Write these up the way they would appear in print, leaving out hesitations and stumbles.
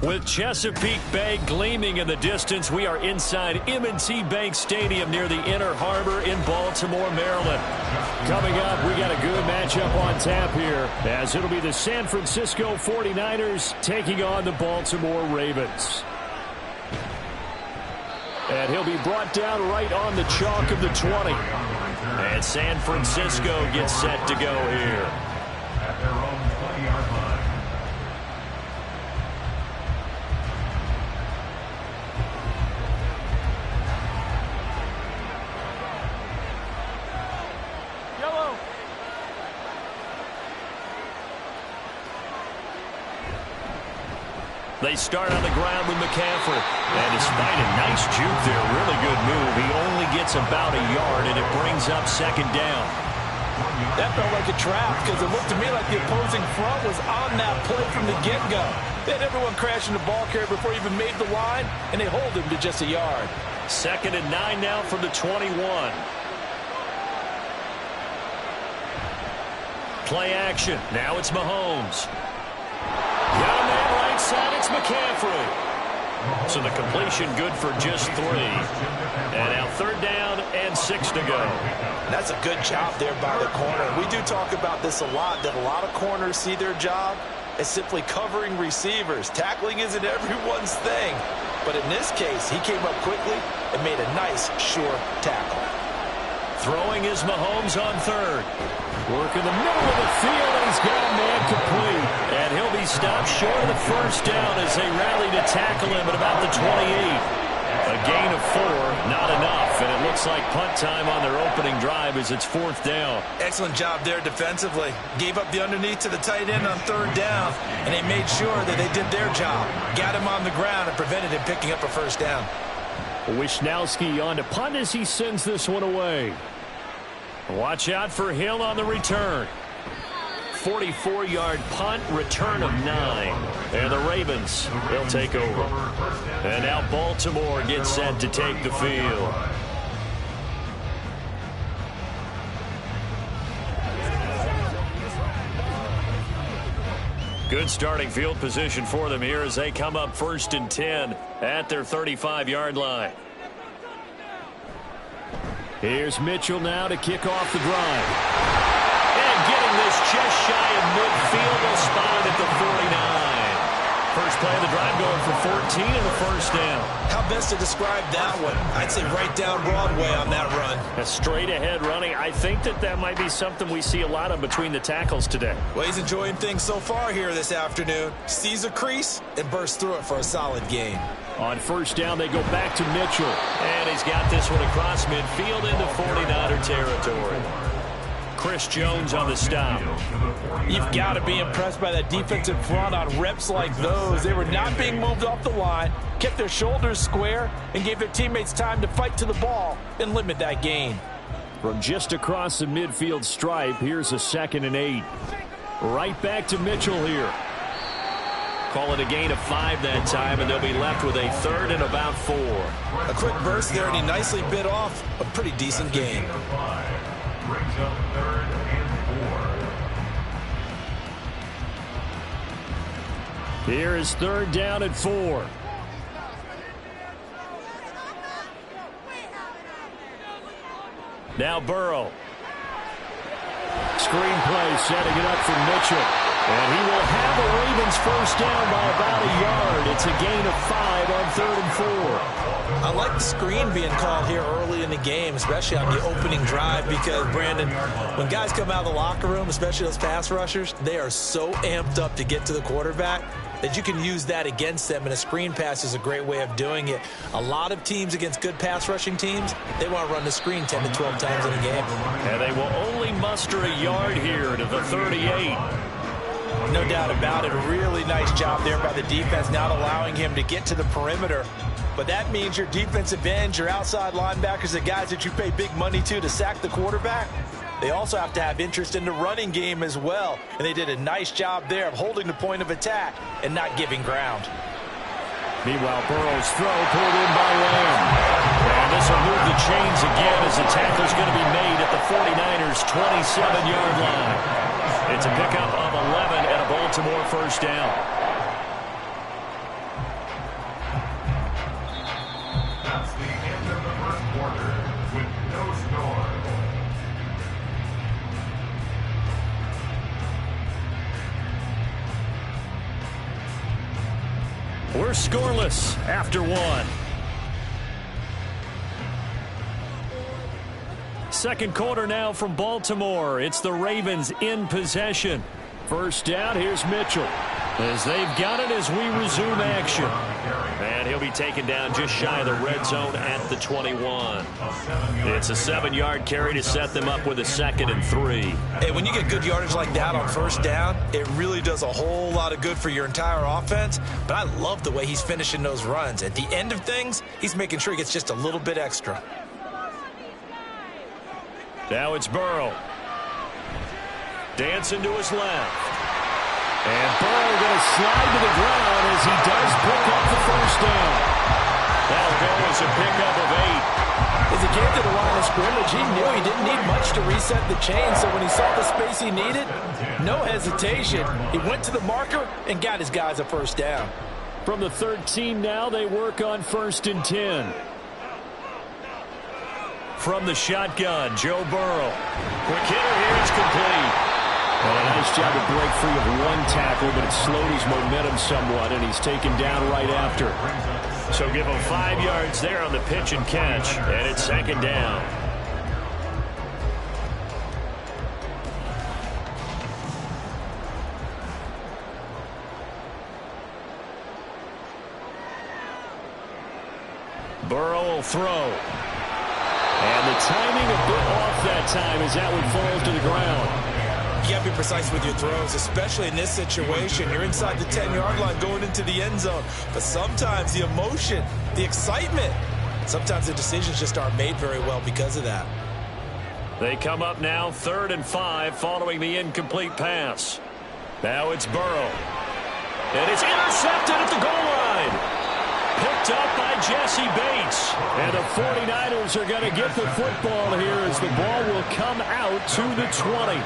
With Chesapeake Bay gleaming in the distance, we are inside M&T Bank Stadium near the Inner Harbor in Baltimore, Maryland. Coming up, we got a good matchup on tap here, as it'll be the San Francisco 49ers taking on the Baltimore Ravens. And he'll be brought down right on the chalk of the 20. And San Francisco gets set to go here. At their own 20-yard line. They start on the ground with McCaffrey. And despite a nice juke there, really good move, he only gets about a yard, and it brings up second down. That felt like a trap because it looked to me like the opposing front was on that play from the get-go. They had everyone crashing the ball carrier before he even made the line, and they hold him to just a yard. 2nd and 9 now from the 21. Play action. Now it's Mahomes. Got a man right side. It's McCaffrey. So the completion good for just 3. And now 3rd down and 6 to go. That's a good job there by the corner. We do talk about this a lot, that a lot of corners see their job as simply covering receivers. Tackling isn't everyone's thing. But in this case, he came up quickly and made a nice, sure tackle. Throwing is Mahomes on 3rd. Work in the middle of the field, and he's got a man complete. And he'll be stopped short of the 1st down as they rally to tackle him at about the 28. A gain of 4, not enough. And it looks like punt time on their opening drive as it's 4th down. Excellent job there defensively. Gave up the underneath to the tight end on 3rd down, and they made sure that they did their job. Got him on the ground and prevented him picking up a 1st down. Wishnowski on to punt as he sends this one away. Watch out for Hill on the return. 44-yard punt, return of 9. And the Ravens, they'll take over. And now Baltimore gets set to take the field. Good starting field position for them here as they come up 1st and 10 at their 35-yard line. Here's Mitchell now to kick off the drive. And getting this just shy of midfield, they'll spot it at the 49. First play of the drive going for 14 and a 1st down. How best to describe that one? I'd say right down Broadway on that run. A straight ahead running. I think that might be something we see a lot of between the tackles today. Well, he's enjoying things so far here this afternoon. Sees a crease and bursts through it for a solid gain. On 1st down, they go back to Mitchell. And he's got this one across midfield into 49er territory. Chris Jones on the stop. You've got to be impressed by that defensive front on reps like those. They were not being moved off the line, kept their shoulders square, and gave their teammates time to fight to the ball and limit that gain. From just across the midfield stripe, here's a 2nd and 8. Right back to Mitchell here. Call it a gain of 5 that time, and they'll be left with a 3rd and about 4. A quick burst there, and he nicely bit off a pretty decent gain. Brings up 3rd and 4. Here is 3rd down and 4. Now Burrow. Screen play setting it up for Mitchell. And he will have the Ravens 1st down by about a yard. It's a gain of 5 on 3rd and 4. I like the screen being called here early in the game, especially on the opening drive, because, Brandon, when guys come out of the locker room, especially those pass rushers, they are so amped up to get to the quarterback that you can use that against them, and a screen pass is a great way of doing it. A lot of teams against good pass rushing teams, they want to run the screen 10 to 12 times in a game. And they will only muster a yard here to the 38. No doubt about it. A really nice job there by the defense, not allowing him to get to the perimeter. But that means your defensive ends, your outside linebackers, the guys that you pay big money to sack the quarterback, they also have to have interest in the running game as well. And they did a nice job there of holding the point of attack and not giving ground. Meanwhile, Burrow's throw pulled in by Lamb. And this will move the chains again as the tackle's going to be made at the 49ers' 27-yard line. It's a pickup of 11 and a Baltimore 1st down. scoreless after one. Second quarter now from Baltimore. It's the Ravens in possession. First down, here's Mitchell. As they've got it as we resume action. And he'll be taken down just shy of the red zone at the 21. It's a 7-yard carry to set them up with a 2nd and 3. Hey, when you get good yardage like that on first down, it really does a whole lot of good for your entire offense. But I love the way he's finishing those runs. At the end of things, he's making sure he gets just a little bit extra. Now it's Burrow. Dancing to his left. And Burrow going to slide to the ground as he does pick up the first down. That'll go as a pickup of 8. As he came to the line of scrimmage, he knew he didn't need much to reset the chain. So when he saw the space he needed, no hesitation. He went to the marker and got his guys a first down. From the 13 now, they work on 1st and 10. From the shotgun, Joe Burrow. Quick hitter here, it's complete. And a nice job to break free of one tackle, but it slowed his momentum somewhat, and he's taken down right after. So give him 5 yards there on the pitch and catch, and it's 2nd down. Burrow will throw. And the timing a bit off that time as that one falls to the ground. You got to be precise with your throws, especially in this situation. You're inside the 10-yard line going into the end zone. But sometimes the emotion, the excitement, sometimes the decisions just aren't made very well because of that. They come up now 3rd and 5 following the incomplete pass. Now it's Burrow. And it's intercepted at the goal line. Picked up by Jesse Bates. And the 49ers are going to get the football here as the ball will come out to the 20.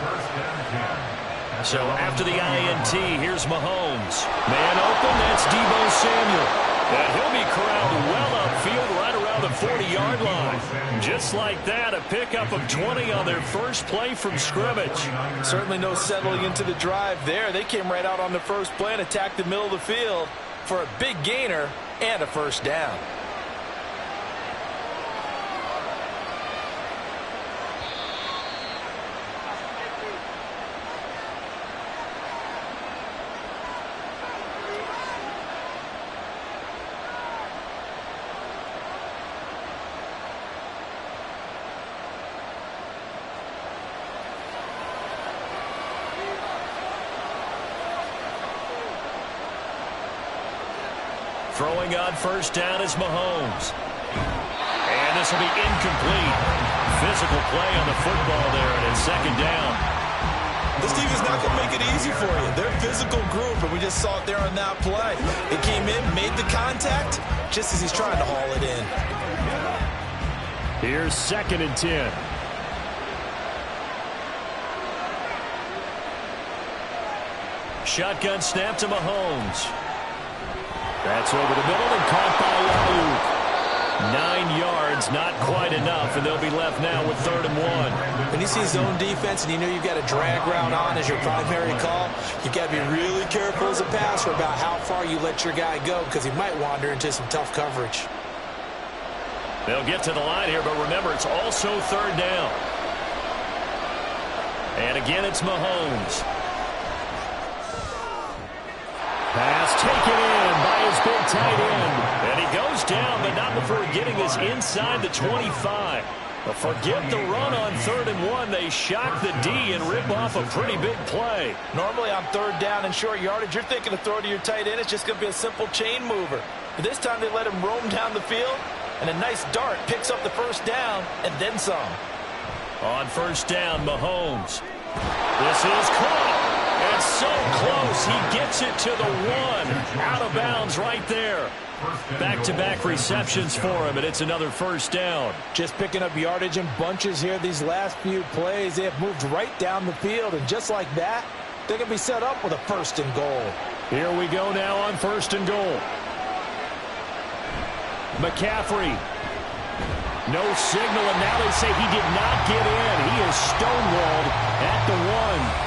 So after the INT, here's Mahomes. Man open, that's Deebo Samuel. And he'll be corralled well upfield right around the 40-yard line. Just like that, a pickup of 20 on their first play from scrimmage. Certainly no settling into the drive there. They came right out on the first play and attacked the middle of the field for a big gainer and a first down. Throwing on first down is Mahomes. And this will be incomplete. Physical play on the football there, and it's 2nd down. This team is not going to make it easy for you. They're a physical group, and we just saw it there on that play. They came in, made the contact, just as he's trying to haul it in. Here's 2nd and 10. Shotgun snap to Mahomes. That's over the middle and caught by Ayuk. 9 yards, not quite enough, and they'll be left now with 3rd and 1. When you see zone defense and you know you've got a drag route on as your primary call, you've got to be really careful as a passer about how far you let your guy go because he might wander into some tough coverage. They'll get to the line here, but remember, it's also 3rd down. And again, it's Mahomes. Pass taken in by his big tight end. And he goes down, but not before getting this inside the 25. But forget the run on 3rd and 1. They shock the D and rip off a pretty big play. Normally on 3rd down and short yardage, you're thinking to throw to your tight end. It's just going to be a simple chain mover. But this time they let him roam down the field, and a nice dart picks up the first down and then some. On first down, Mahomes. This is caught. And so close, he gets it to the 1. Out of bounds right there. Back-to-back receptions for him, and it's another first down. Just picking up yardage in bunches here these last few plays. They have moved right down the field, and just like that, they're going to be set up with a 1st and goal. Here we go now on 1st and goal. McCaffrey. No signal, and now they say he did not get in. He is stonewalled at the 1.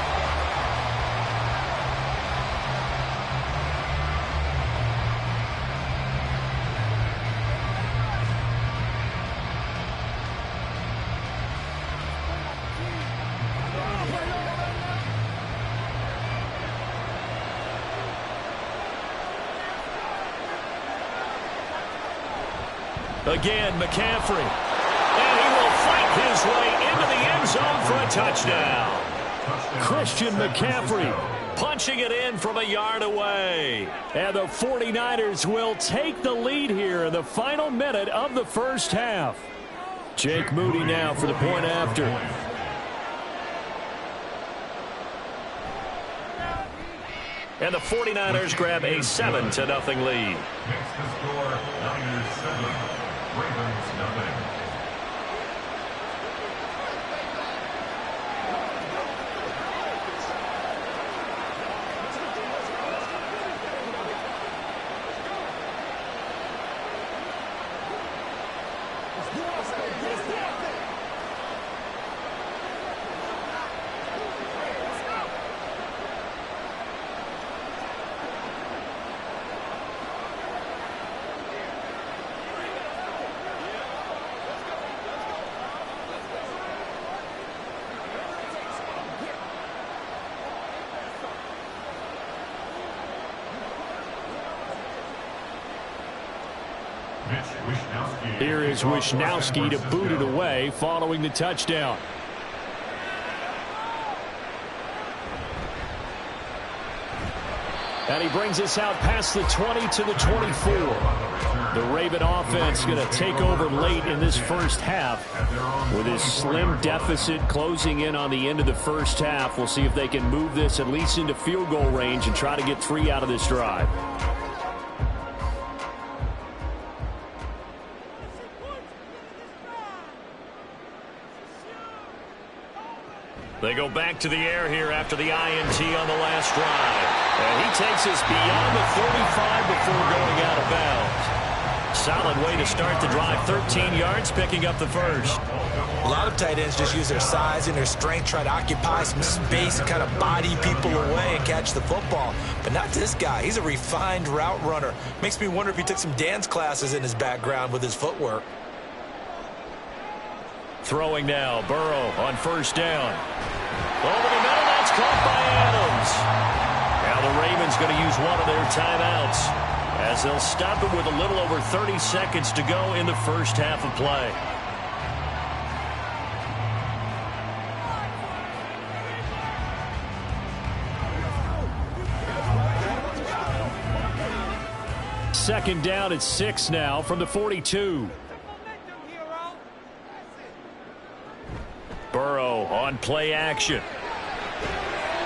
Again, McCaffrey. And he will fight his way into the end zone for a touchdown. Christian McCaffrey punching it in from a yard away. And the 49ers will take the lead here in the final minute of the first half. Jake Moody now for the point after. And the 49ers grab a 7-0 lead. Next to score, Niners 7, Ravens nothing. Here is Wishnowsky to boot it away following the touchdown. And he brings us out past the 20 to the 24. The Raven offense going to take over late in this first half with this slim deficit closing in on the end of the first half. We'll see if they can move this at least into field goal range and try to get 3 out of this drive. They go back to the air here after the INT on the last drive. And he takes us beyond the 35 before going out of bounds. Solid way to start the drive. 13 yards, picking up the first. A lot of tight ends just use their size and their strength, try to occupy some space and kind of body people away and catch the football. But not this guy. He's a refined route runner. Makes me wonder if he took some dance classes in his background with his footwork. Throwing now, Burrow on first down. Over the middle, that's caught by Adams. Now the Ravens going to use one of their timeouts as they'll stop it with a little over 30 seconds to go in the first half of play. Second down at 6 now from the 42. Burrow on play action.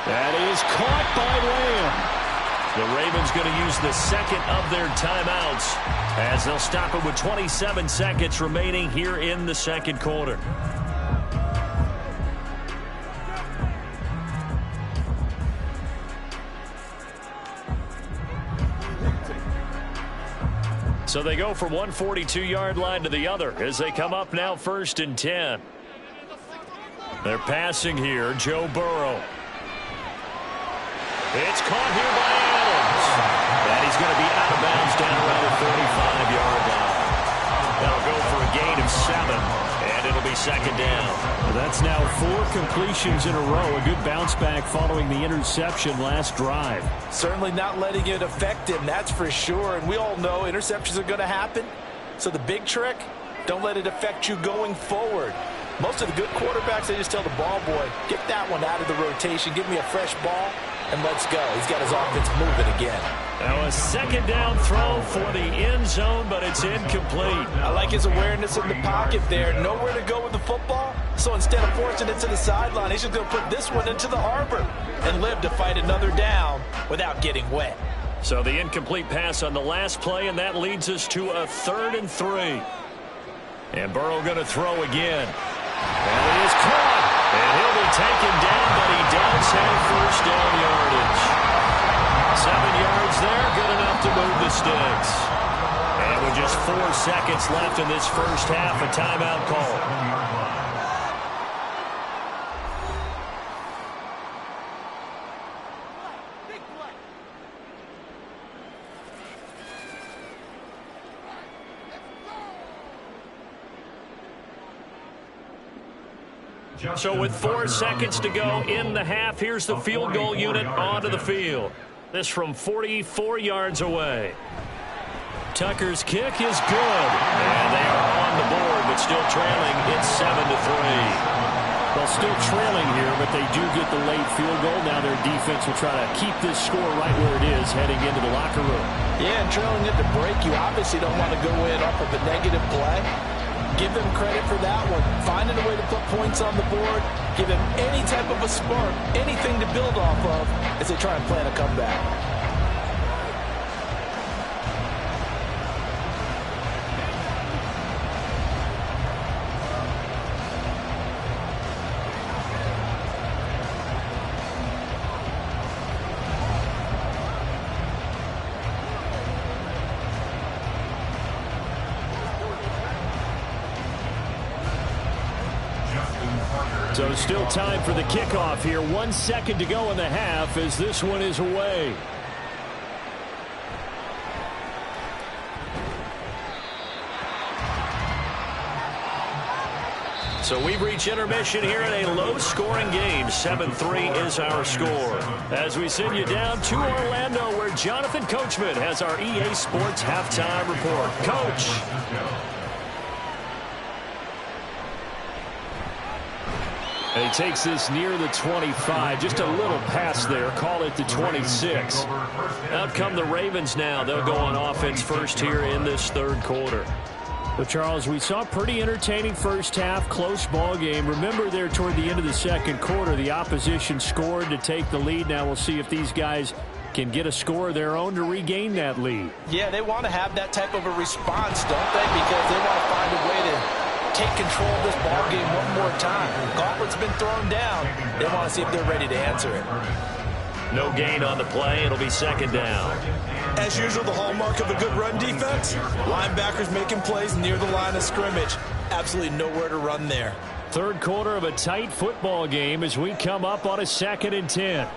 That is caught by Lamb. The Ravens going to use the second of their timeouts as they'll stop it with 27 seconds remaining here in the second quarter. So they go from one 42-yard line to the other as they come up now 1st and 10. They're passing here, Joe Burrow. It's caught here by Adams. And he's going to be out of bounds down around the 35-yard line. That'll go for a gain of 7, and it'll be second down. Well, that's now 4 completions in a row. A good bounce back following the interception last drive. Certainly not letting it affect him, that's for sure. And we all know interceptions are going to happen. So the big trick, don't let it affect you going forward. Most of the good quarterbacks, they just tell the ball boy, get that one out of the rotation, give me a fresh ball, and let's go. He's got his offense moving again. Now a second down throw for the end zone, but it's incomplete. I like his awareness in the pocket there. Nowhere to go with the football. So instead of forcing it to the sideline, he's just going to put this one into the harbor and live to fight another down without getting wet. So the incomplete pass on the last play, and that leads us to a 3rd and 3. And Burrow going to throw again. And it is caught. And he'll be taken down, but he does have first down yardage. 7 yards there, good enough to move the sticks. And with just 4 seconds left in this first half, a timeout call. So with 4 seconds to go in the half, here's the field goal unit onto the field. This from 44 yards away. Tucker's kick is good. And they are on the board, but still trailing. It's 7-3. Well, still trailing here, but they do get the late field goal. Now their defense will try to keep this score right where it is heading into the locker room. Yeah, and trailing at the break, you obviously don't want to go in off of a negative play. Give them credit for that one. Finding a way to put points on the board. Give them any type of a spark, anything to build off of as they try and plan a comeback. So still time for the kickoff here. 1 second to go in the half as this one is away. So we've reached intermission here in a low-scoring game. 7-3 is our score. As we send you down to Orlando, where Jonathan Coachman has our EA Sports halftime report. Coach. And he takes this near the 25. Just a little pass there. Call it the 26. Out come the Ravens now. They'll go on offense first here in this third quarter. But, Charles, we saw a pretty entertaining first half, close ball game. Remember there toward the end of the second quarter, the opposition scored to take the lead. Now we'll see if these guys can get a score of their own to regain that lead. Yeah, they want to have that type of a response, don't they? Because they want to find a way to take control of this ball game one more time. The gauntlet's been thrown down. They want to see if they're ready to answer it. No gain on the play. It'll be second down. As usual, the hallmark of a good run defense, linebackers making plays near the line of scrimmage. Absolutely nowhere to run there. Third quarter of a tight football game as we come up on a 2nd and 10.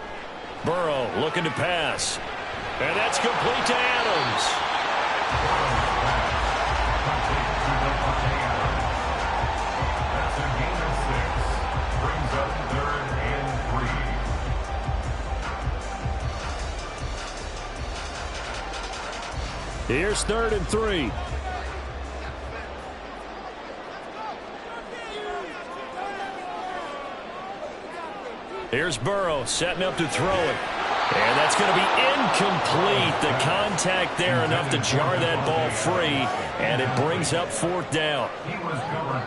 Burrow looking to pass. And that's complete to Adams. Here's 3rd and 3. Here's Burrow setting up to throw it. And that's going to be incomplete. The contact there enough to jar that ball free. And it brings up 4th down.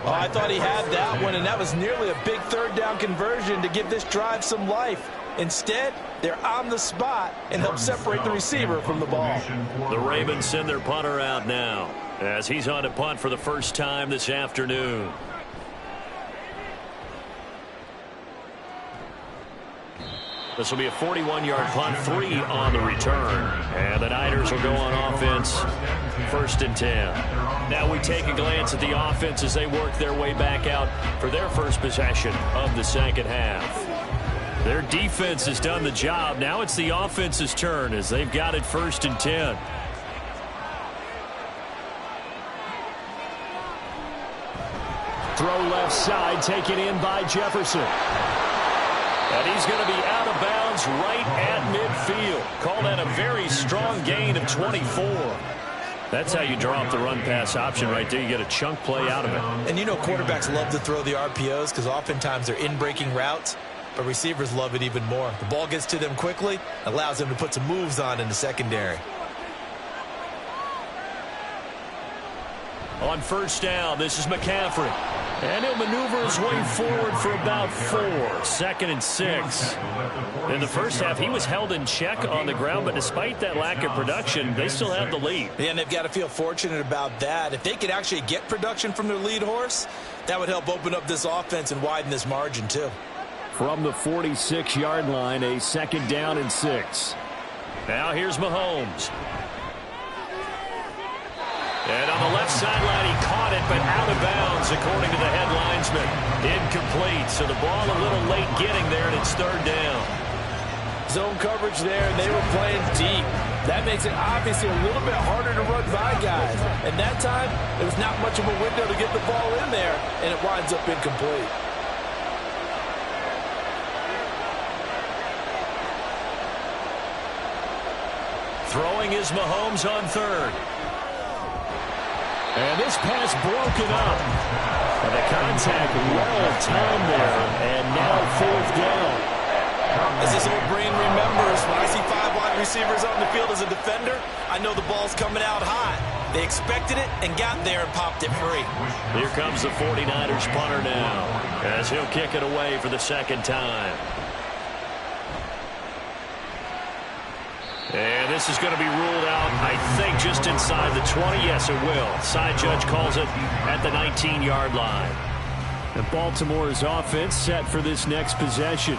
Oh, I thought he had that one, and that was nearly a big 3rd down conversion to give this drive some life. Instead, they're on the spot and help separate the receiver from the ball. The Ravens send their punter out now as he's on to punt for the first time this afternoon. This will be a 41-yard punt, 3 on the return. And the Niners will go on offense, 1st and 10. Now we take a glance at the offense as they work their way back out for their first possession of the second half. Their defense has done the job. Now it's the offense's turn as they've got it 1st and 10. Throw left side, taken in by Jefferson. And he's going to be out of bounds right at midfield. Call that a very strong gain of 24. That's how you draw up the run-pass option right there. You get a chunk play out of it. And you know quarterbacks love to throw the RPOs because oftentimes they're in-breaking routes. But receivers love it even more. The ball gets to them quickly, allows them to put some moves on in the secondary. On 1st down, this is McCaffrey. And he'll maneuver his way forward for about 4. 2nd and 6. In the first half, he was held in check on the ground, but despite that lack of production, they still have the lead. Yeah, and they've got to feel fortunate about that. If they could actually get production from their lead horse, that would help open up this offense and widen this margin, too. From the 46-yard line, a 2nd down and 6. Now here's Mahomes. And on the left sideline, he caught it, but out of bounds, according to the head linesman. Incomplete, so the ball a little late getting there, and it's 3rd down. Zone coverage there, and they were playing deep. That makes it obviously a little bit harder to run by guys. And that time, there was not much of a window to get the ball in there, and it winds up incomplete. Throwing is Mahomes on 3rd. And this pass broken up. And the contact well timed there. And now 4th down. As his old brain remembers, when I see 5 wide receivers on the field as a defender, I know the ball's coming out high. They expected it and got there and popped it free. Here comes the 49ers punter now, as he'll kick it away for the 2nd time. And this is going to be ruled out, I think, just inside the 20. Yes, it will. Side judge calls it at the 19-yard line. And Baltimore's offense set for this next possession.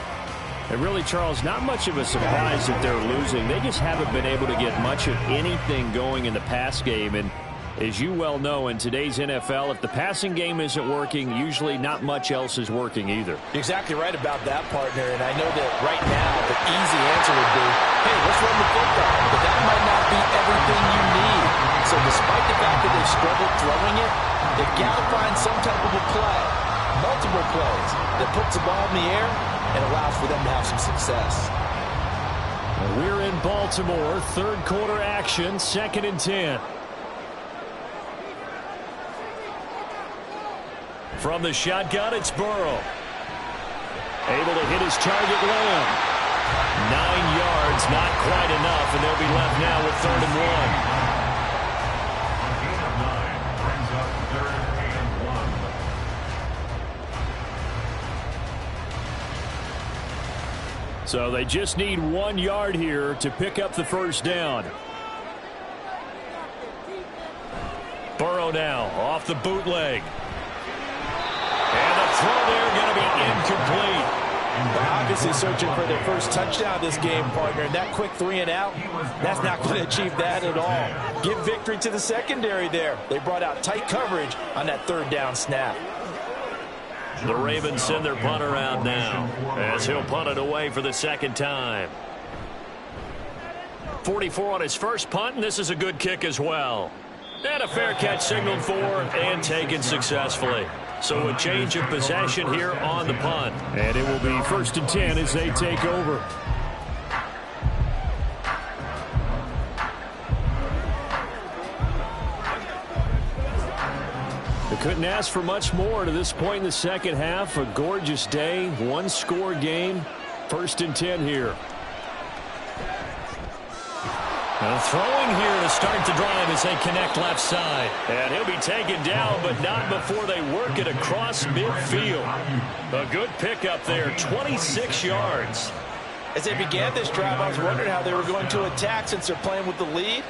And really, Charles, not much of a surprise that they're losing. They just haven't been able to get much of anything going in the pass game. And as you well know, in today's NFL, if the passing game isn't working, usually not much else is working either. You're exactly right about that, partner. And I know that right now the easy answer would be, hey, let's run the football. But that might not be everything you need. So despite the fact that they've struggled throwing it, they've got to find some type of a play, multiple plays, that puts the ball in the air and allows for them to have some success. We're in Baltimore, 3rd quarter action, 2nd and 10. From the shotgun, it's Burrow. Able to hit his target, Lamb. 9 yards, not quite enough, and they'll be left now with 3rd and 1. Gain of 9 brings up 3rd and 1. So they just need 1 yard here to pick up the 1st down. Burrow now off the bootleg. And the throw there going to be incomplete. They're obviously searching for their first touchdown this game, partner. And that quick 3 and out, that's not going to achieve that at all. Give victory to the secondary there. They brought out tight coverage on that 3rd down snap. The Ravens send their punter out now, as he'll punt it away for the 2nd time. 44 on his first punt, and this is a good kick as well. And a fair catch signaled for and taken successfully. So a change of possession here on the punt. And it will be 1st and 10 as they take over. They couldn't ask for much more to this point in the 2nd half. A gorgeous day, 1-score game. 1st and 10 here. Now throwing here to start the drive as they connect left side. And he'll be taken down, but not before they work it across midfield. A good pickup there, 26 yards. As they began this drive, I was wondering how they were going to attack since they're playing with the lead.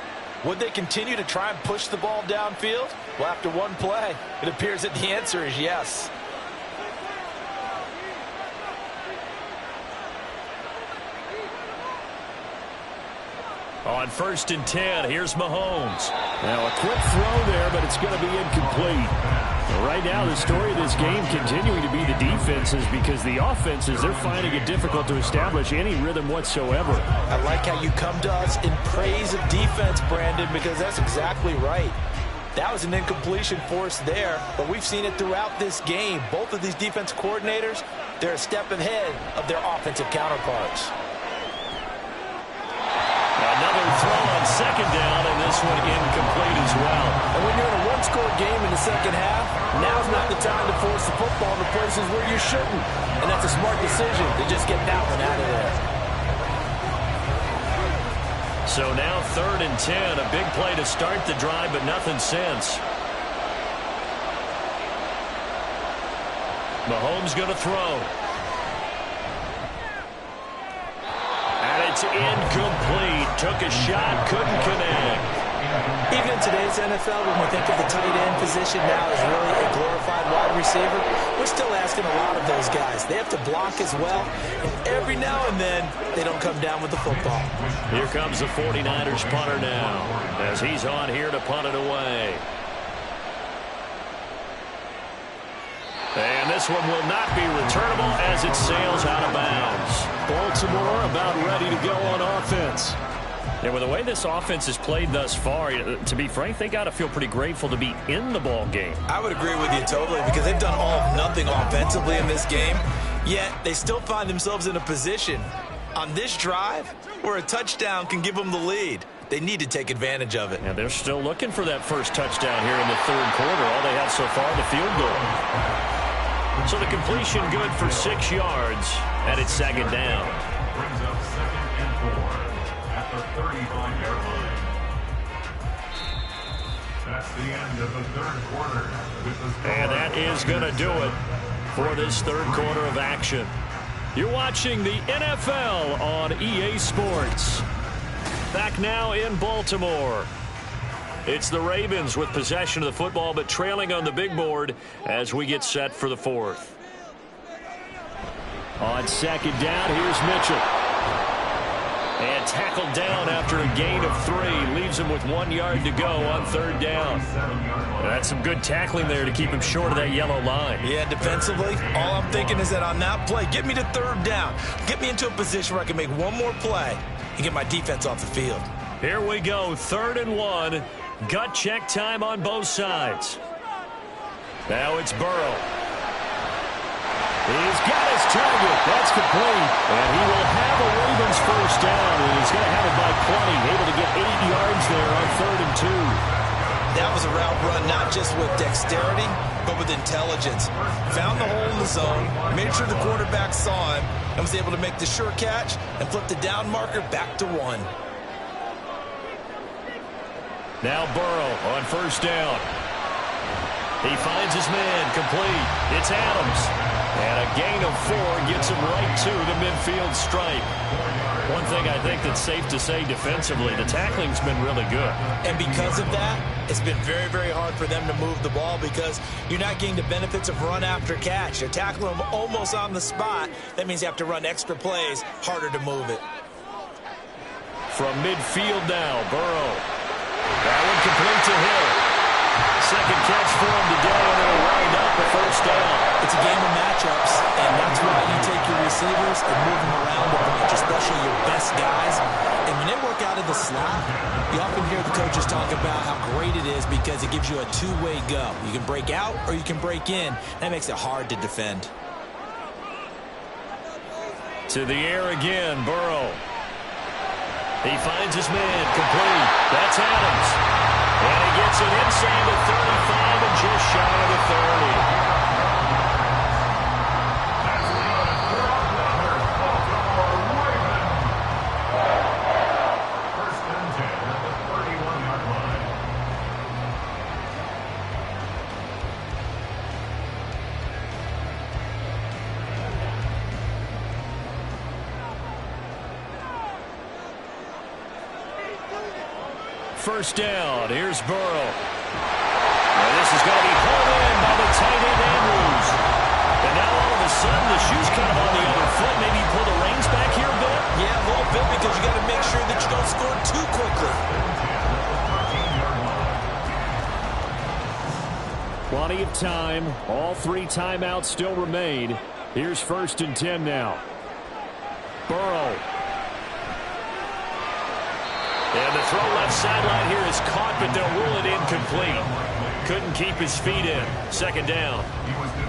Would they continue to try and push the ball downfield? Well, after one play, it appears that the answer is yes. On 1st and 10, here's Mahomes. Now a quick throw there, but it's going to be incomplete. Right now, the story of this game continuing to be the defenses, because the offenses, they're finding it difficult to establish any rhythm whatsoever. I like how you come to us in praise of defense, Brandon, because that's exactly right. That was an incompletion force there, but we've seen it throughout this game. Both of these defense coordinators, they're a step ahead of their offensive counterparts. Another throw on 2nd down, and this one incomplete as well. And when you're in a 1-score game in the 2nd half, now's not the time to force the football to places where you shouldn't. And that's a smart decision to just get that one out of there. So now 3rd and 10, a big play to start the drive, but nothing since. Mahomes going to throw. It's incomplete. Took a shot, couldn't connect. Even in today's NFL, when we think of the tight end position now as really a glorified wide receiver, we're still asking a lot of those guys. They have to block as well, and every now and then, they don't come down with the football. Here comes the 49ers punter now, as he's on here to punt it away. And this one will not be returnable as it sails out of bounds. Baltimore about ready to go on offense. Yeah, with the way this offense has played thus far, to be frank, they got to feel pretty grateful to be in the ball game. I would agree with you totally, because they've done all of nothing offensively in this game, yet they still find themselves in a position on this drive where a touchdown can give them the lead. They need to take advantage of it. And they're still looking for that first touchdown here in the third quarter. All they have so far, the field goal. So the completion good for 6 yards, and it's second down. Brings up 2nd and 4 at the 35-yard line. That's the end of the third quarter. And that is going to do it for this third quarter of action. You're watching the NFL on EA Sports. Back now in Baltimore. It's the Ravens with possession of the football, but trailing on the big board as we get set for the fourth. On second down, here's Mitchell. And tackled down after a gain of 3. Leaves him with 1 yard to go on third down. That's some good tackling there to keep him short of that yellow line. Yeah, defensively, all I'm thinking is that on that play, get me to third down. Get me into a position where I can make one more play and get my defense off the field. Here we go, 3rd and 1. Gut check time on both sides. Now it's Burrow. He's got his target. That's complete. And he will have a Ravens first down, and he's going to have it by 20. Able to get 8 yards there on 3rd and 2. That was a route run not just with dexterity, but with intelligence. Found the hole in the zone, made sure the quarterback saw him, and was able to make the sure catch and flip the down marker back to 1. Now Burrow on first down. He finds his man complete. It's Adams. And a gain of 4 gets him right to the midfield stripe. One thing I think that's safe to say defensively, the tackling's been really good. And because of that, it's been very, very hard for them to move the ball because you're not getting the benefits of run after catch. You're tackling them almost on the spot. That means you have to run extra plays, harder to move it. From midfield now, Burrow. That one complete to Hill. Second catch for him today, and it'll wind up the first down. It's a game of matchups, and that's why you take your receivers and move them around a bunch, especially your best guys. And when they work out of the slot, you often hear the coaches talk about how great it is because it gives you a two-way go. You can break out or you can break in. That makes it hard to defend. To the air again, Burrow. He finds his man complete. That's Adams. And he gets it inside the 35 and just shy of the 30. First and 10 at the 31-yard line. First down. Here's Burrow. And this is going to be pulled in by the tight end Andrews. And now all of a sudden the shoe's kind of on the other foot. Maybe you pull the reins back here a bit? Yeah, a little bit because you got to make sure that you don't score too quickly. Plenty of time. All 3 timeouts still remain. Here's 1st and 10 now. Burrow. And the throw left sideline here is caught, but they'll rule it incomplete. Couldn't keep his feet in. Second down.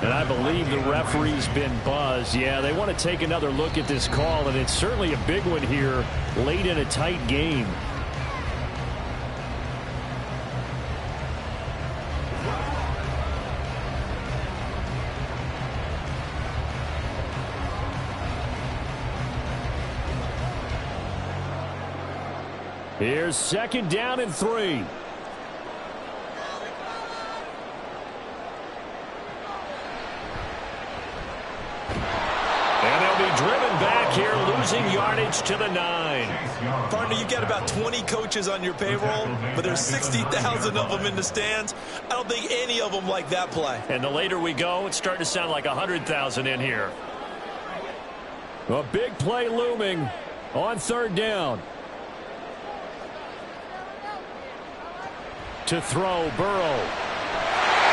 And I believe the referee's been buzzed. Yeah, they want to take another look at this call, and it's certainly a big one here late in a tight game. Here's 2nd down and 3. And they'll be driven back here, losing yardage to the 9. Partner, you got about 20 coaches on your payroll, but there's 60,000 of them in the stands. I don't think any of them like that play. And the later we go, it's starting to sound like 100,000 in here. A big play looming on 3rd down. To throw, Burrow.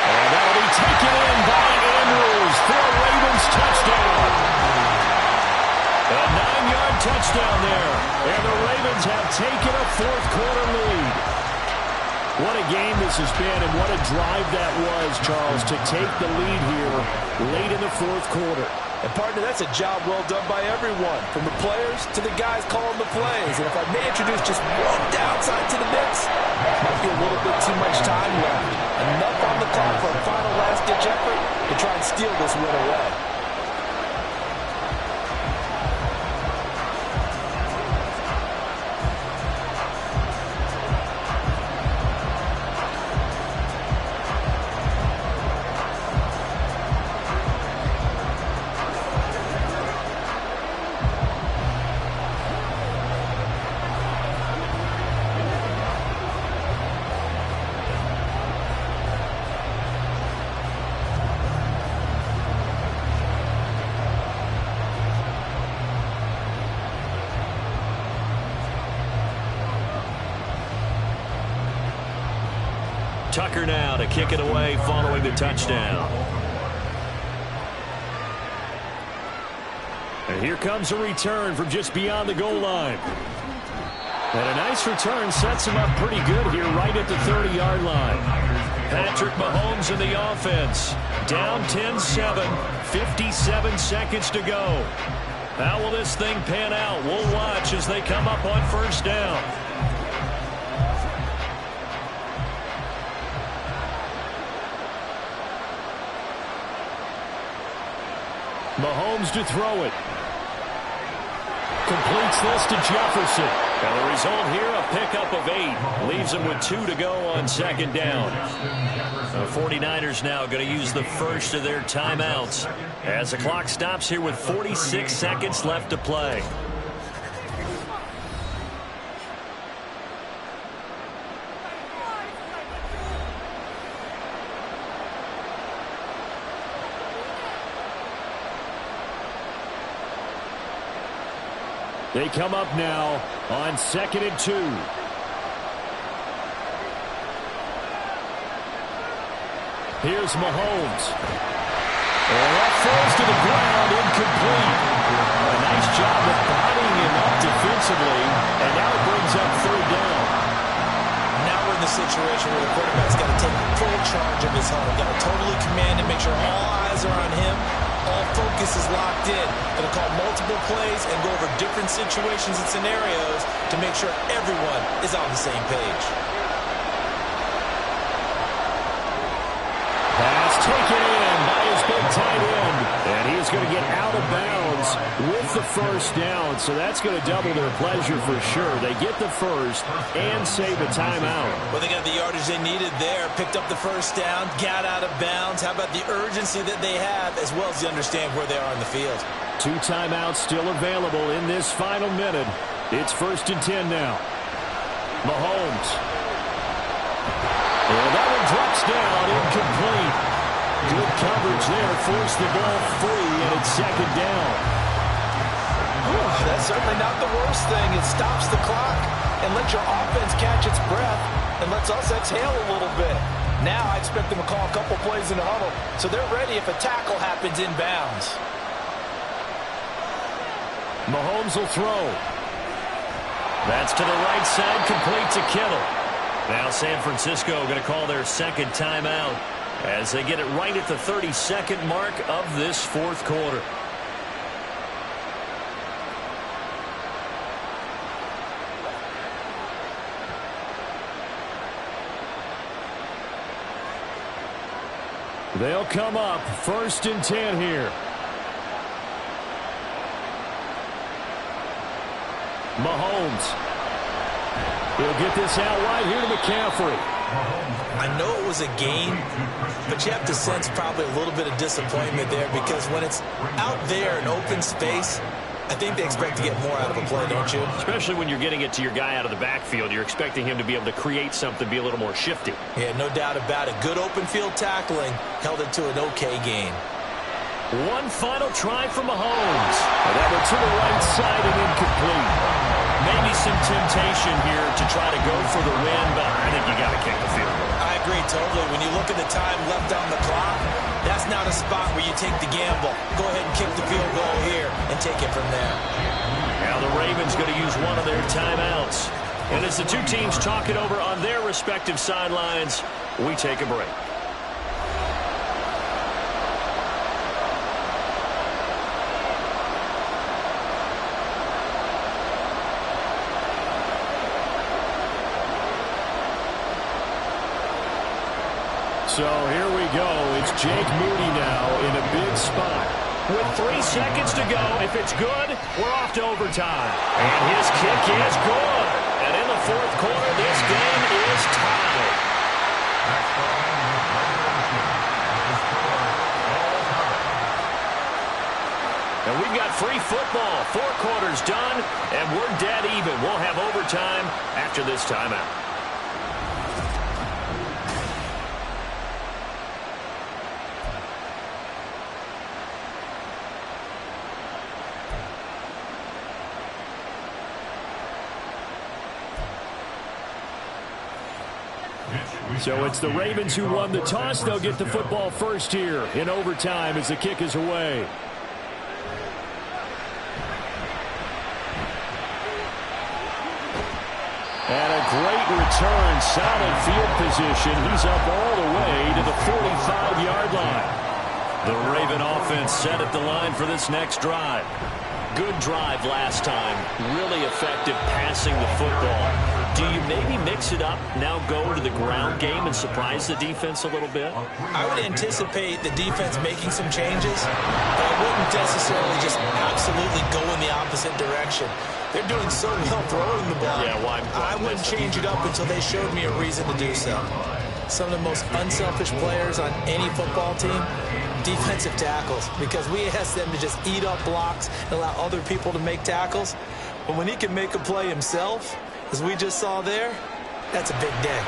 And that'll be taken in by Andrews for a Ravens touchdown. A 9-yard touchdown there. And the Ravens have taken a 4th quarter lead. What a game this has been, and what a drive that was, Charles, to take the lead here late in the 4th quarter. And, partner, that's a job well done by everyone, from the players to the guys calling the plays. And if I may introduce just one downside to the mix, might be a little bit too much time left. Enough on the clock for a final last-ditch effort to try and steal this win away. Tucker now to kick it away following the touchdown. And here comes a return from just beyond the goal line. And a nice return sets him up pretty good here right at the 30-yard line. Patrick Mahomes in the offense. Down 10-7, 57 seconds to go. How will this thing pan out? We'll watch as they come up on first down. Mahomes to throw it. Completes this to Jefferson. And the result here, a pickup of 8. Leaves him with 2 to go on second down. The 49ers now going to use the first of their timeouts as the clock stops here with 46 seconds left to play. They come up now on 2nd and 2. Here's Mahomes. And that falls to the ground, incomplete. A nice job of bodying him up defensively, and now it brings up 3rd down. Now we're in the situation where the quarterback's got to take full charge of his huddle. Got to totally command and make sure all eyes are on him. All focus is locked in. Going to call multiple plays and go over different situations and scenarios to make sure everyone is on the same page. Pass taken in by his big tight end. And he is going to get out of bounds with the first down. So that's going to double their pleasure for sure. They get the first and save a timeout. Well, they got the yardage they needed there. Picked up the first down, got out of bounds. How about the urgency that they have, as well as you understand where they are in the field? 2 timeouts still available in this final minute. It's 1st and 10 now. Mahomes. And that one drops down, incomplete. Good coverage there, forced the ball free, and it's 2nd down. That's certainly not the worst thing. It stops the clock and lets your offense catch its breath and lets us exhale a little bit. Now I expect them to call a couple plays in the huddle, so they're ready if a tackle happens inbounds. Mahomes will throw. That's to the right side, complete to Kittle. Now San Francisco going to call their 2nd timeout as they get it right at the 32nd mark of this 4th quarter. They'll come up 1st and 10 here. Mahomes. He'll get this out wide here to McCaffrey. I know it was a gain, but you have to sense probably a little bit of disappointment there because when it's out there in open space, I think they expect to get more out of a play, don't you? Especially when you're getting it to your guy out of the backfield. You're expecting him to be able to create something, be a little more shifty. Yeah, no doubt about it. Good open field tackling held it to an okay gain. One final try for Mahomes. And that one to the right side and incomplete. Maybe some temptation here to try to go for the win, but I think you got to kick the field goal. I agree totally. When you look at the time left on the clock, that's not a spot where you take the gamble. Go ahead and kick the field goal here and take it from there. Now the Ravens going to use one of their timeouts. And as the two teams talk it over on their respective sidelines, we take a break. So here we go. It's Jake Moody now in a big spot. With 3 seconds to go, if it's good, we're off to overtime. And his kick is good. And in the fourth quarter, this game is tied. And we've got free football. 4 quarters done, and we're dead even. We'll have overtime after this timeout. So it's the Ravens who won the toss. They'll get the football first here in overtime as the kick is away. And a great return, solid field position. He's up all the way to the 45-yard line. The Raven offense set at the line for this next drive. Good drive last time. Really effective passing the football. Do you maybe mix it up, now go to the ground game and surprise the defense a little bit? I would anticipate the defense making some changes, but I wouldn't necessarily just absolutely go in the opposite direction. They're doing so well throwing the ball. Yeah, why I wouldn't change it up until they showed me a reason to do so. Some of the most unselfish players on any football team, defensive tackles, because we ask them to just eat up blocks and allow other people to make tackles. But when he can make a play himself, as we just saw there, that's a big day.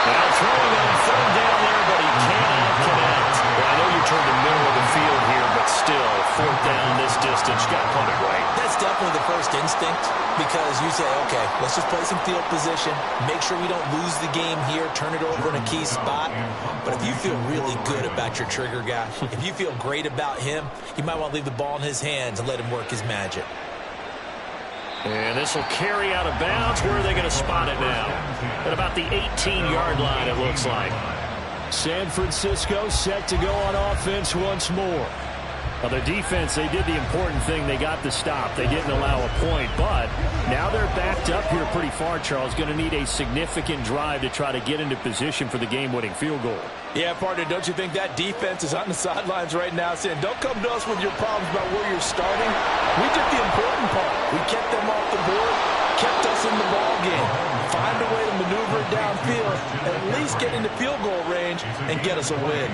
Now throwing on third down there, but he cannot connect. Well, I know you turned the middle of the field here, but still, fourth down this distance, got to punt it right. That's definitely the first instinct, because you say, okay, let's just play some field position, make sure we don't lose the game here, turn it over in a key spot. But if you feel really good about your trigger guy, if you feel great about him, you might want to leave the ball in his hands and let him work his magic. And this will carry out of bounds. Where are they going to spot it now? At about the 18-yard line, it looks like. San Francisco set to go on offense once more. Well, their defense, they did the important thing. They got the stop. They didn't allow a point, but now they're backed up here pretty far, Charles. Going to need a significant drive to try to get into position for the game-winning field goal. Yeah, partner, don't you think that defense is on the sidelines right now saying, don't come to us with your problems about where you're starting. We did the important part. We kept them off the board, kept us in the ball game. Find a way to maneuver it downfield, at least get into field goal range, and get us a win.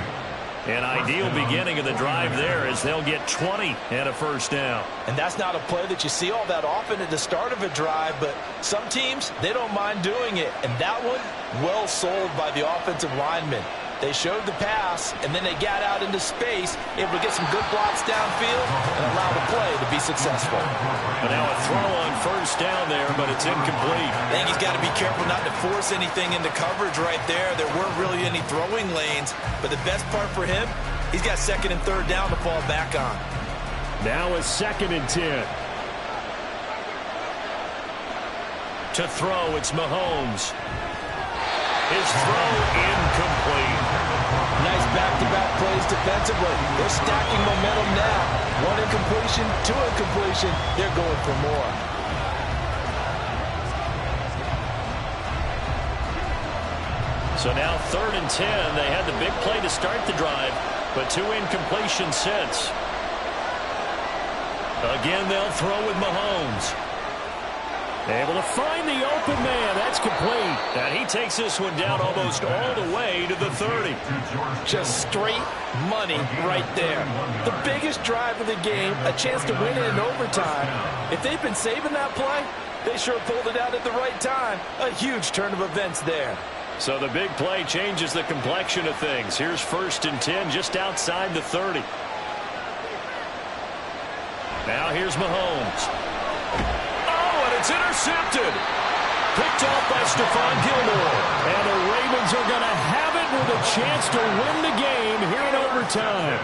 An ideal beginning of the drive there as they'll get 20 and a first down. And that's not a play that you see all that often at the start of a drive, but some teams, they don't mind doing it. And that one, well sold by the offensive lineman. They showed the pass, and then they got out into space, able to get some good blocks downfield and allow the play to be successful. But now a throw on first down there, but it's incomplete. I think he's got to be careful not to force anything into coverage right there. There weren't really any throwing lanes, but the best part for him, he's got second and third down to fall back on. Now a 2nd and 10. To throw, it's Mahomes. His throw incomplete. Nice back-to-back plays defensively. They're stacking momentum now. 1 incompletion, 2 incompletion. They're going for more. So now 3rd and 10. They had the big play to start the drive, but 2 incompletions since. Again, they'll throw with Mahomes. Able to find the open man. That's complete. And he takes this one down almost all the way to the 30. Just straight money right there. The biggest drive of the game, a chance to win it in overtime. If they've been saving that play, they sure pulled it out at the right time. A huge turn of events there. So the big play changes the complexion of things. Here's 1st and 10 just outside the 30. Now here's Mahomes. It's intercepted. Picked off by Stephon Gilmore. And the Ravens are going to have it with a chance to win the game here in overtime.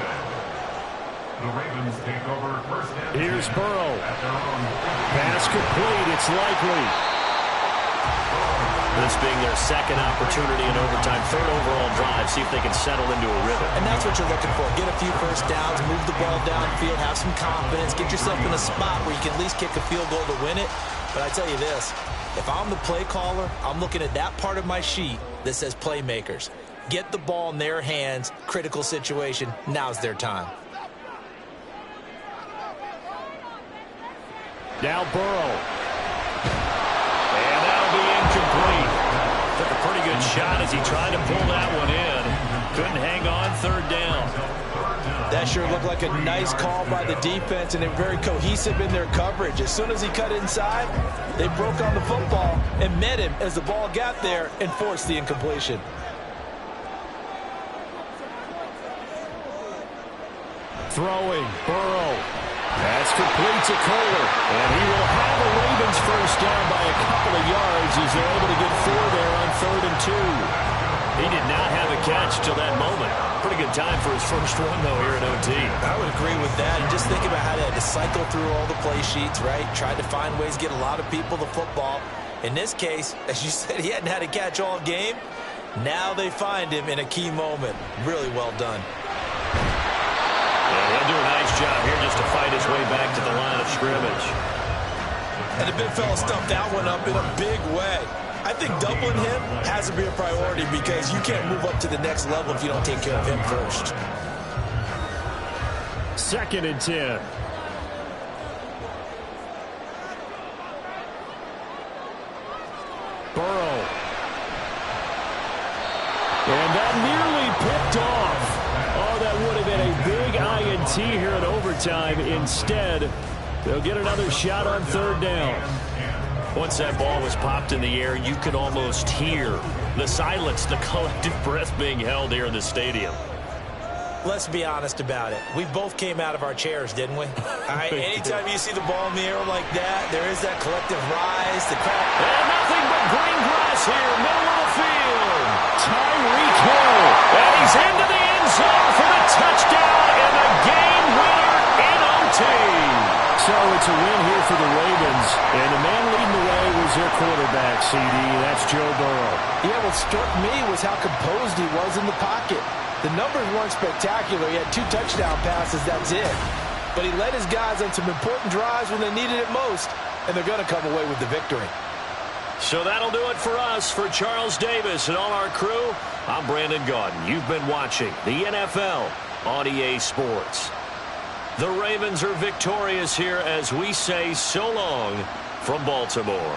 The Ravens take over first and Here's Burrow. at their own. Pass complete. It's likely. This being their 2nd opportunity in overtime, 3rd overall drive. See if they can settle into a rhythm. And that's what you're looking for. Get a few first downs, move the ball downfield, have some confidence, get yourself in a spot where you can at least kick a field goal to win it. But I tell you this, If I'm the play caller, I'm looking at that part of my sheet that says playmakers. Get the ball in their hands, critical situation, now's their time. Now Burrow. And that'll be incomplete. Took a pretty good shot as he tried to pull that one in. Couldn't hang on, third down. That sure looked like a nice call by the defense, and they're very cohesive in their coverage. As soon as he cut inside, they broke on the football and met him as the ball got there and forced the incompletion. Throwing, Burrow. That's complete to Kohler. And he will have the Ravens first down by a couple of yards as they're able to get 4 there on 3rd and 2. He did not have a catch till that moment. Pretty good time for his first run, though, here at OT. I would agree with that. And just think about how they had to cycle through all the play sheets, right? Tried to find ways to get a lot of people the football. In this case, as you said, he hadn't had a catch all game. Now they find him in a key moment. Really well done. And he'll do a nice job here just to fight his way back to the line of scrimmage. And the big fella stuffed that one up in a big way. I think doubling him has to be a priority because you can't move up to the next level if you don't take care of him first. 2nd and 10. Burrow. And that nearly picked off. Oh, that would have been a big INT here in overtime. Instead, they'll get another shot on 3rd down. Once that ball was popped in the air, you could almost hear the silence, the collective breath being held here in the stadium. Let's be honest about it. We both came out of our chairs, didn't we? All right, anytime you see the ball in the air like that, there is that collective rise. The crowd. And nothing but green grass here, middle of the field. Tyreek Hill. And he's into the end zone for the touchdown and the game winner in OT. So it's a win here for the Ravens. And the man leading the way was their quarterback, CD. That's Joe Burrow. Yeah, what struck me was how composed he was in the pocket. The numbers weren't spectacular. He had 2 touchdown passes, that's it. But he led his guys on some important drives when they needed it most, and they're going to come away with the victory. So that'll do it for us. For Charles Davis and all our crew, I'm Brandon Gaudin. You've been watching the NFL on EA Sports. The Ravens are victorious here as we say so long from Baltimore.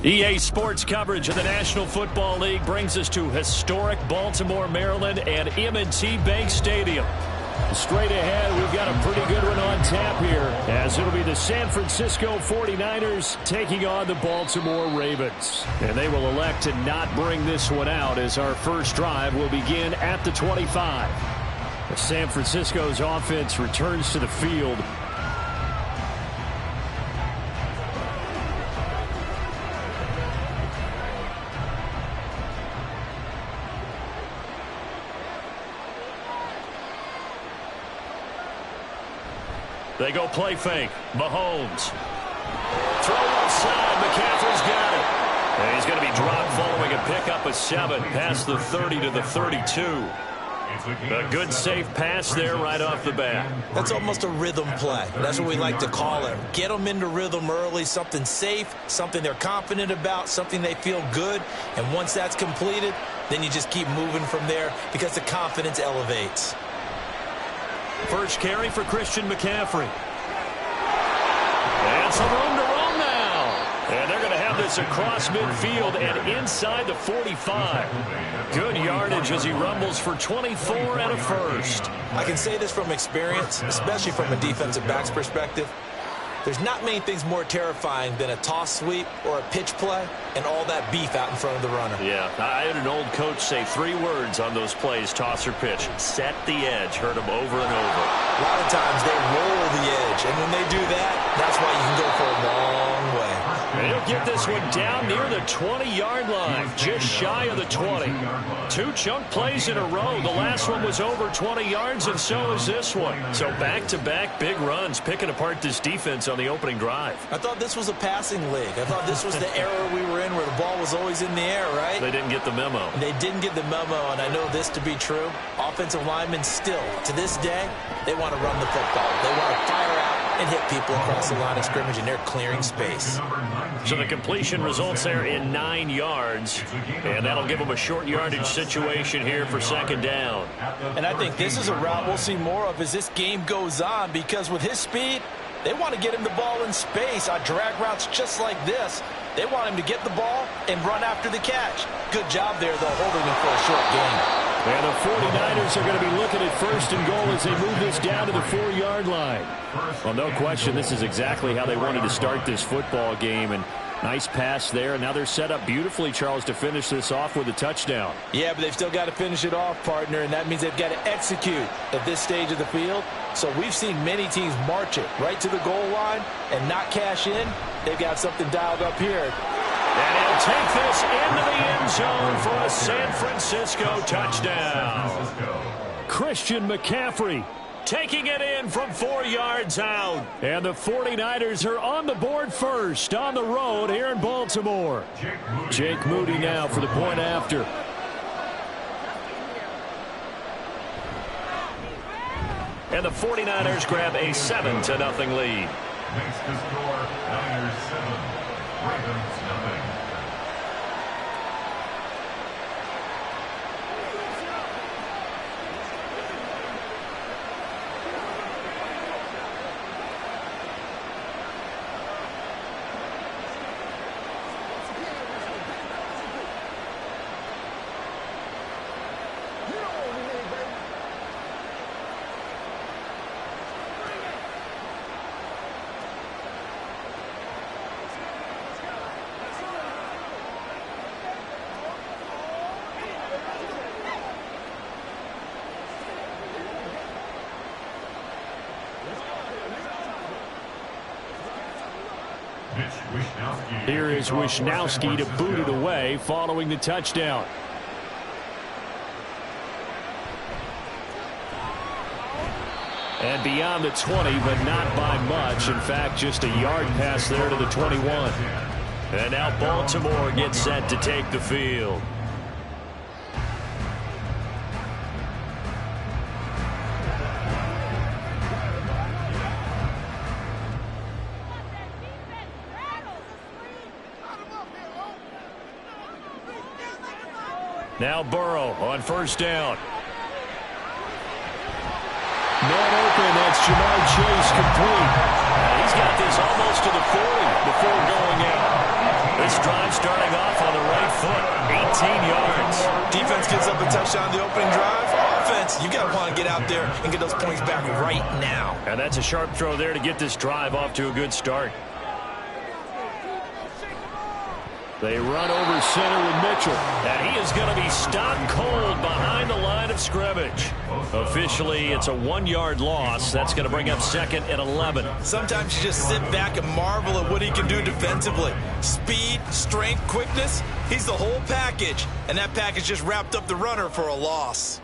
EA Sports coverage of the National Football League brings us to historic Baltimore, Maryland, and M&T Bank Stadium. Straight ahead, we've got a pretty good one on tap here, as it'll be the San Francisco 49ers taking on the Baltimore Ravens. And they will elect to not bring this one out, as our first drive will begin at the 25. San Francisco's offense returns to the field. They go play fake. Mahomes. Throw outside. McCaffrey's got it. And he's going to be dropped following a pickup of 7 past the 30 to the 32. A good safe pass there right off the bat. That's almost a rhythm play. That's what we like to call it. Get them into rhythm early, something safe, something they're confident about, something they feel good. And once that's completed, then you just keep moving from there because the confidence elevates. First carry for Christian McCaffrey. And some room to run now. And they're going to have this across midfield and inside the 45. Good yardage as he rumbles for 24 and a first. I can say this from experience, especially from a defensive back's perspective. There's not many things more terrifying than a toss sweep or a pitch play and all that beef out in front of the runner. Yeah, I had an old coach say 3 words on those plays, toss or pitch. Set the edge. Heard him over and over. A lot of times they roll the edge, and when they do that, that's why you can go for a long way. And he'll get this one down near the 20-yard line, just shy of the 20. 2 chunk plays in a row. The last one was over 20 yards, and so is this one. So back-to-back big runs, picking apart this defense on the opening drive. I thought this was a passing league. I thought this was the era we were in where the ball was always in the air, right? They didn't get the memo. They didn't get the memo, and I know this to be true. Offensive linemen still, to this day, they want to run the football. They want to fire out and hit people across the line of scrimmage, and they're clearing space. So the completion results there in 9 yards, and that'll give them a short yardage situation here for second down. And I think this is a route we'll see more of as this game goes on, because with his speed, they want to get him the ball in space on drag routes just like this. They want him to get the ball and run after the catch. Good job there, though, holding him for a short gain. And the 49ers are going to be looking at first and goal as they move this down to the 4-yard line. Well, no question, this is exactly how they wanted to start this football game. And nice pass there. And now they're set up beautifully, Charles, to finish this off with a touchdown. Yeah, but they've still got to finish it off, partner, and that means they've got to execute at this stage of the field. So we've seen many teams march it right to the goal line and not cash in. They've got something dialed up here. And he'll take this into the end zone for a San Francisco touchdown. Christian McCaffrey taking it in from 4 yards out. And the 49ers are on the board first on the road here in Baltimore. Jake Moody now for the point after. And the 49ers grab a 7-0 lead. Makes the score Niners 7, Ravens 0. Here is Wishnowsky to boot it away following the touchdown. And beyond the 20, but not by much. In fact, just a yard pass there to the 21. And now Baltimore gets set to take the field. Now Burrow on first down. Man open, that's Jamar Chase complete. And he's got this almost to the 40 before going out. This this drive starting off on the right foot. 18 yards. Defense gives up a touchdown on the opening drive. Offense, you got to want to get out there and get those points back right now. And that's a sharp throw there to get this drive off to a good start. They run over center with Mitchell. And he is going to be stopped cold behind the line of scrimmage. Officially, it's a 1-yard loss. That's going to bring up 2nd and 11. Sometimes you just sit back and marvel at what he can do defensively. Speed, strength, quickness. He's the whole package. And that package just wrapped up the runner for a loss.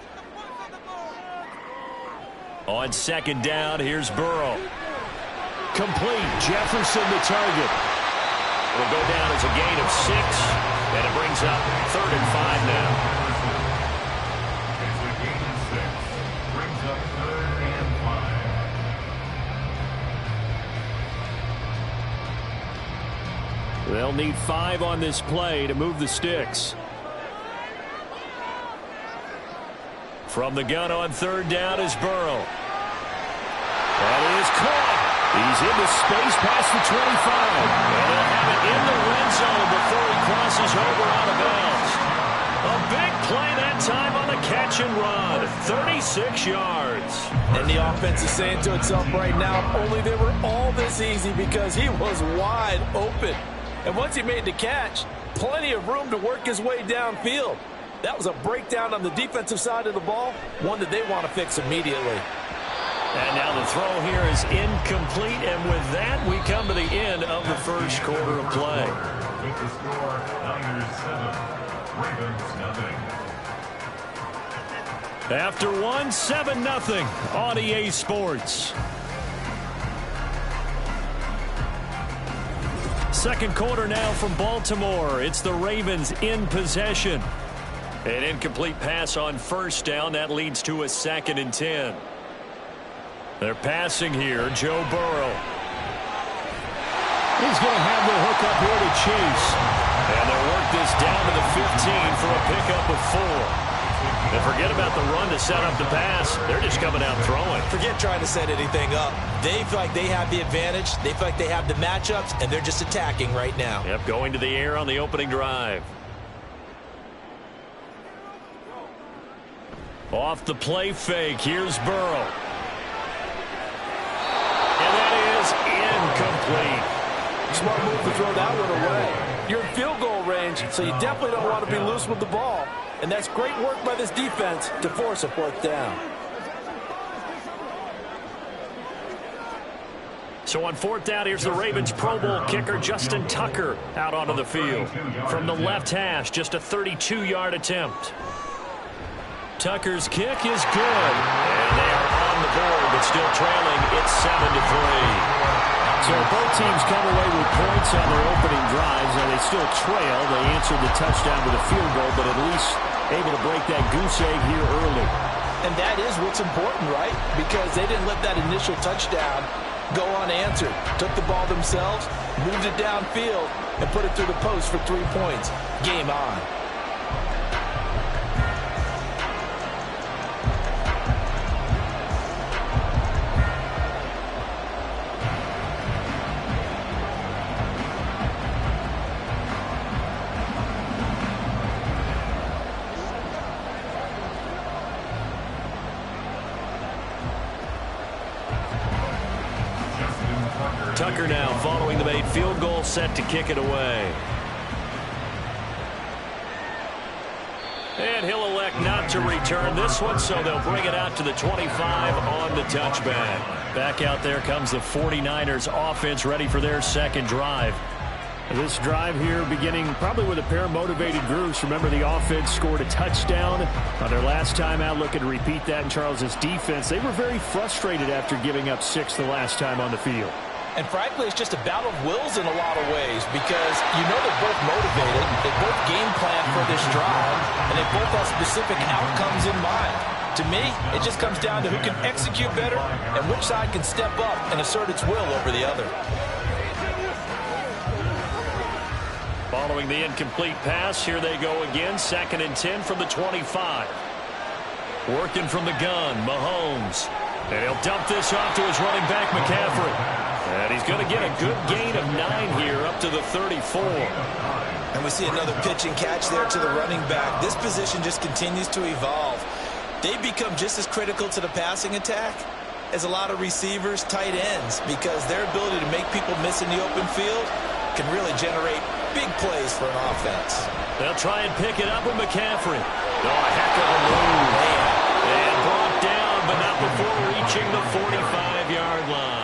On 2nd down, here's Burrow. Complete. Jefferson the target. Will go down as a gain of 6, and it brings up 3rd and 5 now. It's a gain of 6. Brings up 3rd and 5. They'll need 5 on this play to move the sticks. From the gun on 3rd down is Burrow. That is caught. He's into space past the 25. And they'll have it in the red zone before he crosses over out of bounds. A big play that time on the catch and run. 36 yards. And the offense is saying to itself right now, only they were all this easy because he was wide open. And once he made the catch, plenty of room to work his way downfield. That was a breakdown on the defensive side of the ball, one that they want to fix immediately. And now the throw here is incomplete, and with that, we come to the end of the first quarter of play. With the score, Niners 7, Ravens nothing. After 7-0 on EA Sports. Second quarter now from Baltimore. It's the Ravens in possession. An incomplete pass on 1st down. That leads to a 2nd and 10. They're passing here. Joe Burrow. He's going to have the hook up here to Chase. And they'll work this down to the 15 for a pickup of 4. And forget about the run to set up the pass. They're just coming out throwing. Forget trying to set anything up. They feel like they have the advantage. They feel like they have the matchups, and they're just attacking right now. Yep, going to the air on the opening drive. Off the play fake. Here's Burrow. And that is incomplete. Smart move to throw that one away. You're in field goal range, so you definitely don't want to be loose with the ball. And that's great work by this defense to force a 4th down. So on 4th down, here's the Ravens Pro Bowl kicker Justin Tucker out onto the field. From the left hash, just a 32-yard attempt. Tucker's kick is good. And they are on the board, but still trailing. It's 7-3. So both teams come away with points on their opening drives, and they still trail. They answered the touchdown with a field goal, but at least able to break that goose egg here early. And that is what's important, right? Because they didn't let that initial touchdown go unanswered. Took the ball themselves, moved it downfield, and put it through the post for 3 points. Game on. Tucker now following the made field goal, set to kick it away. And he'll elect not to return this one, so they'll bring it out to the 25 on the touchback. Back out there comes the 49ers offense, ready for their 2nd drive. This drive here beginning probably with a pair of motivated groups. Remember, the offense scored a touchdown on their last time out. Looking to repeat that in Charles's defense. They were very frustrated after giving up 6 the last time on the field. And frankly, it's just a battle of wills in a lot of ways because you know they're both motivated, they both game plan for this drive, and they both have specific outcomes in mind. To me, it just comes down to who can execute better and which side can step up and assert its will over the other. Following the incomplete pass, here they go again, 2nd and 10 from the 25. Working from the gun, Mahomes. And he'll dump this off to his running back, McCaffrey. And he's going to get a good gain of 9 here, up up to the 34. And we see another pitch and catch there to the running back. This position just continues to evolve. They become just as critical to the passing attack as a lot of receivers, tight ends, because their ability to make people miss in the open field can really generate big plays for an offense. They'll try and pick it up with McCaffrey. Oh, a heck of a move. And brought down, but not before reaching the 45-yard line.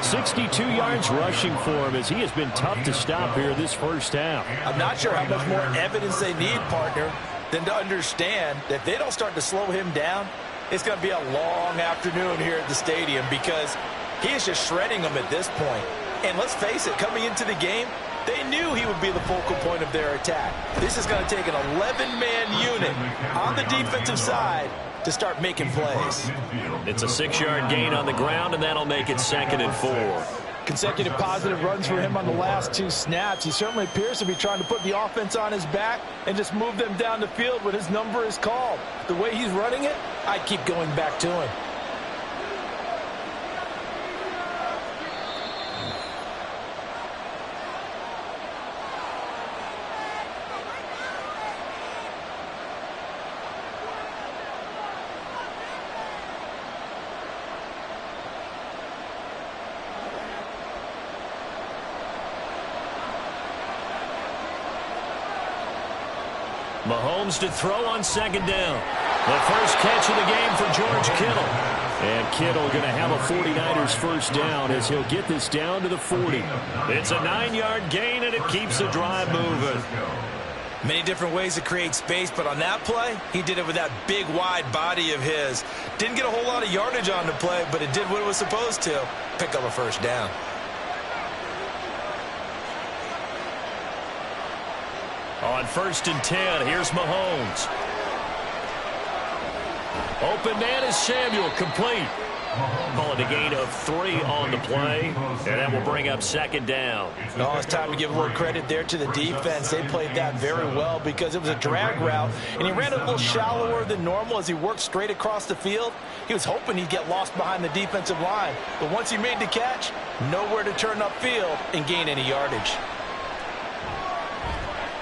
62 yards rushing for him as he has been tough to stop here this first half. I'm not sure how much more evidence they need, partner, than to understand that if they don't start to slow him down, it's going to be a long afternoon here at the stadium because he is just shredding them at this point. And let's face it, coming into the game, they knew he would be the focal point of their attack. This is going to take an 11-man unit on the defensive side to start making plays. It's a 6-yard gain on the ground, and that'll make it 2nd and 4. Consecutive positive runs for him on the last 2 snaps. He certainly appears to be trying to put the offense on his back and just move them down the field when his number is called. The way he's running it, I keep going back to him. Mahomes to throw on 2nd down. The first catch of the game for George Kittle. And Kittle going to have a 49ers first down as he'll get this down to the 40. It's a 9-yard gain, and it keeps the drive moving. Many different ways to create space, but on that play, he did it with that big, wide body of his. Didn't get a whole lot of yardage on the play, but it did what it was supposed to. Pick up a first down. On 1st and 10, here's Mahomes. Open man is Samuel, complete. Call it a gain of 3 on the play, and that will bring up 2nd down. No, it's time to give a little credit there to the defense. They played that very well because it was a drag route, and he ran a little shallower than normal as he worked straight across the field. He was hoping he'd get lost behind the defensive line, but once he made the catch, nowhere to turn upfield and gain any yardage.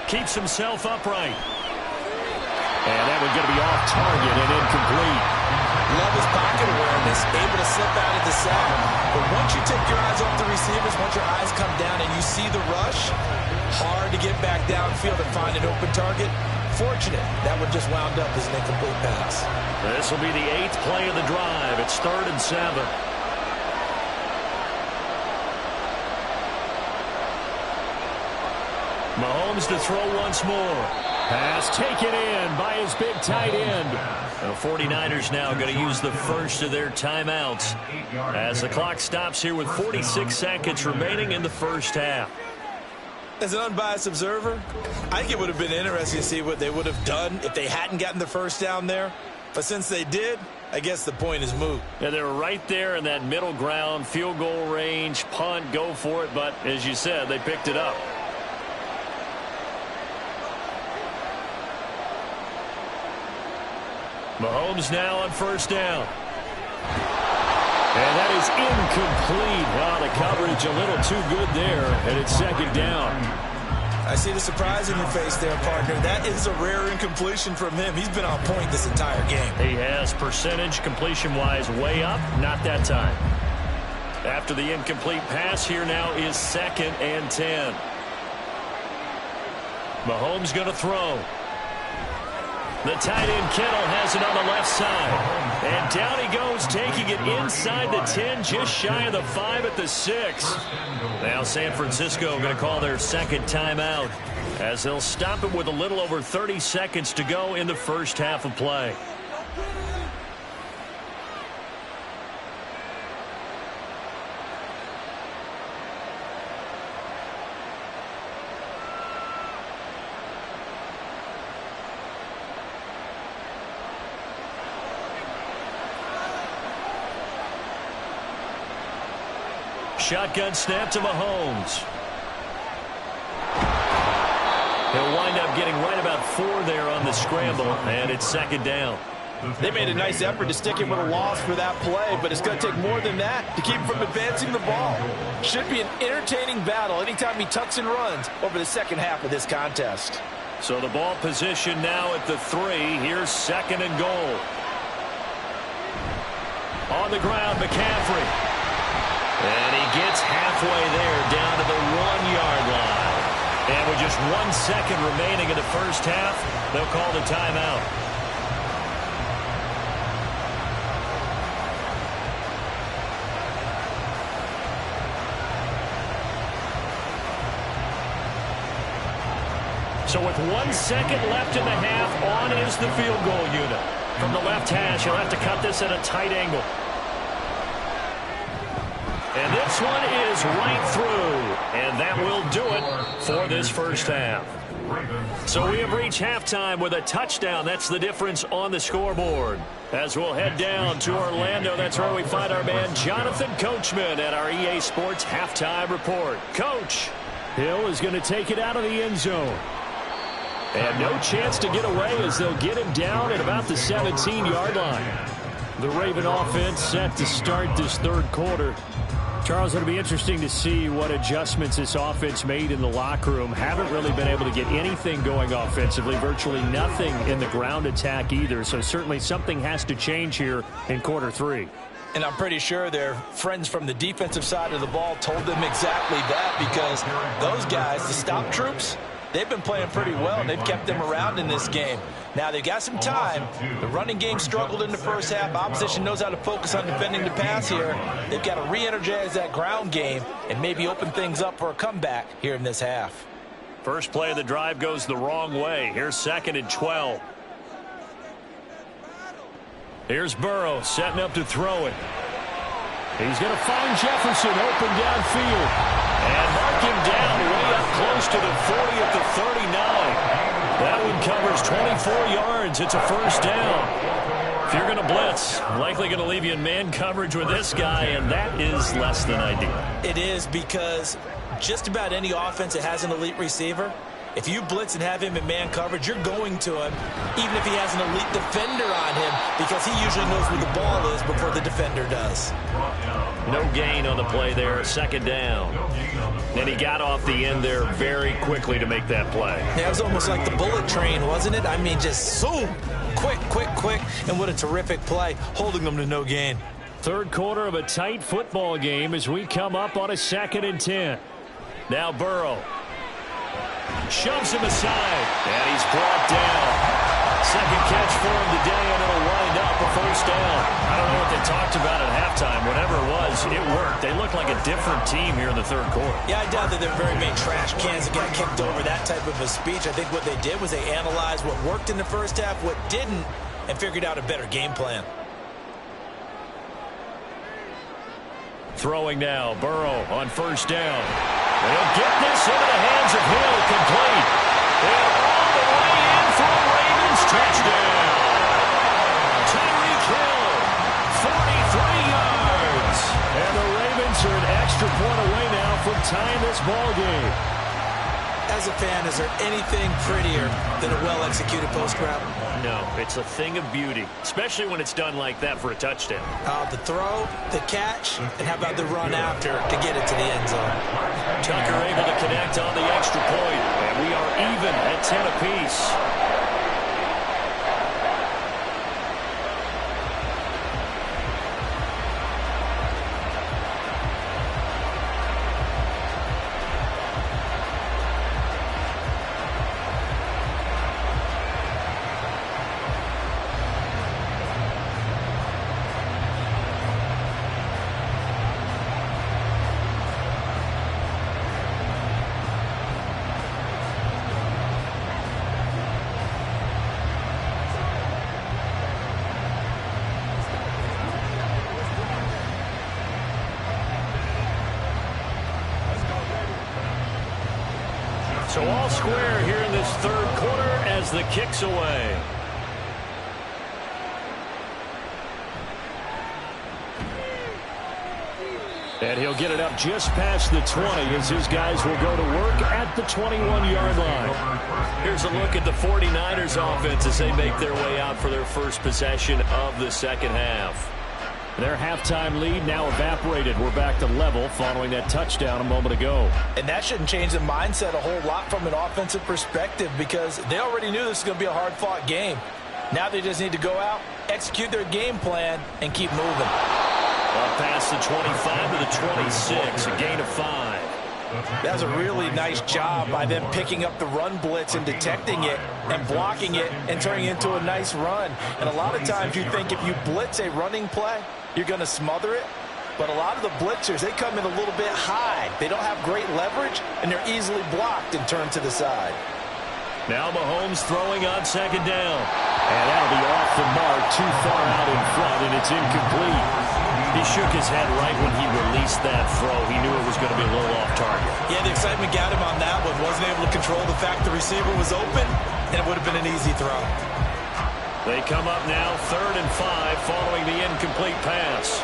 Keeps himself upright. And that one's going to be off target and incomplete. Love his pocket awareness, able to slip out of the sack. But once you take your eyes off the receivers, once your eyes come down and you see the rush, hard to get back downfield and find an open target. Fortunate, that one just wound up as an incomplete pass. This will be the 8th play of the drive. It's 3rd and 7. Mahomes to throw once more. Pass taken in by his big tight end. The 49ers now going to use the first of their timeouts as the clock stops here with 46 seconds remaining in the first half. As an unbiased observer, I think it would have been interesting to see what they would have done if they hadn't gotten the first down there. But since they did, I guess the point is moot. Yeah, they were right there in that middle ground, field goal range, punt, go for it. But as you said, they picked it up. Mahomes now on 1st down. And that is incomplete. Wow, the coverage a little too good there, and it's 2nd down. I see the surprise in your face there, partner. That is a rare incompletion from him. He's been on point this entire game. He has percentage completion-wise way up, not that time. After the incomplete pass, here now is 2nd and 10. Mahomes going to throw. The tight end Kittle has it on the left side. And down he goes, taking it inside the 10, just shy of the 5 at the 6. Now San Francisco going to call their 2nd timeout as they'll stop it with a little over 30 seconds to go in the first half of play. Shotgun snap to Mahomes. He'll wind up getting right about 4 there on the scramble, and it's 2nd down. They made a nice effort to stick him with a loss for that play, but it's going to take more than that to keep him from advancing the ball. Should be an entertaining battle anytime he tucks and runs over the second half of this contest. So the ball position now at the 3. Here's 2nd and goal. On the ground, McCaffrey. And he gets halfway there, down to the 1-yard line. And with just 1 second remaining in the first half, they'll call the timeout. So with 1 second left in the half, on is the field goal unit. From the left hash, he'll have to cut this at a tight angle. And this one is right through. And that will do it for this first half. So we have reached halftime with a touchdown. That's the difference on the scoreboard. As we'll head down to Orlando, that's where we find our man Jonathan Coachman at our EA Sports Halftime Report. Coach, Hill is going to take it out of the end zone. And no chance to get away as they'll get him down at about the 17-yard line. The Raven offense set to start this third quarter. Charles, it'll be interesting to see what adjustments this offense made in the locker room. Haven't really been able to get anything going offensively, virtually nothing in the ground attack either. So certainly something has to change here in quarter 3. And I'm pretty sure their friends from the defensive side of the ball told them exactly that, because those guys, the stop troops, they've been playing pretty well, and they've kept them around in this game. Now, they've got some time. The running game struggled in the first half. Opposition knows how to focus on defending the pass here. They've got to re-energize that ground game and maybe open things up for a comeback here in this half. First play of the drive goes the wrong way. Here's 2nd and 12. Here's Burrow setting up to throw it. He's going to find Jefferson open downfield. And mark him down way up close to the 40 at the 39. That one covers 24 yards. It's a first down. If you're going to blitz, likely going to leave you in man coverage with this guy, and that is less than ideal. It is, because just about any offense that has an elite receiver, if you blitz and have him in man coverage, you're going to him, even if he has an elite defender on him, because he usually knows where the ball is before the defender does. No gain on the play there, 2nd down. And he got off the end there very quickly to make that play. Yeah, it was almost like the bullet train, wasn't it? I mean, just zoom, quick, quick, quick, and what a terrific play, holding them to no gain. Third quarter of a tight football game as we come up on a 2nd and 10. Now Burrow shoves him aside, and he's brought down. Second catch for him today, and it'll wind up a first down. I don't know what they talked about at halftime. Whatever it was, it worked. They look like a different team here in the third quarter. Yeah, I doubt that they're very many trash cans that got kicked over, that type of a speech. I think what they did was they analyzed what worked in the first half, what didn't, and figured out a better game plan. Throwing now, Burrow on first down. They'll get this into the hands of Hill, complete. And all the way in for a Ravens touchdown. Tyreek Hill, 43 yards. And the Ravens are an extra point away now from tying this ball game. As a fan, is there anything prettier than a well-executed post route? No, it's a thing of beauty, especially when it's done like that for a touchdown. The throw, the catch, and how about the run after to get it to the end zone? Tucker able to connect on the extra point, and we are even at 10 apiece. So all square here in this third quarter as the kick's away. And he'll get it up just past the 20 as his guys will go to work at the 21-yard line. Here's a look at the 49ers offense as they make their way out for their first possession of the second half. Their halftime lead now evaporated. We're back to level following that touchdown a moment ago. And that shouldn't change the mindset a whole lot from an offensive perspective because they already knew this was going to be a hard-fought game. Now they just need to go out, execute their game plan, and keep moving. Up past the 25 to the 26, a gain of 5. That was a really nice job by them picking up the run blitz and detecting it and blocking it and turning it into a nice run. And a lot of times you think if you blitz a running play, you're going to smother it. But a lot of the blitzers, they come in a little bit high. They don't have great leverage, and they're easily blocked and turned to the side. Now Mahomes throwing on second down. And that'll be off the mark, too far out in front, and it's incomplete. He shook his head right when he released that throw. He knew it was going to be a little off target. Yeah, the excitement got him on that one. Wasn't able to control the fact the receiver was open, and it would have been an easy throw. They come up now 3rd and 5 following the incomplete pass.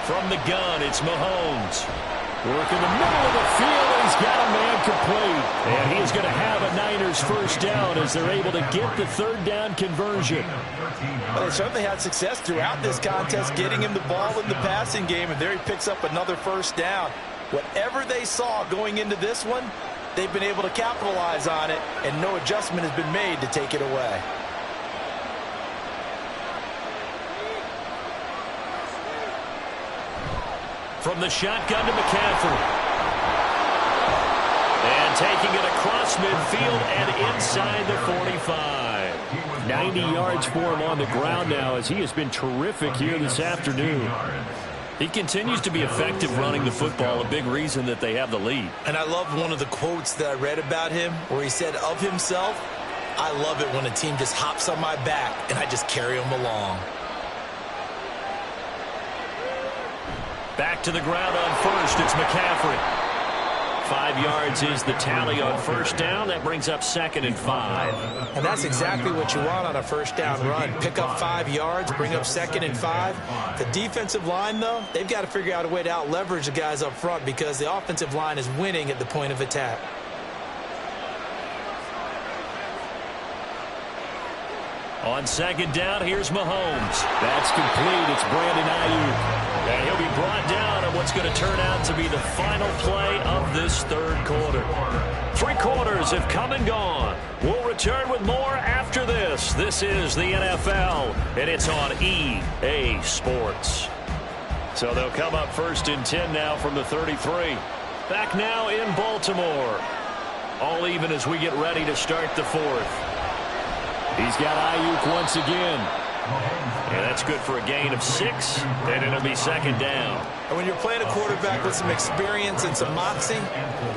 From the gun, it's Mahomes. Work in the middle of the field, and he's got a man complete. And he is going to have a Niners first down as they're able to get the 3rd down conversion. Well, they certainly had success throughout this contest getting him the ball in the passing game, and there he picks up another first down. Whatever they saw going into this one, they've been able to capitalize on it, and no adjustment has been made to take it away. From the shotgun to McCaffrey. And taking it across midfield and inside the 45. 90 yards for him on the ground now as he has been terrific here this afternoon. He continues to be effective running the football, a big reason that they have the lead. And I love one of the quotes that I read about him where he said of himself, "I love it when a team just hops on my back and I just carry them along." Back to the ground on first, it's McCaffrey. 5 yards is the tally on first down. That brings up 2nd and 5. And that's exactly what you want on a first down run. Pick up 5 yards, bring up 2nd and 5. The defensive line, though, they've got to figure out a way to out-leverage the guys up front because the offensive line is winning at the point of attack. On second down, here's Mahomes. That's complete. It's Brandon Ayuk. And he'll be brought down on what's going to turn out to be the final play of this 3rd quarter. 3 quarters have come and gone. We'll return with more after this. This is the NFL, and it's on EA Sports. So they'll come up 1st and 10 now from the 33. Back now in Baltimore. All even as we get ready to start the 4th. He's got Ayuk once again. And that's good for a gain of 6, and it'll be 2nd down. And when you're playing a quarterback with some experience and some moxie,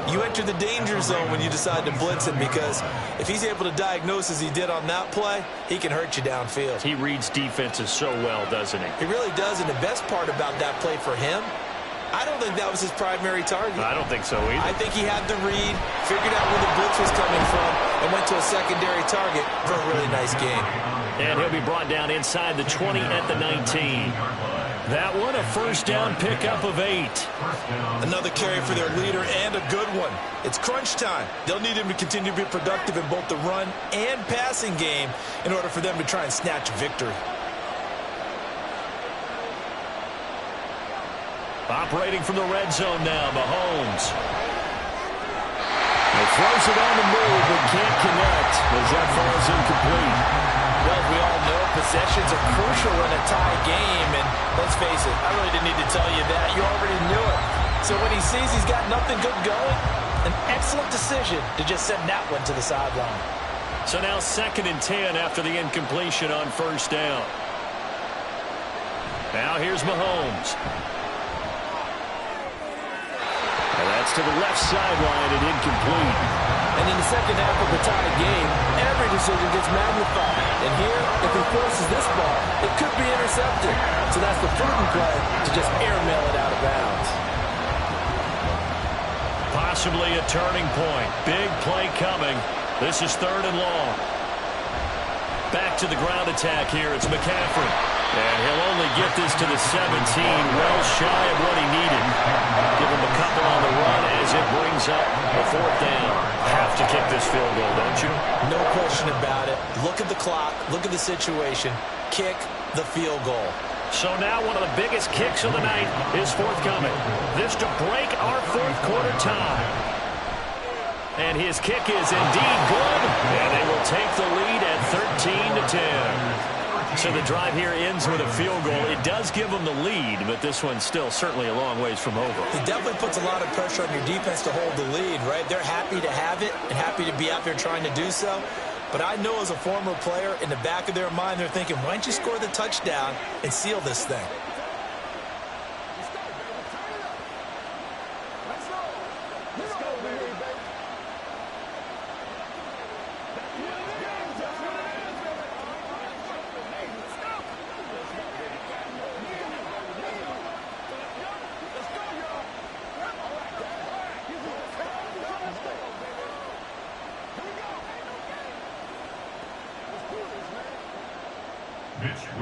you enter the danger zone when you decide to blitz him because if he's able to diagnose as he did on that play, he can hurt you downfield. He reads defenses so well, doesn't he? He really does, and the best part about that play for him, I don't think that was his primary target. I don't think so either. I think he had the read, figured out where the blitz was coming from, and went to a secondary target for a really nice game. And he'll be brought down inside the 20 at the 19. That one, a first down pickup of 8. Another carry for their leader and a good one. It's crunch time. They'll need him to continue to be productive in both the run and passing game in order for them to try and snatch a victory. Operating from the red zone now, Mahomes. He throws it on the move but can't connect as that falls incomplete. Well, we all know possessions are crucial in a tie game, and let's face it, I really didn't need to tell you that. You already knew it. So when he sees he's got nothing good going, an excellent decision to just send that one to the sideline. So now 2nd and 10 after the incompletion on first down. Now here's Mahomes. And that's to the left sideline and incomplete. And in the second half of the tie game, every decision gets magnified. And here, if he forces this ball, it could be intercepted. So that's the prudent play to just airmail it out of bounds. Possibly a turning point. Big play coming. This is 3rd and long. Back to the ground attack here. It's McCaffrey. And he'll only get this to the 17, well shy of what he needed. Give him a couple on the run as it brings up a 4th down. Have to kick this field goal, don't you? No question about it. Look at the clock. Look at the situation. Kick the field goal. So now one of the biggest kicks of the night is forthcoming. This to break our 4th quarter tie. And his kick is indeed good. And they will take the lead at 13-10. So the drive here ends with a field goal. It does give them the lead, but this one's still certainly a long ways from over. It definitely puts a lot of pressure on your defense to hold the lead, right? They're happy to have it and happy to be out there trying to do so. But I know as a former player, in the back of their mind, they're thinking, why don't you score the touchdown and seal this thing?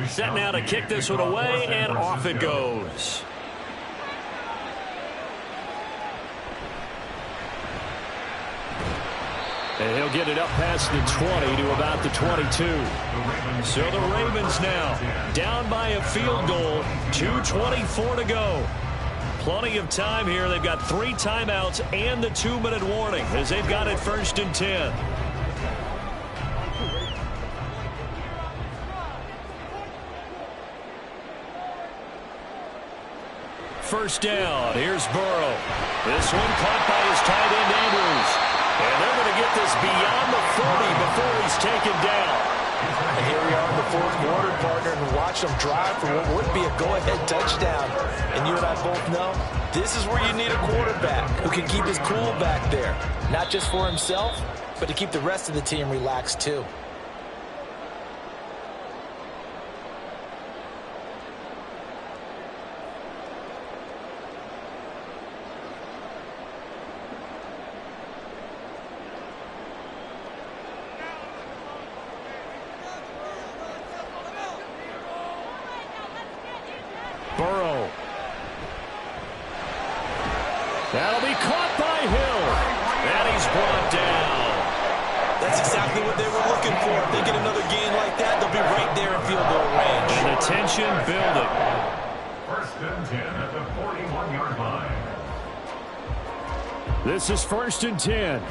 Set now to kick this one away, and off it goes. And he'll get it up past the 20 to about the 22. So the Ravens now down by a field goal, 2:24 to go. Plenty of time here. They've got 3 timeouts and the 2-minute warning as they've got it 1st and 10. First down. Here's Burrow. This one caught by his tight end, Andrews. And they're going to get this beyond the 40 before he's taken down. And here we are in the 4th quarter, partner, and watch them drive for what would be a go-ahead touchdown. And you and I both know this is where you need a quarterback who can keep his cool back there. Not just for himself, but to keep the rest of the team relaxed too. Burrow. That'll be caught by Hill. And he's brought down. That's exactly what they were looking for. If they get another gain like that, they'll be right there in field goal range. And the tension building. 1st and 10 at the 41-yard line. This is 1st and 10.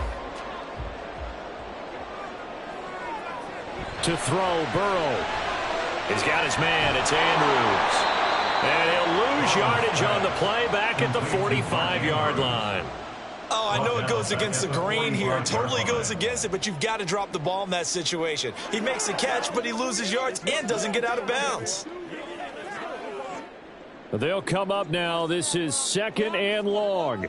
To throw, Burrow. He's got his man. It's Andrews. And he'll lose yardage on the play back at the 45-yard line. Oh, I know it goes against the grain here. It totally goes against it, but you've got to drop the ball in that situation. He makes a catch, but he loses yards and doesn't get out of bounds. They'll come up now. This is 2nd and long.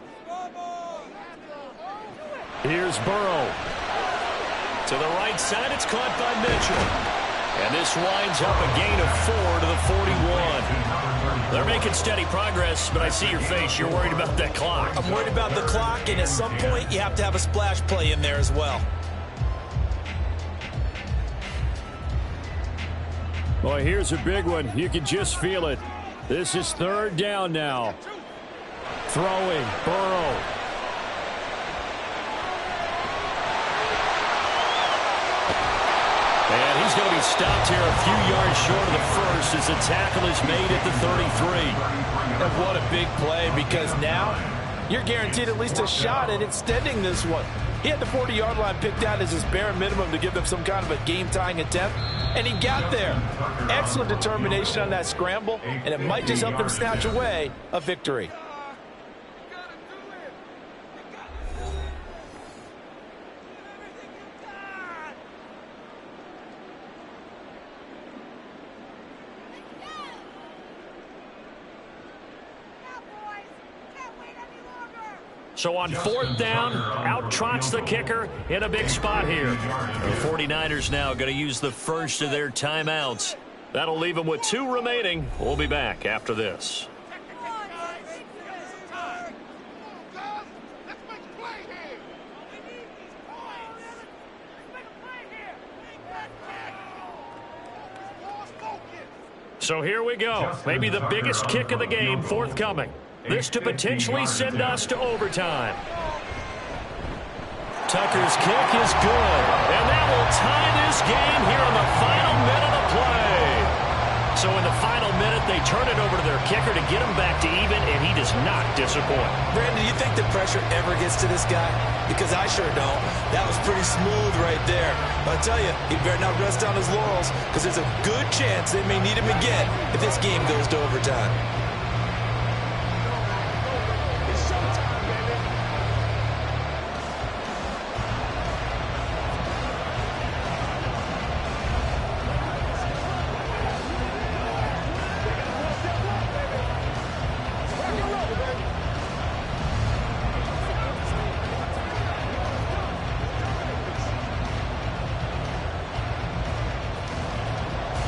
Here's Burrow. To the right side, it's caught by Mitchell. And this winds up a gain of 4 to the 41. They're making steady progress, but I see your face. You're worried about that clock. I'm worried about the clock, and at some point, you have to have a splash play in there as well. Boy, here's a big one. You can just feel it. This is 3rd down now. Throwing, Burrow. And he's going to be stopped here a few yards short of the first as the tackle is made at the 33. And what a big play, because now you're guaranteed at least a shot at extending this one. He had the 40-yard line picked out as his bare minimum to give them some kind of a game-tying attempt, and he got there. Excellent determination on that scramble, and it might just help them snatch away a victory. So on 4th down, out trots the kicker in a big spot here. The 49ers now going to use the first of their timeouts. That'll leave them with 2 remaining. We'll be back after this. So here we go. Maybe the biggest kick of the game forthcoming. This to potentially send us to overtime. Tucker's kick is good. And that will tie this game here in the final minute of play. So in the final minute, they turn it over to their kicker to get him back to even, and he does not disappoint. Brandon, do you think the pressure ever gets to this guy? Because I sure don't. That was pretty smooth right there. But I tell you, he better not rest on his laurels, because there's a good chance they may need him again if this game goes to overtime.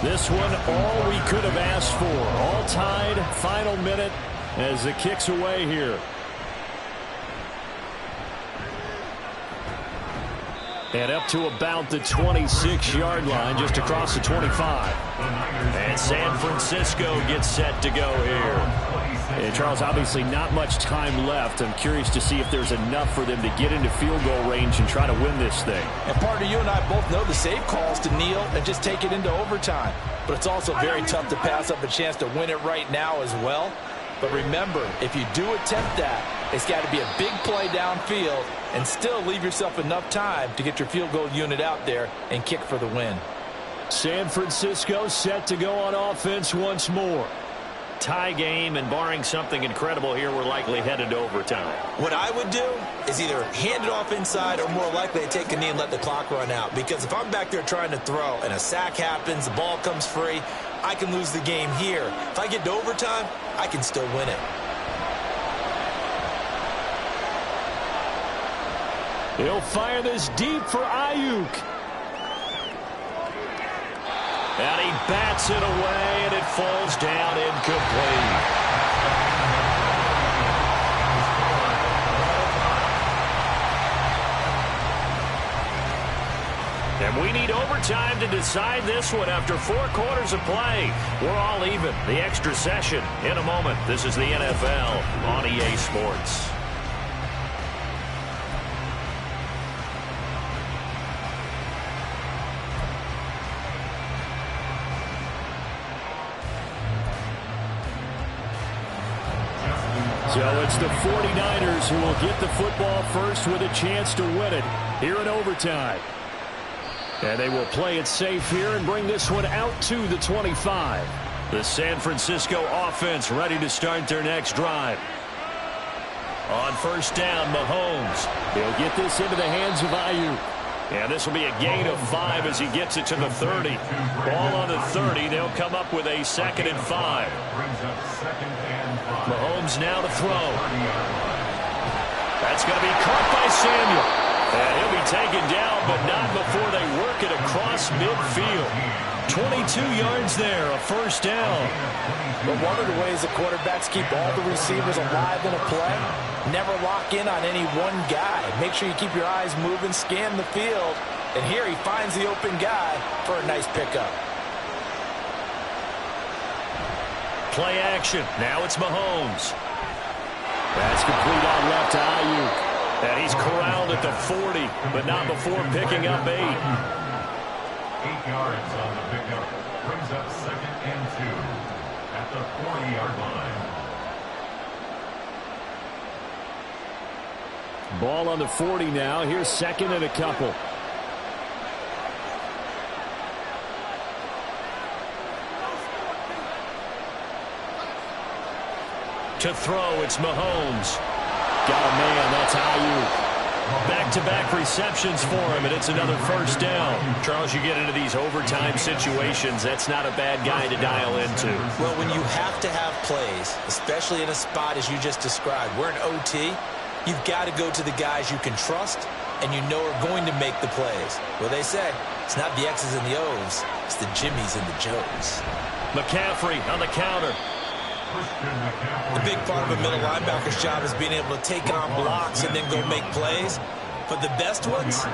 This one, all we could have asked for. All tied, final minute as the kick's away here. And up to about the 26-yard line, just across the 25. And San Francisco gets set to go here. And Charles, obviously not much time left. I'm curious to see if there's enough for them to get into field goal range and try to win this thing. And partner, you and I both know the safe calls to kneel and just take it into overtime. But it's also very tough to pass up a chance to win it right now as well. But remember, if you do attempt that, it's got to be a big play downfield and still leave yourself enough time to get your field goal unit out there and kick for the win. San Francisco set to go on offense once more. Tie game, and barring something incredible here, we're likely headed to overtime. What I would do is either hand it off inside or more likely to take a knee and let the clock run out. Because if I'm back there trying to throw and a sack happens, the ball comes free, I can lose the game here. If I get to overtime, I can still win it. He'll fire this deep for Ayuk. And he bats it away, and it falls down incomplete. And we need overtime to decide this one after 4 quarters of play. We're all even. The extra session in a moment. This is the NFL on EA Sports. So it's the 49ers who will get the football first with a chance to win it here in overtime. And they will play it safe here and bring this one out to the 25. The San Francisco offense ready to start their next drive. On first down, Mahomes. He'll get this into the hands of Ayuk. And this will be a gain of 5 as he gets it to the 30. Ball on the 30. They'll come up with a 2nd and 5. Mahomes now to throw. That's going to be caught by Samuel. And he'll be taken down, but not before they work it across midfield. 22 yards there, a first down. But one of the ways the quarterbacks keep all the receivers alive in a play, never lock in on any one guy. Make sure you keep your eyes moving, scan the field. And here he finds the open guy for a nice pickup. Play action. Now it's Mahomes. That's complete out left to Ayuk. And he's corralled at the 40, but not before picking up 8. 8 yards on the pickup. Brings up 2nd and 2 at the 40-yard line. Ball on the 40 now. Here's 2nd and a couple. To throw, it's Mahomes. Got a man, that's Ayuk. Back-to-back receptions for him, and it's another first down. Charles, you get into these overtime situations, that's not a bad guy to dial into. Well, when you have to have plays, especially in a spot as you just described, we're in OT, you've got to go to the guys you can trust and you know are going to make the plays. Well, they say, it's not the X's and the O's, it's the Jimmies and the Joes. McCaffrey on the counter. The big part of a middle linebacker's job is being able to take on blocks and then go make plays. But the best ones,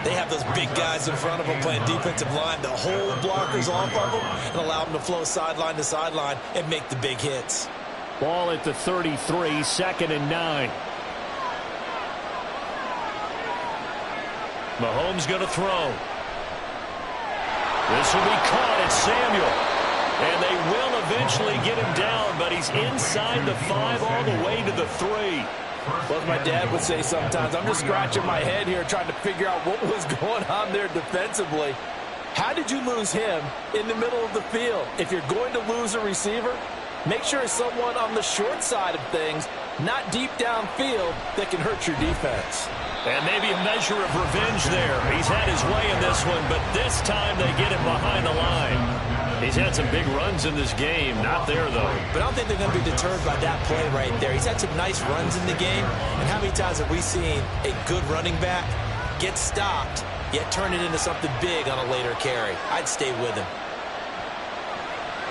they have those big guys in front of them playing defensive line that hold blockers off of them and allow them to flow sideline to sideline and make the big hits. Ball at the 33, 2nd and 9. Mahomes going to throw. This will be caught. It's Samuel. And they will eventually get him down, but he's inside the 5 all the way to the 3. Well, as my dad would say sometimes, I'm just scratching my head here trying to figure out what was going on there defensively. How did you lose him in the middle of the field? If you're going to lose a receiver, make sure it's someone on the short side of things, not deep downfield, that can hurt your defense. And maybe a measure of revenge there. He's had his way in this one, but this time they get him behind the line. He's had some big runs in this game. Not there, though. But I don't think they're going to be deterred by that play right there. He's had some nice runs in the game. And how many times have we seen a good running back get stopped, yet turn it into something big on a later carry? I'd stay with him.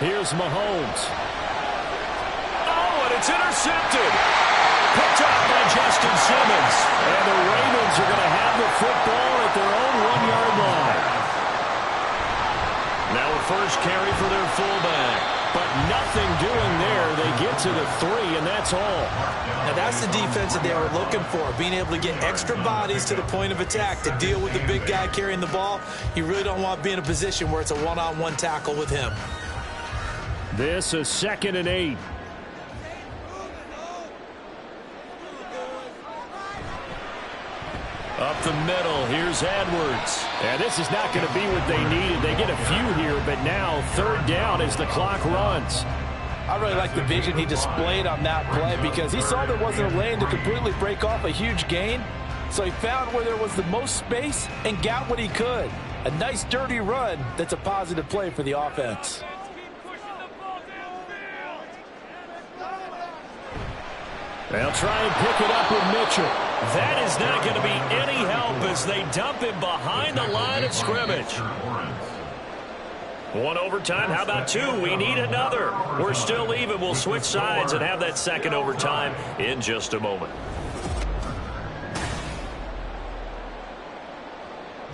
Here's Mahomes. Oh, and it's intercepted. Picked up by Justin Simmons. And the Ravens are going to have the football at their own 1-yard line. Now a first carry for their fullback. But nothing doing there. They get to the 3, and that's all. Now that's the defense that they were looking for, being able to get extra bodies to the point of attack to deal with the big guy carrying the ball. You really don't want to be in a position where it's a one-on-one tackle with him. This is 2nd and 8. Up the middle, here's Edwards. And this is not going to be what they needed. They get a few here, but now 3rd down as the clock runs. I really like the vision he displayed on that play because he saw there wasn't a lane to completely break off a huge gain. So he found where there was the most space and got what he could. A nice dirty run that's a positive play for the offense. They'll try and pick it up with Mitchell. That is not going to be any help as they dump him behind the line of scrimmage. 1 overtime. How about 2? We need another. We're still even. We'll switch sides and have that 2nd overtime in just a moment.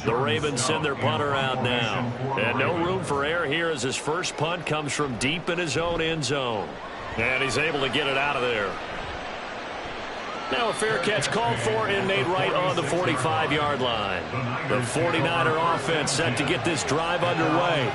The Ravens send their punter out now. And no room for error here as his first punt comes from deep in his own end zone. And he's able to get it out of there. Now a fair catch called for and made right on the 45-yard line. The 49er offense set to get this drive underway.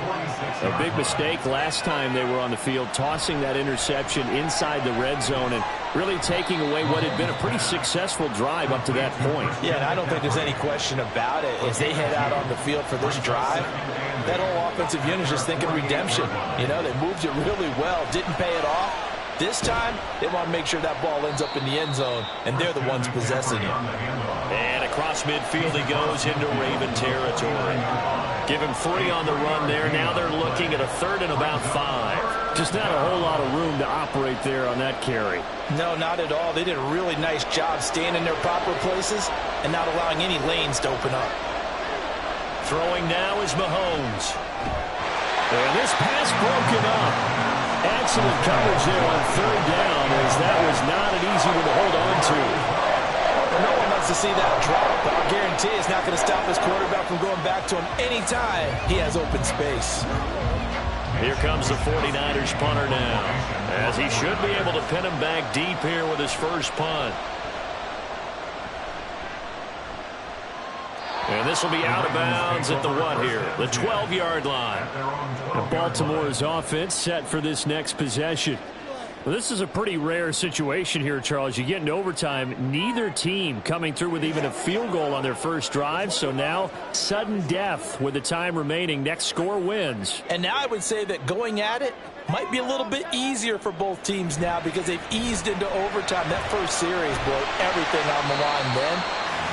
A big mistake last time they were on the field, tossing that interception inside the red zone and really taking away what had been a pretty successful drive up to that point. Yeah, and I don't think there's any question about it. As they head out on the field for this drive, that whole offensive unit is just thinking redemption. You know, they moved it really well, didn't pay it off. This time, they want to make sure that ball ends up in the end zone, and they're the ones possessing it. And across midfield he goes into Raven territory. Give him 3 on the run there. Now they're looking at a 3rd and about 5. Just not a whole lot of room to operate there on that carry. No, not at all. They did a really nice job staying in their proper places and not allowing any lanes to open up. Throwing now is Mahomes. And this pass broken up. Excellent coverage there on 3rd down, as that was not an easy one to hold on to. Well, no one wants to see that drop, but I'll guarantee it's not going to stop his quarterback from going back to him anytime he has open space. Here comes the 49ers punter now, as he should be able to pin him back deep here with his first punt. And this will be out of bounds at the what here? The 12-yard line. And Baltimore's offense set for this next possession. Well, this is a pretty rare situation here, Charles. You get into overtime, neither team coming through with even a field goal on their first drive. So now, sudden death with the time remaining. Next score wins. And now I would say that going at it might be a little bit easier for both teams now because they've eased into overtime. That first series blew everything on the line then.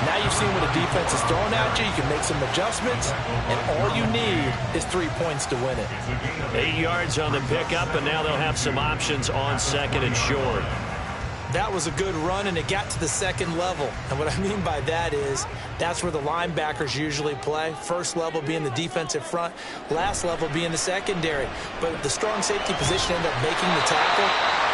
Now you've seen what the defense is throwing at you. You can make some adjustments, and all you need is 3 points to win it. 8 yards on the pickup, and now they'll have some options on 2nd and short. That was a good run, and it got to the 2nd level. And what I mean by that is that's where the linebackers usually play. First level being the defensive front, last level being the secondary. But the strong safety position ended up making the tackle,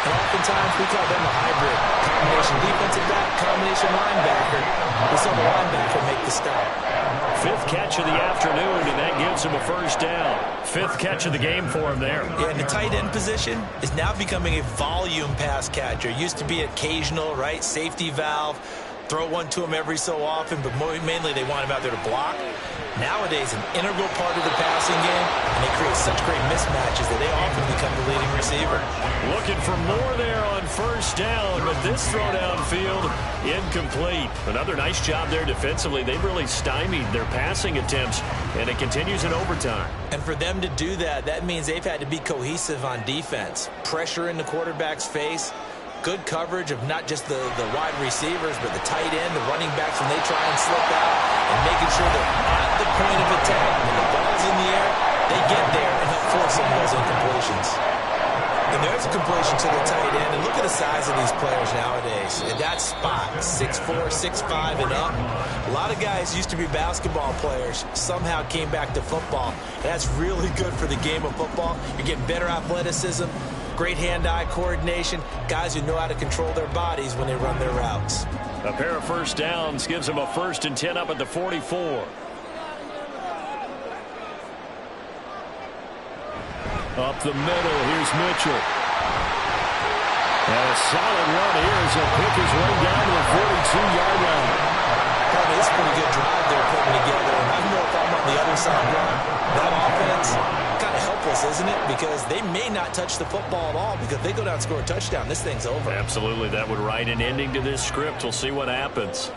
and oftentimes we call them a hybrid. Combination defensive back, combination linebacker. We saw the linebacker make stop. Fifth catch of the afternoon, and that gives him a first down. Fifth catch of the game for him there. Yeah, and the tight end position is now becoming a volume pass catcher. Used to be occasional, right? Safety valve. Throw one to him every so often, but mainly they want him out there to block. Nowadays, an integral part of the passing game, and they create such great mismatches that they often become the leading receiver. Looking for more there on first down, but this throw downfield incomplete. Another nice job there defensively. They've really stymied their passing attempts, and it continues in overtime. And for them to do that, that means they've had to be cohesive on defense. Pressure in the quarterback's face. Good coverage of not just the wide receivers, but the tight end, the running backs when they try and slip out, and making sure they're at the point of attack. When the ball's in the air, they get there and help force some of those incompletions. And there's a completion to the tight end, and look at the size of these players nowadays. In that spot, 6'4", 6'5", and up. A lot of guys used to be basketball players, somehow came back to football. And that's really good for the game of football. You're getting better athleticism, great hand-eye coordination, guys who know how to control their bodies when they run their routes. A pair of first downs gives them a 1st and 10 up at the 44. Up the middle, here's Mitchell. And a solid run here as he'll pick his way down to the 42-yard line. It's a pretty good drive they're putting together. And I know if I'm on the other side, that offense, kind of helpless, isn't it? Because they may not touch the football at all, because if they go down and score a touchdown, this thing's over. Absolutely, that would write an ending to this script. We'll see what happens.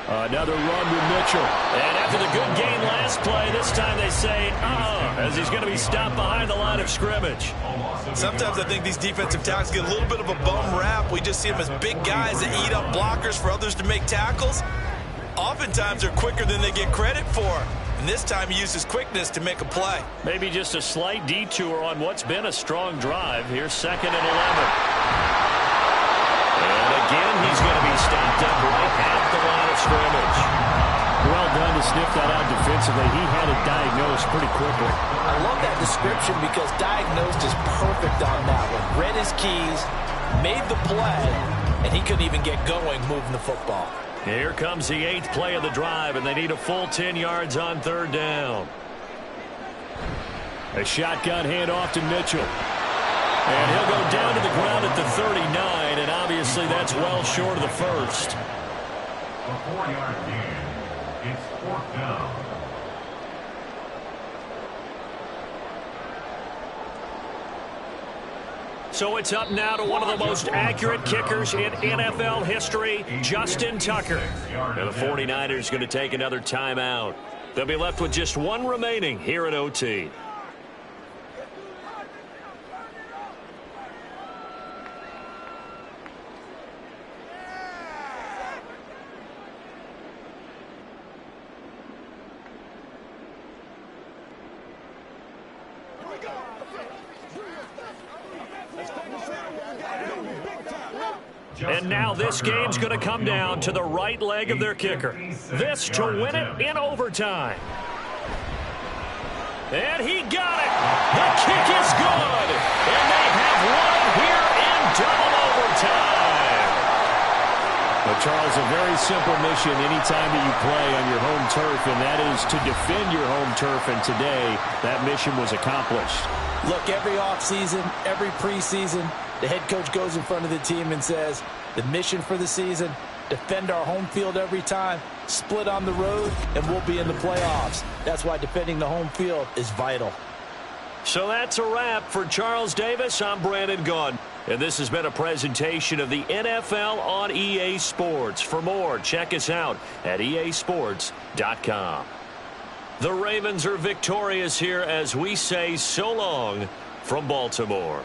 Another run with Mitchell. And after the good gain last play, this time they say, as he's going to be stopped behind the line of scrimmage. Sometimes I think these defensive tackles get a little bit of a bum rap. We just see them as big guys that eat up blockers for others to make tackles. Oftentimes they're quicker than they get credit for. And this time he used his quickness to make a play. Maybe just a slight detour on what's been a strong drive. Here's 2nd and 11. And again, he's going to be stopped up right at the line of scrimmage. Well done to sniff that out defensively. He had it diagnosed pretty quickly. I love that description because diagnosed is perfect on that one. Read his keys, made the play, and he couldn't even get going moving the football. Here comes the 8th play of the drive, and they need a full 10 yards on 3rd down. A shotgun handoff to Mitchell. And he'll go down to the ground at the 39, and obviously that's well short of the first. A 4-yard gain. It's 4th down. So it's up now to one of the most accurate kickers in NFL history, Justin Tucker. And the 49ers going to take another timeout. They'll be left with just one remaining here at OT. And now this game's going to come down to the right leg of their kicker. This to win it in overtime. And he got it. The kick is good. And they have won it here in double overtime. Well, Charles, a very simple mission anytime that you play on your home turf, and that is to defend your home turf. And today, that mission was accomplished. Look, every offseason, every preseason, the head coach goes in front of the team and says, the mission for the season, defend our home field every time, split on the road, and we'll be in the playoffs. That's why defending the home field is vital. So that's a wrap for Charles Davis. I'm Brandon Gunn. And this has been a presentation of the NFL on EA Sports. For more, check us out at easports.com. The Ravens are victorious here as we say so long from Baltimore.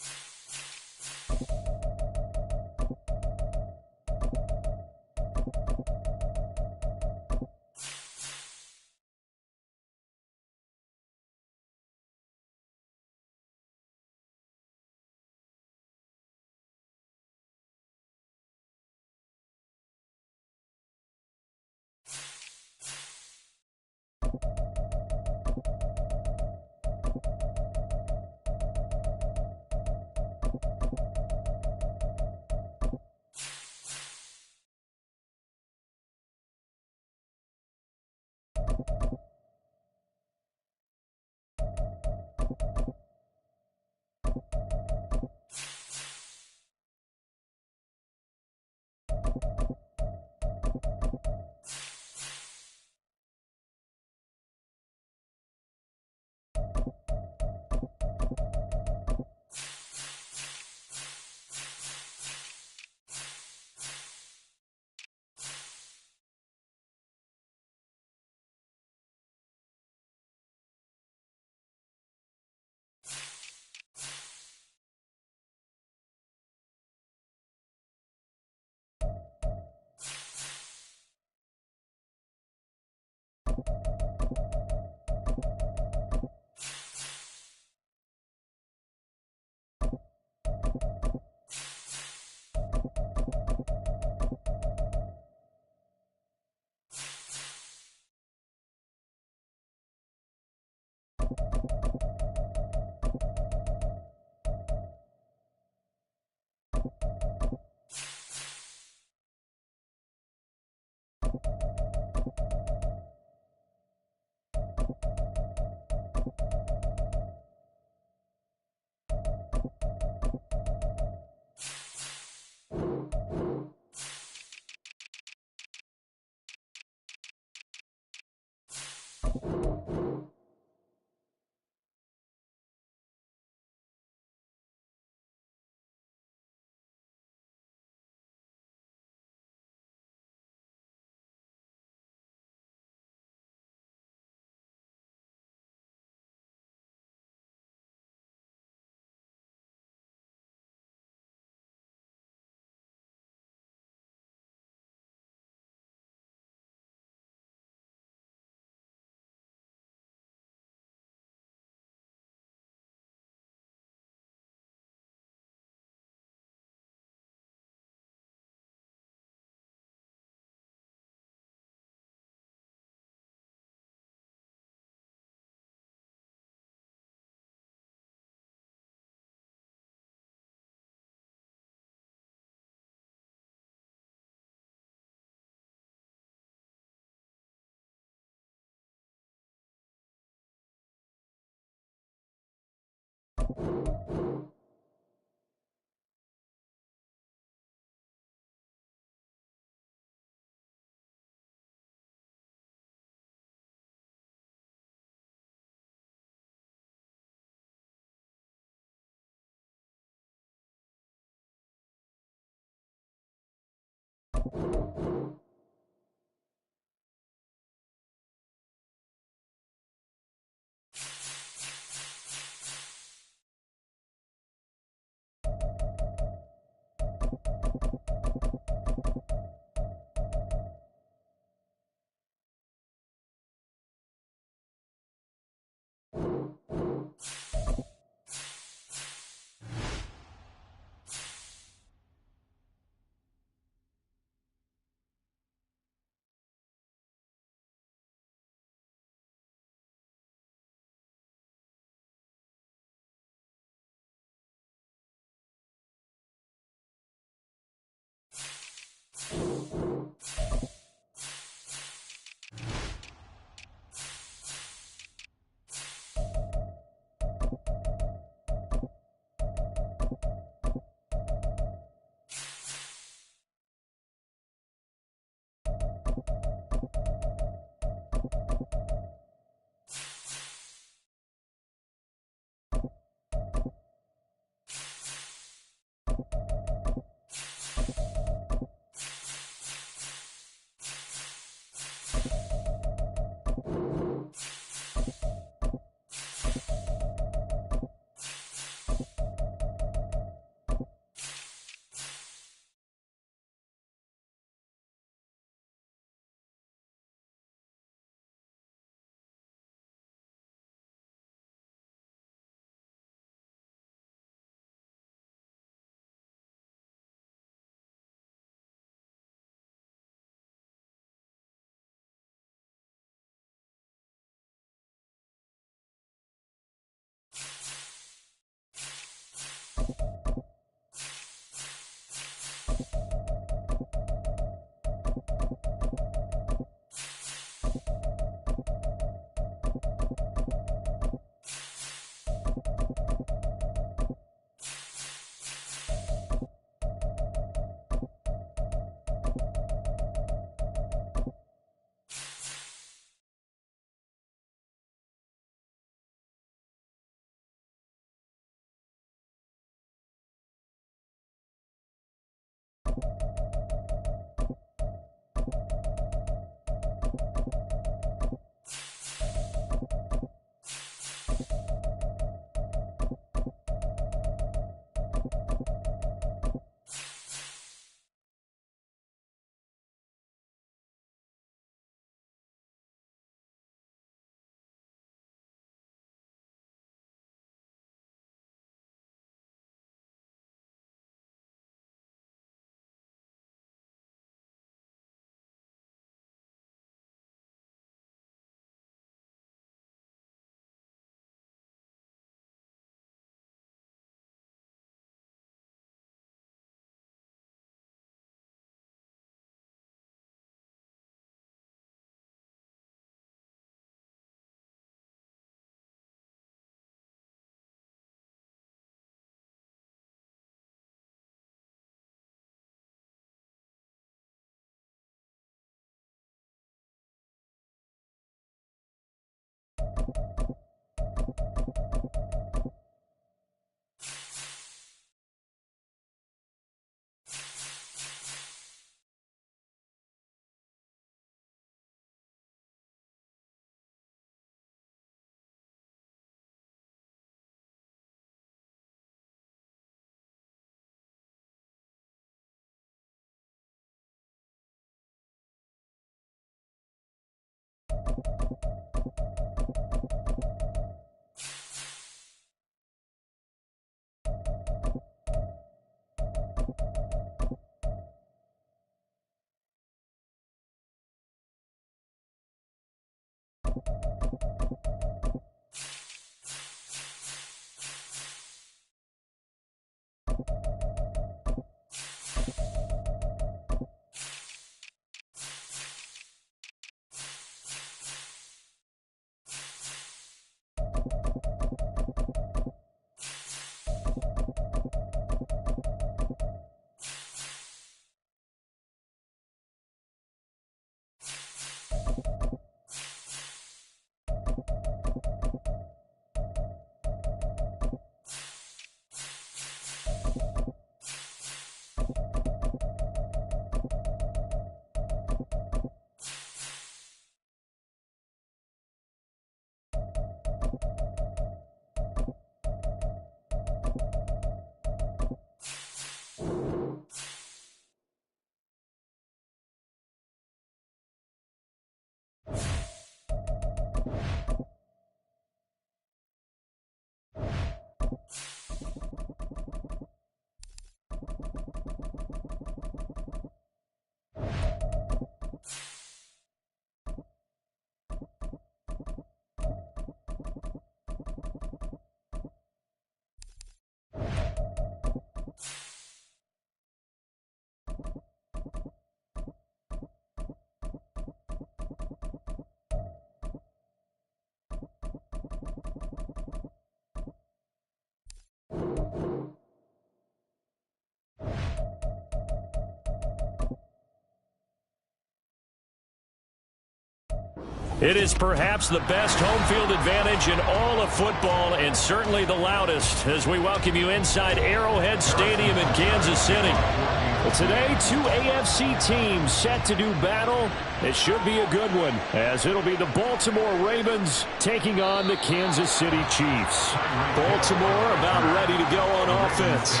It is perhaps the best home field advantage in all of football, and certainly the loudest, as we welcome you inside Arrowhead Stadium in Kansas City. Well, today, two AFC teams set to do battle. It should be a good one, as it'll be the Baltimore Ravens taking on the Kansas City Chiefs. Baltimore about ready to go on offense.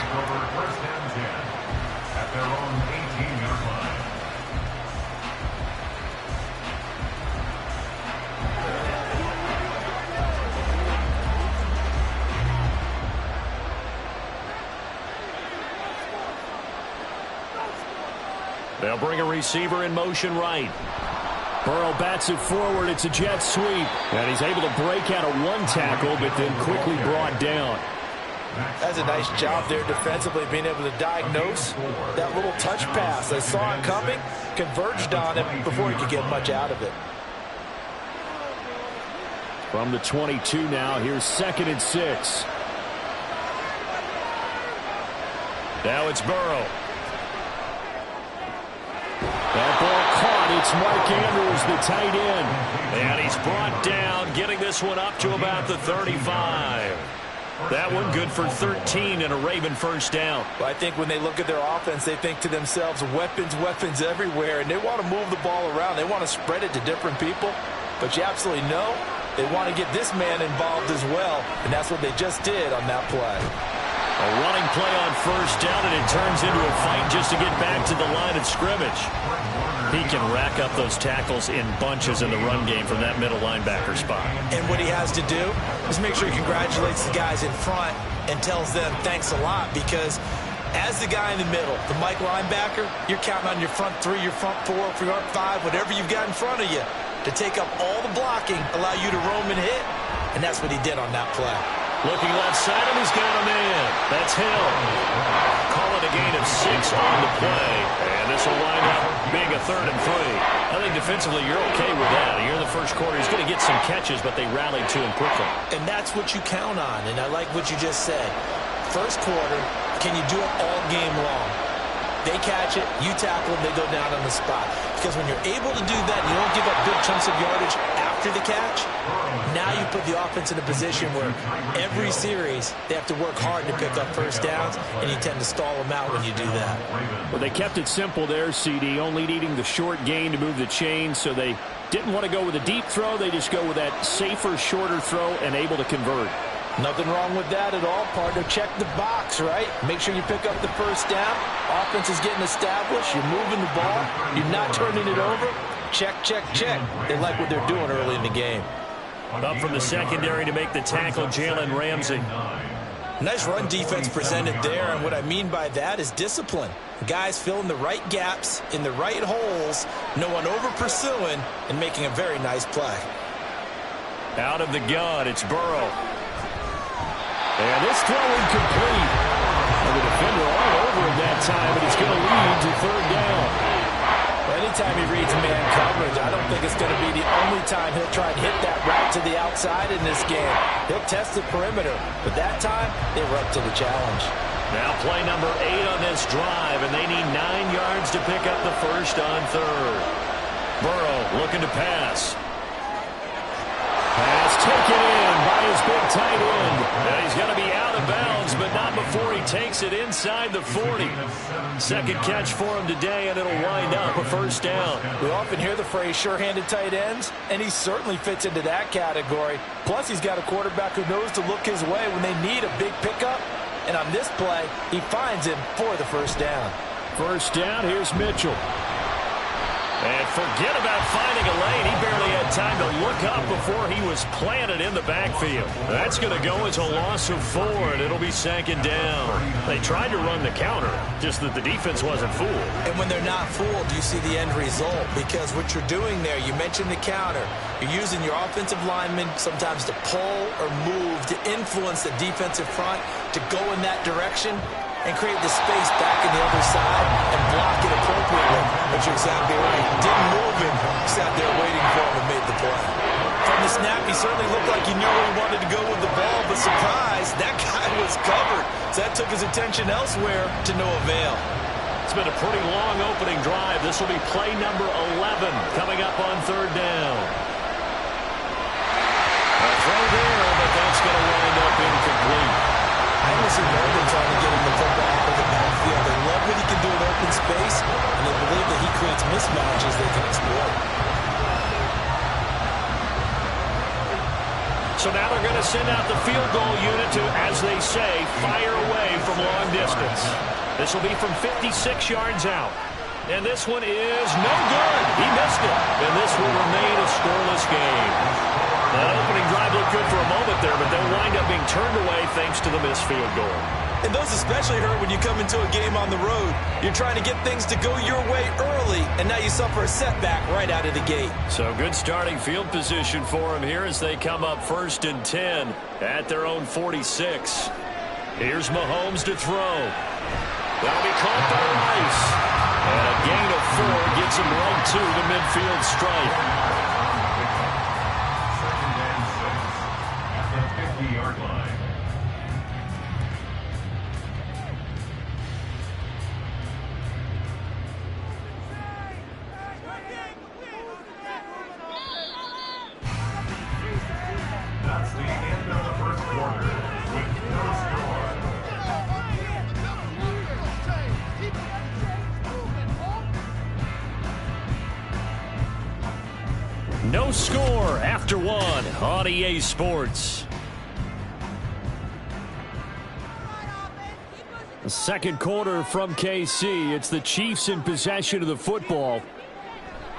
At their own 18-yard line. They'll bring a receiver in motion right. Burrow bats it forward. It's a jet sweep. And he's able to break out of one tackle, but then quickly brought down. That's a nice job there defensively, being able to diagnose that little touch pass. They saw it coming, converged on him before he could get much out of it. From the 22 now, here's 2nd and 6. Now it's Burrow. That ball caught. It's Mark Andrews, the tight end. And he's brought down, getting this one up to about the 35. That one good for 13 and a Raven first down. Well, I think when they look at their offense, they think to themselves, weapons, weapons everywhere, and they want to move the ball around. They want to spread it to different people. But you absolutely know they want to get this man involved as well, and that's what they just did on that play. A running play on first down, and it turns into a fight just to get back to the line of scrimmage. He can rack up those tackles in bunches in the run game from that middle linebacker spot. And what he has to do is make sure he congratulates the guys in front and tells them thanks a lot, because as the guy in the middle, the Mike linebacker, you're counting on your front three, your front four, your front five, whatever you've got in front of you to take up all the blocking, allow you to roam and hit, and that's what he did on that play. Looking left side, and he's got him in. That's Hill. Call it a gain of 6 on the play. And this will wind up being a 3rd and 3. I think defensively you're okay with that. Here in the first quarter, he's going to get some catches, but they rallied to him quickly. And that's what you count on, and I like what you just said. First quarter, can you do it all game long? They catch it, you tackle them, they go down on the spot. Because when you're able to do that, you don't give up big chunks of yardage after after the catch, now you put the offense in a position where every series they have to work hard to pick up first downs, and you tend to stall them out when you do that. Well, they kept it simple there, CD, only needing the short gain to move the chain, so they didn't want to go with a deep throw. They just go with that safer, shorter throw and able to convert. Nothing wrong with that at all, partner. Check the box, right? Make sure you pick up the first down. Offense is getting established. You're moving the ball. You're not turning it over. Check, check, check. They like what they're doing early in the game. Up from the secondary to make the tackle, Jalen Ramsey. Nice run defense presented there, and what I mean by that is discipline. Guys filling the right gaps in the right holes, no one over-pursuing, and making a very nice play. Out of the gun, it's Burrow. And this throw incomplete. And the defender all over him that time, but it's going to lead to third down. Anytime he reads man coverage, I don't think it's going to be the only time he'll try and hit that route to the outside in this game. He'll test the perimeter, but that time they were up to the challenge. Now play number 8 on this drive, and they need 9 yards to pick up the first on third. Burrow looking to pass. Pass taken in by his big tight end. And he's going to be out of bounds, but not before he takes it inside the 40. Second catch for him today, and it'll wind up a first down. We often hear the phrase sure-handed tight ends, and he certainly fits into that category. Plus, he's got a quarterback who knows to look his way when they need a big pickup. And on this play, he finds him for the first down. First down, here's Mitchell. And forget about finding a lane. He barely had time to look up before he was planted in the backfield. That's going to go as a loss of 4, and it'll be second down. They tried to run the counter, just that the defense wasn't fooled. And when they're not fooled, you see the end result, because what you're doing there, you mentioned the counter. You're using your offensive linemen sometimes to pull or move to influence the defensive front to go in that direction and create the space back in the other side and block it appropriately. But you're exactly right. Didn't move him. Sat there waiting for him and made the play. From the snap, he certainly looked like he knew where he wanted to go with the ball, but surprise, that guy was covered. So that took his attention elsewhere to no avail. It's been a pretty long opening drive. This will be play number 11 coming up on third down. A throw there, but that's going to wind up incomplete. I don't see Madden trying to get him the football out of the backfield. They love what he can do in open space, and they believe that he creates mismatches they can exploit. So now they're going to send out the field goal unit to, as they say, fire away from long distance. This will be from 56 yards out. And this one is no good. He missed it. And this will remain a scoreless game. That opening drive looked good for a moment there, but they'll wind up being turned away thanks to the missed field goal. And those especially hurt when you come into a game on the road. You're trying to get things to go your way early, and now you suffer a setback right out of the gate. So good starting field position for them here as they come up 1st and 10 at their own 46. Here's Mahomes to throw. That'll be caught by Rice. And a gain of 4 gets him right to the midfield stripe. That's the end of the first quarter with no score. No score after 1 on EA Sports. The second quarter from KC. It's the Chiefs in possession of the football.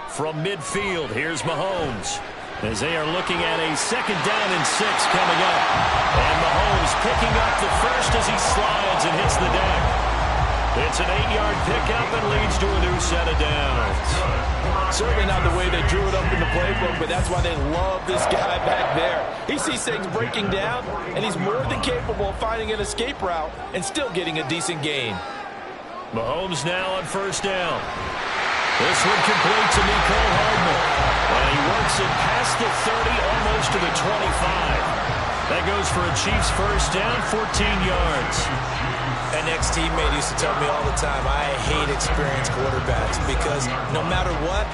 From midfield, here's Mahomes. As they are looking at a 2nd down and 6 coming up. And Mahomes picking up the first as he slides and hits the deck. It's an 8-yard pickup and leads to a new set of downs. Certainly not the way they drew it up in the playbook, but that's why they love this guy back there. He sees things breaking down, and he's more than capable of finding an escape route and still getting a decent gain. Mahomes now on 1st down. This one complete to Nicole Hardman. And he works it past the 30, almost to the 25. That goes for a Chiefs first down, 14 yards. An ex-teammate used to tell me all the time, I hate experienced quarterbacks because no matter what,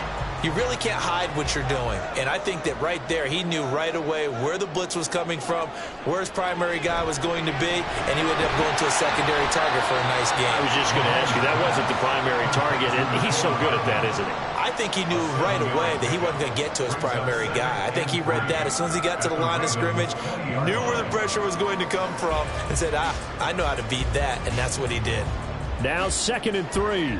You really can't hide what you're doing. And I think that right there, he knew right away where the blitz was coming from, where his primary guy was going to be, and he would end up going to a secondary target for a nice game. I was just going to ask you, that wasn't the primary target, and he's so good at that, isn't he? I think he knew right away that he wasn't going to get to his primary guy. I think he read that as soon as he got to the line of scrimmage, knew where the pressure was going to come from, and said, I know how to beat that, and that's what he did. Now 2nd and 3.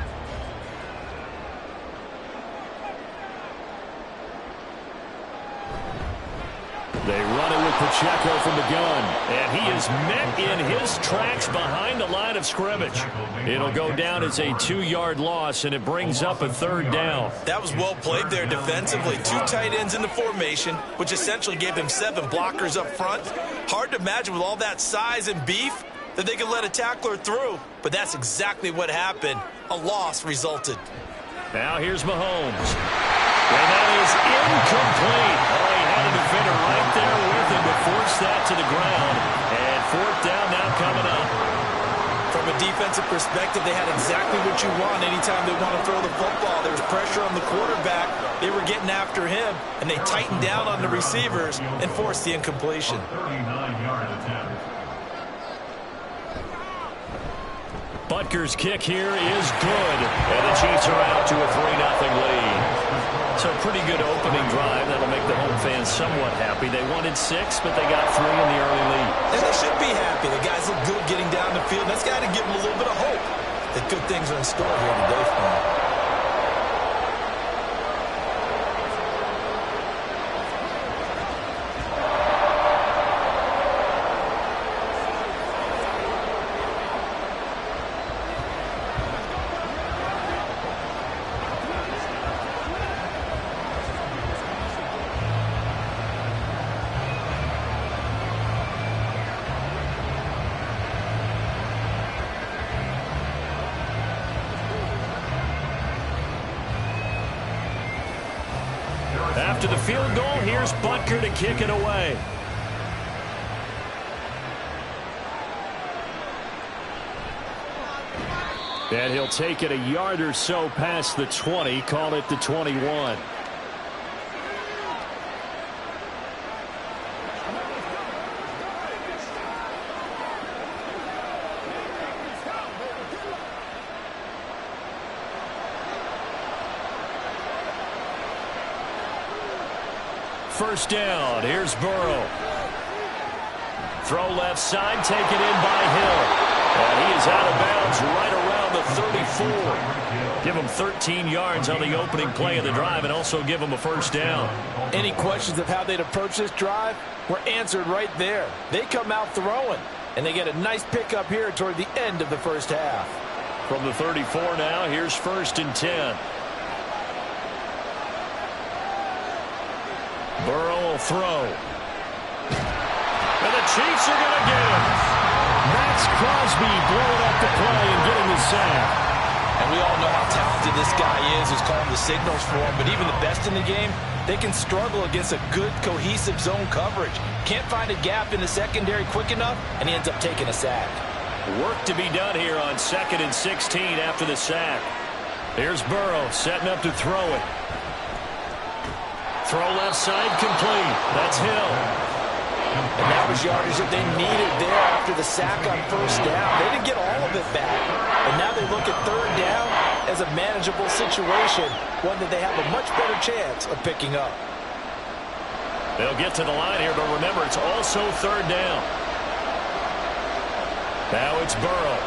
They run it with Pacheco from the gun, and he is met in his tracks behind the line of scrimmage. It'll go down as a 2-yard loss, and it brings up a 3rd down. That was well played there defensively. 2 tight ends in the formation, which essentially gave them 7 blockers up front. Hard to imagine with all that size and beef that they could let a tackler through, but that's exactly what happened. A loss resulted. Now here's Mahomes. And that is incomplete. Oh, he had a defender right there with him to force that to the ground. And 4th down now coming up. From a defensive perspective, they had exactly what you want anytime they want to throw the football. There was pressure on the quarterback. They were getting after him, and they tightened down on the receivers and forced the incompletion. 39-yard attempt. Butker's kick here is good, and the Chiefs are out to a 3-0 lead. So pretty good opening drive. That'll make the home fans somewhat happy. They wanted 6, but they got 3 in the early lead. And they should be happy. The guys look good getting down the field. That's got to give them a little bit of hope that good things are in store here today for them. After the field goal, here's Butker to kick it away. And he'll take it a yard or so past the 20, call it the 21. First down. Here's Burrow. Throw left side, taken in by Hill. And he is out of bounds right around the 34. Give him 13 yards on the opening play of the drive and also give him a first down. Any questions of how they'd approach this drive were answered right there. They come out throwing, and they get a nice pickup here toward the end of the first half. From the 34 now, here's 1st and 10. Burrow will throw. And the Chiefs are going to get him. Max Crosby blowing up the play and getting the sack. And we all know how talented this guy is who's calling the signals for him. But even the best in the game, they can struggle against a good, cohesive zone coverage. Can't find a gap in the secondary quick enough, and he ends up taking a sack. Work to be done here on 2nd and 16 after the sack. Here's Burrow setting up to throw it. Throw left side complete. That's Hill. And that was yardage that they needed there after the sack on first down. They didn't get all of it back. And now they look at 3rd down as a manageable situation, one that they have a much better chance of picking up. They'll get to the line here, but remember, it's also 3rd down. Now it's Burrow.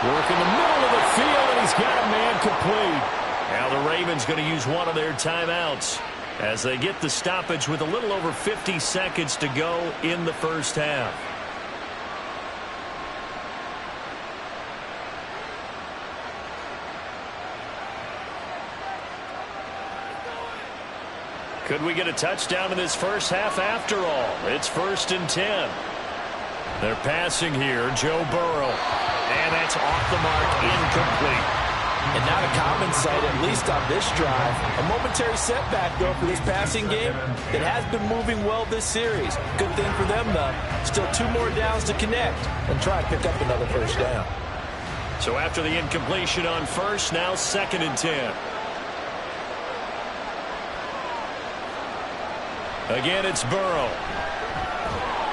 Work in the middle of the field, and he's got a man complete. Now the Ravens going to use one of their timeouts as they get the stoppage with a little over 50 seconds to go in the first half. Could we get a touchdown in this first half after all? It's 1st and 10. They're passing here, Joe Burrow. And that's off the mark, incomplete. And not a common sight, at least on this drive. A momentary setback, though, for this passing game that has been moving well this series. Good thing for them, though. Still 2 more downs to connect and try and pick up another first down. So after the incompletion on first, now 2nd and 10. Again, it's Burrow.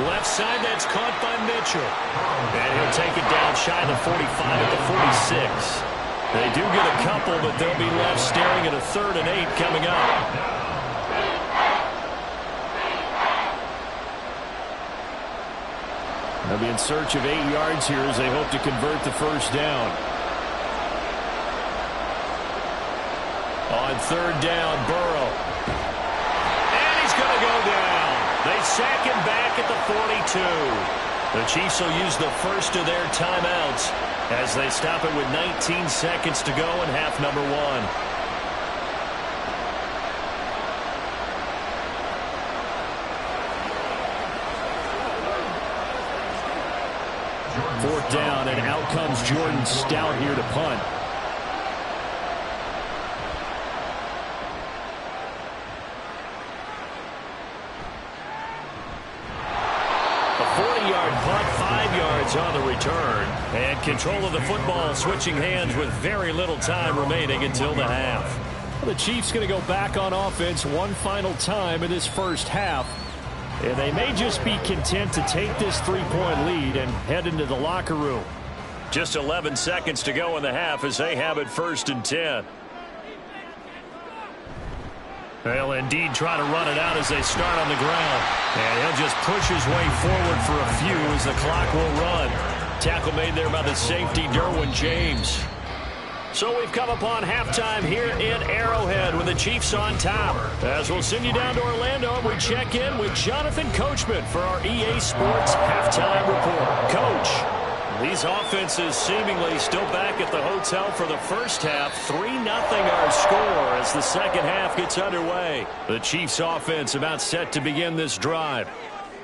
Left side, that's caught by Mitchell. And he'll take it down shy of the 45 at the 46. They do get a couple, but they'll be left staring at a 3rd and 8 coming up. They'll be in search of 8 yards here as they hope to convert the first down. On 3rd down, Burrow. And he's going to go down. They sack him back at the 42. The Chiefs will use the first of their timeouts as they stop it with 19 seconds to go in half number 1. 4th down, and out comes Jordan Stout here to punt. A 40-yard punt, 5 yards on the return. And control of the football switching hands with very little time remaining until the half. The Chiefs going to go back on offense one final time in this first half. And they may just be content to take this 3-point lead and head into the locker room. Just 11 seconds to go in the half as they have it 1st and 10. They'll indeed try to run it out as they start on the ground. And he'll just push his way forward for a few as the clock will run. Tackle made there by the safety, Derwin James. So we've come upon halftime here in Arrowhead with the Chiefs on top. As we'll send you down to Orlando and we check in with Jonathan Coachman for our EA Sports Halftime Report. Coach, these offenses seemingly still back at the hotel for the first half. 3-0 our score as the second half gets underway. The Chiefs offense about set to begin this drive.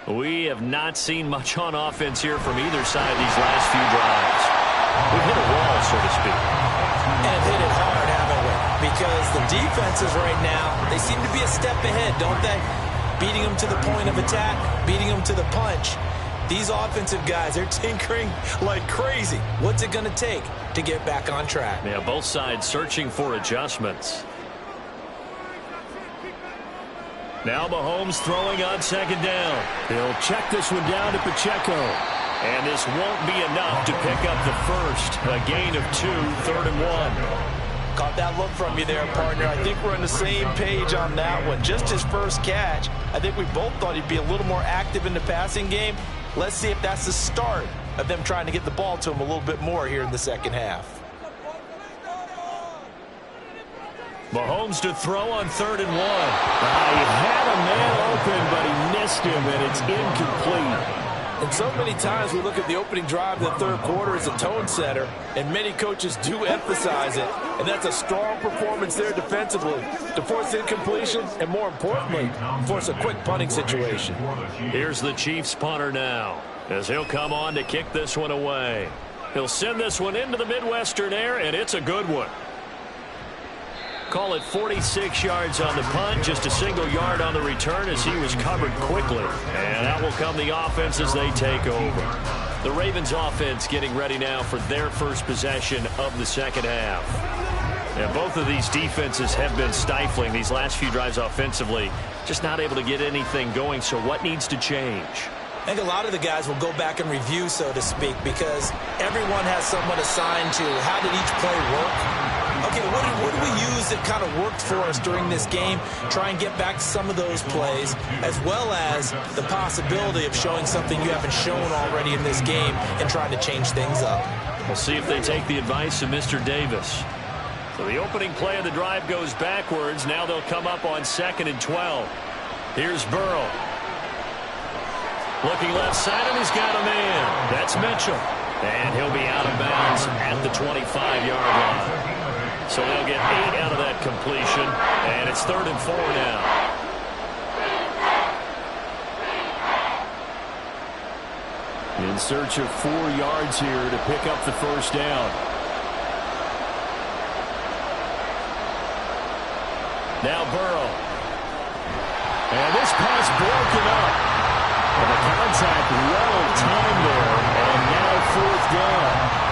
We have not seen much on offense here from either side these last few drives. We've hit a wall, so to speak. And hit it hard, haven't we? Because the defenses right now, they seem to be a step ahead, don't they? Beating them to the point of attack, beating them to the punch. These offensive guys, they're tinkering like crazy. What's it going to take to get back on track? Yeah, both sides searching for adjustments. Now Mahomes throwing on 2nd down. He'll check this one down to Pacheco. And this won't be enough to pick up the first. A gain of 2, 3rd and 1. Caught that look from you there, partner. I think we're on the same page on that one. Just his first catch. I think we both thought he'd be a little more active in the passing game. Let's see if that's the start of them trying to get the ball to him a little bit more here in the second half. Mahomes to throw on 3rd and 1. He had a man open, but he missed him, and it's incomplete. And so many times we look at the opening drive of the 3rd quarter as a tone setter, and many coaches do emphasize it, and that's a strong performance there defensively to force incompletion and, more importantly, force a quick punting situation. Here's the Chiefs punter now as he'll come on to kick this one away. He'll send this one into the Midwestern air, and it's a good one. Call it 46 yards on the punt, just a single yard on the return as he was covered quickly. And out will come the offense as they take over. The Ravens offense getting ready now for their first possession of the second half. And both of these defenses have been stifling these last few drives offensively, just not able to get anything going. So what needs to change? I think a lot of the guys will go back and review, so to speak, because everyone has someone assigned to how did each play work. Okay, what did we use that kind of worked for us during this game? Try and get back to some of those plays, as well as the possibility of showing something you haven't shown already in this game and trying to change things up. We'll see if they take the advice of Mr. Davis. So the opening play of the drive goes backwards. Now they'll come up on 2nd and 12. Here's Burrow. Looking left side, and he's got a man. That's Mitchell. And he'll be out of bounds at the 25-yard line. So they'll get 8 out of that completion, and it's 3rd and 4 now. In search of 4 yards here to pick up the first down. Now Burrow. And this pass broken up. And the contact well timed there, and now 4th down.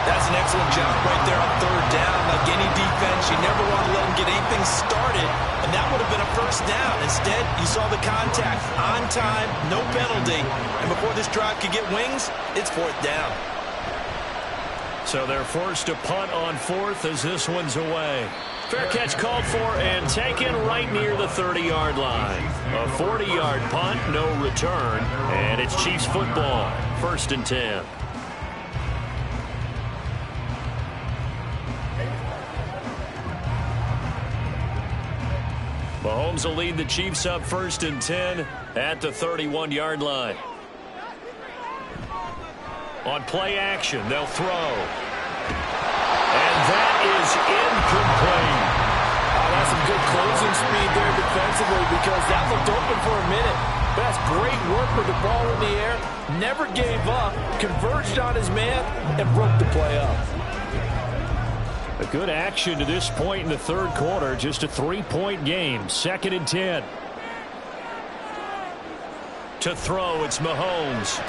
That's an excellent job right there on third down. Like any defense, you never want to let them get anything started, and that would have been a first down. Instead, you saw the contact on time, no penalty, and before this drive could get wings, it's fourth down. So they're forced to punt on fourth as this one's away. Fair catch called for and taken right near the 30-yard line. A 40-yard punt, no return, and it's Chiefs football, 1st and 10. Mahomes will lead the Chiefs up 1st and 10 at the 31-yard line. On play action, they'll throw. And that is incomplete. Oh, that's some good closing speed there defensively because that looked open for a minute. But that's great work with the ball in the air. Never gave up, converged on his man, and broke the play up. A good action to this point in the third quarter. Just a 3-point game. 2nd and 10. To throw, it's Mahomes.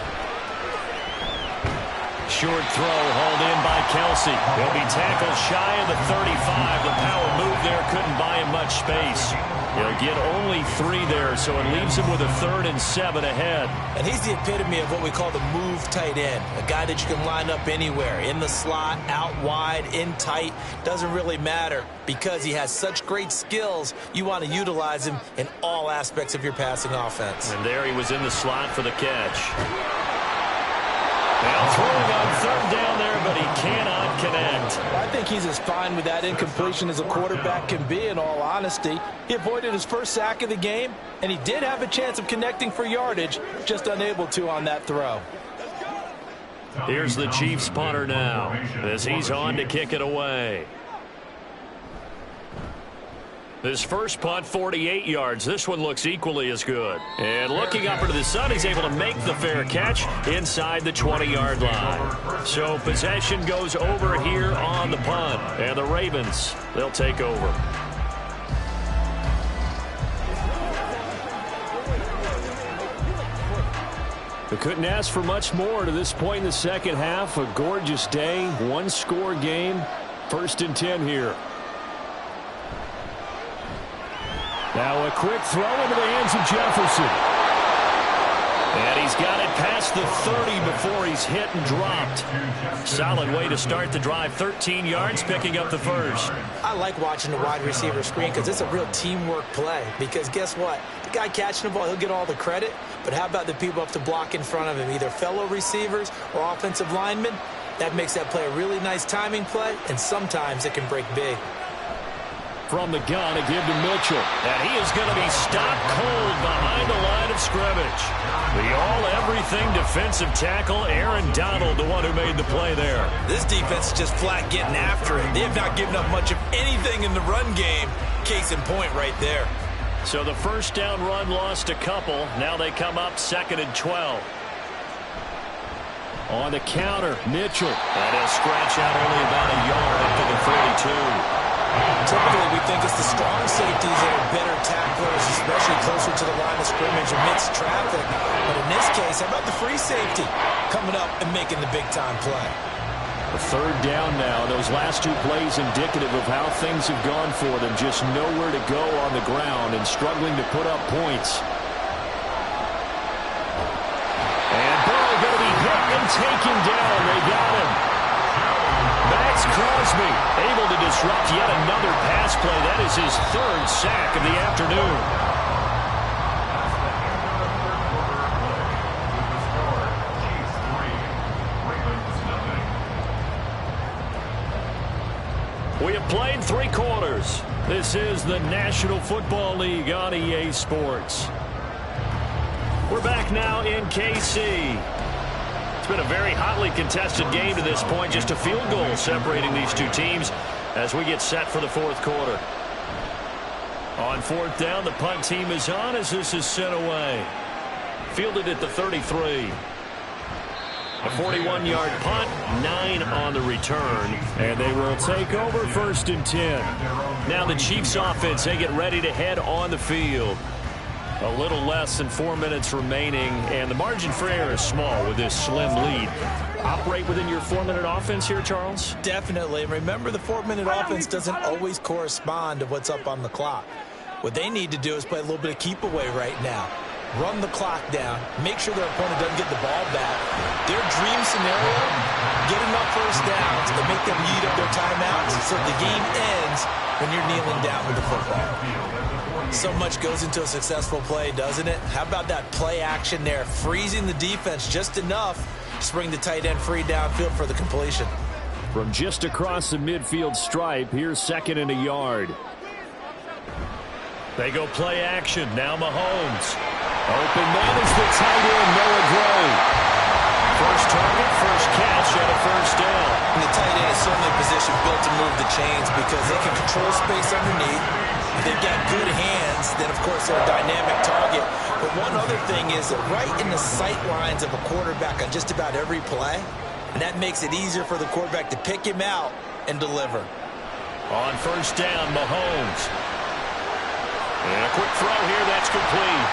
Short throw hauled in by Kelsey. He'll be tackled shy of the 35. The power move there couldn't buy him much space. He'll get only 3 there, so it leaves him with a 3rd and 7 ahead. And he's the epitome of what we call the move tight end. A guy that you can line up anywhere. In the slot, out wide, in tight. Doesn't really matter. Because he has such great skills, you want to utilize him in all aspects of your passing offense. And there he was in the slot for the catch. Now throwing on 3rd down there, but he cannot connect. I think he's as fine with that incompletion as a quarterback can be, in all honesty. He avoided his first sack of the game, and he did have a chance of connecting for yardage, just unable to on that throw. Here's the Chiefs punter now as he's on to kick it away. This first punt, 48 yards. This one looks equally as good. And looking up into the sun, he's able to make the fair catch inside the 20-yard line. So possession goes over here on the punt. And the Ravens, they'll take over. We couldn't ask for much more to this point in the second half. A gorgeous day, one-score game. 1st and 10 here. Now a quick throw into the hands of Jefferson. And he's got it past the 30 before he's hit and dropped. Solid way to start the drive. 13 yards, picking up the first. I like watching the wide receiver screen because it's a real teamwork play. Because guess what? The guy catching the ball, he'll get all the credit. But how about the people up to block in front of him? Either fellow receivers or offensive linemen. That makes that play a really nice timing play. And sometimes it can break big. From the gun, a give to Mitchell. And he is going to be stopped cold behind the line of scrimmage. The all-everything defensive tackle, Aaron Donald, the one who made the play there. This defense is just flat getting after it. They have not given up much of anything in the run game. Case in point right there. So the first down run lost a couple. Now they come up 2nd and 12. On the counter, Mitchell. And he'll scratch out only about a yard up to the 32. Typically, we think it's the strong safeties that are better tacklers, especially closer to the line of scrimmage amidst traffic. But in this case, how about the free safety coming up and making the big-time play? A 3rd down now. Those last 2 plays indicative of how things have gone for them. Just nowhere to go on the ground and struggling to put up points. And Burrow going to be hit and taken down. They got him. Max Crosby able to disrupt yet another pass play. That is his 3rd sack of the afternoon. We have played 3 quarters. This is the National Football League on EA Sports. We're back now in KC. It's been a very hotly contested game to this point. Just a field goal separating these 2 teams as we get set for the 4th quarter. On 4th down, the punt team is on as this is sent away. Fielded at the 33. A 41-yard punt, 9 on the return, and they will take over 1st and 10. Now the Chiefs offense, they get ready to head on the field. A little less than 4 minutes remaining, and the margin for error is small with this slim lead. Operate within your 4-minute offense here, Charles? Definitely. Remember, the 4-minute offense doesn't always correspond to what's up on the clock. What they need to do is play a little bit of keep away right now. Run the clock down. Make sure their opponent doesn't get the ball back. Their dream scenario, get enough first downs and make them eat up their timeouts so the game ends when you're kneeling down with the football. So much goes into a successful play, doesn't it? How about that play action there? Freezing the defense just enough to bring the tight end free downfield for the completion. From just across the midfield stripe, here's 2nd and a yard. They go play action. Now Mahomes. Open man is the tight end, Noah Gray. First target, first catch, and a first down. And the tight end is certainly a position built to move the chains because they can control space underneath. If they've got good hands, then of course they're a dynamic target. But one other thing is that right in the sight lines of a quarterback on just about every play, and that makes it easier for the quarterback to pick him out and deliver. On first down, Mahomes. And a quick throw here, that's complete.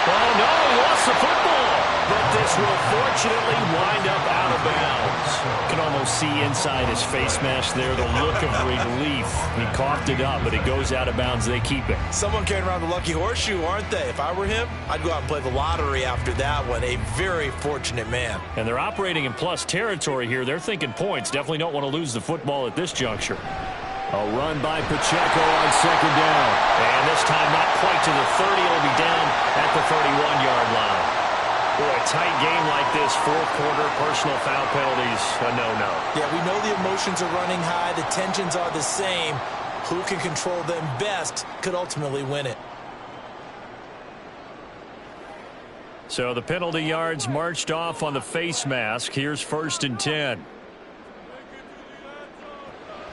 Oh, no, he lost the football. But this will fortunately wind up out of bounds. You can almost see inside his face mask there the look of relief. He coughed it up, but it goes out of bounds. They keep it. Someone carrying around the lucky horseshoe, aren't they? If I were him, I'd go out and play the lottery after that one. A very fortunate man. And they're operating in plus territory here. They're thinking points. Definitely don't want to lose the football at this juncture. A run by Pacheco on 2nd down. And this time not quite to the 30. It'll be down at the 31-yard line. Boy, a tight game like this, 4th quarter, personal foul penalties, a no-no. Yeah, we know the emotions are running high. The tensions are the same. Who can control them best could ultimately win it. So the penalty yards marched off on the face mask. Here's 1st and 10.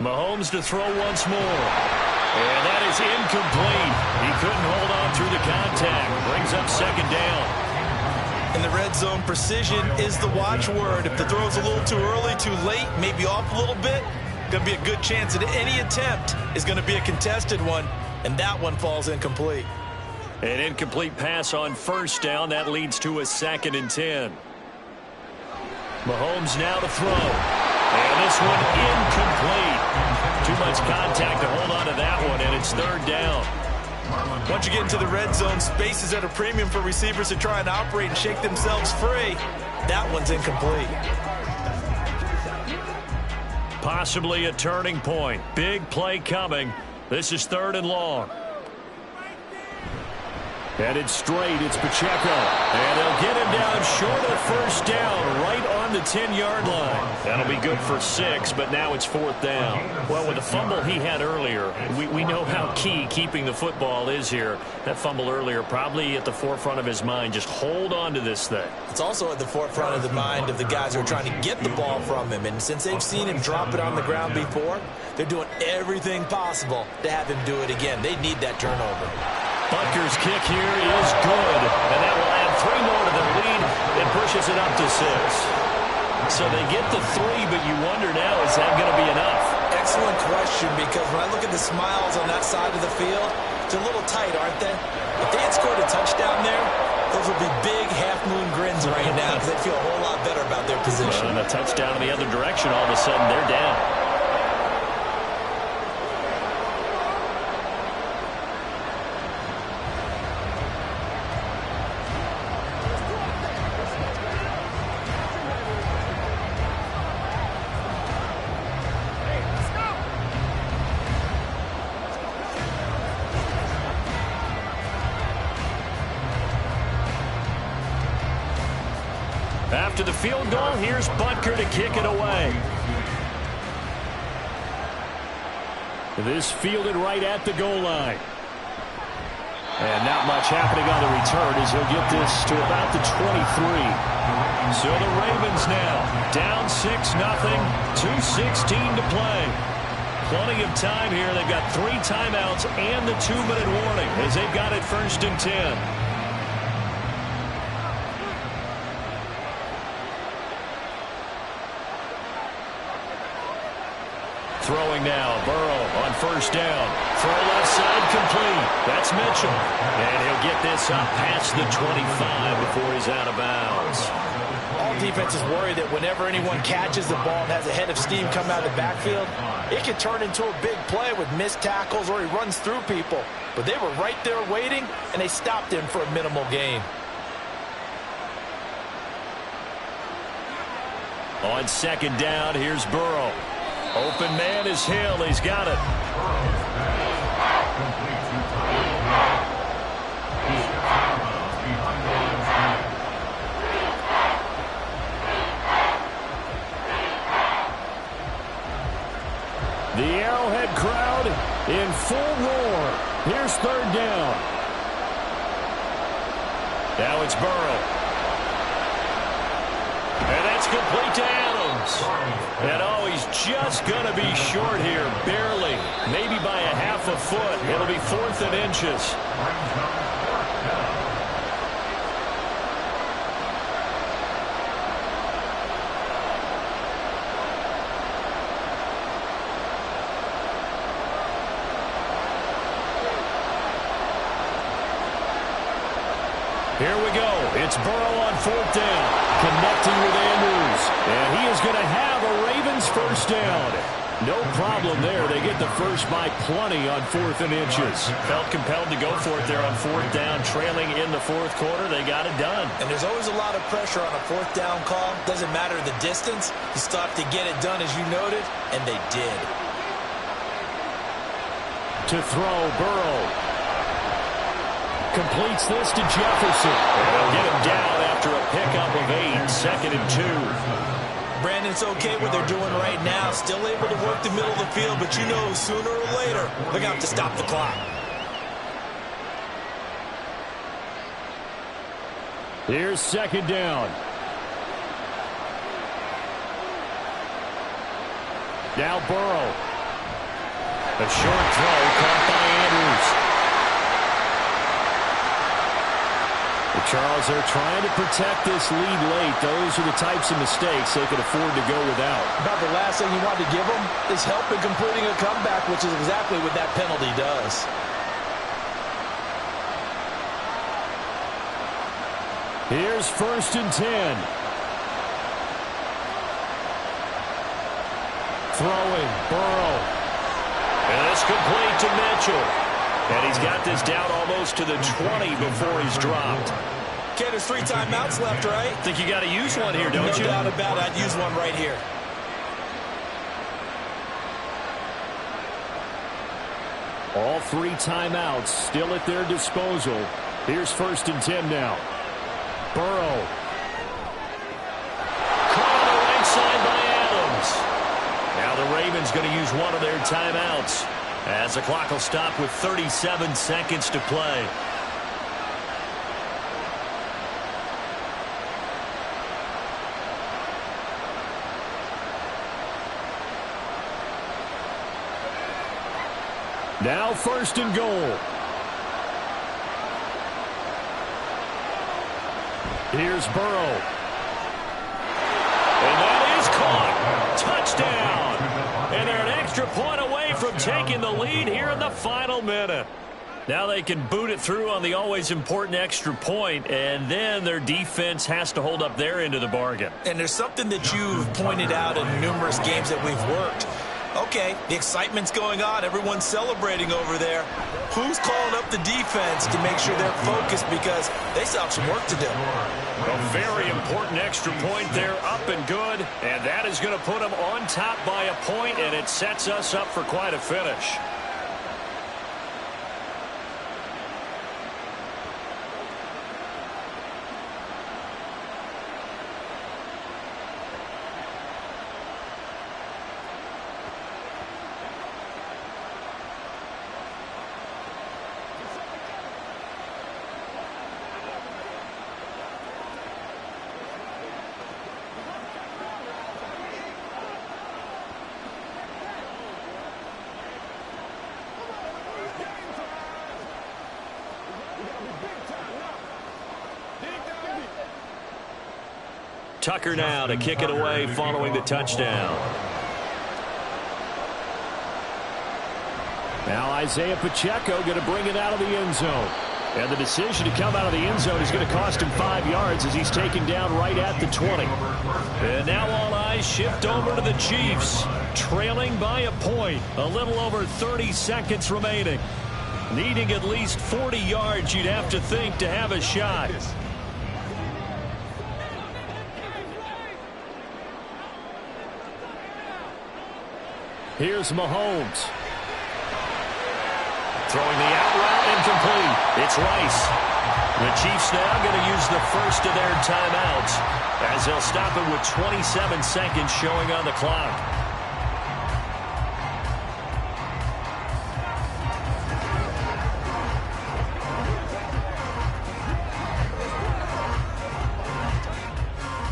Mahomes to throw once more. And that is incomplete. He couldn't hold on through the contact. Brings up 2nd down. In the red zone, precision is the watchword. If the throw's a little too early, too late, maybe off a little bit, going to be a good chance that any attempt is going to be a contested one, and that one falls incomplete. An incomplete pass on first down. That leads to a 2nd and 10. Mahomes now to throw. And this one incomplete. Too much contact to hold on to that one, and it's 3rd down. Once you get into the red zone, space is at a premium for receivers to try and operate and shake themselves free. That one's incomplete. Possibly a turning point. Big play coming. This is 3rd and long. Headed straight, it's Pacheco. And they'll get him down short of first down, right on the 10-yard line. That'll be good for 6, but now it's 4th down. Well, with the fumble he had earlier, we know how key keeping the football is here. That fumble earlier probably at the forefront of his mind. Just hold on to this thing. It's also at the forefront of the mind of the guys who are trying to get the ball from him. And since they've seen him drop it on the ground before, they're doing everything possible to have him do it again. They need that turnover. Butker's kick here is good, and that will add 3 more to the lead and pushes it up to 6. So they get the 3, but you wonder now, is that going to be enough? Excellent question, because when I look at the smiles on that side of the field, they're a little tight, aren't they? If they had scored a touchdown there, those would be big half-moon grins right now because they'd feel a whole lot better about their position. And a touchdown in the other direction, all of a sudden they're down. After the field goal, here's Butker to kick it away. This fielded right at the goal line. And not much happening on the return as he'll get this to about the 23. So the Ravens now down 6-0, 2:16 to play. Plenty of time here. They've got 3 timeouts and the 2-minute warning as they've got it 1st and 10. Throwing now, Burrow on first down. Throw left side complete. That's Mitchell. And he'll get this up past the 25 before he's out of bounds. All defenses worry that whenever anyone catches the ball and has a head of steam come out of the backfield, it can turn into a big play with missed tackles or he runs through people. But they were right there waiting, and they stopped him for a minimal gain. On second down, here's Burrow. Open man is Hill. He's got it. The Arrowhead crowd in full roar. Here's third down. Now it's Burrow. And that's complete to Adams. And oh, he's just going to be short here, barely. Maybe by a half a foot. It'll be 4th and inches. Here we go. It's Burrow on 4th down. Connecting with Andrews. And he is going to have a Ravens first down. No problem there. They get the first by plenty on 4th and inches. Felt compelled to go for it there on 4th down. Trailing in the 4th quarter. They got it done. And there's always a lot of pressure on a 4th down call. Doesn't matter the distance. You still have to get it done as you noted. And they did. To throw, Burrow. Completes this to Jefferson. And they'll get him down after a pickup of 8. 2nd and 2. Brandon's okay what they're doing right now. Still able to work the middle of the field, but you know sooner or later they're going to have to stop the clock. Here's 2nd down. Now Burrow. A short throw caught by Andrews. Charles, they're trying to protect this lead late. Those are the types of mistakes they could afford to go without. About the last thing you want to give them is help in completing a comeback, which is exactly what that penalty does. Here's 1st and 10. Throwing, Burrow. And it's complete to Mitchell. And he's got this down almost to the 20 before he's dropped. Okay, there's 3 timeouts left, right? Think you got to use one here, don't you? No doubt about it. I'd use one right here. All 3 timeouts still at their disposal. Here's 1st and 10 now. Burrow. Caught on the right side by Adams. Now the Ravens going to use one of their timeouts, as the clock will stop with 37 seconds to play. Now 1st and goal. Here's Burrow. And that is caught. Touchdown. And they're an extra point away from taking the lead here in the final minute. Now they can boot it through on the always important extra point, and then their defense has to hold up their end of the bargain. And there's something that you've pointed out in numerous games that we've worked. Okay, the excitement's going on. Everyone's celebrating over there. Who's calling up the defense to make sure they're focused, because they still have some work to do? A very important extra point there, up and good. And that is going to put them on top by a point, and it sets us up for quite a finish. Tucker now to kick it away following the touchdown. Now Isaiah Pacheco going to bring it out of the end zone. And the decision to come out of the end zone is going to cost him 5 yards as he's taken down right at the 20. And now all eyes shift over to the Chiefs, trailing by a point. A little over 30 seconds remaining. Needing at least 40 yards, you'd have to think, to have a shot. Here's Mahomes. Throwing the out route incomplete. It's Rice. The Chiefs now going to use the first of their timeouts as they'll stop it with 27 seconds showing on the clock.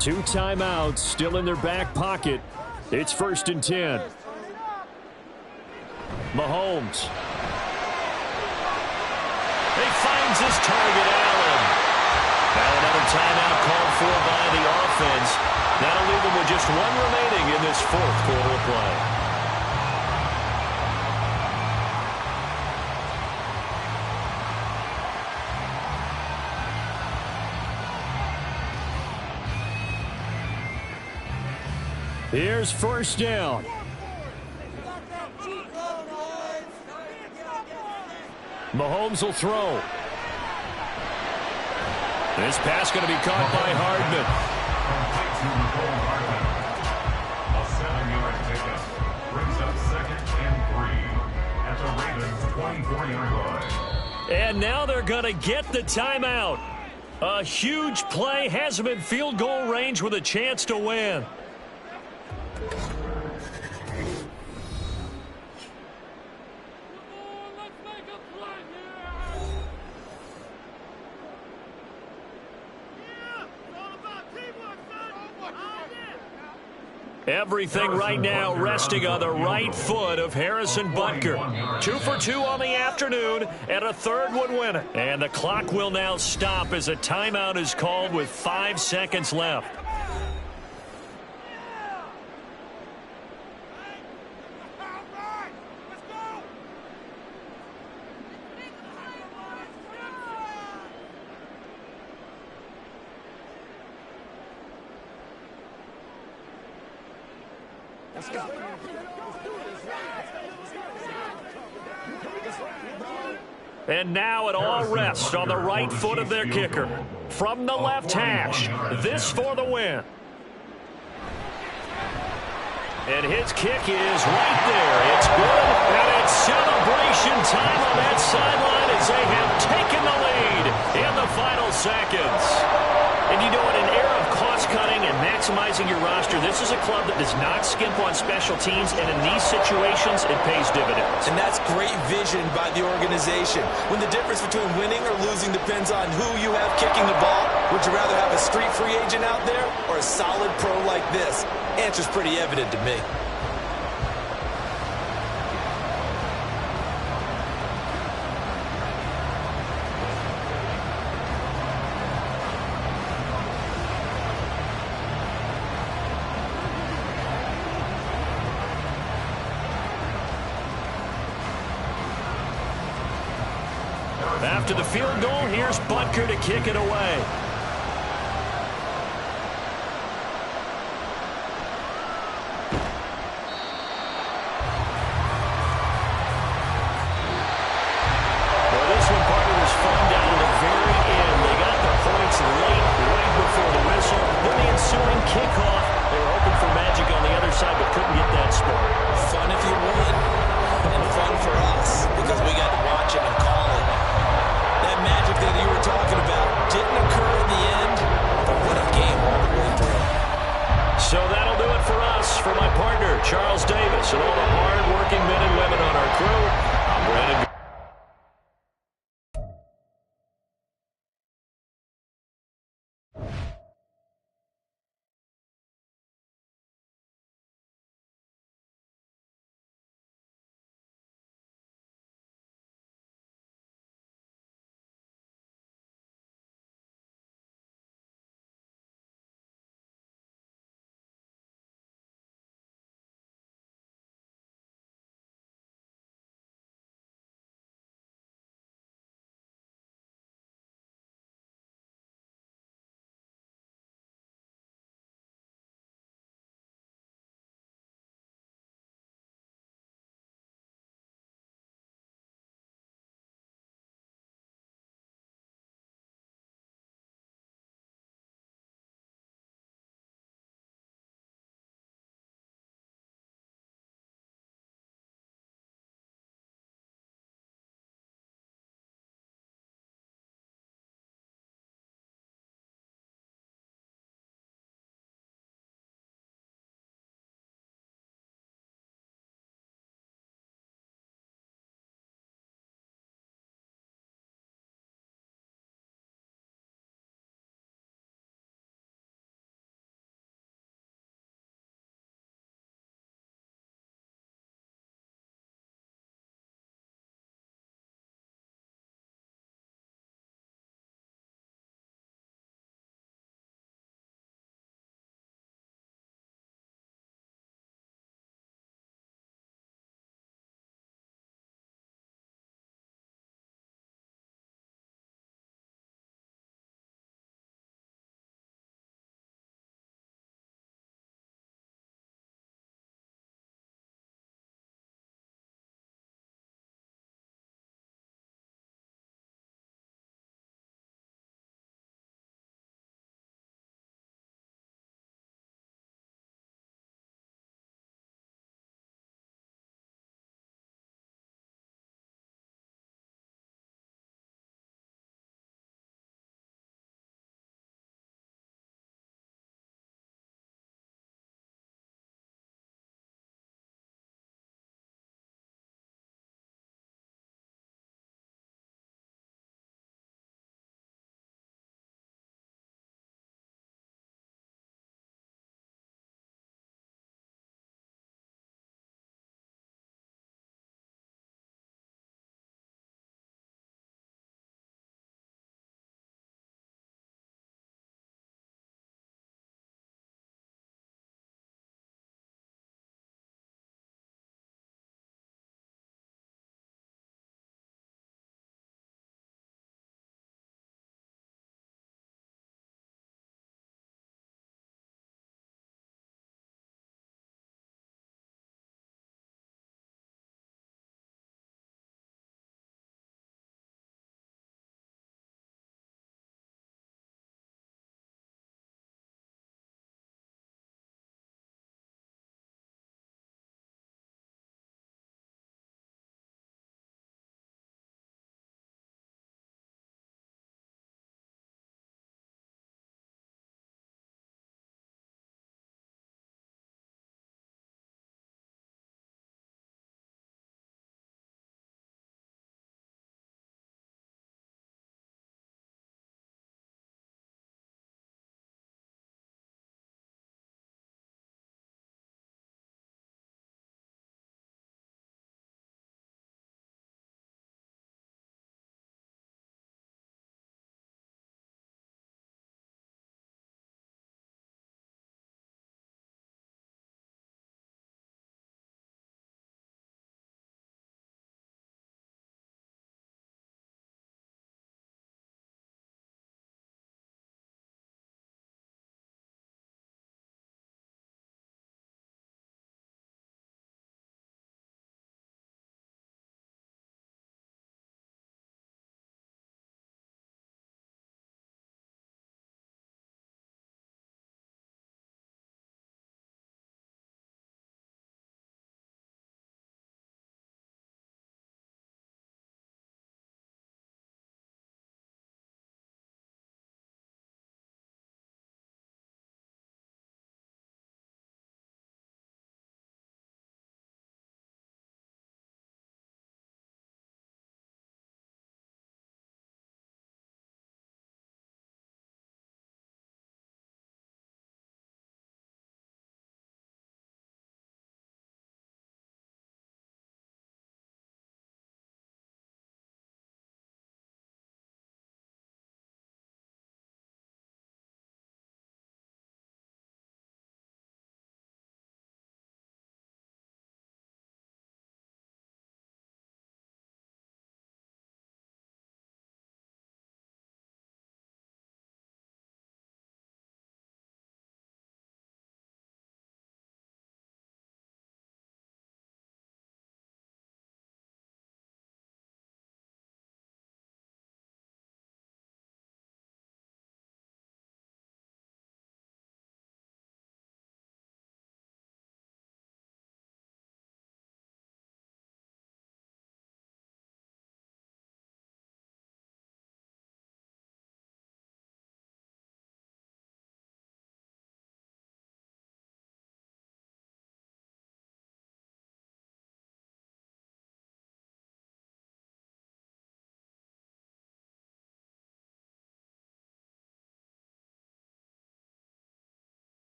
Two timeouts still in their back pocket. It's 1st and 10. Mahomes. He finds his target, Allen. Now another timeout called for by the offense. That'll leave them with just one remaining in this fourth quarter of play. Here's 1st down. Mahomes will throw. This pass going to be caught by Hardman. A 7-yard pickup brings up 2nd and 3 at the Ravens' 24-yard line. And now they're going to get the timeout. A huge play has them in field goal range with a chance to win. Everything right now resting on the right foot of Harrison Butker. 2 for 2 on the afternoon, and a third would win it. And the clock will now stop as a timeout is called with 5 seconds left. And now it all rests on the right foot of their kicker. From the left hash, this for the win. And his kick is right there. It's good, and it's celebration time on that sideline as they have taken the lead in the final seconds. And you know, in an era of cost-cutting and maximizing your roster, this is a club that does not skimp on special teams, and in these situations, it pays dividends. And that's great vision by the organization. When the difference between winning or losing depends on who you have kicking the ball, would you rather have a street free agent out there or a solid pro like this? Answer's pretty evident to me. After the field goal, here's Butker to kick it away. Well, this one, partner, was fun down to the very end. They got the points late, right before the whistle. Then the ensuing kickoff. They were hoping for magic on the other side, but couldn't get that spark. Fun if you won, and fun for us because we got to watch it and call it. That magic that you were talking about didn't occur in the end, but what a game all the way through. So that'll do it for us. For my partner, Charles Davis, and all the hard-working men and women on our crew, I'm Brandon.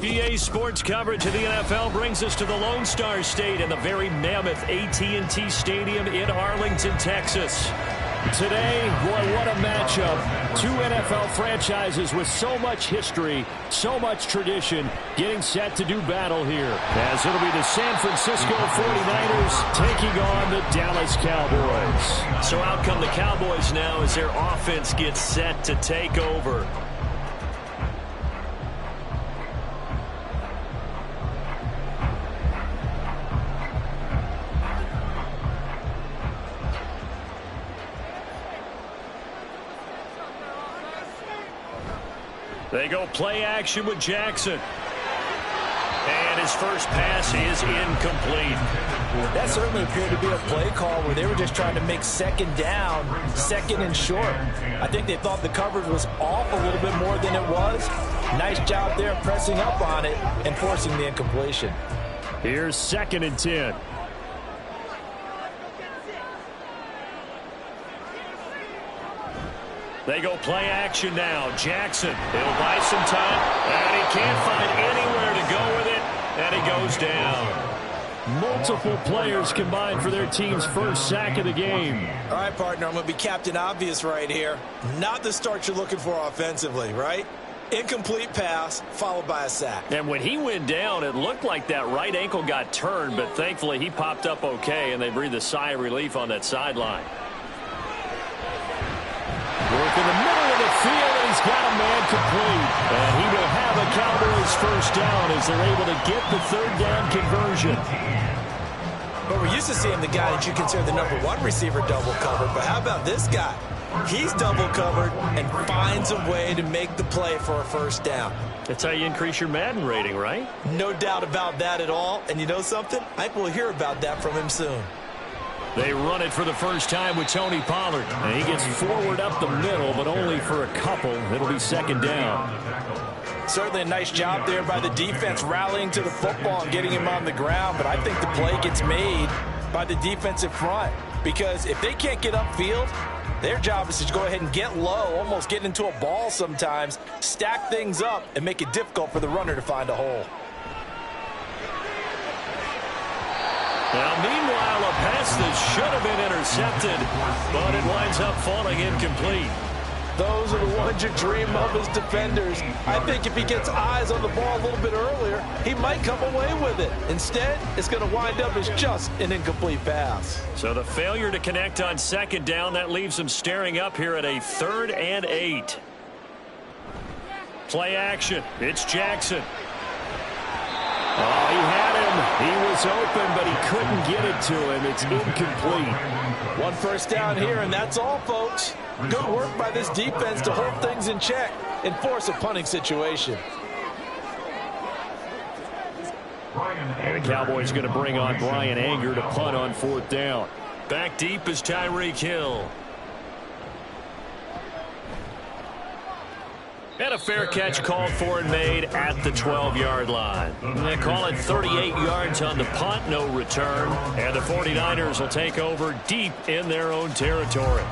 EA Sports coverage of the NFL brings us to the Lone Star State and the very mammoth AT&T Stadium in Arlington, Texas. Today, boy, what a matchup. Two NFL franchises with so much history, so much tradition, getting set to do battle here. As it'll be the San Francisco 49ers taking on the Dallas Cowboys. So out come the Cowboys now as their offense gets set to take over. They go play action with Jackson. And his first pass is incomplete. That certainly appeared to be a play call where they were just trying to make second down, second and short. I think they thought the coverage was off a little bit more than it was. Nice job there pressing up on it and forcing the incompletion. Here's 2nd and 10. They go play action now. Jackson, he'll buy some time, and he can't find anywhere to go with it, and he goes down. Multiple players combined for their team's first sack of the game. All right, partner, I'm going to be Captain Obvious right here. Not the start you're looking for offensively, right? Incomplete pass, followed by a sack. And when he went down, it looked like that right ankle got turned, but thankfully he popped up okay, and they breathed a sigh of relief on that sideline. Work in the middle of the field, and he's got a man complete. And he will have a Cowboys first down as they're able to get the 3rd down conversion. But we're used to seeing the guy that you consider the #1 receiver double covered. But how about this guy? He's double covered and finds a way to make the play for a first down. That's how you increase your Madden rating, right? No doubt about that at all. And you know something? I think we'll hear about that from him soon. They run it for the first time with Tony Pollard. And he gets forward up the middle, but only for a couple. It'll be 2nd down. Certainly a nice job there by the defense rallying to the football and getting him on the ground. But I think the play gets made by the defensive front. Because if they can't get upfield, their job is to go ahead and get low, almost get into a ball sometimes, stack things up, and make it difficult for the runner to find a hole. Now, meanwhile, a pass that should have been intercepted, but it winds up falling incomplete. Those are the ones you dream of as defenders. I think if he gets eyes on the ball a little bit earlier, he might come away with it. Instead, it's going to wind up as just an incomplete pass. So the failure to connect on 2nd down, that leaves him staring up here at a 3rd and 8. Play action. It's Jackson. Oh, he had him. He was open, but he couldn't get it to him. It's incomplete. 1 first down here, and that's all, folks. Good work by this defense to hold things in check and force a punting situation. And the Cowboys going to bring on Brian Anger to punt on 4th down. Back deep is Tyreek Hill. And a fair catch called for and made at the 12-yard line. They call it 38 yards on the punt, no return. And the 49ers will take over deep in their own territory.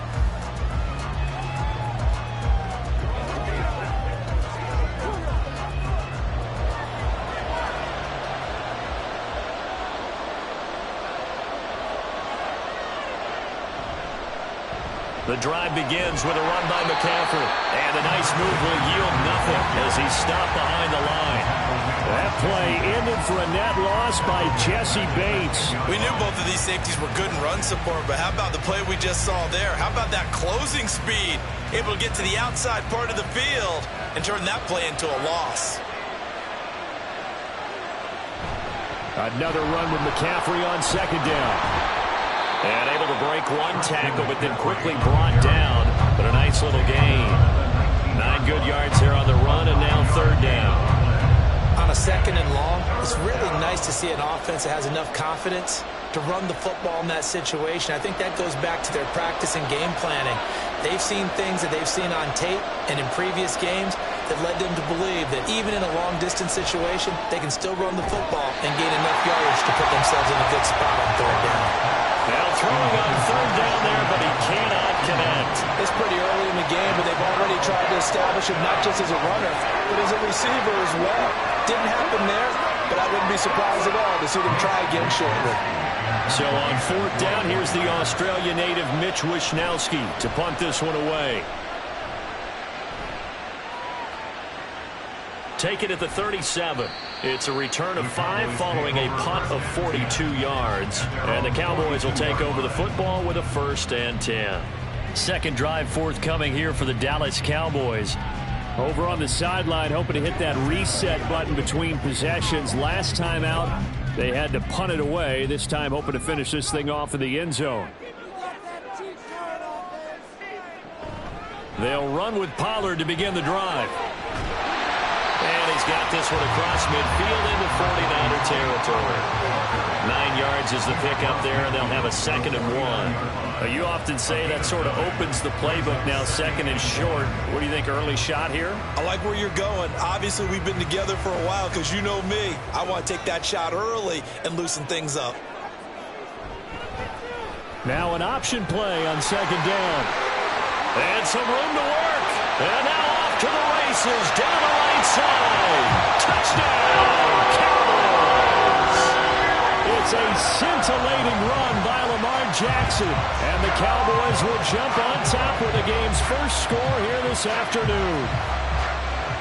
The drive begins with a run by McCaffrey. And a nice move will yield nothing as he's stopped behind the line. That play ended for a net loss by Jesse Bates. We knew both of these safeties were good in run support, but how about the play we just saw there? How about that closing speed? Able to get to the outside part of the field and turn that play into a loss. Another run with McCaffrey on 2nd down. And able to break one tackle, but then quickly brought down. But a nice little gain. 9 good yards here on the run, and now 3rd down. On a 2nd and long, it's really nice to see an offense that has enough confidence to run the football in that situation. I think that goes back to their practice and game planning. They've seen things that they've seen on tape and in previous games that led them to believe that even in a long-distance situation, they can still run the football and gain enough yardage to put themselves in a good spot on 3rd down. Now throwing on 3rd down there, but he cannot connect. It's pretty early in the game, but they've already tried to establish him not just as a runner, but as a receiver as well. Didn't happen there, but I wouldn't be surprised at all to see them try again shortly. So on 4th down, here's the Australia native Mitch Wishnowsky to punt this one away. Take it at the 37. It's a return of 5 following a punt of 42 yards. And the Cowboys will take over the football with a 1st and 10. Second drive forthcoming here for the Dallas Cowboys. Over on the sideline, hoping to hit that reset button between possessions. Last time out, they had to punt it away. This time hoping to finish this thing off in the end zone. They'll run with Pollard to begin the drive. And he's got this one across midfield into 49er territory. 9 yards is the pickup there, and they'll have a 2nd and 1. You often say that sort of opens the playbook now, 2nd and short. What do you think, early shot here? I like where you're going. Obviously, we've been together for a while because you know me. I want to take that shot early and loosen things up. Now an option play on 2nd down. And some room to work. And now off to the races down the right side. Touchdown, Cowboys! It's a scintillating run by Lamar Jackson. And the Cowboys will jump on top with the game's first score here this afternoon.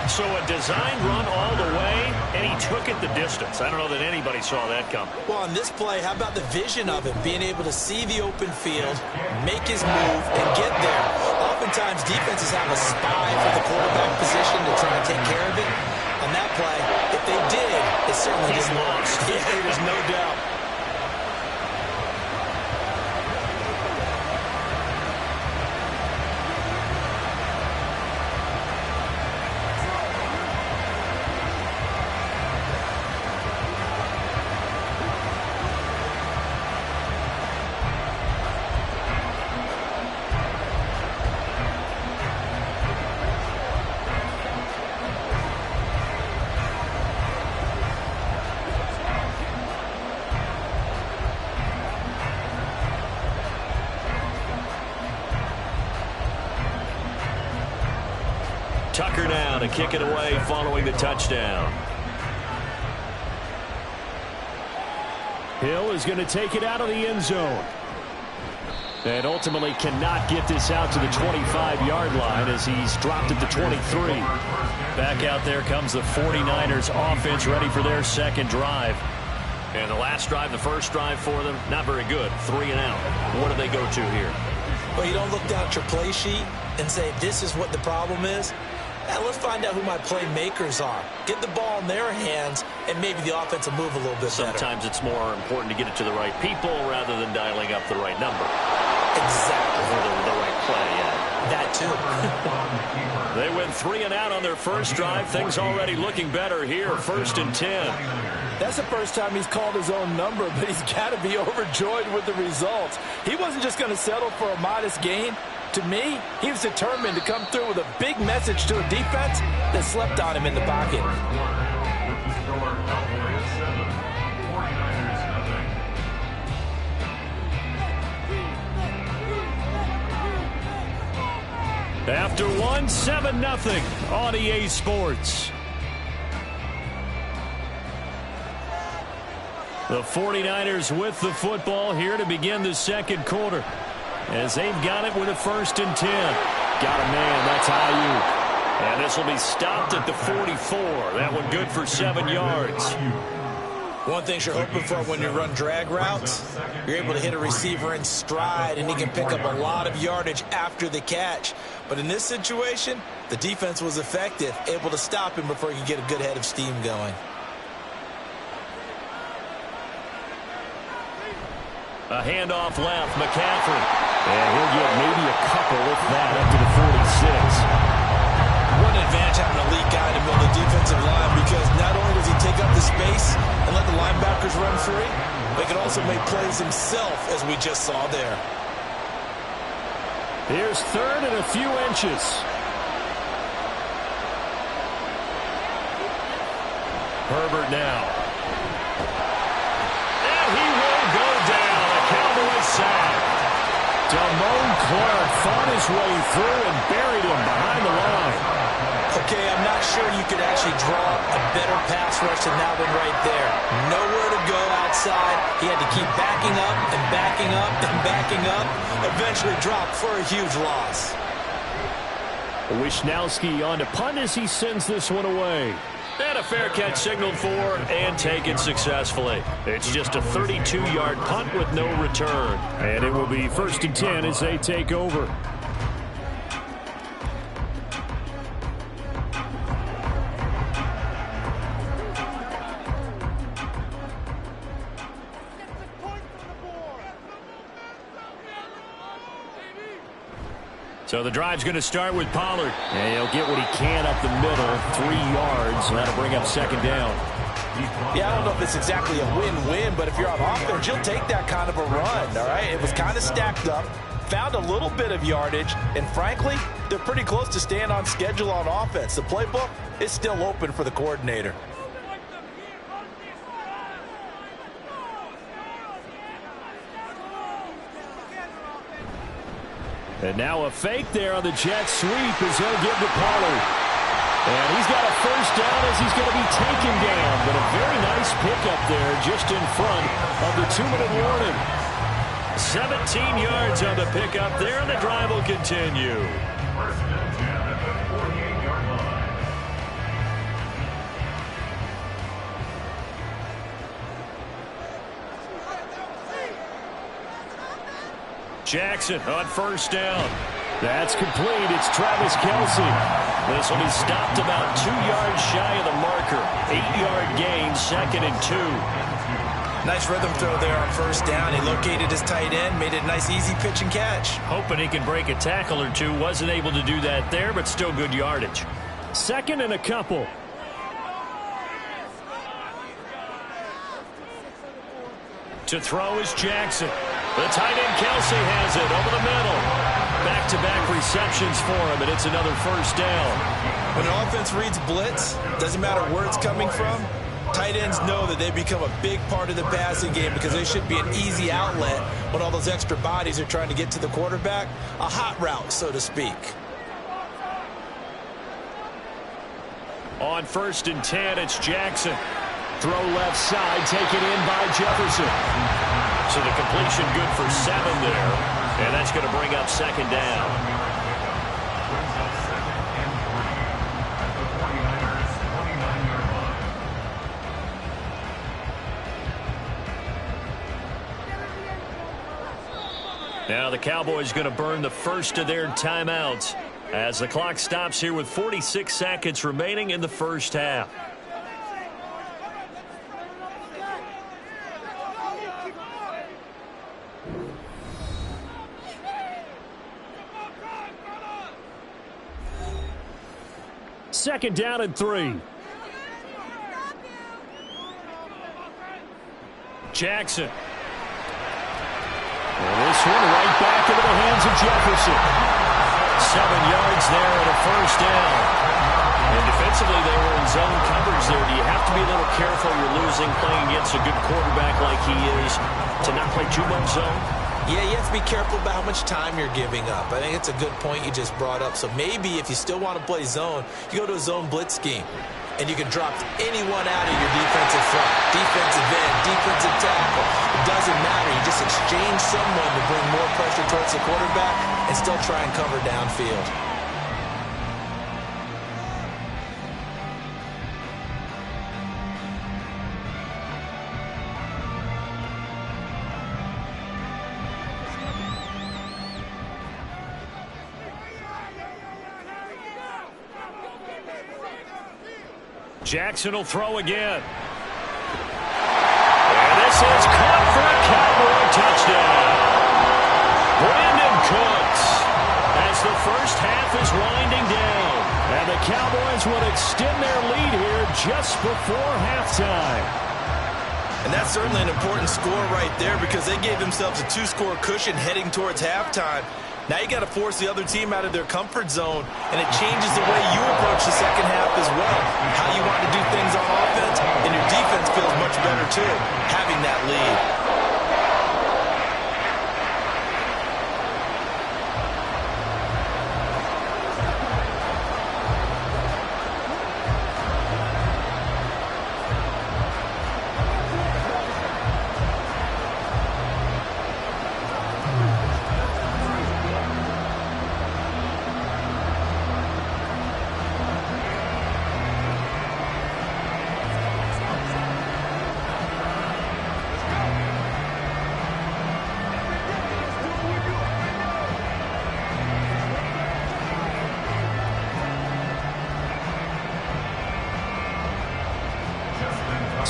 So a design run all the way, and he took it the distance. I don't know that anybody saw that coming. Well, on this play, how about the vision of him, being able to see the open field, make his move, and get there. Oftentimes, defenses have a spy for the quarterback position to try and take care of it. On that play, if they did, it certainly He's didn't lost. Yeah, there's no doubt. Tucker now to kick it away following the touchdown. Hill is going to take it out of the end zone. And ultimately cannot get this out to the 25-yard line as he's dropped it to 23. Back out there comes the 49ers offense ready for their 2nd drive. And the last drive, the first drive for them, not very good. 3 and out. What do they go to here? Well, you don't look down at your play sheet and say, this is what the problem is. Now, let's find out who my playmakers are. Get the ball in their hands, and maybe the offense will move a little bit Sometimes better. it's more important to get it to the right people rather than dialing up the right number. Exactly. Or the right play, yeah. That, too. They went 3 and out on their first drive. Things already looking better here. 1st and 10. That's the first time he's called his own number, but he's got to be overjoyed with the results. He wasn't just going to settle for a modest gain. To me, he was determined to come through with a big message to a defense that slept on him in the pocket. After one, 7-0 on EA Sports. The 49ers with the football here to begin the 2nd quarter. As they've got it with a 1st and 10. Got a man, that's Ayuk. And this will be stopped at the 44. That one good for 7 yards. One thing you're hoping for when you run drag routes, you're able to hit a receiver in stride, and he can pick up a lot of yardage after the catch. But in this situation, the defense was effective, able to stop him before he could get a good head of steam going. A handoff left, McCaffrey. And he'll get maybe a couple, if that, up to the 46. What an advantage having an elite guy to build a defensive line, because not only does he take up the space and let the linebackers run free, but he can also make plays himself, as we just saw there. Here's 3rd and a few inches. Herbert now. And he will go down. A Cowboys sack. Damone Clark fought his way through and buried him behind the line. A Okay, I'm not sure you could actually draw a better pass rush than that one right there. Nowhere to go outside. He had to keep backing up and backing up and backing up. Eventually dropped for a huge loss. Wishnowski on to punt as he sends this one away. And a fair catch signaled for and taken successfully. It's just a 32-yard punt with no return. And it will be 1st and 10 as they take over. So the drive's going to start with Pollard. And he'll get what he can up the middle, 3 yards, and that'll bring up 2nd down. Yeah, I don't know if it's exactly a win-win, but if you're on offense, you'll take that kind of a run, all right? It was kind of stacked up, found a little bit of yardage, and frankly, they're pretty close to staying on schedule on offense. The playbook is still open for the coordinator. And now a fake there on the jet sweep as he'll give to Pollard. And he's got a 1st down as he's going to be taken down. But a very nice pickup there just in front of the 2-minute warning. 17 yards on the pickup there, and the drive will continue. First and 10 at the 48-yard line. Jackson on 1st down. That's complete. It's Travis Kelce. This will be stopped about 2 yards shy of the marker. 8-yard gain, 2nd and 2. Nice rhythm throw there on 1st down. He located his tight end, made it a nice easy pitch and catch. Hoping he can break a tackle or two. Wasn't able to do that there, but still good yardage. 2nd and a couple. To throw is Jackson. The tight end Kelce has it over the middle. Back-to-back receptions for him, and it's another 1st down. When an offense reads blitz, doesn't matter where it's coming from, tight ends know that they become a big part of the passing game because they should be an easy outlet when all those extra bodies are trying to get to the quarterback. A hot route, so to speak. On 1st and 10, it's Jackson. Throw left side, taken in by Jefferson. So the completion good for 7 there. And that's going to bring up 2nd down. Brings up 2nd and 3 at the 49ers' 29-yard line. Now the Cowboys going to burn the first of their timeouts as the clock stops here with 46 seconds remaining in the 1st half. Second down and 3. Jackson. And this one right back into the hands of Jefferson. 7 yards there and a 1st down. And defensively, they were in zone coverage there. Do you have to be a little careful? You're losing playing against a good quarterback like he is to not play too much zone? Yeah, you have to be careful about how much time you're giving up. I think it's a good point you just brought up. So maybe if you still want to play zone, you go to a zone blitz scheme. And you can drop anyone out of your defensive front. Defensive end, defensive tackle. It doesn't matter. You just exchange someone to bring more pressure towards the quarterback and still try and cover downfield. Jackson will throw again. And this is caught for a Cowboy touchdown. Brandon Cooks as the 1st half is winding down. And the Cowboys will extend their lead here just before halftime. And that's certainly an important score right there because they gave themselves a 2-score cushion heading towards halftime. Now you got to force the other team out of their comfort zone, and it changes the way you approach the second half as well. How you want to do things on offense, and your defense feels much better too, having that lead.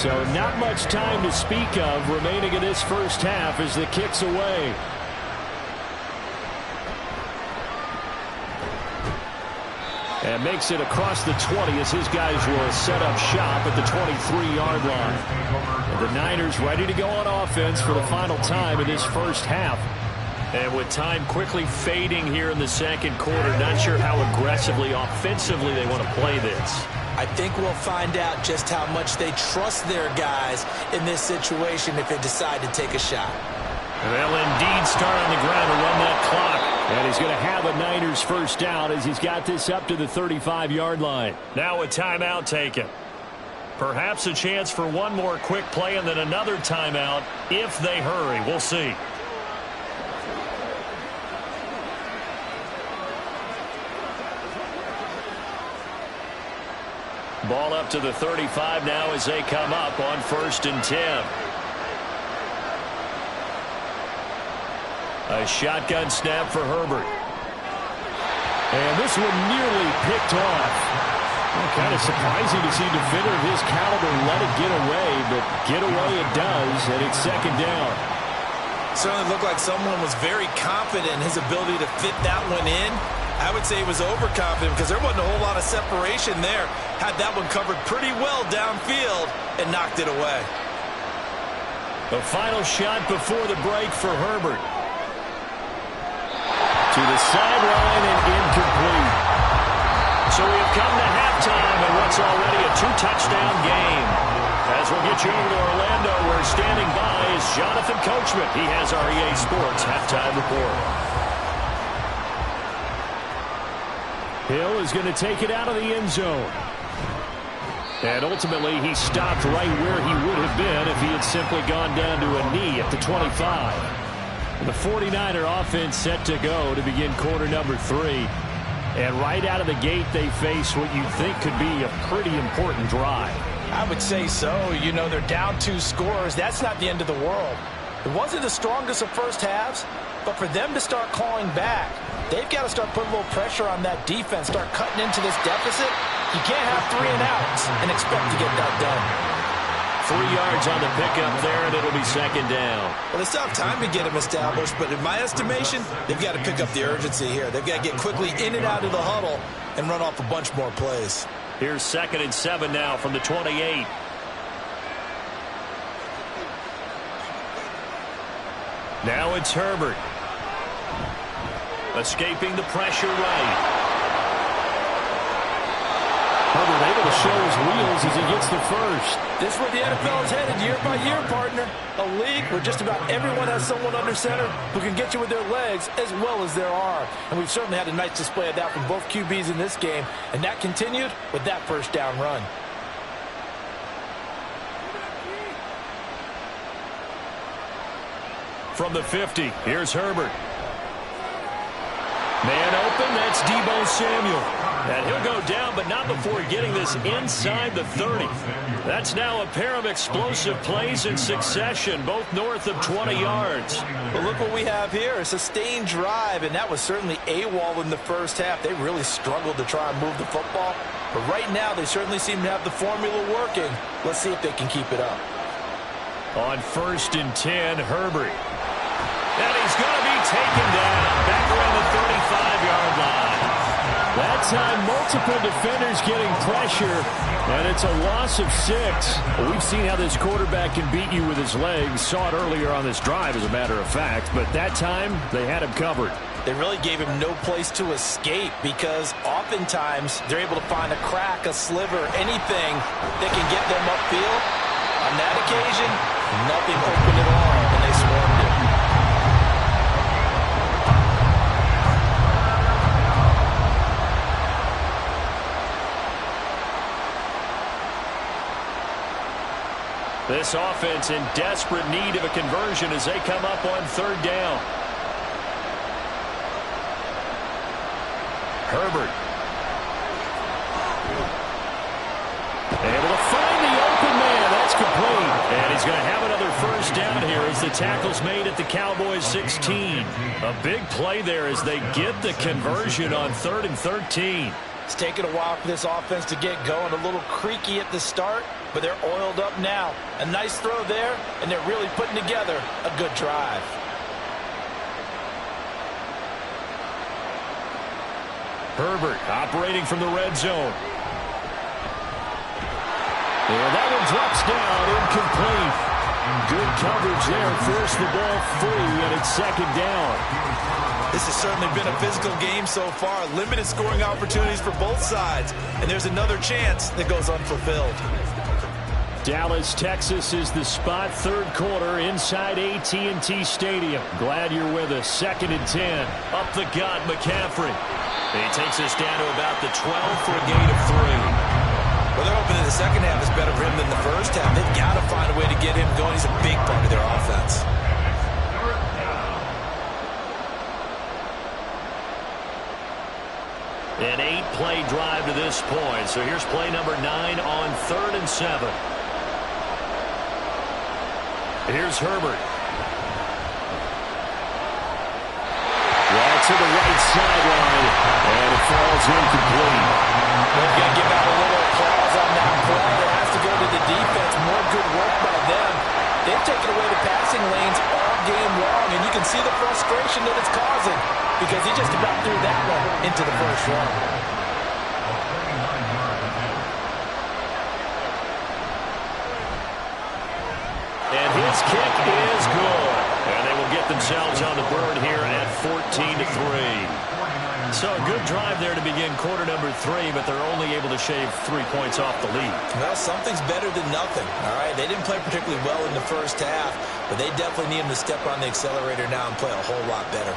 So not much time to speak of remaining in this first half as the kick's away. And makes it across the 20 as his guys will set up shop at the 23-yard line. And the Niners ready to go on offense for the final time in this first half. And with time quickly fading here in the second quarter, not sure how aggressively, offensively they want to play this. I think we'll find out just how much they trust their guys in this situation if they decide to take a shot. They'll indeed start on the ground to run that clock. And he's going to have a Niners first down as he's got this up to the 35-yard line. Now a timeout taken. Perhaps a chance for one more quick play and then another timeout if they hurry. We'll see. Ball up to the 35 now as they come up on 1st and 10. A shotgun snap for Herbert. And this one nearly picked off. Well, kind of surprising to see a defender of his caliber let it get away, but get away it does, and it's 2nd down. Certainly looked like someone was very confident in his ability to fit that one in. I would say he was overconfident because there wasn't a whole lot of separation there. Had that one covered pretty well downfield and knocked it away. The final shot before the break for Herbert. To the sideline and incomplete. So we have come to halftime in what's already a 2-touchdown game. As we'll get you over to Orlando, where standing by is Jonathan Coachman. He has our EA Sports halftime report. Hill is going to take it out of the end zone. And ultimately, he stopped right where he would have been if he had simply gone down to a knee at the 25. The 49er offense set to go to begin quarter number 3. And right out of the gate, they face what you think could be a pretty important drive. I would say so. You know, they're down 2 scores. That's not the end of the world. It wasn't the strongest of first halves, but for them to start clawing back, they've got to start putting a little pressure on that defense, start cutting into this deficit. You can't have 3 and outs and expect to get that done. 3 yards on the pickup there, and it'll be 2nd down. Well, they still have time to get him established, but in my estimation, they've got to pick up the urgency here. They've got to get quickly in and out of the huddle and run off a bunch more plays. Here's 2nd and 7 now from the 28. Now it's Herbert. Escaping the pressure right. Herbert able to show his wheels as he gets the first. This is where the NFL is headed year by year, partner. A league where just about everyone has someone under center who can get you with their legs as well as their arm. And we've certainly had a nice display of that from both QBs in this game. And that continued with that first down run. From the 50, here's Herbert. Man open, that's Deebo Samuel. And he'll go down, but not before getting this inside the 30. That's now a pair of explosive plays in succession, both north of 20 yards. Well, look what we have here, a sustained drive, and that was certainly AWOL in the first half. They really struggled to try and move the football. But right now, they certainly seem to have the formula working. Let's see if they can keep it up. On 1st and 10, Herbert. And he's going to be taken down back around the 35-yard line. That time, multiple defenders getting pressure, and it's a loss of 6. Well, we've seen how this quarterback can beat you with his legs. Saw it earlier on this drive, as a matter of fact, but that time, they had him covered. They really gave him no place to escape because oftentimes they're able to find a crack, a sliver, anything that can get them upfield. On that occasion, nothing open at all, and they swarmed him. This offense in desperate need of a conversion as they come up on 3rd down. Herbert. Able to find the open man. That's complete. And he's going to have another first down here as the tackle's made at the Cowboys 16. A big play there as they get the conversion on 3rd and 13. It's taken a while for this offense to get going. A little creaky at the start, but they're oiled up now. A nice throw there, and they're really putting together a good drive. Herbert operating from the red zone. And that one drops down, incomplete. Good coverage there, forced the ball free, and it's second down. This has certainly been a physical game so far. Limited scoring opportunities for both sides. And there's another chance that goes unfulfilled. Dallas, Texas is the spot, third quarter inside AT&T Stadium. Glad you're with us. 2nd and 10. Up the gut, McCaffrey. He takes us down to about the 12 for a gain of 3. Well, they're hoping that the second half is better for him than the first half. They've got to find a way to get him going. He's a big part of their offense. An 8-play drive to this point. So here's play number 9 on 3rd and 7. Here's Herbert. To the right sideline, and it falls incomplete. They're going to give out a little applause on that play. It has to go to the defense. More good work by them. They've taken away the passing lanes all game long, and you can see the frustration that it's causing because he just about threw that one into the first round. And his kick is good. And they will get themselves on the board here at 14-3. So a good drive there to begin quarter number 3, but they're only able to shave 3 points off the lead. Well, something's better than nothing, all right? They didn't play particularly well in the first half, but they definitely need him to step on the accelerator now and play a whole lot better.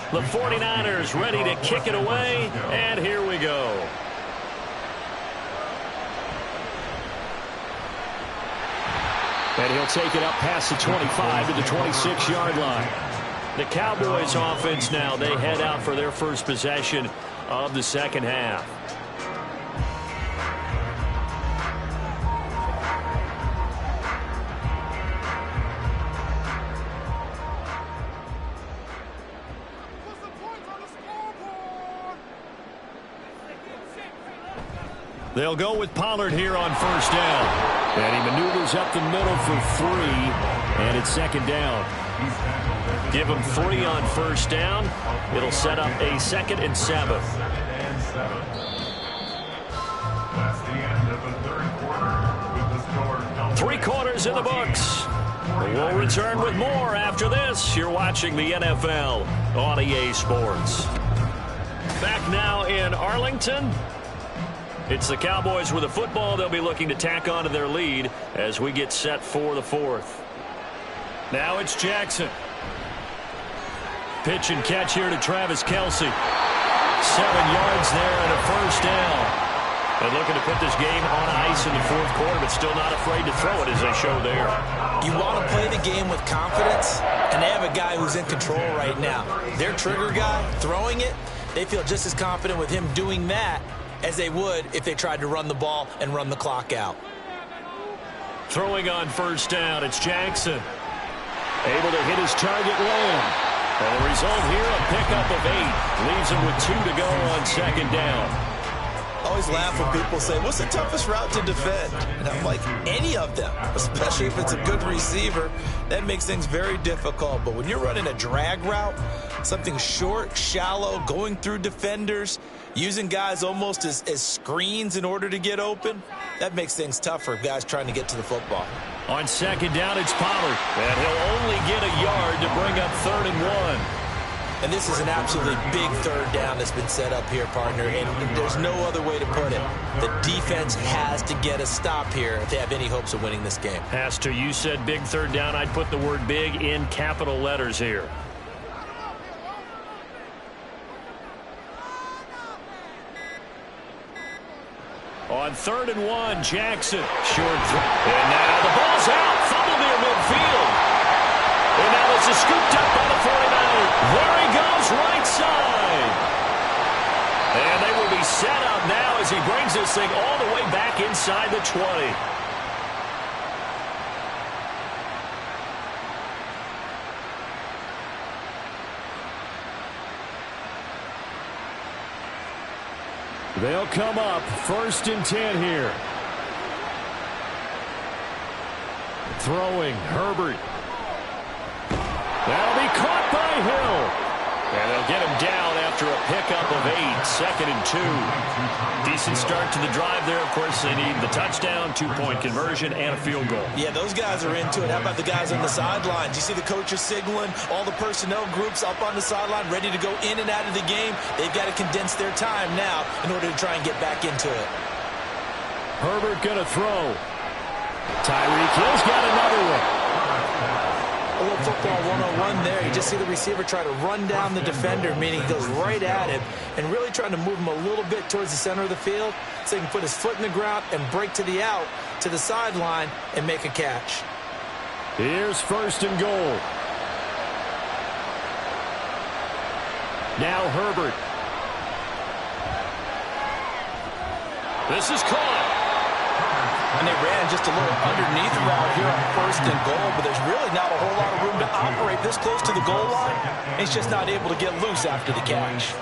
The 49ers ready to kick it away, and here we go. And he'll take it up past the 25 to the 26-yard line. The Cowboys offense now, they head out for their first possession of the second half. They'll go with Pollard here on first down. And he maneuvers up the middle for 3, and it's second down. Give him 3 on first down. It'll set up a 2nd and 7. That's the end of the third quarter with the score. 3 quarters in the books. We'll return with more after this. You're watching the NFL on EA Sports. Back now in Arlington. It's the Cowboys with the football. They'll be looking to tack on to their lead as we get set for the 4th. Now it's Jackson. Pitch and catch here to Travis Kelce. 7 yards there and a first down. And looking to put this game on ice in the 4th quarter, but still not afraid to throw it as they show there. You want to play the game with confidence, and they have a guy who's in control right now. Their trigger guy, throwing it, they feel just as confident with him doing that as they would if they tried to run the ball and run the clock out. Throwing on first down, it's Jackson. Able to hit his target Lamb. And the result here, a pickup of 8. Leaves him with 2 to go on second down. I always laugh when people say, what's the toughest route to defend? And I'm like, any of them, especially if it's a good receiver. That makes things very difficult. But when you're running a drag route, something short, shallow, going through defenders, using guys almost as screens in order to get open, that makes things tougher for guys trying to get to the football. On second down, it's Pollard. And he'll only get a yard to bring up 3rd and 1. And this is an absolutely big third down that's been set up here, partner, and there's no other way to put it. The defense has to get a stop here if they have any hopes of winning this game. Has to. You said big third down. I'd put the word big in capital letters here. On 3rd and 1, Jackson. Short throw. And now the ball's out. Fumble near midfield. And now this is scooped up by the 49ers. There he goes, right side. And they will be set up now as he brings this thing all the way back inside the 20. They'll come up 1st and 10 here. Throwing, Herbert. That'll be caught by Hill. And they'll get him down after a pickup of 8, 2nd and 2. Decent start to the drive there. Of course, they need the touchdown, 2-point conversion, and a field goal. Yeah, those guys are into it. How about the guys on the sidelines? You see the coaches signaling, all the personnel groups up on the sideline, ready to go in and out of the game. They've got to condense their time now in order to try and get back into it. Herbert going to throw. Tyreek Hill's got another one. A little football 101 there. You just see the receiver try to run down the defender, meaning he goes right at him and really trying to move him a little bit towards the center of the field so he can put his foot in the ground and break to the out, to the sideline, and make a catch. Here's 1st and goal. Now Herbert. This is caught. And they ran just a little underneath route here on 1st and goal, but there's really not a whole lot of room to operate this close to the goal line. He's just not able to get loose after the catch.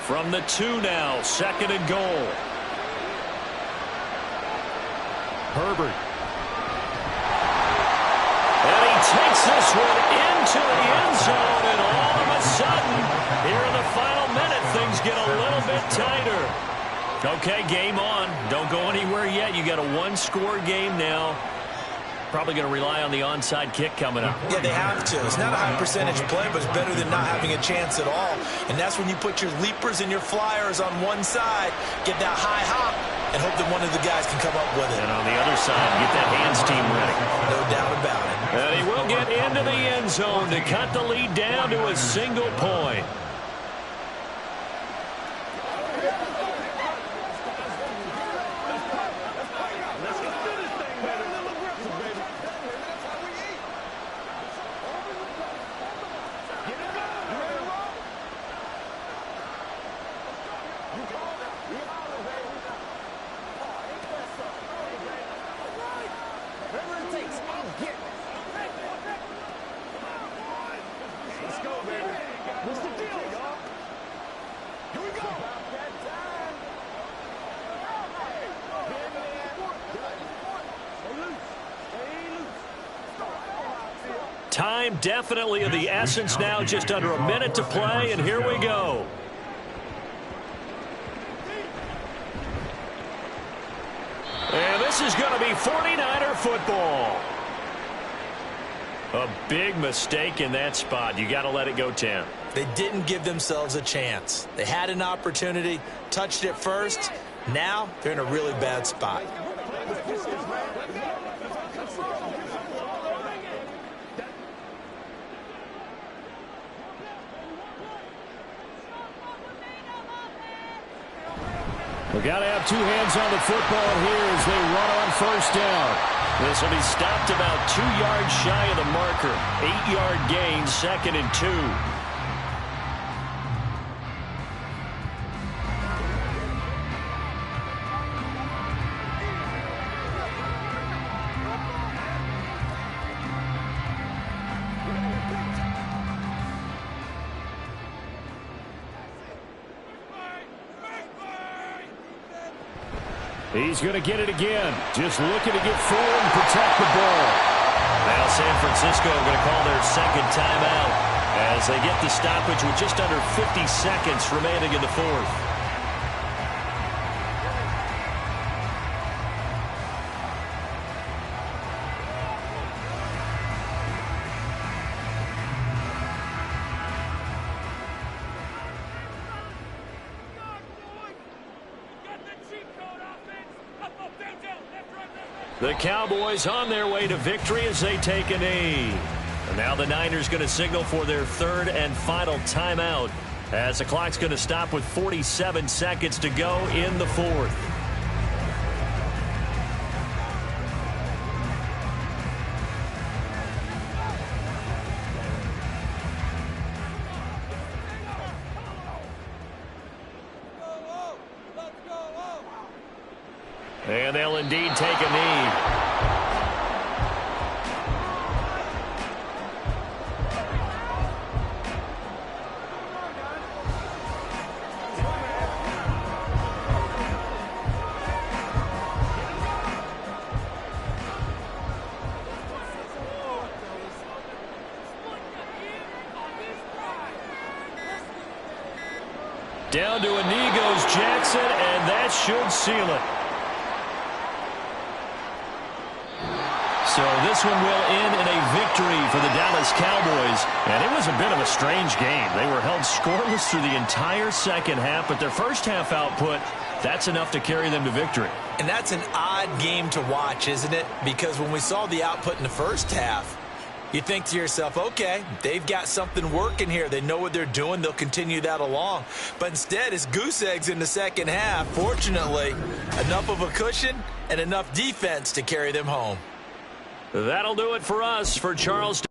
From the 2 now, 2nd and goal. Herbert. And he takes this one into the end zone, and all of a sudden, here in the final minute, things get a little bit tighter. Okay, game on. Don't go anywhere yet. You got a 1-score game now. Probably going to rely on the onside kick coming up. Yeah, they have to. It's not a high percentage play, but it's better than not having a chance at all. And that's when you put your leapers and your flyers on one side, get that high hop, and hope that one of the guys can come up with it. And on the other side, get that hands team ready. No doubt about it. And he will get into the end zone to cut the lead down to a single point. Time definitely of the essence now, just under a minute to play, and here we go. And this is going to be 49er football. A big mistake in that spot. You got to let it go 10. They didn't give themselves a chance. They had an opportunity, touched it first. Now they're in a really bad spot. We've got to have two hands on the football here as they run on 1st down. This will be stopped about 2 yards shy of the marker. 8-yard gain, 2nd and 2. He's going to get it again. Just looking to get forward and protect the ball. Now San Francisco going to call their 2nd timeout as they get the stoppage with just under 50 seconds remaining in the 4th. The Cowboys on their way to victory as they take a knee. And now the Niners going to signal for their 3rd and final timeout as the clock's going to stop with 47 seconds to go in the fourth. And they'll indeed take a knee. Down to a knee goes Jackson, and that should seal it. So this one will end in a victory for the Dallas Cowboys. And it was a bit of a strange game. They were held scoreless through the entire second half, but their first half output, that's enough to carry them to victory. And that's an odd game to watch, isn't it? Because when we saw the output in the first half, you think to yourself, okay, they've got something working here. They know what they're doing. They'll continue that along. But instead, it's goose eggs in the second half. Fortunately, enough of a cushion and enough defense to carry them home. That'll do it for us. For Charles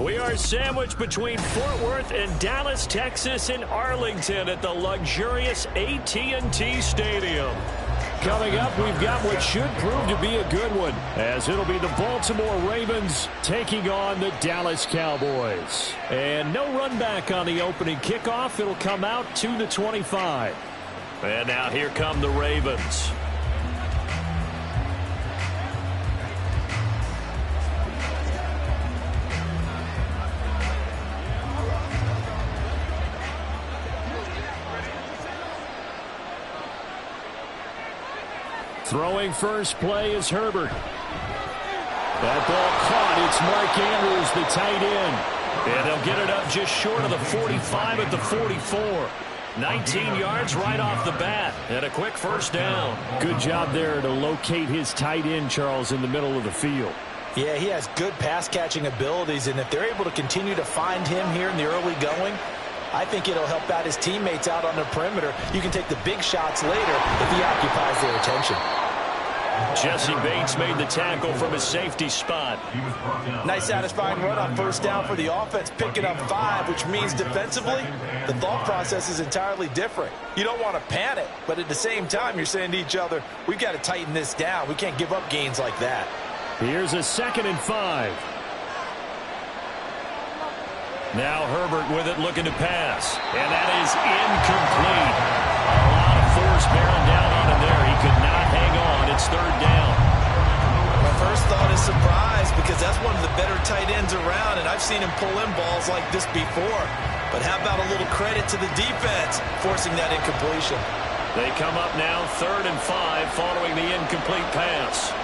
We are sandwiched between Fort Worth and Dallas, Texas, and Arlington at the luxurious AT&T Stadium. Coming up, we've got what should prove to be a good one, as it'll be the Baltimore Ravens taking on the Dallas Cowboys. And no run back on the opening kickoff. It'll come out to the 25. And now here come the Ravens. Throwing first play is Herbert. That ball caught. It's Mark Andrews, the tight end. And they'll get it up just short of the 45 at the 44. 19 yards right off the bat. And a quick first down. Good job there to locate his tight end, Charles, in the middle of the field. Yeah, he has good pass-catching abilities, and if they're able to continue to find him here in the early going, I think it'll help out his teammates out on the perimeter. You can take the big shots later if he occupies their attention. Jesse Bates made the tackle from his safety spot. Nice satisfying run on first down for the offense, picking up 5, which means defensively, the thought process is entirely different. You don't want to panic, but at the same time, you're saying to each other, we've got to tighten this down. We can't give up gains like that. Here's a 2nd and 5. Now Herbert with it, looking to pass. And that is incomplete. A lot of force bearing down on him there. He could not hang on. It's 3rd down. My first thought is surprise, because that's one of the better tight ends around, and I've seen him pull in balls like this before. But how about a little credit to the defense forcing that incompletion? They come up now 3rd and 5 following the incomplete pass.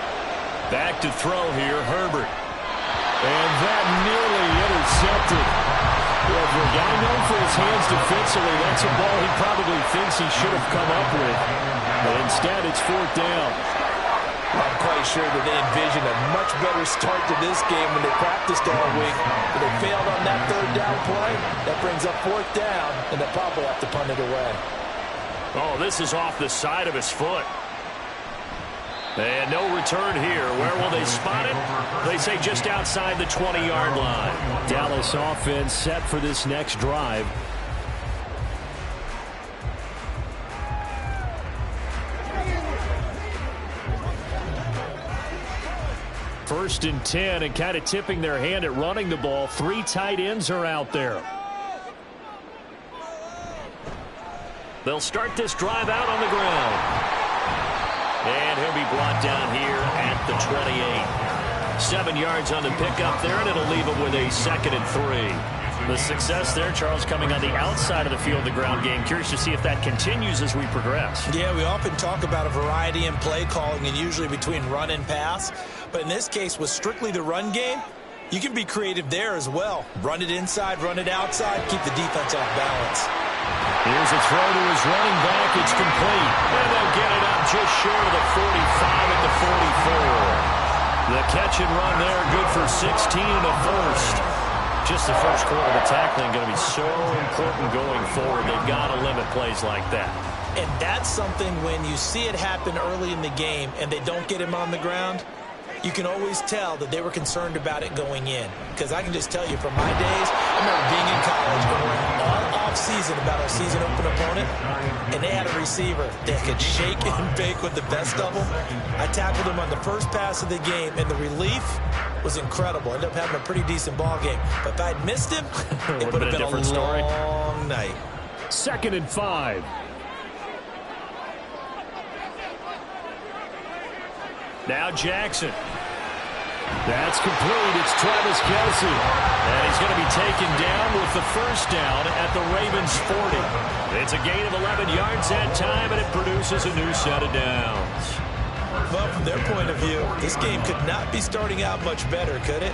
Back to throw here, Herbert. And that nearly intercepted. Well, for a guy known for his hands defensively, that's a ball he probably thinks he should have come up with. But instead, it's 4th down. I'm quite sure that they envisioned a much better start to this game when they practiced all week. But they failed on that 3rd down play. That brings up 4th down, and they'll probably have to punt it away. Oh, this is off the side of his foot. And no return here. Where will they spot it? They say just outside the 20-yard line. Dallas offense set for this next drive. First and 10, and kind of tipping their hand at running the ball. 3 tight ends are out there. They'll start this drive out on the ground. And he'll be brought down here at the 28. 7 yards on the pickup there, and it'll leave him with a 2nd and 3. The success there, Charles, coming on the outside of the field, the ground game. Curious to see if that continues as we progress. Yeah, we often talk about a variety in play calling and usually between run and pass. But in this case, with strictly the run game, you can be creative there as well. Run it inside, run it outside, keep the defense off balance. Here's a throw to his running back. It's complete. And they'll get it up just short of the 45 at the 44. The catch and run there, good for 16 and a first. Just the first quarter of the tackling going to be so important going forward. They've got to limit plays like that. And that's something when you see it happen early in the game and they don't get him on the ground, you can always tell that they were concerned about it going in. Because I can just tell you from my days, I remember being in college going all off-season about our season open opponent, and they had a receiver that could shake and bake with the best of them. I tackled him on the first pass of the game, and the relief was incredible. I ended up having a pretty decent ball game. But if I'd missed him, it would have been a long night. 2nd and 5. Now Jackson. That's complete. It's Travis Kelce. And he's going to be taken down with the first down at the Ravens 40. It's a gain of 11 yards that time, and it produces a new set of downs. Well, from their point of view, this game could not be starting out much better, could it?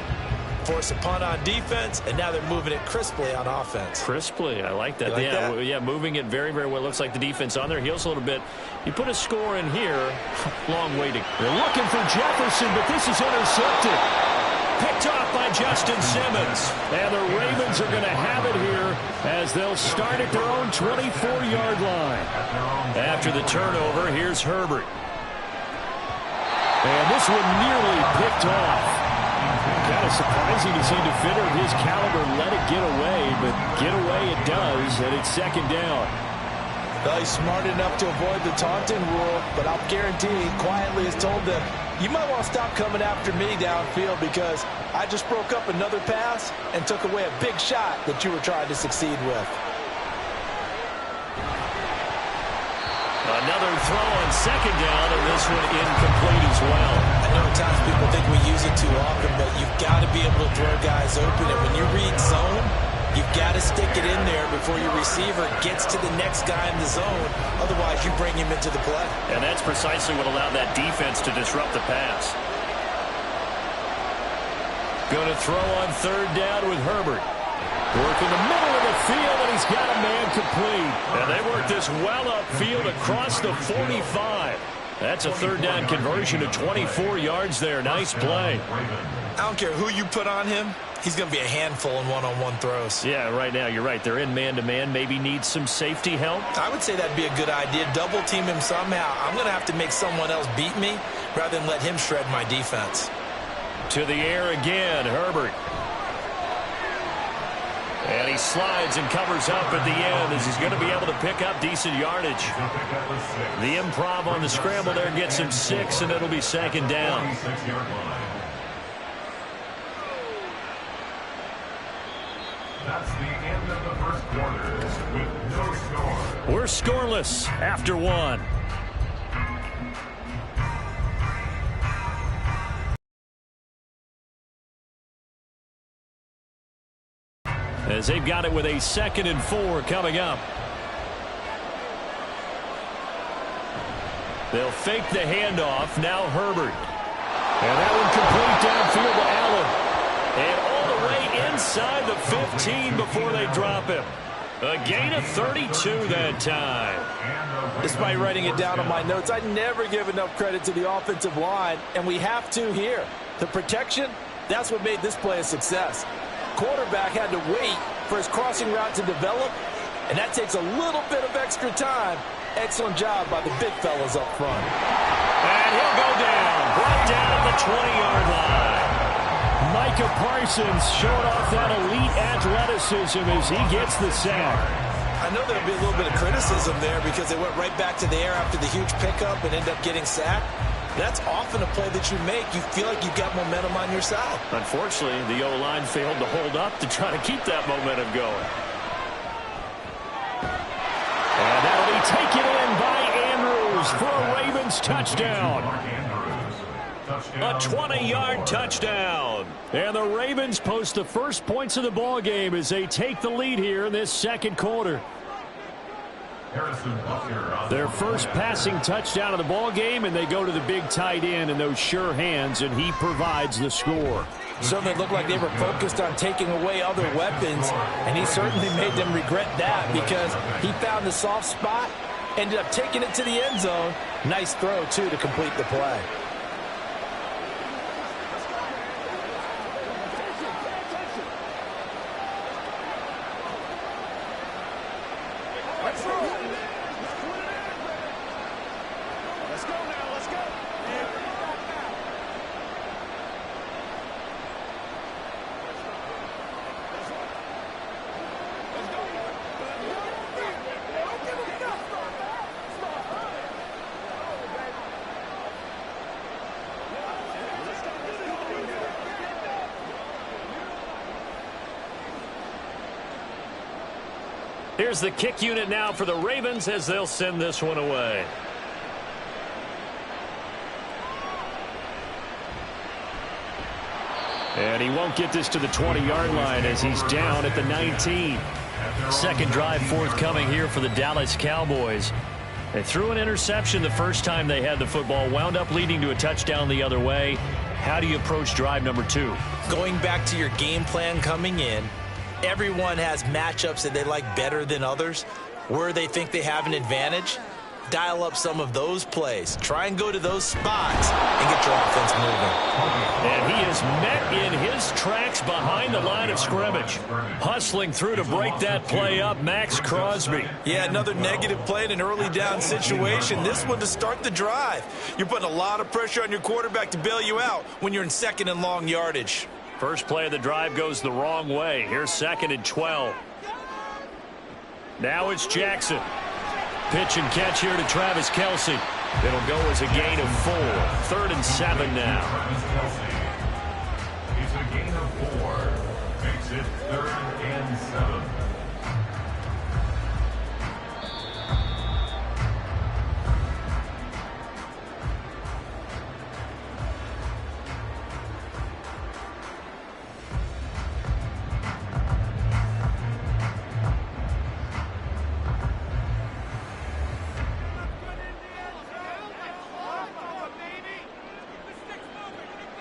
Force a punt on defense, and now they're moving it crisply on offense. Crisply, I like that. Like that? Yeah, moving it very, very well. Looks like the defense on their heels a little bit. You put a score in here, long way to go. They're looking for Jefferson, but this is intercepted. Picked off by Justin Simmons. And the Ravens are going to have it here as they'll start at their own 24-yard line. After the turnover, here's Herbert. And this one nearly picked off. Kind of surprising to see a defender of his caliber let it get away, but get away it does, and it's 2nd down. Well, he's smart enough to avoid the taunting rule, but I'll guarantee he quietly has told them, you might want to stop coming after me downfield because I just broke up another pass and took away a big shot that you were trying to succeed with. Another throw on 2nd down, and this one incomplete as well. I know at times people think we use it too often, but you've got to be able to throw guys open. And when you read zone, you've got to stick it in there before your receiver gets to the next guy in the zone. Otherwise, you bring him into the play. And that's precisely what allowed that defense to disrupt the pass. Going to throw on 3rd down with Herbert. Working the middle of the field, and he's got a man complete. And they work this well upfield across the 45. That's a 3rd down conversion to 24 yards there. Nice play. I don't care who you put on him. He's going to be a handful in one-on-one throws. Yeah, right now, you're right. They're in man-to-man. Maybe needs some safety help. I would say that'd be a good idea. Double team him somehow. I'm going to have to make someone else beat me rather than let him shred my defense. To the air again, Herbert. And he slides and covers up at the end as he's going to be able to pick up decent yardage. The improv on the scramble there gets him 6, and it'll be 2nd down. That's the end of the first quarter with no score. We're scoreless after 1. As they've got it with a 2nd and 4 coming up. They'll fake the handoff. Now Herbert. And that one complete downfield to Allen. And all the way inside the 15 before they drop him. A gain of 32 that time. Despite writing it down on my notes, I never give enough credit to the offensive line, and we have to here. The protection, that's what made this play a success. Quarterback had to wait for his crossing route to develop, and that takes a little bit of extra time. Excellent job by the big fellas up front. And he'll go down. 20-yard line. Micah Parsons showing off that elite athleticism as he gets the sack. I know there'll be a little bit of criticism there because they went right back to the air after the huge pickup and ended up getting sacked. That's often a play that you make. You feel like you've got momentum on your side. Unfortunately, the O-line failed to hold up to try to keep that momentum going. And that'll be taken in by Andrews for a Ravens touchdown. A 20-yard touchdown. And the Ravens post the first points of the ball game as they take the lead here in this second quarter. Their first passing touchdown of the ball game, and they go to the big tight end in those sure hands, and he provides the score. Certainly looked like they were focused on taking away other weapons, and he certainly made them regret that because he found the soft spot, ended up taking it to the end zone. Nice throw, too, to complete the play. Here's the kick unit now for the Ravens as they'll send this one away. And he won't get this to the 20-yard line as he's down at the 19. Second drive forthcoming here for the Dallas Cowboys. They threw an interception the first time they had the football, wound up leading to a touchdown the other way. How do you approach drive number 2? Going back to your game plan coming in, everyone has matchups that they like better than others. Where they think they have an advantage, dial up some of those plays. Try and go to those spots and get your offense moving. And he is met in his tracks behind the line of scrimmage. Hustling through to break that play up, Max Crosby. Yeah, another negative play in an early down situation. This one to start the drive. You're putting a lot of pressure on your quarterback to bail you out when you're in second and long yardage. First play of the drive goes the wrong way. Here's 2nd and 12. Now it's Jackson. Pitch and catch here to Travis Kelce. It'll go as a gain of 4. 3rd and 7 now. It's a gain of 4. Makes it 3rd and 7.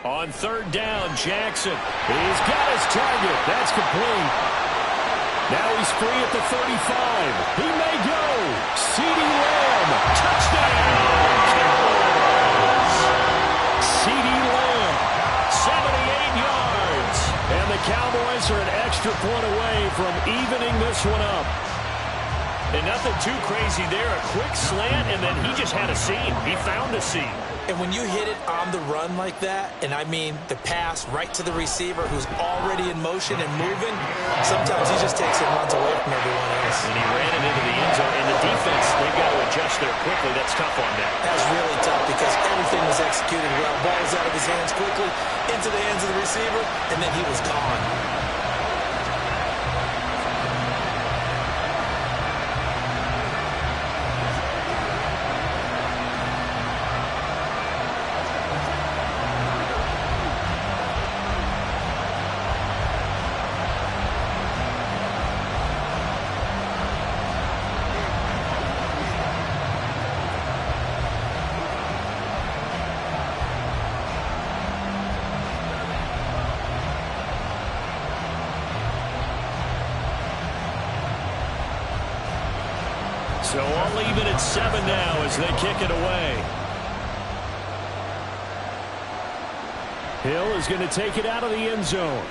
On 3rd down, Jackson. He's got his target. That's complete. Now he's free at the 35. He may go. CeeDee Lamb. Touchdown. Cowboys. CeeDee Lamb. 78 yards. And the Cowboys are an extra point away from evening this one up. And nothing too crazy there. A quick slant, and then he just had a seam. He found a seam. And when you hit it on the run like that, and I mean the pass right to the receiver who's already in motion and moving, sometimes he just takes it and runs away from everyone else. And he ran it into the end zone. And the defense, they've got to adjust there quickly. That's tough on them. That's really tough because everything was executed well. Ball was out of his hands quickly, into the hands of the receiver, and then he was gone. So I'll leave it at 7 now as they kick it away. Hill is going to take it out of the end zone.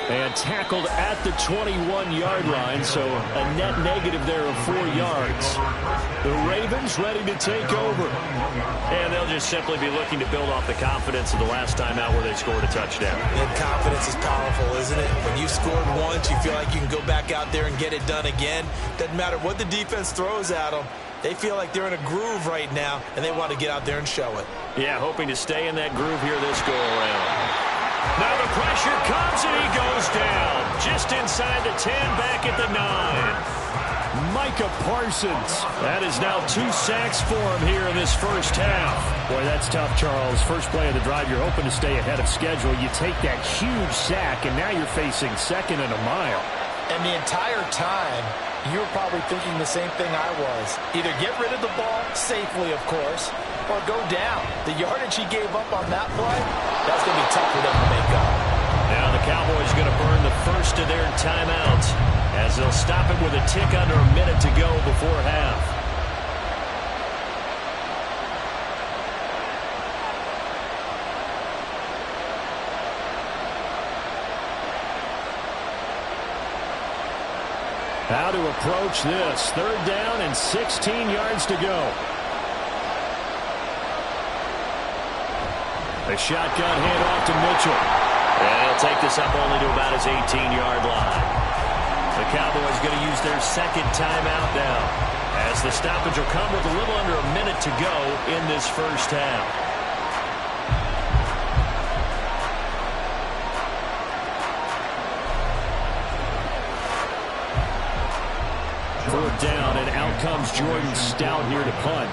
And tackled at the 21-yard line, so a net negative there of 4 yards. The Ravens ready to take over. And they'll just simply be looking to build off the confidence of the last time out where they scored a touchdown. And confidence is powerful, isn't it? When you scored once, you feel like you can go back out there and get it done again. Doesn't matter what the defense throws at them. They feel like they're in a groove right now, and they want to get out there and show it. Yeah, hoping to stay in that groove here this go-around. Now the pressure comes, and he goes down. Just inside the 10, back at the 9. Micah Parsons. That is now 2 sacks for him here in this first half. Boy, that's tough, Charles. First play of the drive, you're hoping to stay ahead of schedule. You take that huge sack, and now you're facing 2nd and a mile. And the entire time, you were probably thinking the same thing I was. Either get rid of the ball, safely, of course, or go down. The yardage he gave up on that play, that's going to be tough for them to make up. Now the Cowboys going to burn the first of their timeouts as they'll stop it with a tick under a minute to go before half. How to approach this. 3rd down and 16 yards to go. A shotgun handoff to Mitchell. And he'll take this up only to about his 18-yard line. The Cowboys going to use their 2nd timeout now, as the stoppage will come with a little under a minute to go in this first half. Fourth down, and out comes Jordan Stout here to punt.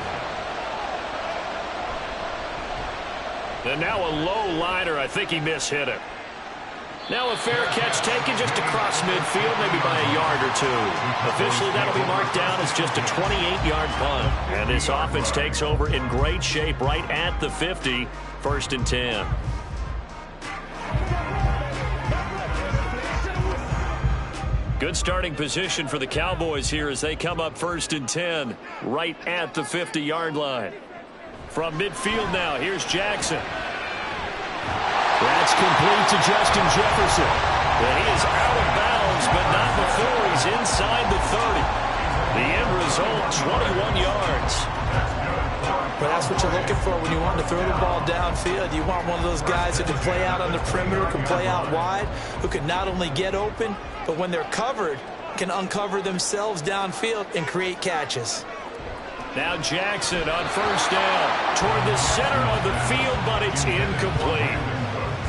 And now a low liner. I think he mishit it. Now a fair catch taken just across midfield, maybe by a yard or 2. Officially, that'll be marked down as just a 28-yard punt. And this offense takes over in great shape right at the 50, 1st and 10. Good starting position for the Cowboys here as they come up 1st and 10, right at the 50-yard line. From midfield now, here's Jackson. That's complete to Justin Jefferson. And he is out of bounds, but not before he's inside the 30. The end result, 21 yards. But that's what you're looking for when you want to throw the ball downfield. You want one of those guys who can play out on the perimeter, can play out wide, who can not only get open, but when they're covered, can uncover themselves downfield and create catches. Now Jackson on 1st down toward the center of the field, but it's incomplete.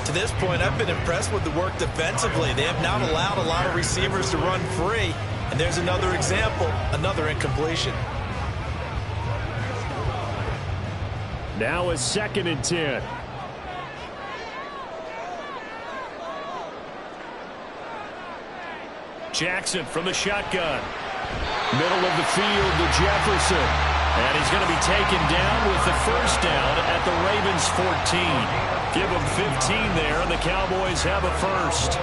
To this point, I've been impressed with the work defensively. They have not allowed a lot of receivers to run free. And there's another example, another incompletion. Now a 2nd and 10. Jackson from the shotgun. Middle of the field to Jefferson. And he's going to be taken down with the 1st down at the Ravens 14. Give them 15 there, and the Cowboys have a 1st.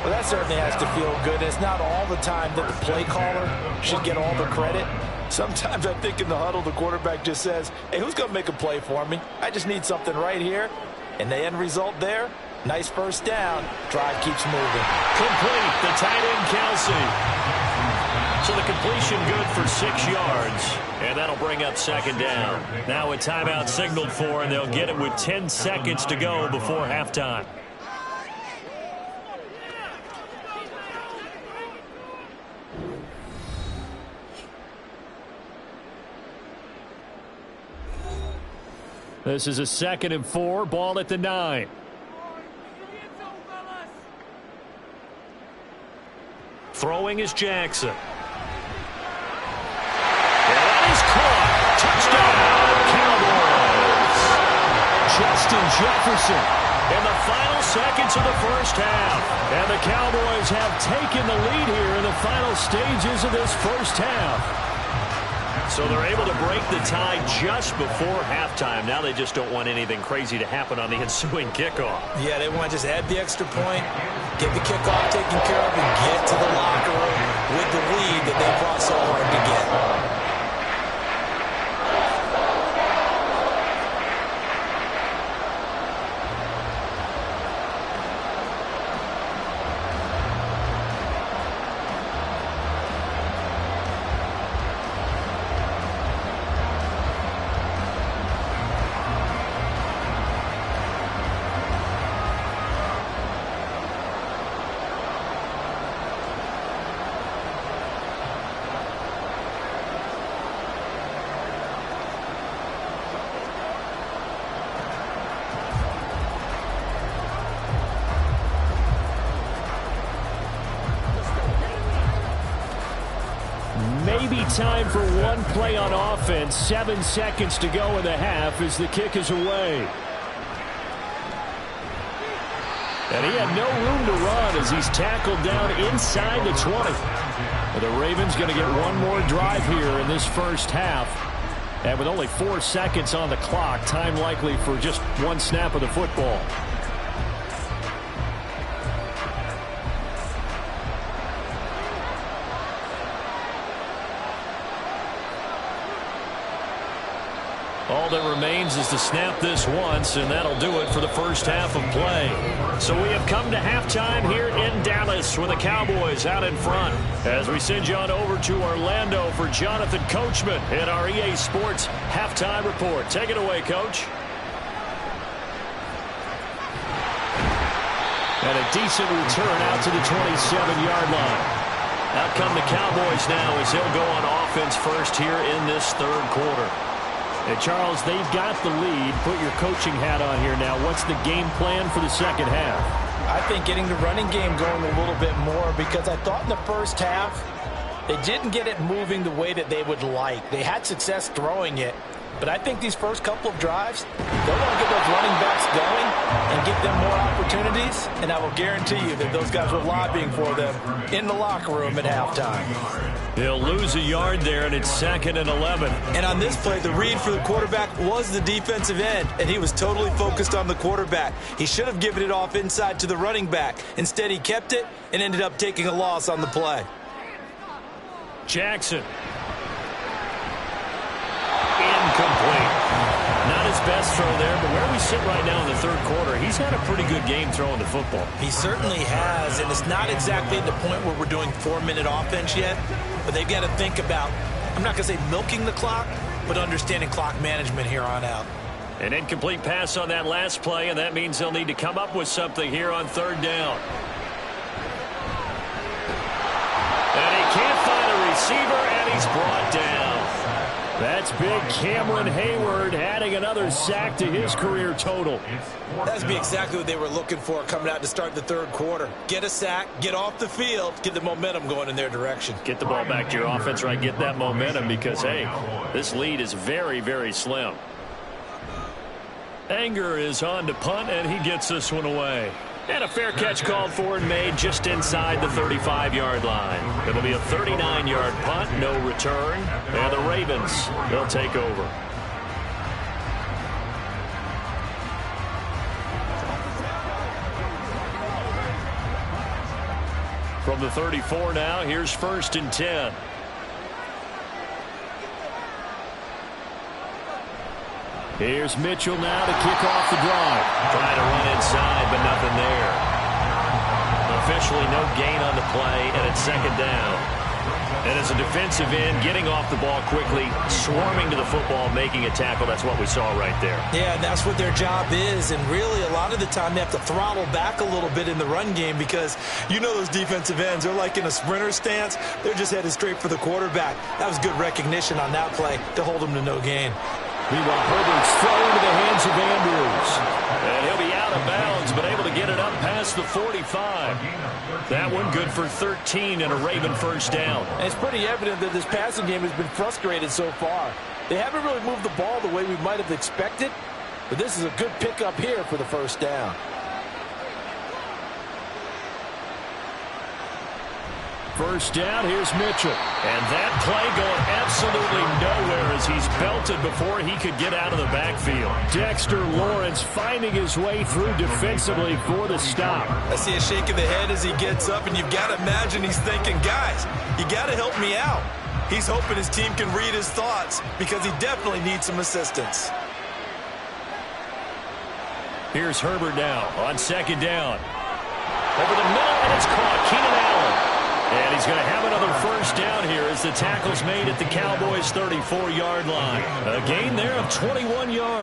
Well, that certainly has to feel good. It's not all the time that the play caller should get all the credit. Sometimes I think in the huddle, the quarterback just says, hey, who's going to make a play for me? I just need something right here. And the end result there, nice 1st down. Drive keeps moving. Complete, the tight end Kelsey. So the completion good for 6 yards, and that'll bring up 2nd down. Now a timeout signaled for, and they'll get it with 10 seconds to go before halftime. This is a 2nd and 4, ball at the 9. Throwing is Jackson. Touchdown, Cowboys. Justin Jefferson. In the final seconds of the first half. And the Cowboys have taken the lead here in the final stages of this first half. So they're able to break the tie just before halftime. Now they just don't want anything crazy to happen on the ensuing kickoff. Yeah, they want to just add the extra point, get the kickoff taken care of, and get to the locker room with the lead that they fought so hard to get. time for one play on offense. 7 seconds to go in the half as the kick is away. And he had no room to run as he's tackled down inside the 20. But the Ravens going to get one more drive here in this first half. And with only 4 seconds on the clock, time likely for just one snap of the football. All that remains is to snap this once, and that'll do it for the first half of play. So we have come to halftime here in Dallas with the Cowboys out in front. As we send you on over to Orlando for Jonathan Coachman in our EA Sports Halftime Report. Take it away, Coach. And a decent return out to the 27-yard line. Out come the Cowboys now as they'll go on offense first here in this third quarter. And Charles, they've got the lead. Put your coaching hat on here now. What's the game plan for the second half? I think getting the running game going a little bit more, because I thought in the first half they didn't get it moving the way that they would like. They had success throwing it, but I think these first couple of drives, they'll want to get those running backs going and give them more opportunities, and I will guarantee you that those guys were lobbying for them in the locker room at halftime. They'll lose a yard there, and it's 2nd and 11. And on this play, the read for the quarterback was the defensive end, and he was totally focused on the quarterback. He should have given it off inside to the running back. Instead, he kept it and ended up taking a loss on the play. Jackson. Incomplete. Not his best throw there, but where we sit right now in the third quarter, he's had a pretty good game throwing the football. He certainly has, and it's not exactly at the point where we're doing 4-minute offense yet, but they've got to think about, I'm not going to say milking the clock, but understanding clock management here on out. An incomplete pass on that last play, and that means they'll need to come up with something here on third down. And he can't find a receiver, and he's brought down. That's big Cameron Hayward adding another sack to his career total. That's be exactly what they were looking for coming out to start the third quarter. Get a sack, get off the field, get the momentum going in their direction. Get the ball back to your offense, right? Get that momentum because, hey, this lead is very, very slim. Anger is on to punt, and he gets this one away. And a fair catch called for and made just inside the 35-yard line. It'll be a 39-yard punt, no return. And the Ravens, they'll take over. From the 34 now, here's 1st and 10. Here's Mitchell now to kick off the drive. Trying to run inside, but nothing there. Officially no gain on the play, and it's 2nd down. And as a defensive end, getting off the ball quickly, swarming to the football, making a tackle, that's what we saw right there. Yeah, that's what their job is, and really a lot of the time they have to throttle back a little bit in the run game because you know those defensive ends, they're like in a sprinter stance. They're just headed straight for the quarterback. That was good recognition on that play to hold them to no gain. Meanwhile, Herbert's thrown into the hands of Andrews. And he'll be out of bounds, but able to get it up past the 45. That one good for 13 and a Raven first down. And it's pretty evident that this passing game has been frustrated so far. They haven't really moved the ball the way we might have expected, but this is a good pickup here for the first down. First down, here's Mitchell. And that play going absolutely nowhere as he's belted before he could get out of the backfield. Dexter Lawrence finding his way through defensively for the stop. I see a shake of the head as he gets up, and you've got to imagine he's thinking, guys, you got to help me out. He's hoping his team can read his thoughts because he definitely needs some assistance. Here's Herbert now on 2nd down. Over the middle, and it's caught. Keenan Allen. And he's going to have another first down here as the tackle's made at the Cowboys' 34-yard line. A gain there of 21 yards.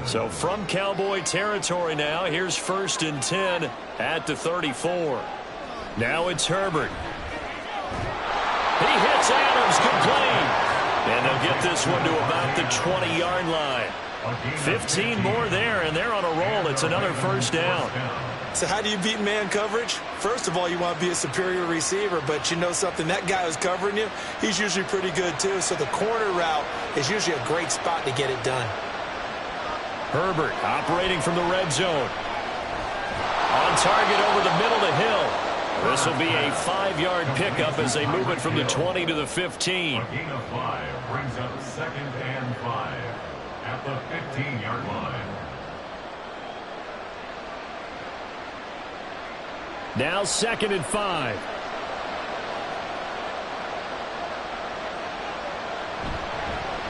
So from Cowboy territory now, here's 1st and 10 at the 34. Now it's Herbert. He hits Adams complete. And they'll get this one to about the 20-yard line. 15 more there, and they're on a roll. It's another 1st down. So how do you beat man coverage? First of all, you want to be a superior receiver, but you know something, that guy who's covering you, he's usually pretty good too. So the corner route is usually a great spot to get it done. Herbert operating from the red zone. On target over the middle to Hill. This will be a 5-yard pickup as they move it from the 20 to the 15. A gain of 5 brings up 2nd and 5 at the 15-yard line. Now 2nd and 5.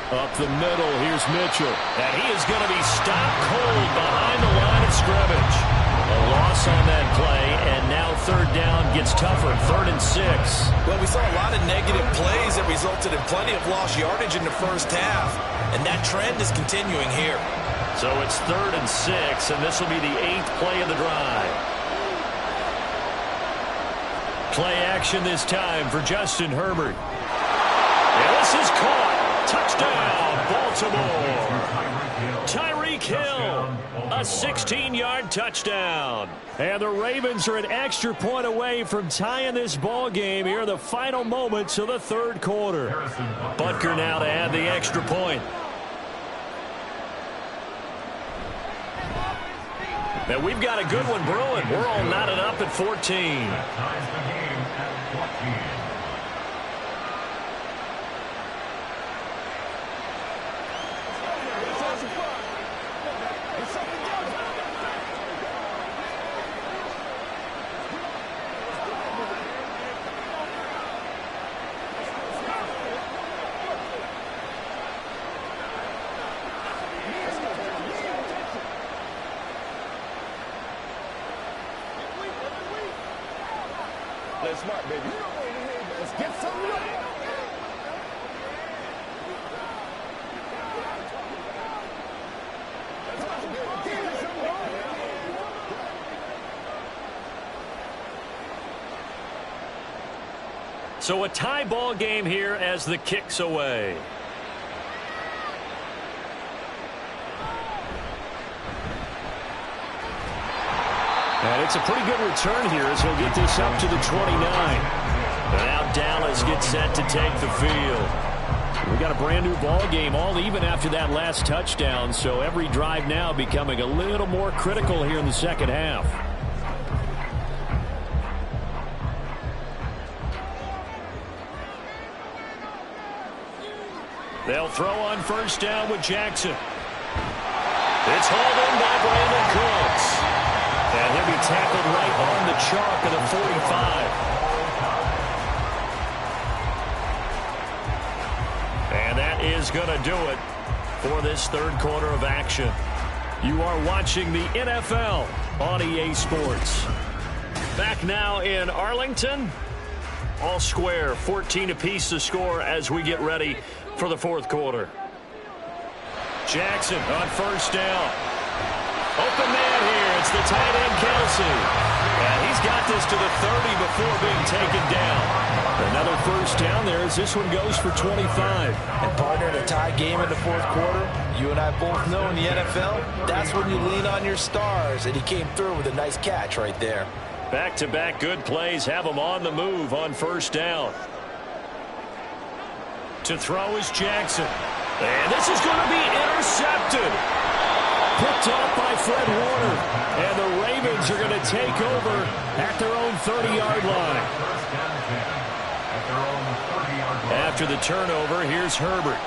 Up the middle, here's Mitchell. And he is going to be stopped cold behind the line of scrimmage. A loss on that play, and now 3rd down gets tougher, 3rd and 6. Well, we saw a lot of negative plays that resulted in plenty of lost yardage in the first half, and that trend is continuing here. So it's 3rd and 6, and this will be the 8th play of the drive. Play action this time for Justin Herbert. And this is caught. Touchdown, Baltimore. Tyreek Hill, a 16-yard touchdown. And the Ravens are an extra point away from tying this ball game here in the final moments of the 3rd quarter. Butker now to add the extra point. And we've got a good one brewing. We're all knotted up at 14. Ties the game at 14. Play smart, baby. Let's get some real. So a tie ball game here as the kick's away. And it's a pretty good return here as he'll get this up to the 29. And now Dallas gets set to take the field. We got a brand new ball game, all even after that last touchdown. So every drive now becoming a little more critical here in the second half. They'll throw on 1st down with Jackson. It's hauled in by Brandon Cooks. And he'll be tackled right on the chalk of the 45. And that is going to do it for this 3rd quarter of action. You are watching the NFL on EA Sports. Back now in Arlington. All square, 14 apiece to score as we get ready for the 4th quarter. Jackson on 1st down. Open man here. It's the tight end, Kelsey. And he's got this to the 30 before being taken down. Another 1st down there as this one goes for 25. And partner, in a tie game in the 4th quarter, you and I both know in the NFL, that's when you lean on your stars. And he came through with a nice catch right there. Back-to-back good plays have him on the move on 1st down. To throw is Jackson. And this is going to be intercepted. Picked off by Fred Warner. And the Ravens are going to take over at their own 30-yard line. After the turnover, here's Herbert.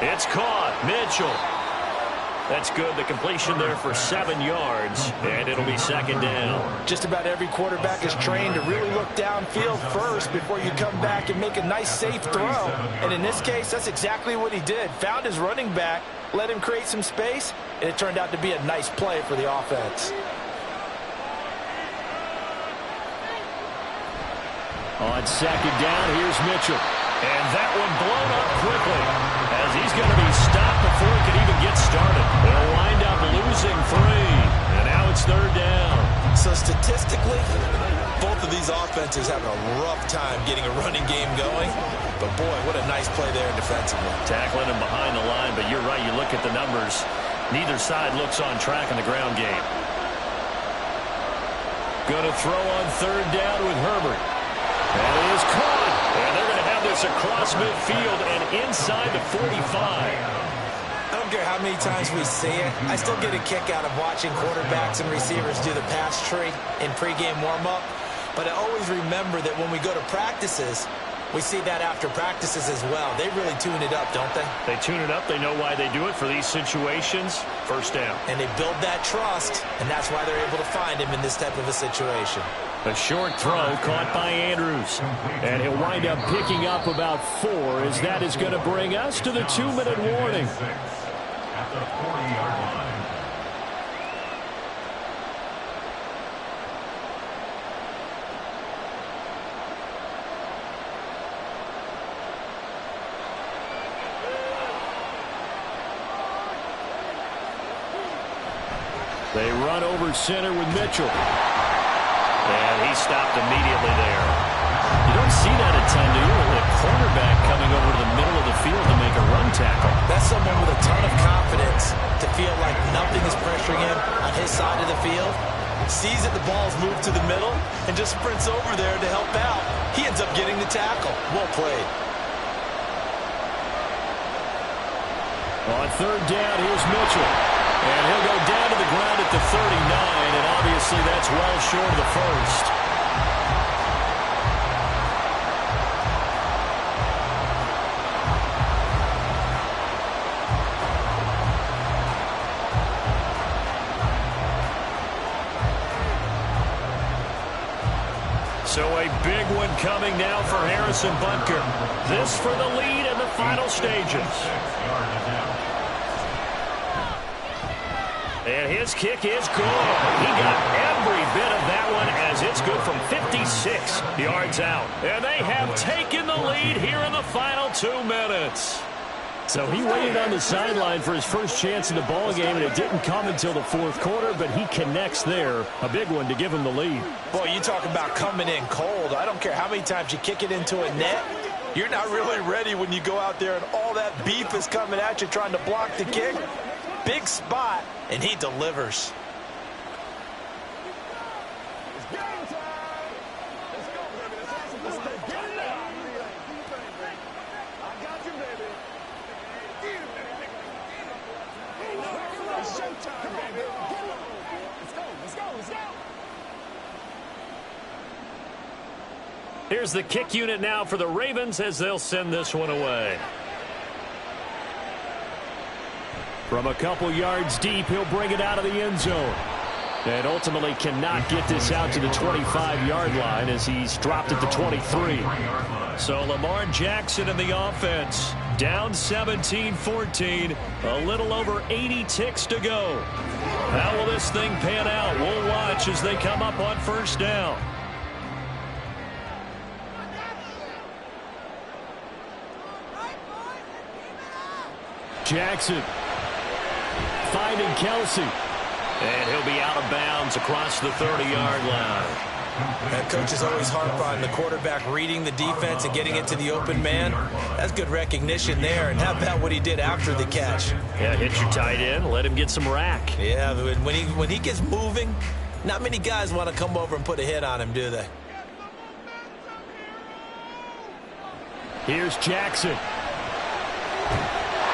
It's caught. Mitchell. That's good. The completion there for 7 yards, and it'll be 2nd down. Just about every quarterback is trained to really look downfield first before you come back and make a nice, safe throw. And in this case, that's exactly what he did. Found his running back, let him create some space, and it turned out to be a nice play for the offense. On second down, here's Mitchell. And that one blown up quickly as he's going to be stopped before he can even get started. They'll wind up losing 3. And now it's third down. So statistically, both of these offenses having a rough time getting a running game going. But boy, what a nice play there defensively. Tackling him behind the line, but you're right. You look at the numbers. Neither side looks on track in the ground game. Going to throw on third down with Herbert. That is caught. And they're going to have this across midfield and inside the 45. I don't care how many times we see it. I still get a kick out of watching quarterbacks and receivers do the pass tree in pregame warm-up. But I always remember that when we go to practices, we see that after practices as well. They really tune it up, don't they? They tune it up. They know why they do it for these situations. First down. And they build that trust, and that's why they're able to find him in this type of a situation. A short throw caught by Andrews. And he'll wind up picking up about 4 as that is going to bring us to the 2-minute warning. At the 40-yard line. They run over center with Mitchell. And he stopped immediately there. You don't see that a ton, do you? A cornerback coming over to the middle of the field to make a run tackle. That's someone with a ton of confidence to feel like nothing is pressuring him on his side of the field. Sees that the ball's moved to the middle and just sprints over there to help out. He ends up getting the tackle. Well played. On third down, here's Mitchell. And he'll go down to the ground at the 39, and obviously that's well short of the first. So a big one coming now for Harrison Butker. This for the lead in the final stages. And his kick is good. He got every bit of that one as it's good from 56 yards out. And they have taken the lead here in the final 2 minutes. So he waited on the sideline for his first chance in the ball game, and it didn't come until the 4th quarter, but he connects there. A big one to give him the lead. Boy, you talk about coming in cold. I don't care how many times you kick it into a net. You're not really ready when you go out there and all that beef is coming at you trying to block the kick. Big spot, and he delivers. It's game time. Let's go, baby. Let's go. Get it now. I got you, baby. It's showtime, baby. Get it. Let's go. Let's go. Let's go. Here's the kick unit now for the Ravens as they'll send this one away. From a couple yards deep, he'll bring it out of the end zone. And ultimately cannot get this out to the 25-yard line as he's dropped at the 23. So Lamar Jackson in the offense. Down 17-14. A little over 80 ticks to go. How will this thing pan out? We'll watch as they come up on first down. Jackson finding Kelsey. And he'll be out of bounds across the 30-yard line. And coaches always harp on the quarterback reading the defense and getting it to the open man. That's good recognition there. And how about what he did after the catch? Yeah, hit your tight end, let him get some rack. Yeah, when he gets moving, not many guys want to come over and put a hit on him, do they? Here's Jackson.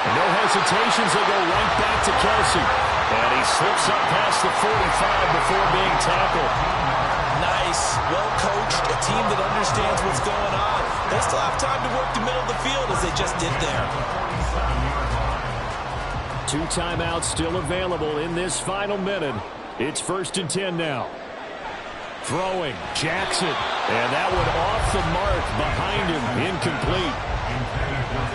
No hesitations, they'll go right back to Kelsey. And he slips up past the 45 before being tackled. Nice, well-coached, a team that understands what's going on. They still have time to work the middle of the field as they just did there. 2 timeouts still available in this final minute. It's 1st and 10 now. Throwing, Jackson. And that one off the mark behind him, incomplete.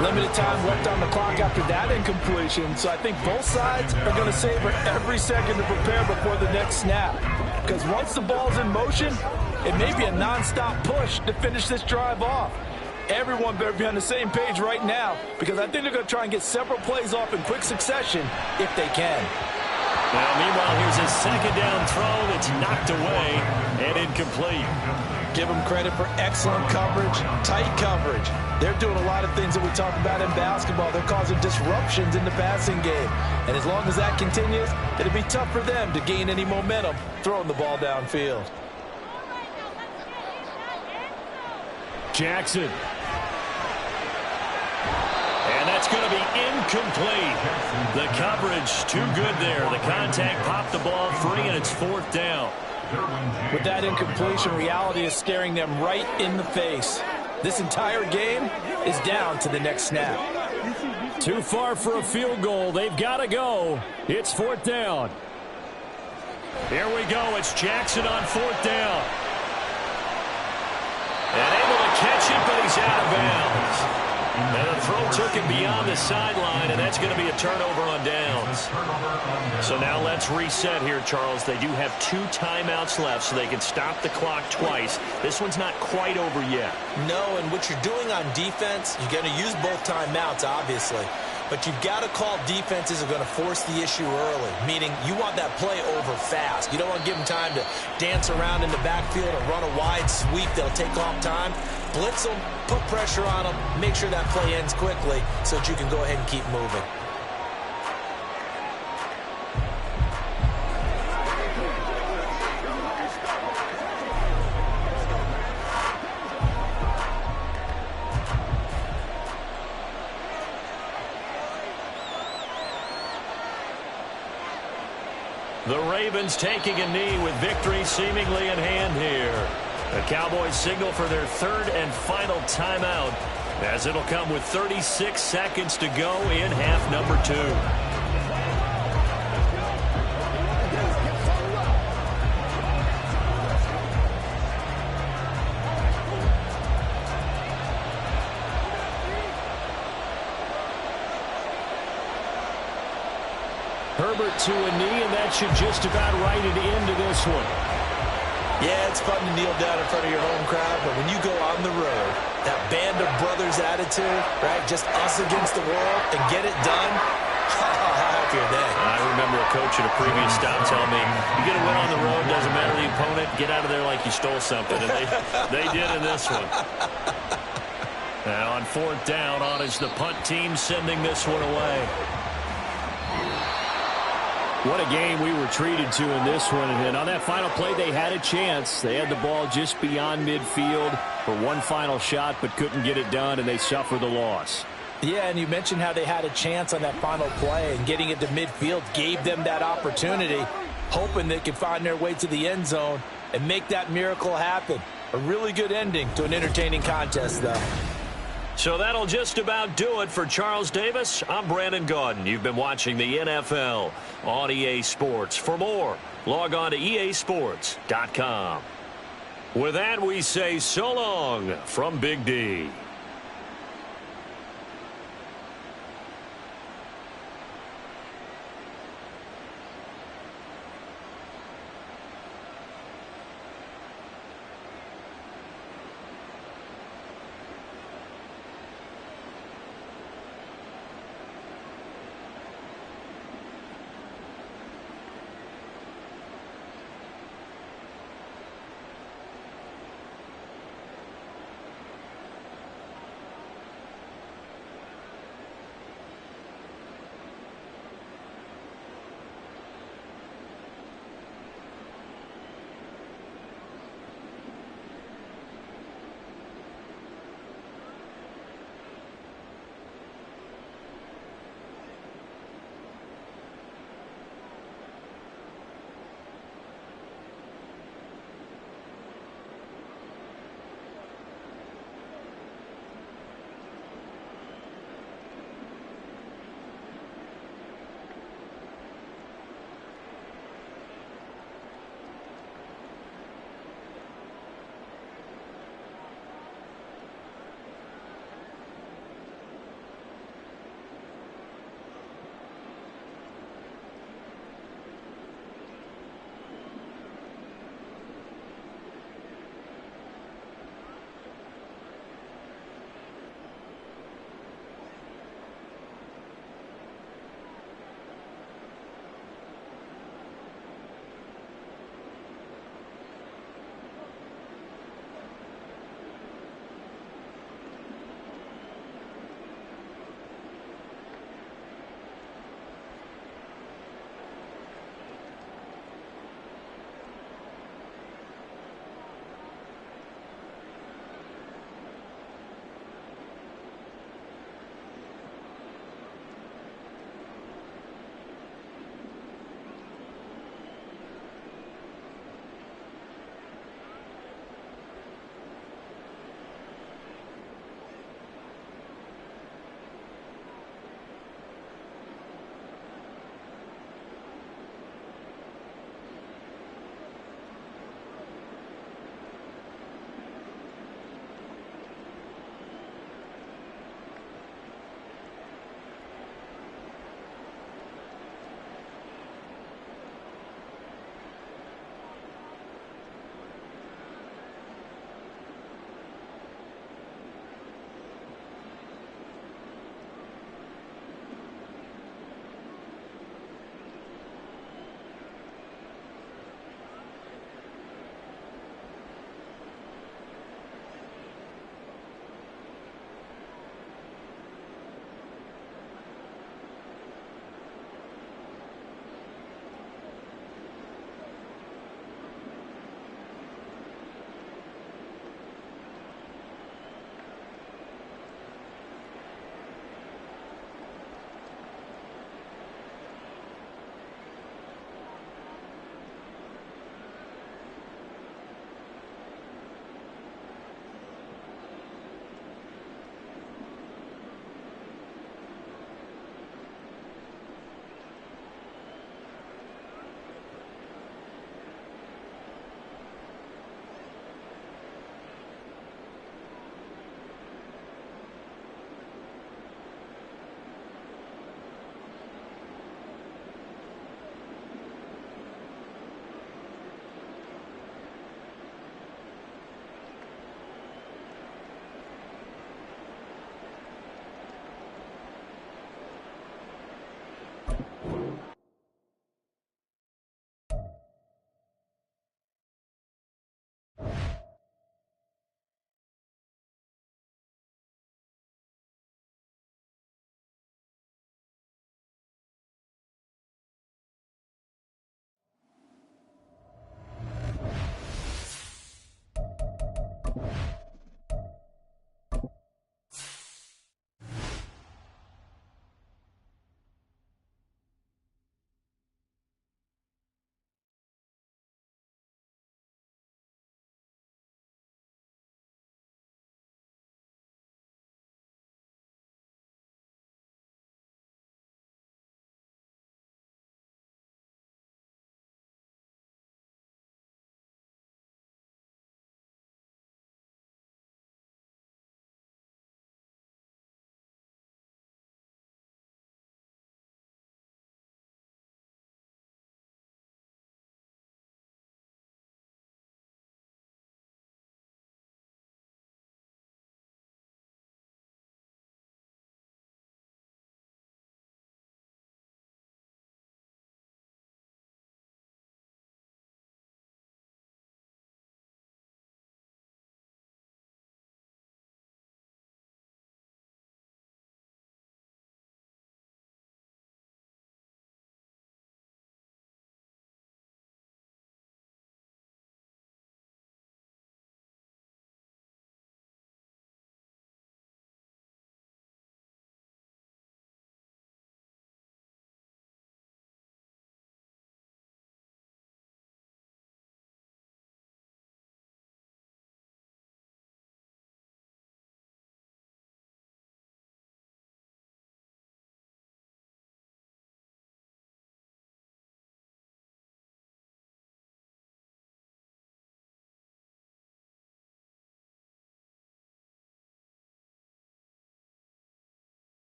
Limited time left on the clock after that incompletion, so I think both sides are going to savor every second to prepare before the next snap. Because once the ball's in motion, It may be a nonstop push to finish this drive off. Everyone better be on the same page right now because I think they're going to try and get several plays off in quick succession if they can. Now, meanwhile, here's a second down throw that's knocked away and incomplete. Give them credit for excellent coverage, tight coverage. They're doing a lot of things that we talk about in basketball. They're causing disruptions in the passing game. And as long as that continues, it'll be tough for them to gain any momentum throwing the ball downfield. Jackson. And that's going to be incomplete. The coverage too good there. The contact popped the ball free, and it's fourth down. With that incompletion, reality is staring them right in the face. This entire game is down to the next snap. Too far for a field goal. They've got to go. It's fourth down. Here we go. It's Jackson on fourth down. And able to catch it, but he's out of bounds. And the throw took him beyond the sideline, and that's going to be a turnover on downs. So now let's reset here, Charles. They do have 2 timeouts left, so they can stop the clock twice. This one's not quite over yet. No, and what you're doing on defense, you're going to use both timeouts, obviously. But you've got to call defenses that are going to force the issue early, meaning you want that play over fast. You don't want to give them time to dance around in the backfield or run a wide sweep that'll take off time. Blitz them, put pressure on them, make sure that play ends quickly so that you can go ahead and keep moving. The Ravens taking a knee with victory seemingly in hand here. The Cowboys signal for their third and final timeout as it'll come with 36 seconds to go in half number 2. Herbert to a knee, and that should just about write it into this one. Yeah, it's fun to kneel down in front of your home crowd, but when you go on the road, that band of brothers attitude, right, just us against the world, and get it done, how happy are they? I remember a coach at a previous stop telling me, you get a win on the road, doesn't matter the opponent, get out of there like you stole something, and they did in this one. Now on fourth down, on is the punt team sending this one away. What a game we were treated to in this one. And on that final play, they had a chance. They had the ball just beyond midfield for one final shot, but couldn't get it done, and they suffer the loss. Yeah, and you mentioned how they had a chance on that final play, and getting it to midfield gave them that opportunity, hoping they could find their way to the end zone and make that miracle happen. A really good ending to an entertaining contest, though. So that'll just about do it for Charles Davis. I'm Brandon Gaudin. You've been watching the NFL on EA Sports. For more, log on to easports.com. With that, we say so long from Big D.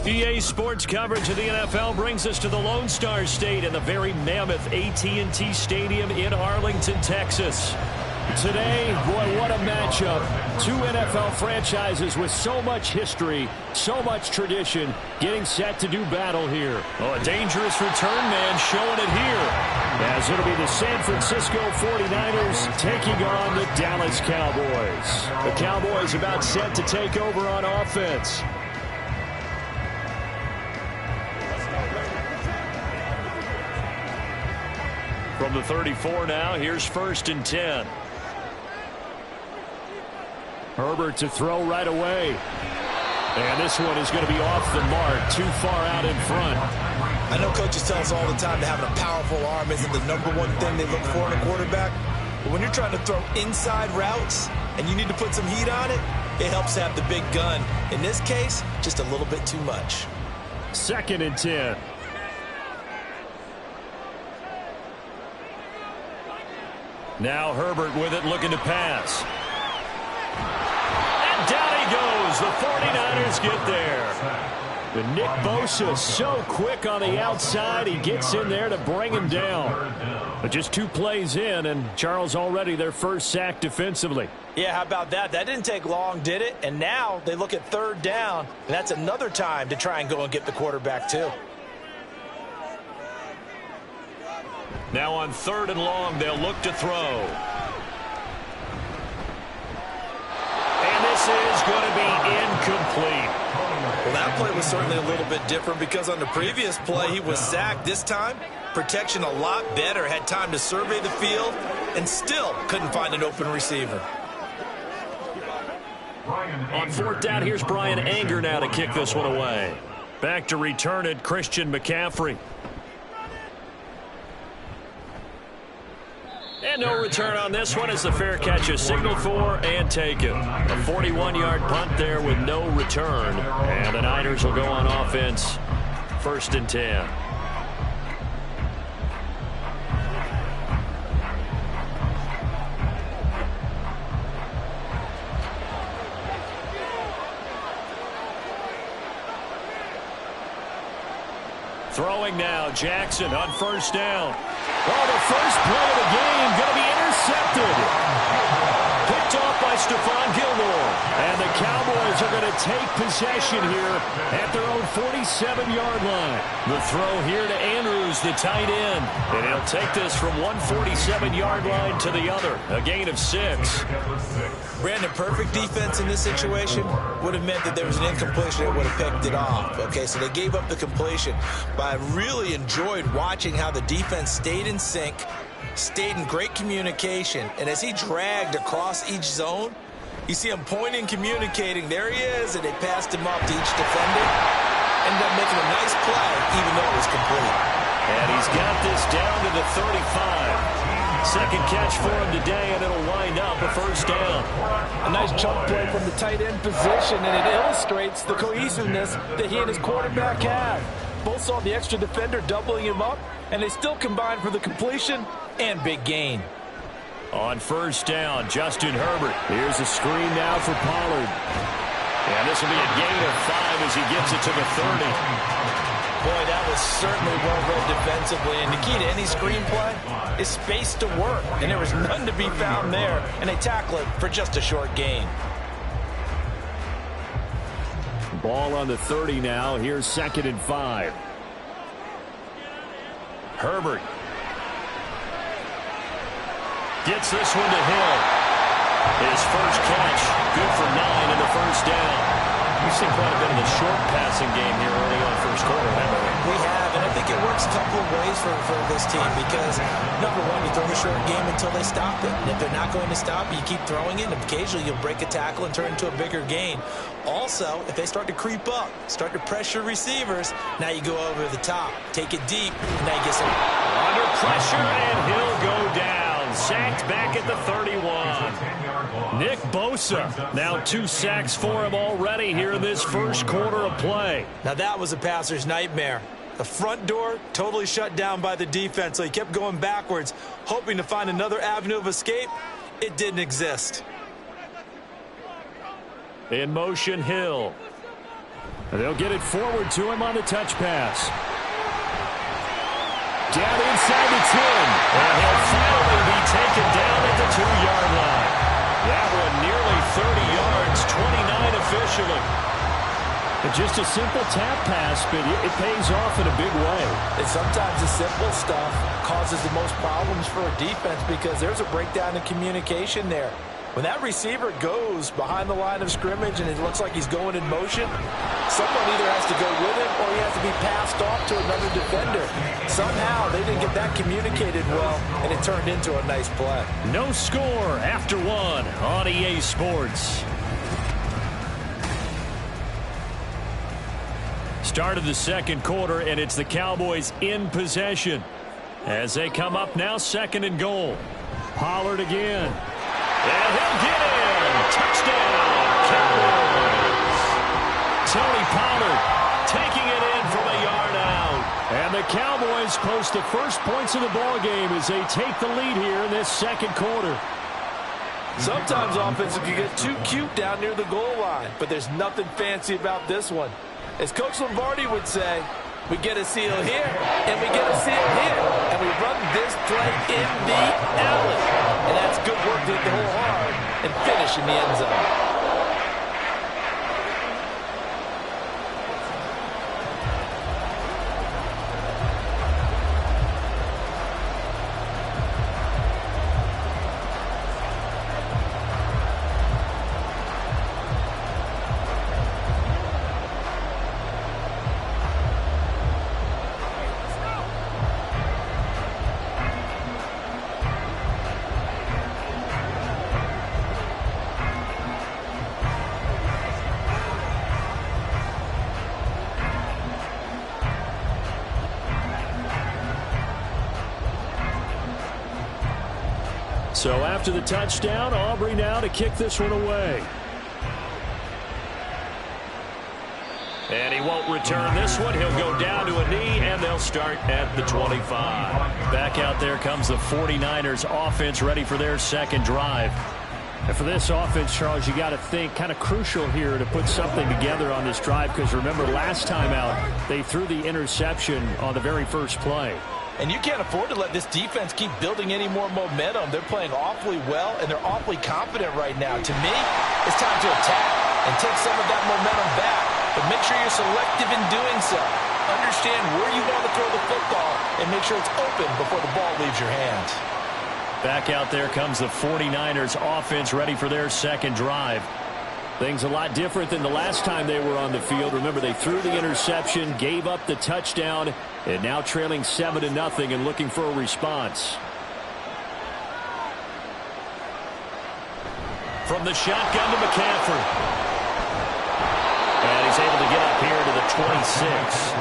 EA Sports coverage of the NFL brings us to the Lone Star State and the very mammoth AT&T Stadium in Arlington, Texas. Today, boy, what a matchup. Two NFL franchises with so much history, so much tradition, getting set to do battle here. Oh, a dangerous return man showing it here, as it'll be the San Francisco 49ers taking on the Dallas Cowboys. The Cowboys about set to take over on offense. From the 34 now, here's 1st and 10. Herbert to throw right away. And this one is going to be off the mark, too far out in front. I know coaches tell us all the time that having a powerful arm isn't the #1 thing they look for in a quarterback. But when you're trying to throw inside routes and you need to put some heat on it, it helps to have the big gun. In this case, just a little bit too much. 2nd and 10. Now Herbert with it, looking to pass. And down he goes. The 49ers get there. The Nick Bosa so quick on the outside. He gets in there to bring him down. But just 2 plays in, and Charles already their first sack defensively. Yeah, how about that? That didn't take long, did it? And now they look at 3rd down, and that's another time to try and go and get the quarterback too. Now on 3rd and long, they'll look to throw. And this is going to be incomplete. Well, that play was certainly a little bit different because on the previous play, he was sacked. This time, protection a lot better. Had time to survey the field and still couldn't find an open receiver. On 4th down, here's Brian Anger now to kick this one away. Back to return it, Christian McCaffrey. And no return on this one as the fair catch is signaled for and taken. A 41-yard punt there with no return. And the Niners will go on offense. 1st and 10. Throwing now, Jackson on 1st down. Oh, the first play of the game going to be intercepted. Picked off by Stephon Gilmore. And the Cowboys are going to take possession here at their own 47-yard line. The throw here to Andrews, the tight end. And he'll take this from one 47-yard line to the other. A gain of 6. Brandon, perfect defense in this situation would have meant that there was an incompletion that would have picked it off. Okay, so they gave up the completion. But I really enjoyed watching how the defense stayed in sync, stayed in great communication, and as he dragged across each zone, you see him pointing, communicating. There he is, and they passed him up to each defender. Ended up making a nice play, even though it was complete. And he's got this down to the 35. Second catch for him today, and it'll wind up a 1st down. A nice chunk play from the tight end position, and it illustrates the cohesiveness that he and his quarterback have. Both saw the extra defender doubling him up, and they still combined for the completion and big gain. On 1st down, Justin Herbert. Here's a screen now for Pollard. And this will be a gain of 5 as he gets it to the 30. Boy, that was certainly well read defensively. And the key to any screenplay is space to work. And there was none to be found there. And they tackle it for just a short gain. Ball on the 30 now. Here's 2nd and 5. Herbert gets this one to Hill. His first catch, good for 9 in the 1st down. We've seen quite a bit of the short passing game here early on 1st quarter, haven't we? We have, and I think it works a couple of ways for this team because, number one, you throw the short game until they stop it. And if they're not going to stop it, you keep throwing it, and occasionally you'll break a tackle and turn into a bigger gain. Also, if they start to creep up, start to pressure receivers, now you go over the top, take it deep, and now you get some... Under pressure, and he'll go down. Sacked back at the 31. Nick Bosa, now 2 sacks for him already here in this 1st quarter of play. Now that was a passer's nightmare. The front door totally shut down by the defense, so he kept going backwards, hoping to find another avenue of escape. It didn't exist. In motion, Hill. They'll get it forward to him on the touch pass. Down inside the 10. And he'll finally be taken down at the 2-yard line. That one nearly 30 yards, 29 officially. And just a simple tap pass, but it pays off in a big way. And sometimes the simple stuff causes the most problems for a defense because there's a breakdown in communication there. When that receiver goes behind the line of scrimmage and it looks like he's going in motion, someone either has to go with him or he has to be passed off to another defender. Somehow they didn't get that communicated well, and it turned into a nice play. No score after 1 on EA Sports. Start of the second quarter, and it's the Cowboys in possession. As they come up now, 2nd and goal. Pollard again. And he'll get in. Touchdown, Cowboys. Tony Pollard taking it in from a yard out. And the Cowboys post the first points of the ballgame as they take the lead here in this second quarter. Sometimes offenses can get too cute down near the goal line, but there's nothing fancy about this one. As Coach Lombardi would say, we get a seal here, and we get a seal here, and we run this play in the alley. And that's good work to hit the hole hard and finish in the end zone. So after the touchdown, Aubrey now to kick this one away. And he won't return this one. He'll go down to a knee, and they'll start at the 25. Back out there comes the 49ers offense, ready for their second drive. And for this offense, Charles, you got to think kind of crucial here to put something together on this drive, because remember last time out, they threw the interception on the very first play. And you can't afford to let this defense keep building any more momentum. They're playing awfully well, and they're awfully confident right now. To me, it's time to attack and take some of that momentum back. But make sure you're selective in doing so. Understand where you want to throw the football and make sure it's open before the ball leaves your hands. Back out there comes the 49ers offense, ready for their second drive. Things a lot different than the last time they were on the field. Remember, they threw the interception, gave up the touchdown, and now trailing 7-0 and looking for a response. From the shotgun to McCaffrey. And he's able to get up here to the 26.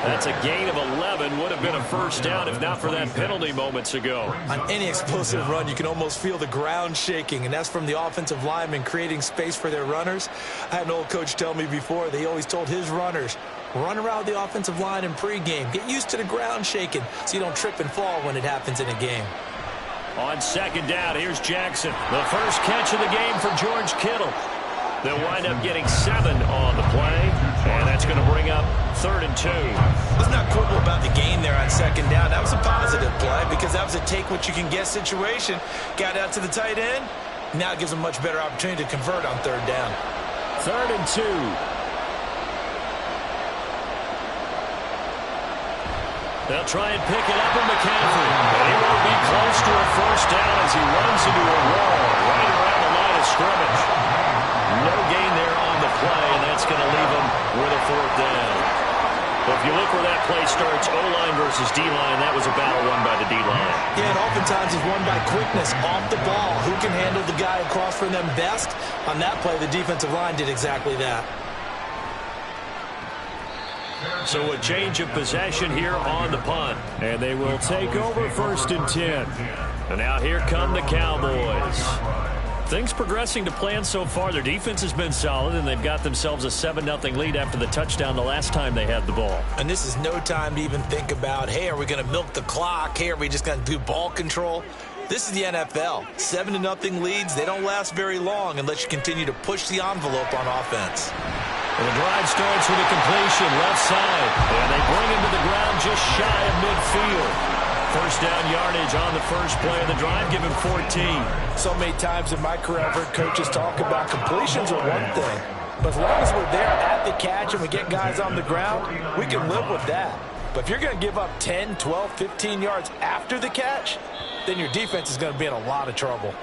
That's a gain of 11. Would have been a first down if not for that penalty moments ago. On any explosive run, you can almost feel the ground shaking, and that's from the offensive linemen creating space for their runners. I had an old coach tell me before, they always told his runners, run around the offensive line in pregame. Get used to the ground shaking so you don't trip and fall when it happens in a game. On second down, here's Jackson. The first catch of the game for George Kittle. They'll wind up getting 7 on the play, and that's going to bring up 3rd and 2. Let's not quibble about the gain there on second down. That was a positive play because that was a take-what-you-can-get situation. Got out to the tight end. Now it gives them a much better opportunity to convert on 3rd down. 3rd and 2. They'll try and pick it up with McCaffrey. And he won't be close to a first down as he runs into a wall right around the line of scrimmage. No gain there on the play, and that's going to leave him with a 4th down. But if you look where that play starts, O-line versus D-line, that was a battle won by the D-line. Yeah, and oftentimes it's won by quickness off the ball. Who can handle the guy across from them best? On that play, the defensive line did exactly that. So a change of possession here on the punt. And they will take over 1st and 10. And now here come the Cowboys. Things progressing to plan so far. Their defense has been solid, and they've got themselves a 7-0 lead after the touchdown the last time they had the ball. And this is no time to even think about, hey, are we going to milk the clock? Hey, are we just going to do ball control? This is the NFL. 7-0 leads, they don't last very long unless you continue to push the envelope on offense. And the drive starts with a completion left side. And they bring him to the ground just shy of midfield. First down yardage on the first play of the drive, give him 14. So many times in my career, I've heard coaches talk about completions are one thing. But as long as we're there at the catch and we get guys on the ground, we can live with that. But if you're going to give up 10, 12, 15 yards after the catch, then your defense is going to be in a lot of trouble.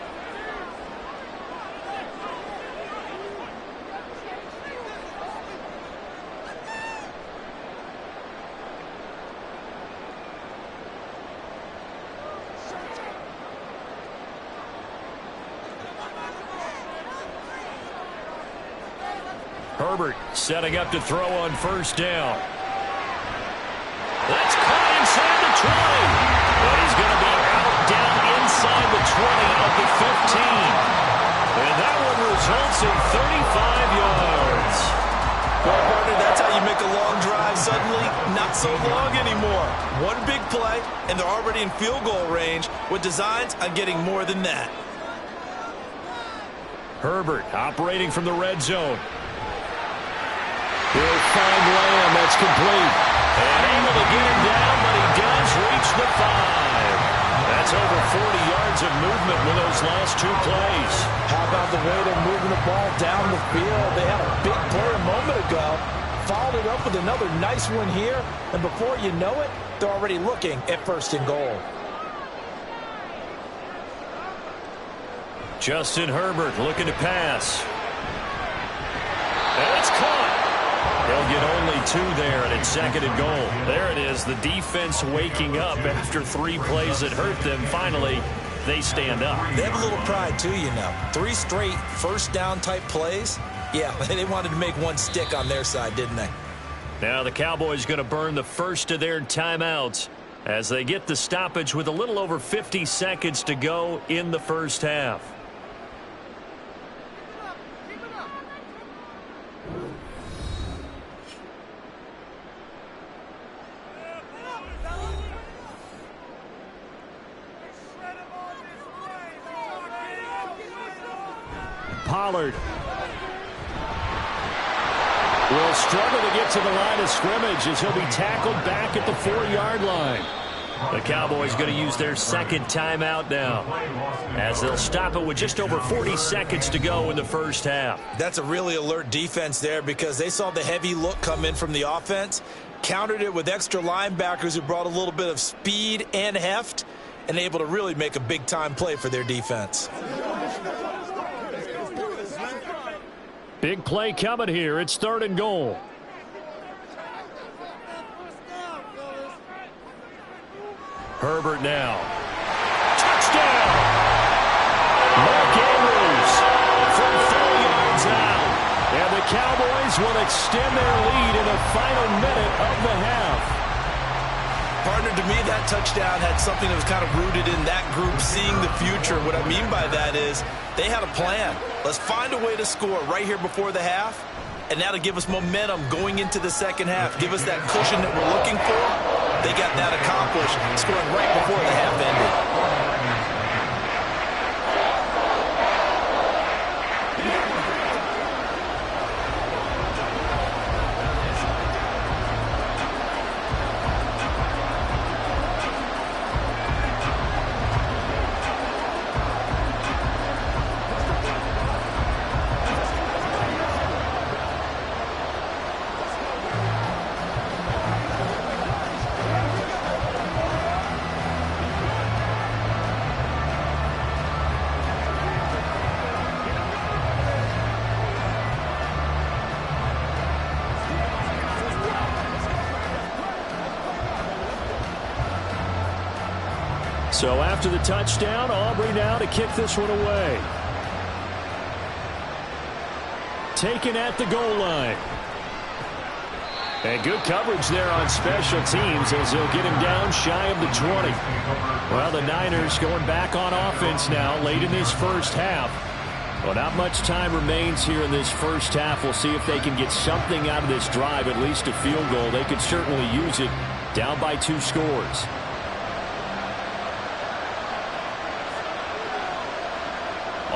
Herbert setting up to throw on first down. That's caught inside the 20. But he's going to be out down inside the 20 of the 15. And that one results in 35 yards. Well, partner, that's how you make a long drive suddenly not so long anymore. One big play, and they're already in field goal range with designs on getting more than that. Herbert operating from the red zone. He'll find Lamb. That's complete. And able to get him down, but he does reach the 5. That's over 40 yards of movement with those last two plays. How about the way they're moving the ball down the field? They had a big play a moment ago, followed it up with another nice one here, and before you know it, they're already looking at first and goal. Justin Herbert looking to pass. And it's caught. They'll get only 2 there, and it's second and goal. There it is, the defense waking up after 3 plays that hurt them. Finally, they stand up. They have a little pride, too, you know. 3 straight first down type plays. Yeah, they wanted to make one stick on their side, didn't they? Now the Cowboys going to burn the first of their timeouts as they get the stoppage with a little over 50 seconds to go in the first half. Pollard will struggle to get to the line of scrimmage as he'll be tackled back at the 4-yard line. The Cowboys going to use their second timeout now as they'll stop it with just over 40 seconds to go in the first half. That's a really alert defense there because they saw the heavy look come in from the offense, countered it with extra linebackers who brought a little bit of speed and heft, and able to really make a big-time play for their defense. Big play coming here. It's third and goal. Herbert now. Touchdown! Mark Andrews from 4 yards out. And the Cowboys will extend their lead in the final minute of the half. Partner, to me, that touchdown had something that was kind of rooted in that group seeing the future. What I mean by that is they had a plan. Let's find a way to score right here before the half, and that'll give us momentum going into the second half. Give us that cushion that we're looking for. They got that accomplished, scoring right before the half ended. So after the touchdown, Aubrey now to kick this one away. Taken at the goal line. And good coverage there on special teams as they'll get him down shy of the 20. Well, the Niners going back on offense now late in this first half. Well, not much time remains here in this first half. We'll see if they can get something out of this drive, at least a field goal. They could certainly use it down by 2 scores.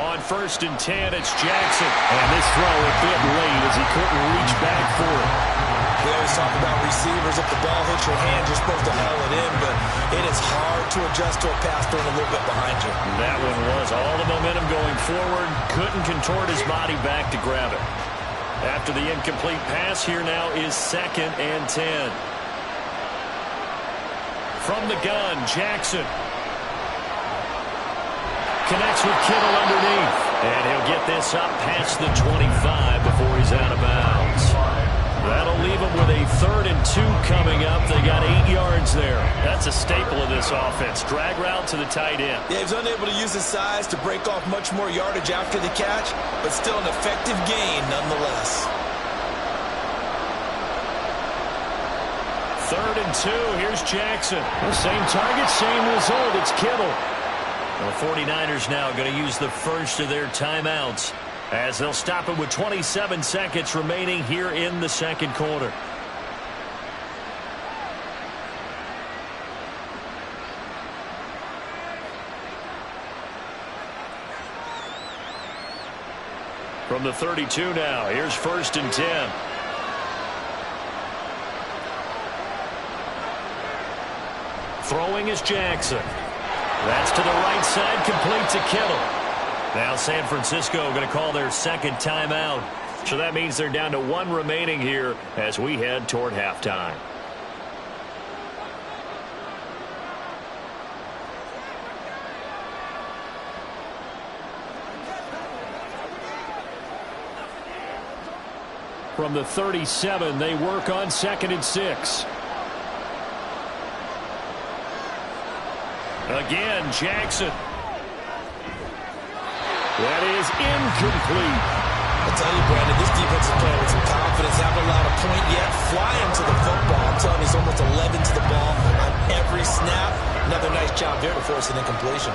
On 1st and 10, it's Jackson. And this throw a bit late as he couldn't reach back for it. We always talk about receivers. If the ball hits your hand, you're supposed to haul it in, but it is hard to adjust to a pass thrown a little bit behind you. That one was all the momentum going forward. Couldn't contort his body back to grab it. After the incomplete pass, here now is 2nd and 10. From the gun, Jackson. Connects with Kittle underneath. And he'll get this up past the 25 before he's out of bounds. That'll leave him with a 3rd and 2 coming up. They got 8 yards there. That's a staple of this offense. Drag route to the tight end. Yeah, he's unable to use his size to break off much more yardage after the catch, but still an effective gain nonetheless. 3rd and 2. Here's Jackson. The same target, same result. It's Kittle. The 49ers now going to use the first of their timeouts as they'll stop it with 27 seconds remaining here in the second quarter. From the 32 now, here's 1st and 10. Throwing is Jackson. That's to the right side, complete to Kittle. Now San Francisco going to call their 2nd timeout. So that means they're down to 1 remaining here as we head toward halftime. From the 37, they work on 2nd and 6. Again, Jackson. That is incomplete. I tell you, Brandon, this defense is playing with some confidence. Haven't allowed a point yet. Flying to the football. I'm telling you, it's almost 11 to the ball on every snap. Another nice job there to force an incompletion.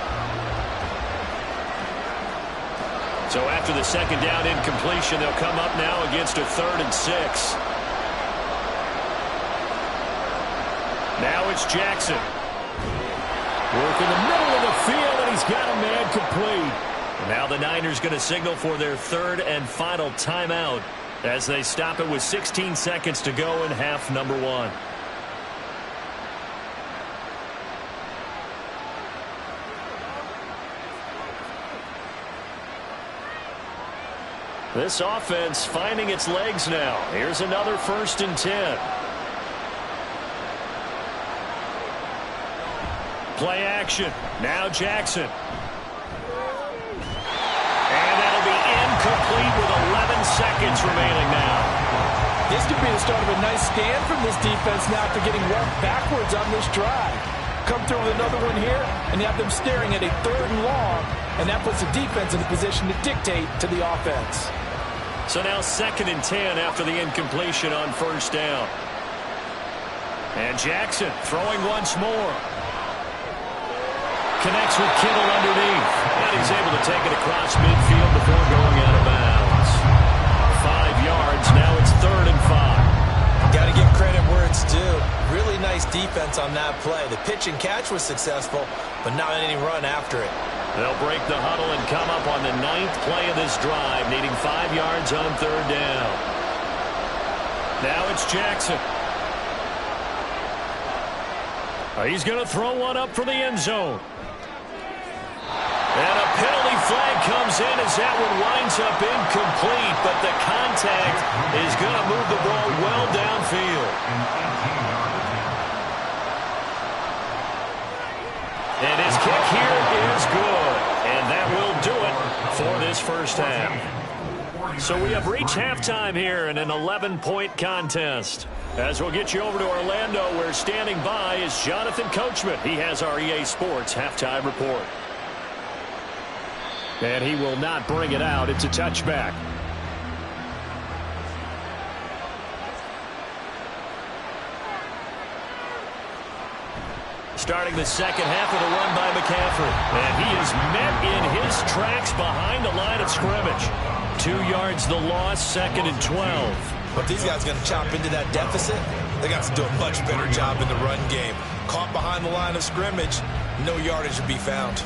So after the 2nd down incompletion, they'll come up now against a 3rd and 6. Now it's Jackson. Work in the middle of the field, and he's got a man complete. Now the Niners going to signal for their 3rd and final timeout as they stop it with 16 seconds to go in half number 1. This offense finding its legs now. Here's another 1st and 10. Play action. Now Jackson. And that'll be incomplete with 11 seconds remaining now. This could be the start of a nice stand from this defense now after getting roughed backwards on this drive. Come through with another one here, and you have them staring at a 3rd and long, and that puts the defense in a position to dictate to the offense. So now 2nd and 10 after the incompletion on 1st down. And Jackson throwing once more. Connects with Kittle underneath. And he's able to take it across midfield before going out of bounds. 5 yards. Now it's 3rd and 5. Got to give credit where it's due. Really nice defense on that play. The pitch and catch was successful, but not any run after it. They'll break the huddle and come up on the 9th play of this drive, needing 5 yards on 3rd down. Now it's Jackson. He's going to throw one up for the end zone. And a penalty flag comes in as that one winds up incomplete, but the contact is going to move the ball well downfield. And his kick here is good, and that will do it for this first half. So we have reached halftime here in an 11-point contest. As we'll get you over to Orlando, where standing by is Jonathan Coachman. He has our EA Sports halftime report. And he will not bring it out. It's a touchback. Starting the second half with a run by McCaffrey. And he is met in his tracks behind the line of scrimmage. 2 yards the loss, 2nd and 12. But these guys going to chop into that deficit. They got to do a much better job in the run game. Caught behind the line of scrimmage, no yardage to be found.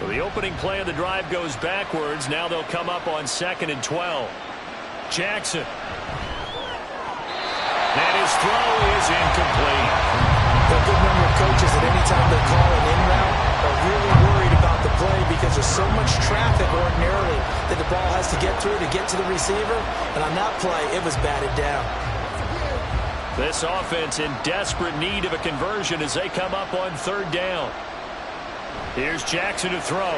So the opening play of the drive goes backwards. Now they'll come up on 2nd and 12. Jackson. And his throw is incomplete. A good number of coaches at any time they call an in route are really worried about the play because there's so much traffic ordinarily that the ball has to get through to get to the receiver. And on that play, it was batted down. This offense in desperate need of a conversion as they come up on 3rd down. Here's Jackson to throw.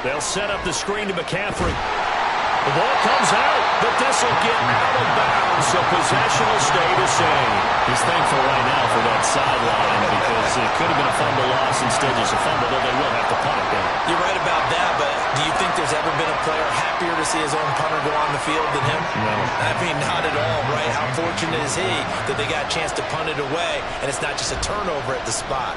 They'll set up the screen to McCaffrey. The ball comes out, but this will get out of bounds, so possession will stay the same. He's thankful right now for that sideline because it could have been a fumble loss instead just a fumble, though they will have to punt it down. You're right about that, but do you think there's ever been a player happier to see his own punter go on the field than him? No. I mean, not at all, right? How fortunate is he that they got a chance to punt it away, and it's not just a turnover at the spot.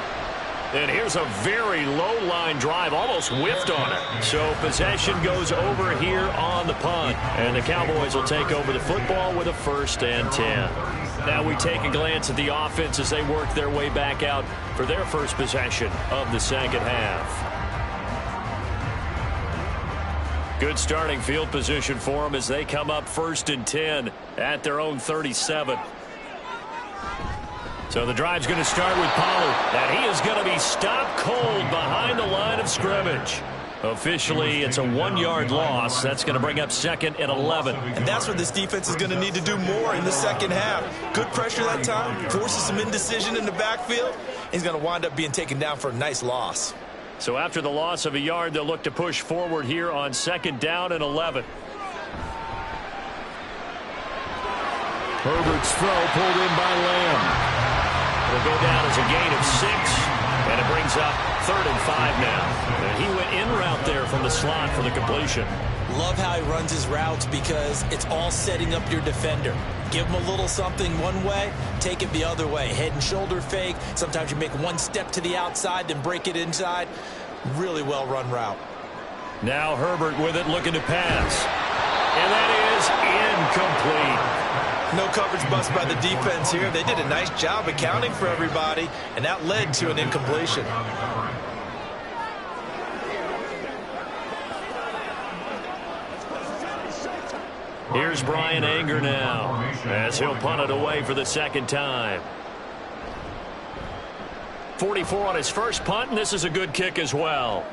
And here's a very low-line drive, almost whiffed on it. So possession goes over here on the punt. And the Cowboys will take over the football with a 1st and 10. Now we take a glance at the offense as they work their way back out for their first possession of the 2nd half. Good starting field position for them as they come up 1st and 10 at their own 37. So the drive's going to start with Pollard, and he is going to be stopped cold behind the line of scrimmage. Officially, it's a 1-yard loss. That's going to bring up 2nd and 11. And that's what this defense is going to need to do more in the 2nd half. Good pressure that time, forces some indecision in the backfield. He's going to wind up being taken down for a nice loss. So after the loss of a yard, they'll look to push forward here on 2nd down and 11. Herbert's throw pulled in by Lamb. It'll go down as a gain of 6, and it brings up 3rd and 5 now. And he went in route there from the slot for the completion. Love how he runs his routes because it's all setting up your defender. Give him a little something one way, take it the other way. Head and shoulder fake. Sometimes you make one step to the outside, then break it inside. Really well run route. Now Herbert with it, looking to pass. And that is incomplete. No coverage bust by the defense here. They did a nice job accounting for everybody, and that led to an incompletion. Here's Brian Anger now as he'll punt it away for the 2nd time. 44 on his first punt, and this is a good kick as well.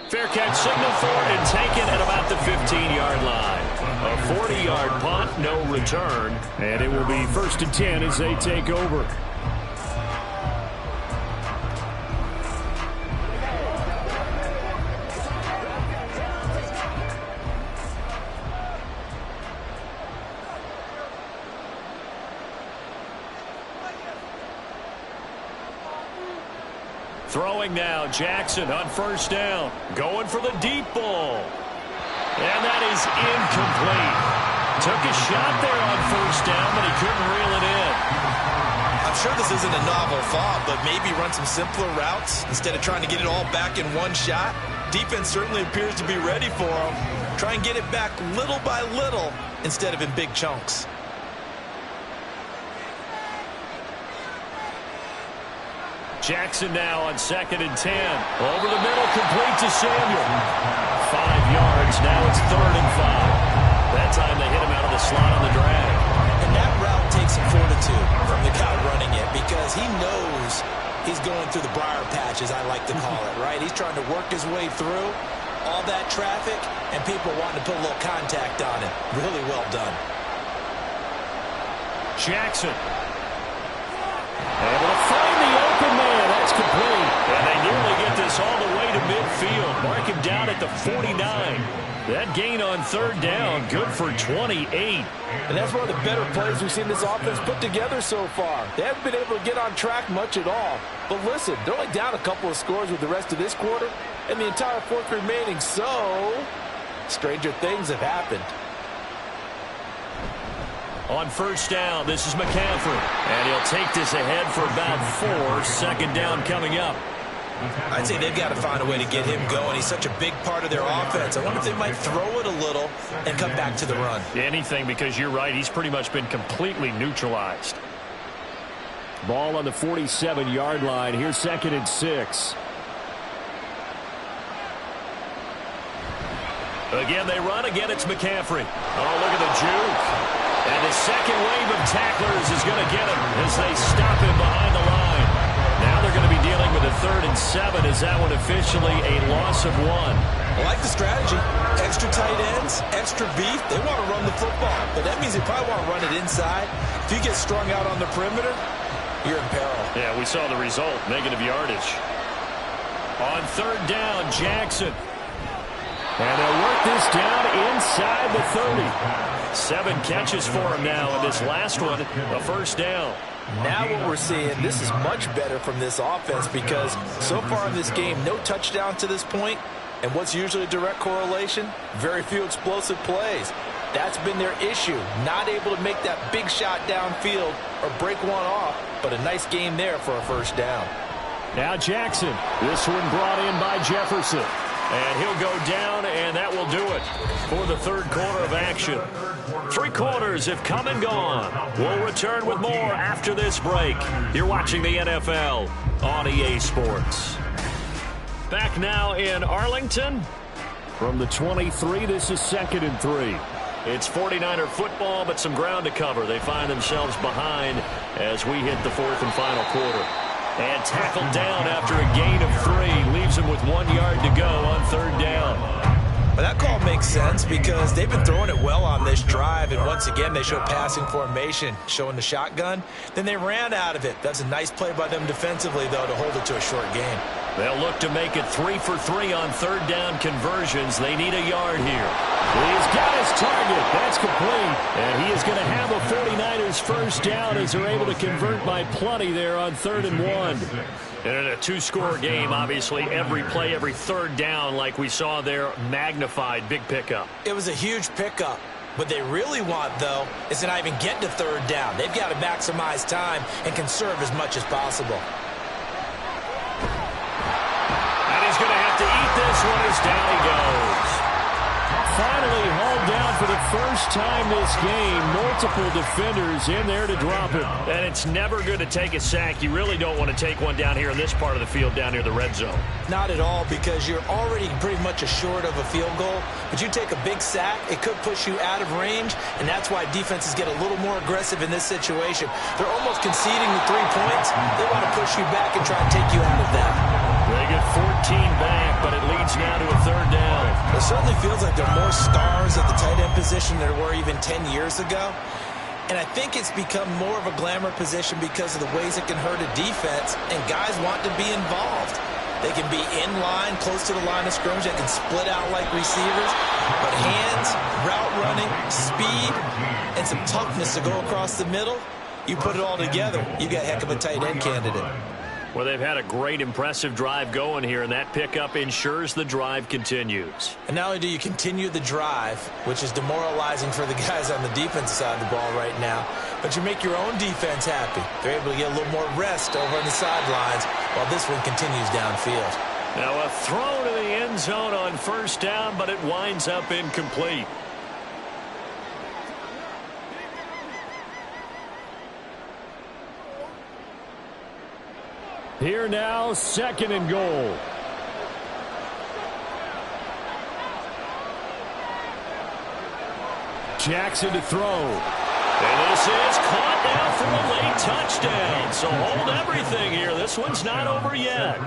Fair catch signal for it and taken at about the 15-yard line. A 40-yard punt, no return. And it will be 1st and 10 as they take over. Throwing now, Jackson on 1st down. Going for the deep ball. And that is incomplete. Took a shot there on 1st down, but he couldn't reel it in. I'm sure this isn't a novel thought, but maybe run some simpler routes instead of trying to get it all back in one shot. Defense certainly appears to be ready for him. Try and get it back little by little instead of in big chunks. Jackson now on 2nd and 10. Over the middle, complete to Samuel. 5 yards, now it's 3rd and 5. That time they hit him out of the slot on the drag. And that route takes some fortitude from the guy running it because he knows he's going through the briar patch, as I like to call it, right? He's trying to work his way through all that traffic, and people wanting to put a little contact on it. Really well done. Jackson. Able to find the open man. That's complete. And they nearly get this all the way to midfield. Mark him down at the 49. That gain on 3rd down, good for 28. And that's one of the better plays we've seen this offense put together so far. They haven't been able to get on track much at all. But listen, they're only down a couple of scores with the rest of this quarter and the entire 4th remaining. So, stranger things have happened. On 1st down, this is McCaffrey. And he'll take this ahead for about 4. 2nd down coming up. I'd say they've got to find a way to get him going. He's such a big part of their offense. I wonder if they might throw it a little and come back to the run. Anything, because you're right. He's pretty much been completely neutralized. Ball on the 47-yard line. Here's 2nd and 6. Again, they run. Again, it's McCaffrey. Oh, look at the juke. And the second wave of tacklers is going to get him as they stop him behind the line. Now they're going to be dealing with a 3rd and 7. Is that one officially a loss of 1? I like the strategy. Extra tight ends, extra beef. They want to run the football, but that means they probably want to run it inside. If you get strung out on the perimeter, you're in peril. Yeah, we saw the result, negative yardage. On 3rd down, Jackson. And they'll work this down inside the 30. 7 catches for him now, and this last one, a 1st down. Now what we're seeing, this is much better from this offense because so far in this game, no touchdown to this point. And what's usually a direct correlation? Very few explosive plays. That's been their issue. Not able to make that big shot downfield or break one off, but a nice game there for a 1st down. Now Jackson. This one brought in by Jefferson. And he'll go down, and that will do it for the 3rd quarter of action. 3 quarters have come and gone. We'll return with more after this break. You're watching the NFL on EA Sports. Back now in Arlington. From the 23, this is 2nd and 3. It's 49er football, but some ground to cover. They find themselves behind as we hit the 4th and final quarter. And tackled down after a gain of 3. Leaves him with 1 yard to go on 3rd down. But that call makes sense because they've been throwing it well on this drive, and once again they show passing formation, showing the shotgun. Then they ran out of it. That's a nice play by them defensively, though, to hold it to a short gain. They'll look to make it 3 for 3 on 3rd down conversions. They need a yard here. He's got his target. That's complete. And he is going to have a 49ers 1st down as they're able to convert by plenty there on 3rd and 1. And in a 2-score game, obviously, every play, every 3rd down, like we saw there, magnified, big pickup. It was a huge pickup. What they really want, though, is to not even get to 3rd down. They've got to maximize time and conserve as much as possible. And he's going to have to eat this one as down he goes. Finally hauled down for the 1st time this game. Multiple defenders in there to drop it. And it's never good to take a sack. You really don't want to take one down here in this part of the field, down near the red zone. Not at all, because you're already pretty much assured of a field goal. But you take a big sack, it could push you out of range, and that's why defenses get a little more aggressive in this situation. They're almost conceding the 3 points. They want to push you back and try and take you out of that. They get 14 back, but it leads now to a 3rd down. It certainly feels like there are more stars at the tight end position than there were even 10 years ago. And I think it's become more of a glamour position because of the ways it can hurt a defense, and guys want to be involved. They can be in line, close to the line of scrimmage. They can split out like receivers. But hands, route running, speed, and some toughness to go across the middle, you put it all together, you got a heck of a tight end candidate. Well, they've had a great, impressive drive going here, and that pickup ensures the drive continues. And not only do you continue the drive, which is demoralizing for the guys on the defensive side of the ball right now, but you make your own defense happy. They're able to get a little more rest over on the sidelines while this one continues downfield. Now a throw to the end zone on 1st down, but it winds up incomplete. Here now, 2nd and goal. Jackson to throw. And this is caught now for a late touchdown. So hold everything here. This one's not over yet.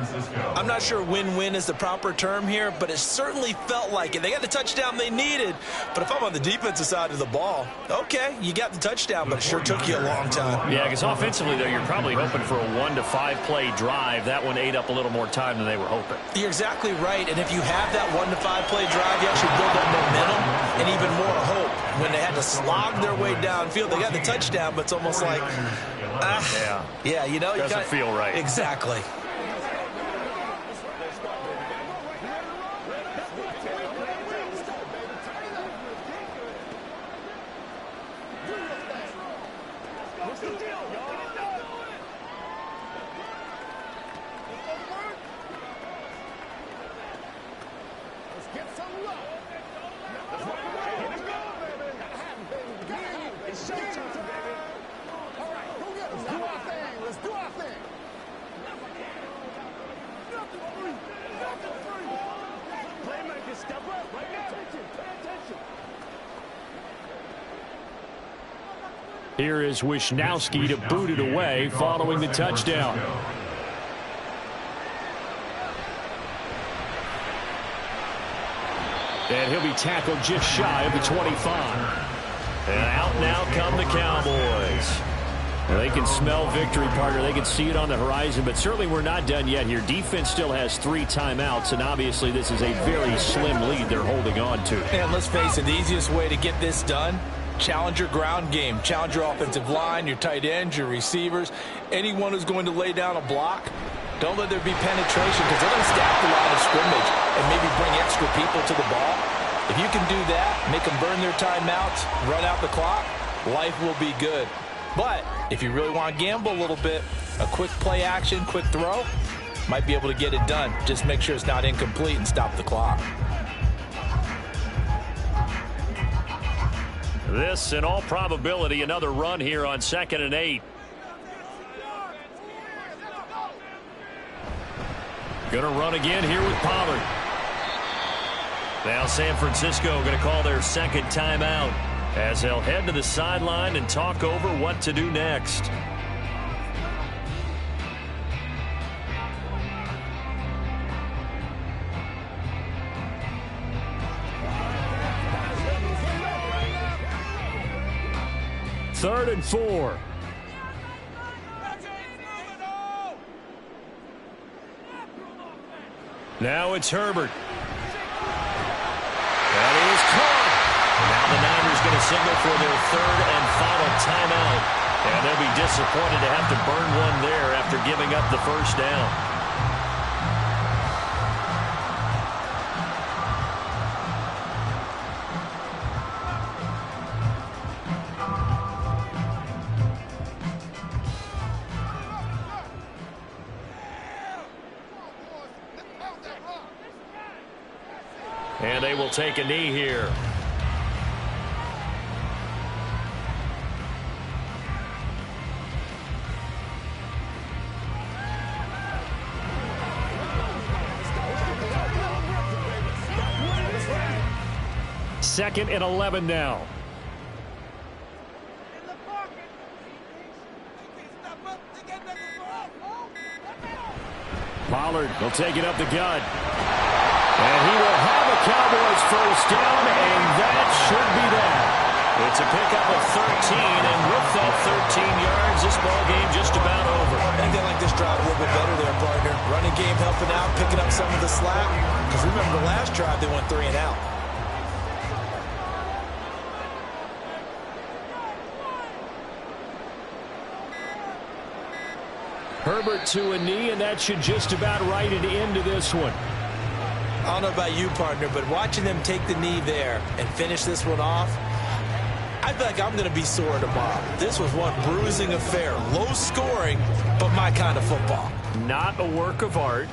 I'm not sure win-win is the proper term here, but it certainly felt like it. They got the touchdown they needed, but if I'm on the defensive side of the ball, okay, you got the touchdown, but it sure took you a long time. Yeah, because offensively, though, you're probably hoping for a 1 to 5 play drive. That one ate up a little more time than they were hoping. You're exactly right, and if you have that 1 to 5 play drive, you actually build up momentum and even more hope. When they had to slog their way downfield, they got the touchdown, but it's almost like, yeah, you know, doesn't feel right. Exactly. Here is Wisnowski to boot it away following the touchdown. And he'll be tackled just shy of the 25. And out now come the Cowboys. Well, they can smell victory, partner. They can see it on the horizon, but certainly we're not done yet here. Defense still has 3 timeouts, and obviously this is a very slim lead they're holding on to. And let's face it, the easiest way to get this done, challenge your ground game. Challenge your offensive line, your tight ends, your receivers, anyone who's going to lay down a block. Don't let there be penetration because they're going to stack the line of scrimmage and maybe bring extra people to the ball. If you can do that, make them burn their timeouts, run out the clock, life will be good. But if you really want to gamble a little bit, a quick play action, quick throw, might be able to get it done. Just make sure it's not incomplete and stop the clock. This, in all probability, another run here on 2nd and 8. Going to run again here with Pollard. Now San Francisco going to call their 2nd timeout as they'll head to the sideline and talk over what to do next. Third and 4. Now it's Herbert. That is caught. Now the Niners going to signal for their 3rd and final timeout. And they'll be disappointed to have to burn one there after giving up the 1st down. And they will take a knee here. Second and 11 now. Pollard will take it up the gut. And he will have a Cowboys 1st down, and that should be that. It's a pickup of 13, and with that 13 yards, this ball game just about over. I think they like this drive a little bit better there, partner. Running game helping out, picking up some of the slack. Because remember, the last drive, they went 3 and out. Herbert to a knee, and that should just about write it into this one. I don't know about you, partner, but watching them take the knee there and finish this one off, I feel like I'm going to be sore tomorrow. This was one bruising affair. Low scoring, but my kind of football. Not a work of art,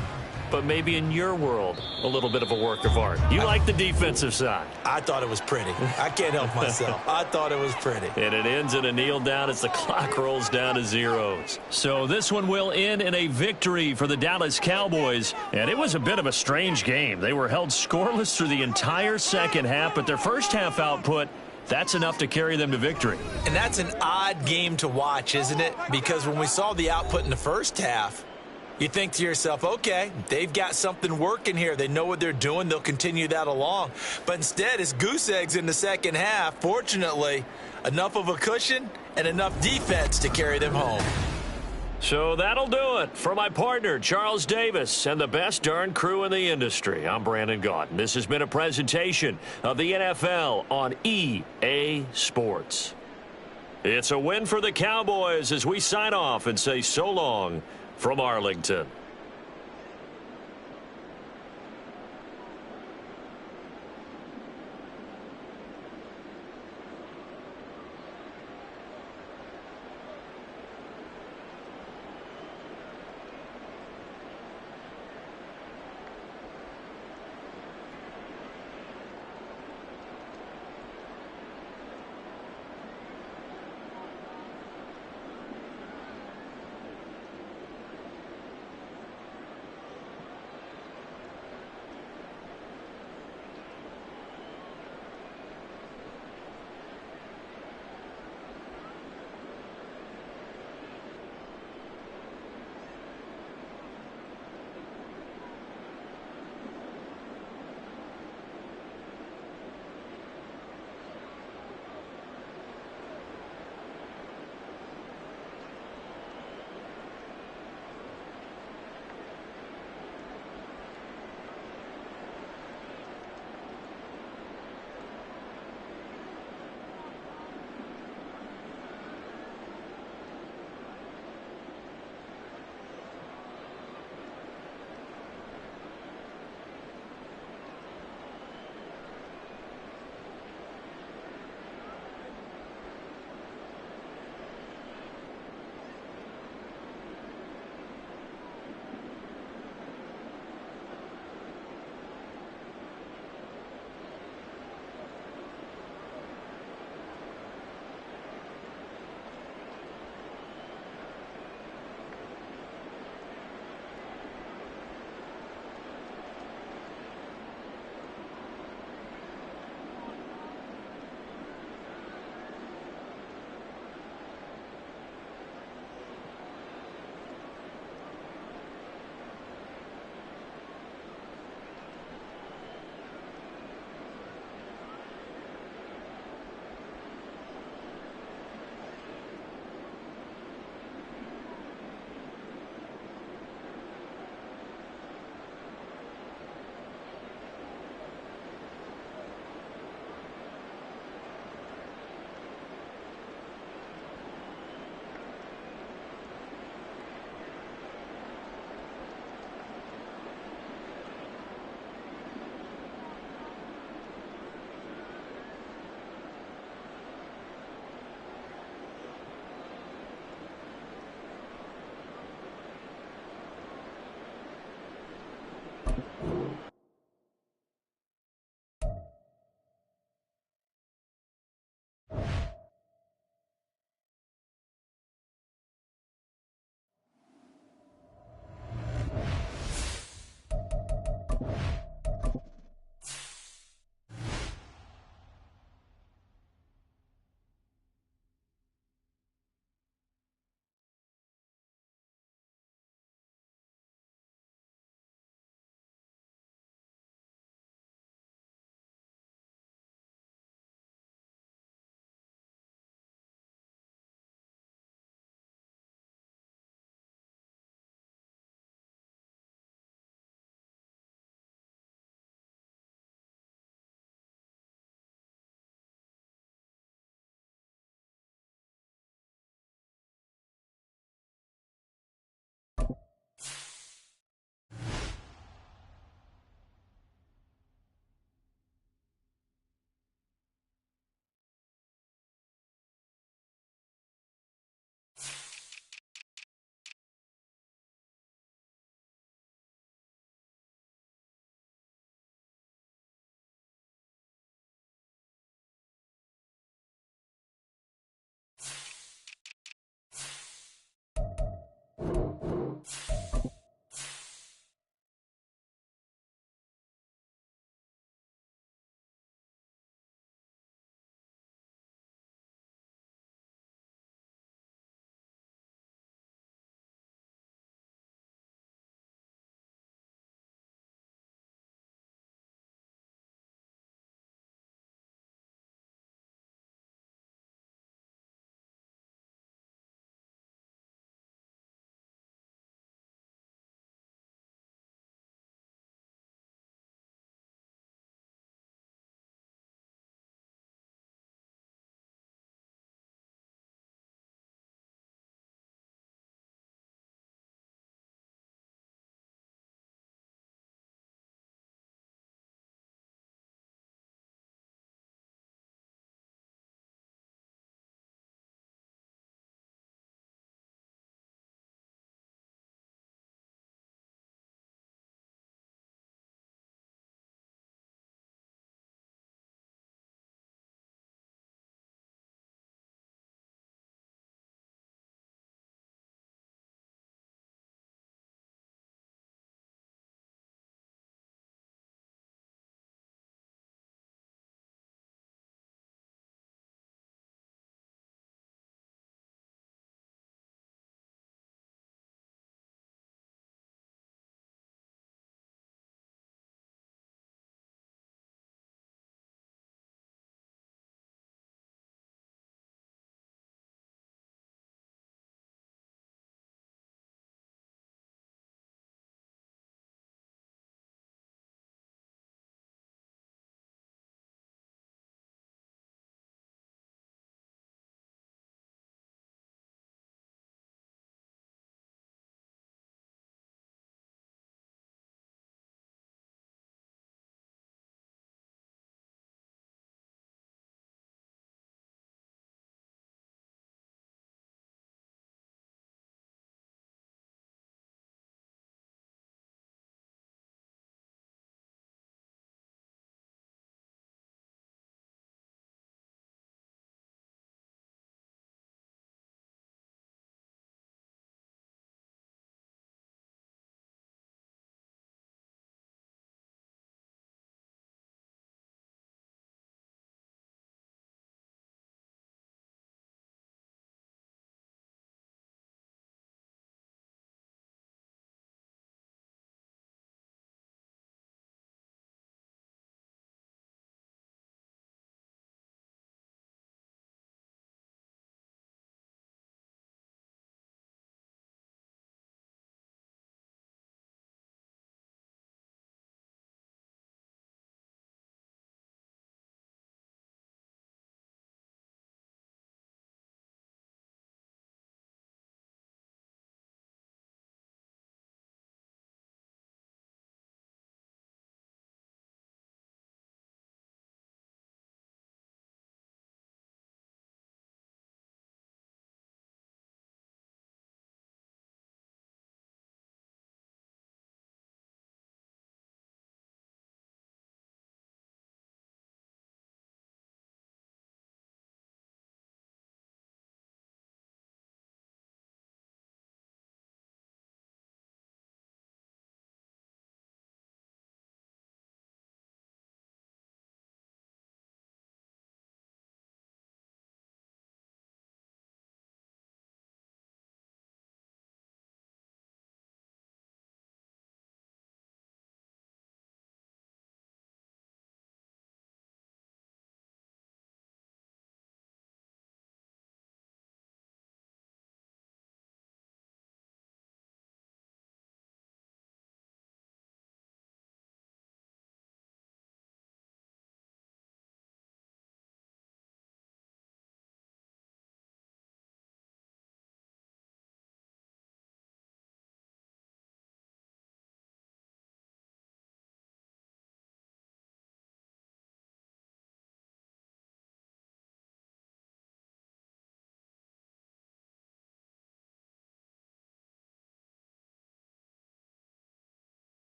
but maybe in your world, a little bit of a work of art. You like the defensive side. I thought it was pretty. I can't help myself. I thought it was pretty. And it ends in a kneel down as the clock rolls down to zeros. So this one will end in a victory for the Dallas Cowboys. And it was a bit of a strange game. They were held scoreless through the entire 2nd half, but their 1st half output, that's enough to carry them to victory. And that's an odd game to watch, isn't it? Because when we saw the output in the 1st half, you think to yourself, okay, they've got something working here. They know what they're doing. They'll continue that along. But instead, it's goose eggs in the 2nd half. Fortunately, enough of a cushion and enough defense to carry them home. So that'll do it for my partner, Charles Davis, and the best darn crew in the industry. I'm Brandon Gaudin. This has been a presentation of the NFL on EA Sports. It's a win for the Cowboys as we sign off and say so long from Arlington.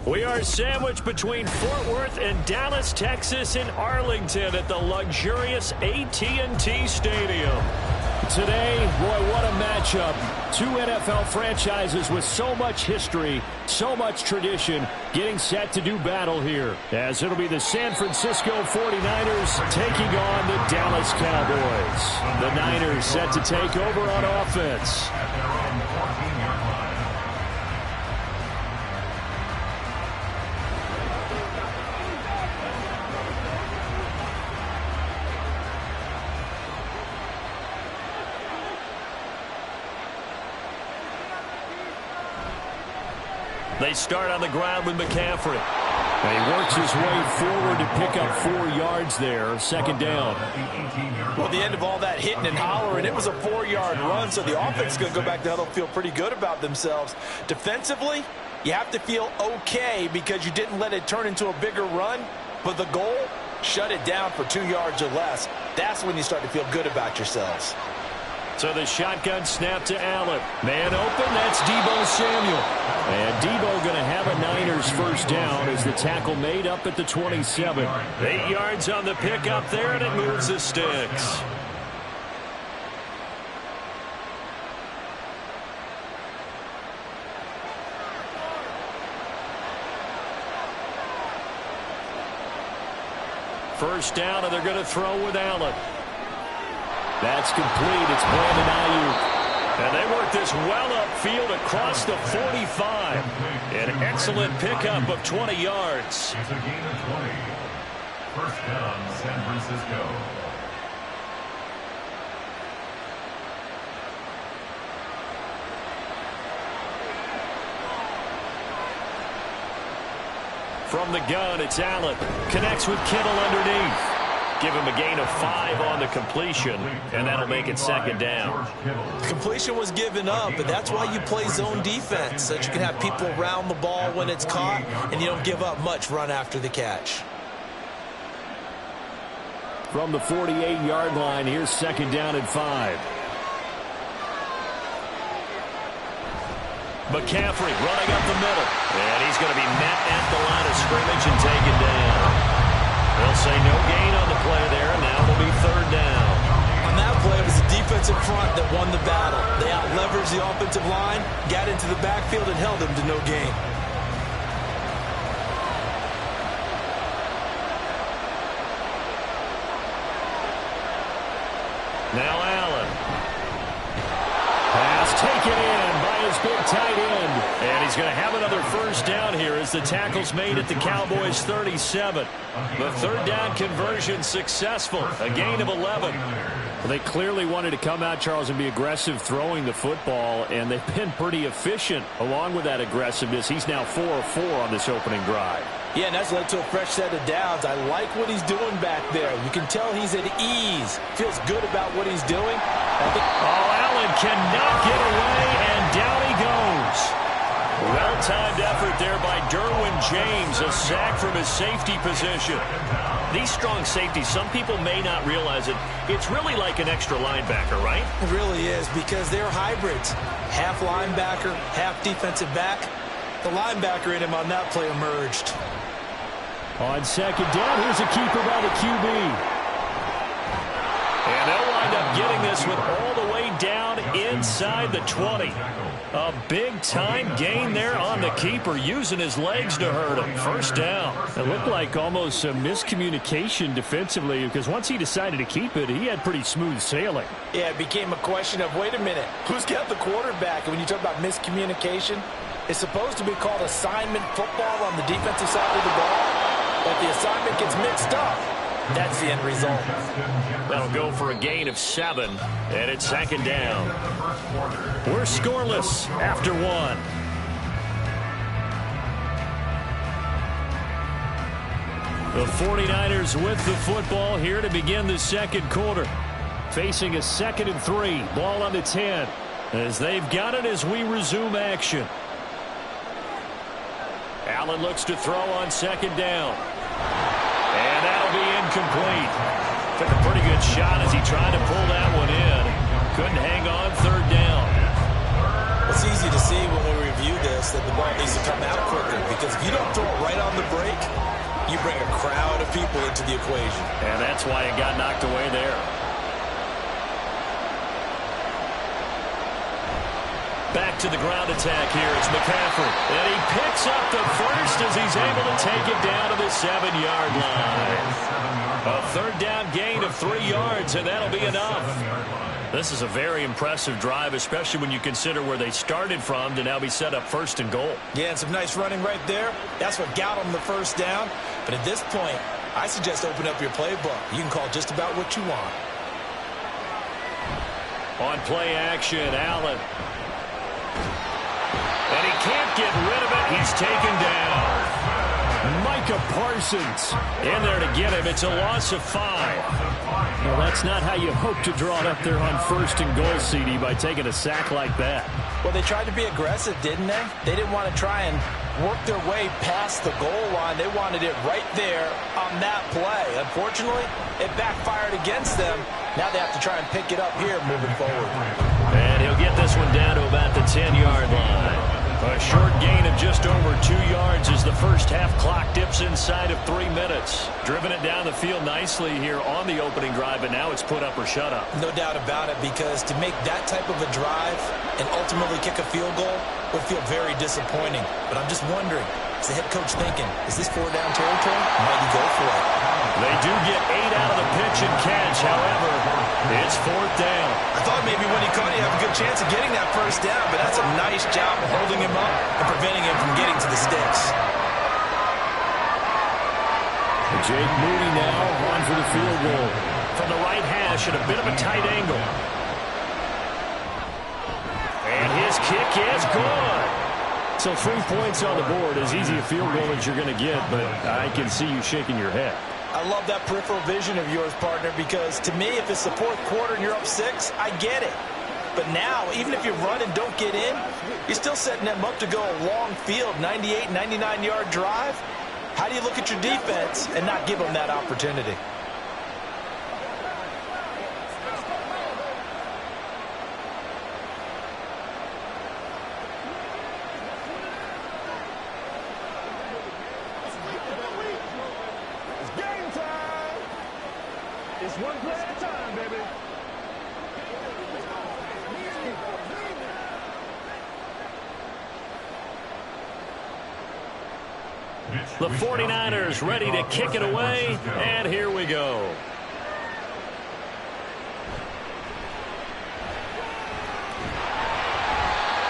We are sandwiched between Fort Worth and Dallas, Texas, and Arlington at the luxurious AT&T Stadium. Today, boy, what a matchup. Two NFL franchises with so much history, so much tradition, getting set to do battle here. As it'll be the San Francisco 49ers taking on the Dallas Cowboys. The Niners set to take over on offense. They start on the ground with McCaffrey. And he works his way forward to pick up 4 yards there, second down. Well, the end of all that hitting and hollering, it was a 4-yard run, so the offense is going to go back there. They'll feel pretty good about themselves. Defensively, you have to feel okay because you didn't let it turn into a bigger run, but the goal, shut it down for 2 yards or less. That's when you start to feel good about yourselves. So the shotgun snap to Allen. Man open, that's Deebo Samuel. And Deebo going to have a Niners first down as the tackle made up at the 27. 8 yards on the pickup there, and it moves the sticks. First down, and they're going to throw with Allen. That's complete. It's Brandon Ayuk. And they work this well upfield across the 45. An excellent pickup of 20 yards. It's a gain of 20. First down, San Francisco. From the gun, it's Allen. Connects with Kittle underneath. Give him a gain of 5 on the completion, and that'll make it second down. Completion was given up, but that's why you play zone defense, so that you can have people around the ball when it's caught, and you don't give up much run after the catch. From the 48-yard line, here's second down and 5. McCaffrey running up the middle, and he's going to be met at the line of scrimmage and taken down. They'll say no gain on the play there, and now it'll be third down. On that play, it was the defensive front that won the battle. They out-leveraged the offensive line, got into the backfield, and held them to no gain. Now Allen. Pass taken in by his big tight end. And he's going to have another first down here as the tackle's made at the Cowboys' 37. The third down conversion successful. A gain of 11. Well, they clearly wanted to come out, Charles, and be aggressive throwing the football, and they've been pretty efficient along with that aggressiveness. He's now 4 of 4 on this opening drive. Yeah, and that's led to a fresh set of downs. I like what he's doing back there. You can tell he's at ease. Feels good about what he's doing. Allen cannot get away, and down he goes. Well-timed effort there by Derwin James, a sack from his safety position. These strong safeties, some people may not realize it. It's really like an extra linebacker, right? It really is, because they're hybrids. Half linebacker, half defensive back. The linebacker in him on that play emerged. On second down, here's a keeper by the QB. And they'll wind up getting this with all the way down inside the 20. A big-time gain there on the keeper, using his legs to hurt him. First down. It looked like almost a miscommunication defensively, because once he decided to keep it, he had pretty smooth sailing. Yeah, it became a question of, wait a minute, who's got the quarterback? And when you talk about miscommunication, it's supposed to be called assignment football on the defensive side of the ball. But the assignment gets mixed up. That's the end result. That'll go for a gain of 7, and it's second down. We're scoreless after 1. The 49ers with the football here to begin the second quarter. Facing a 2nd and 3, ball on the 10, as they've got it as we resume action. Allen looks to throw on second down. And that'll be incomplete. Took a pretty good shot as he tried to pull that one in. Couldn't hang on third down. It's easy to see when we review this, that the ball needs to come out quicker, because if you don't throw it right on the break, you bring a crowd of people into the equation. And that's why it got knocked away there. Back to the ground attack here. It's McCaffrey. And he picks up the first as he's able to take it down to the 7-yard line. A third down gain of 3 yards, and that'll be enough. This is a very impressive drive, especially when you consider where they started from to now be set up 1st and goal. Yeah, and some nice running right there. That's what got them the first down. But at this point, I suggest open up your playbook. You can call just about what you want. On play action, Allen. And he can't get rid of it. He's taken down. Micah Parsons in there to get him. It's a loss of 5. Well, that's not how you hope to draw it up there on 1st and goal, CD, by taking a sack like that. Well, they tried to be aggressive, didn't they? They didn't want to try and work their way past the goal line. They wanted it right there on that play. Unfortunately, it backfired against them. Now they have to try and pick it up here moving forward. And he'll get this one down to about the 10-yard line. A short gain of just over 2 yards as the first half clock dips inside of 3 minutes. Driven it down the field nicely here on the opening drive, and now it's put up or shut up. No doubt about it, because to make that type of a drive and ultimately kick a field goal would feel very disappointing. But I'm just wondering, is the head coach thinking, is this 4-down territory? Might he go for it? They do get 8 out of the pitch and catch. However, it's 4th down. I thought maybe when he caught it, he'd have a good chance of getting that first down, but that's a nice job of holding him up and preventing him from getting to the sticks. Jake Moody now on for the field goal. From the right hash at a bit of a tight angle. And his kick is good. So 3 points on the board, as easy a field goal as you're going to get, but I can see you shaking your head. I love that peripheral vision of yours, partner, because to me, if it's the 4th quarter and you're up 6, I get it. But now, even if you run and don't get in, you're still setting them up to go a long field, 98, 99-yard drive. How do you look at your defense and not give them that opportunity? It's one play at a time, baby. The 49ers ready to kick it away, and here we go.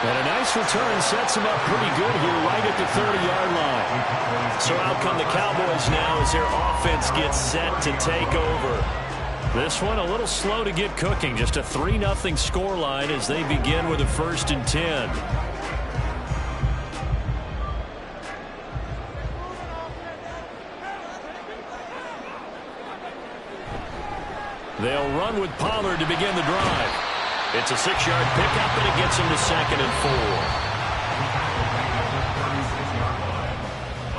And a nice return sets him up pretty good here right at the 30-yard line. So out come the Cowboys now as their offense gets set to take over. This one a little slow to get cooking. Just a 3-0 scoreline as they begin with a 1st and 10. They'll run with Pollard to begin the drive. It's a 6-yard pickup, and it gets him to 2nd and 4.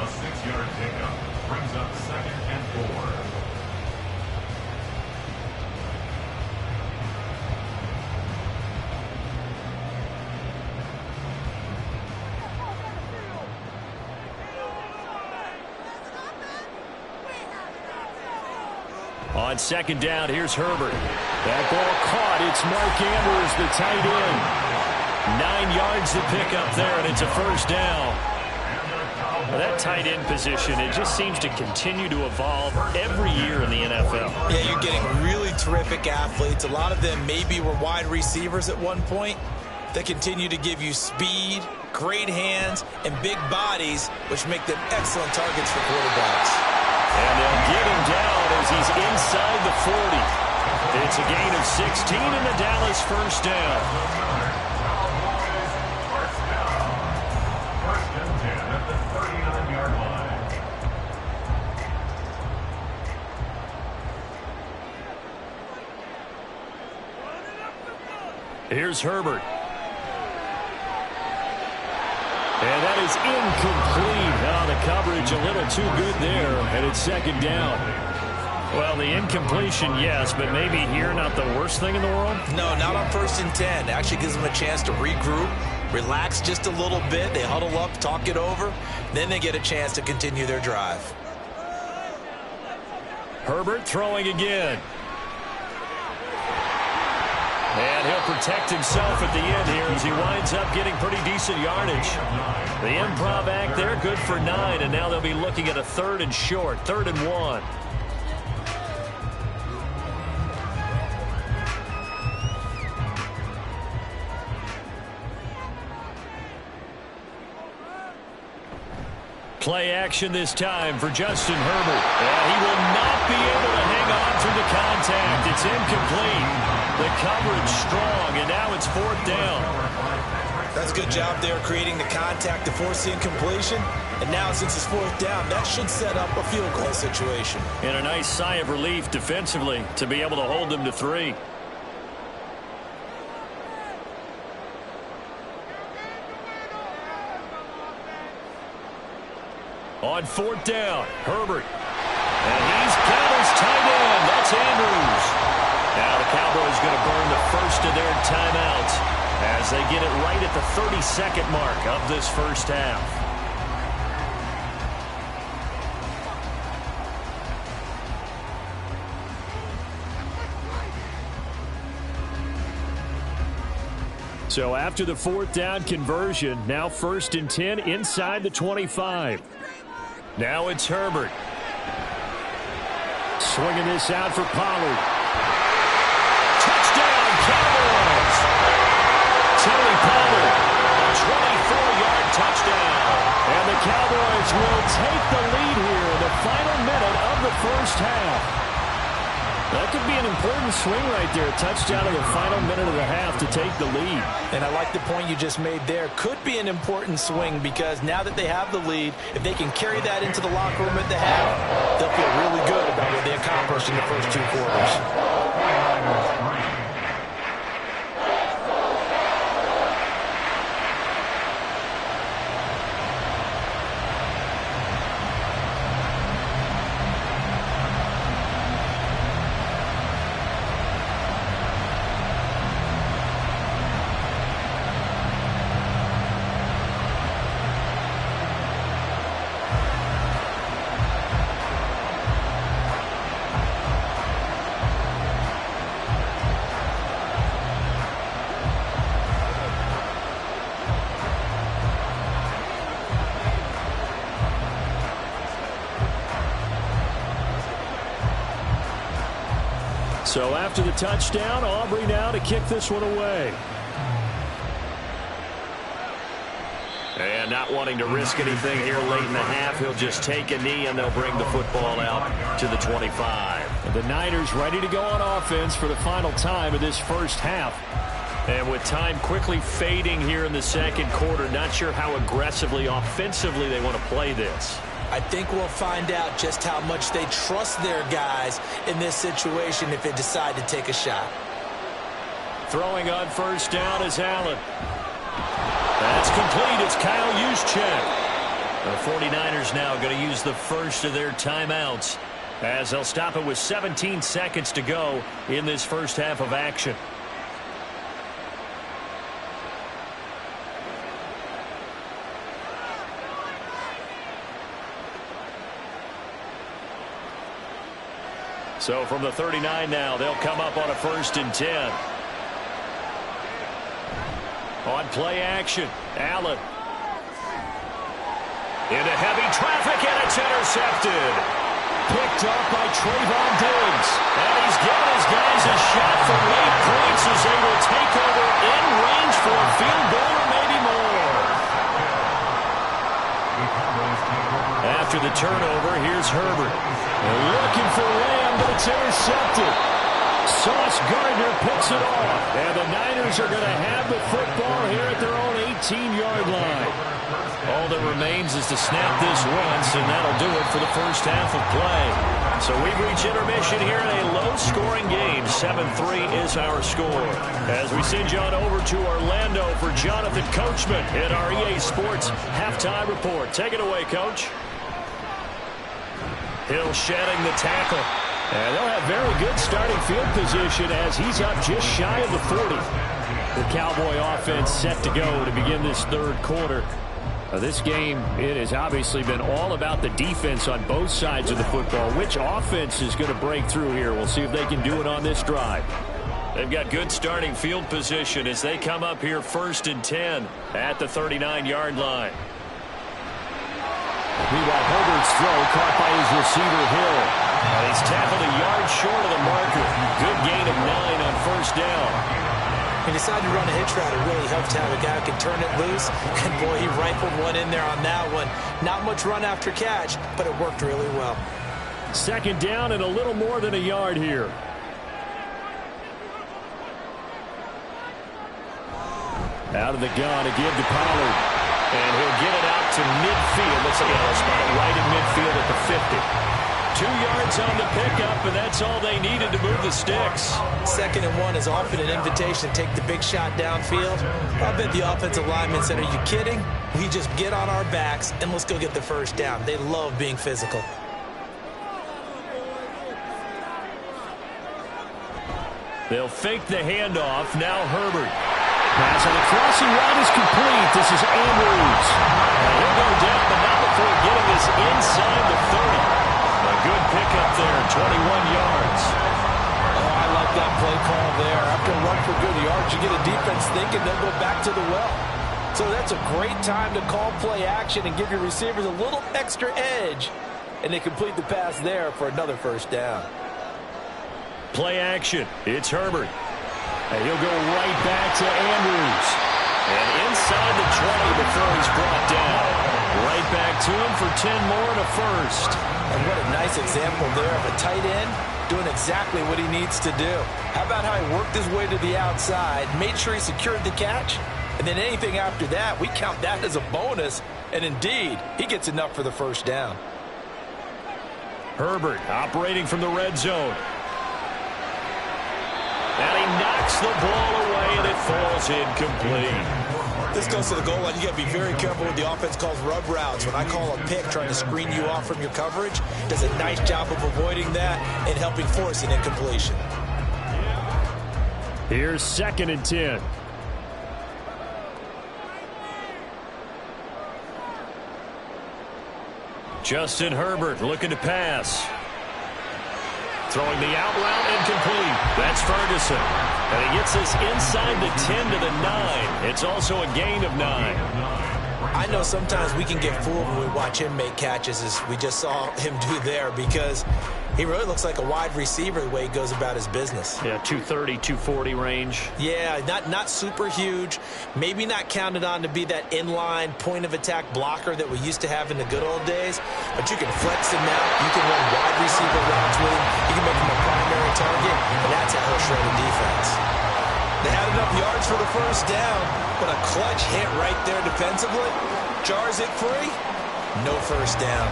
A 6-yard pickup brings up 2nd and 4. On 2nd down, here's Herbert. That ball caught. It's Mark Andrews, the tight end. 9 yards to pick up there, and it's a 1st down. Well, that tight end position, it just seems to continue to evolve every year in the NFL. Yeah, you're getting really terrific athletes. A lot of them maybe were wide receivers at one point. They continue to give you speed, great hands, and big bodies, which make them excellent targets for quarterbacks. And they'll get him down as he's inside the 40. It's a gain of 16 in the Dallas 1st down. 1st and 10 at the 39-yard line. Here's Herbert. And that is incomplete. Now the coverage a little too good there, and it's 2nd down. Well, the incompletion, yes, but maybe here not the worst thing in the world? No, not on 1st and 10. It actually gives them a chance to regroup, Relax just a little bit. They huddle up, talk it over. Then they get a chance to continue their drive. Herbert throwing again. And he'll protect himself at the end here as he winds up getting pretty decent yardage. The improv act there, good for 9, and now they'll be looking at a 3rd and short, 3rd and 1. Play action this time for Justin Herbert. And he will not be able to hang on through the contact. It's incomplete. The coverage strong, and now it's 4th down. That's a good job there creating the contact to force the incompletion. And now since it's 4th down, that should set up a field goal situation. And a nice sigh of relief defensively to be able to hold them to 3. On 4th down, Herbert. And he's got his tight end. That's Andrews. Now the Cowboys going to burn the first of their timeouts as they get it right at the 32nd mark of this first half. So after the 4th down conversion, now 1st and 10 inside the 25. Now it's Herbert. Swinging this out for Pollard. Touchdown, Cowboys! Tony Pollard, a 24-yard touchdown. And the Cowboys will take the lead here in the final minute of the first half. That could be an important swing right there. A touchdown in the final minute of the half to take the lead. And I like the point you just made there. Could be an important swing because now that they have the lead, if they can carry that into the locker room at the half, they'll feel really good about what they accomplished in the first 2 quarters. So after the touchdown, Aubrey now to kick this one away. And not wanting to risk anything here late in the half, he'll just take a knee and they'll bring the football out to the 25. And the Niners ready to go on offense for the final time of this first half. And with time quickly fading here in the second quarter, not sure how aggressively, offensively they want to play this. I think we'll find out just how much they trust their guys in this situation if they decide to take a shot. Throwing on 1st down is Allen. That's complete. It's Kyle Juszczyk. The 49ers now going to use the first of their timeouts as they'll stop it with 17 seconds to go in this first half of action. So from the 39 now, they'll come up on a 1st and 10. On play action, Allen. Into heavy traffic, and it's intercepted. Picked up by Trayvon Diggs. And he's given his guys a shot for late points as they will take over in range for a field goal or maybe more. After the turnover, here's Herbert. They're looking for Lamb, but it's intercepted. Sauce Gardner picks it off. And the Niners are going to have the football here at their own 18-yard line. All that remains is to snap this once, and that'll do it for the first half of play. So we've reached intermission here in a low-scoring game. 7-3 is our score. As we send you on over to Orlando for Jonathan Coachman in our EA Sports Halftime Report. Take it away, Coach. Hill shedding the tackle. And they'll have very good starting field position as he's up just shy of the 40. The Cowboy offense set to go to begin this third quarter. This game, it has obviously been all about the defense on both sides of the football. Which offense is going to break through here? We'll see if they can do it on this drive. They've got good starting field position as they come up here 1st and 10 at the 39-yard line. Meanwhile, Herbert's throw caught by his receiver, Hill. And he's tackled a yard short of the marker. Good gain of 9 on 1st down. He decided to run a hitch route. It really helped to have a guy who can turn it loose. And, boy, he rifled one in there on that one. Not much run after catch, but it worked really well. 2nd down and a little more than a yard here. Out of the gun to give to Pollard. And he'll get it out to midfield. Looks like he'll spot it right in midfield at the 50. 2 yards on the pickup, and that's all they needed to move the sticks. 2nd and 1 is often an invitation to take the big shot downfield. I bet the offensive lineman said, are you kidding? We just get on our backs, and let's go get the 1st down. They love being physical. They'll fake the handoff. Now Herbert. Pass on the crossing route is complete. This is Andrews. And he'll go down, but not before getting this inside the 30. A good pickup there, 21 yards. Oh, I like that play call there. After a run for good yards, you get a defense thinking they'll go back to the well. So that's a great time to call play action and give your receivers a little extra edge. And they complete the pass there for another 1st down. Play action. It's Herbert. And he'll go right back to Andrews. And inside the 20 before he's brought down. Right back to him for 10 more and a 1st. And what a nice example there of a tight end doing exactly what he needs to do. How about how he worked his way to the outside, made sure he secured the catch, and then anything after that, we count that as a bonus. And indeed, he gets enough for the 1st down. Herbert operating from the red zone. And he knocks the ball away, and it falls incomplete. This goes to the goal line. You got to be very careful with the offense calls rub routes. When I call a pick trying to screen you off from your coverage, does a nice job of avoiding that and helping force an incompletion. Here's 2nd and 10. Justin Herbert looking to pass. Throwing the out route incomplete. That's Ferguson. And he gets this inside the 10 to the 9. It's also a gain of 9. I know sometimes we can get fooled when we watch him make catches, as we just saw him do there, because he really looks like a wide receiver the way he goes about his business. Yeah, 230, 240 range. Yeah, not super huge. Maybe not counted on to be that inline point-of-attack blocker that we used to have in the good old days, but you can flex him out. You can run wide receiver routes with him. You can make him a primary target, and that's how he'll shred a defense. They had enough yards for the 1st down, but a clutch hit right there defensively. Jars it free. No 1st down.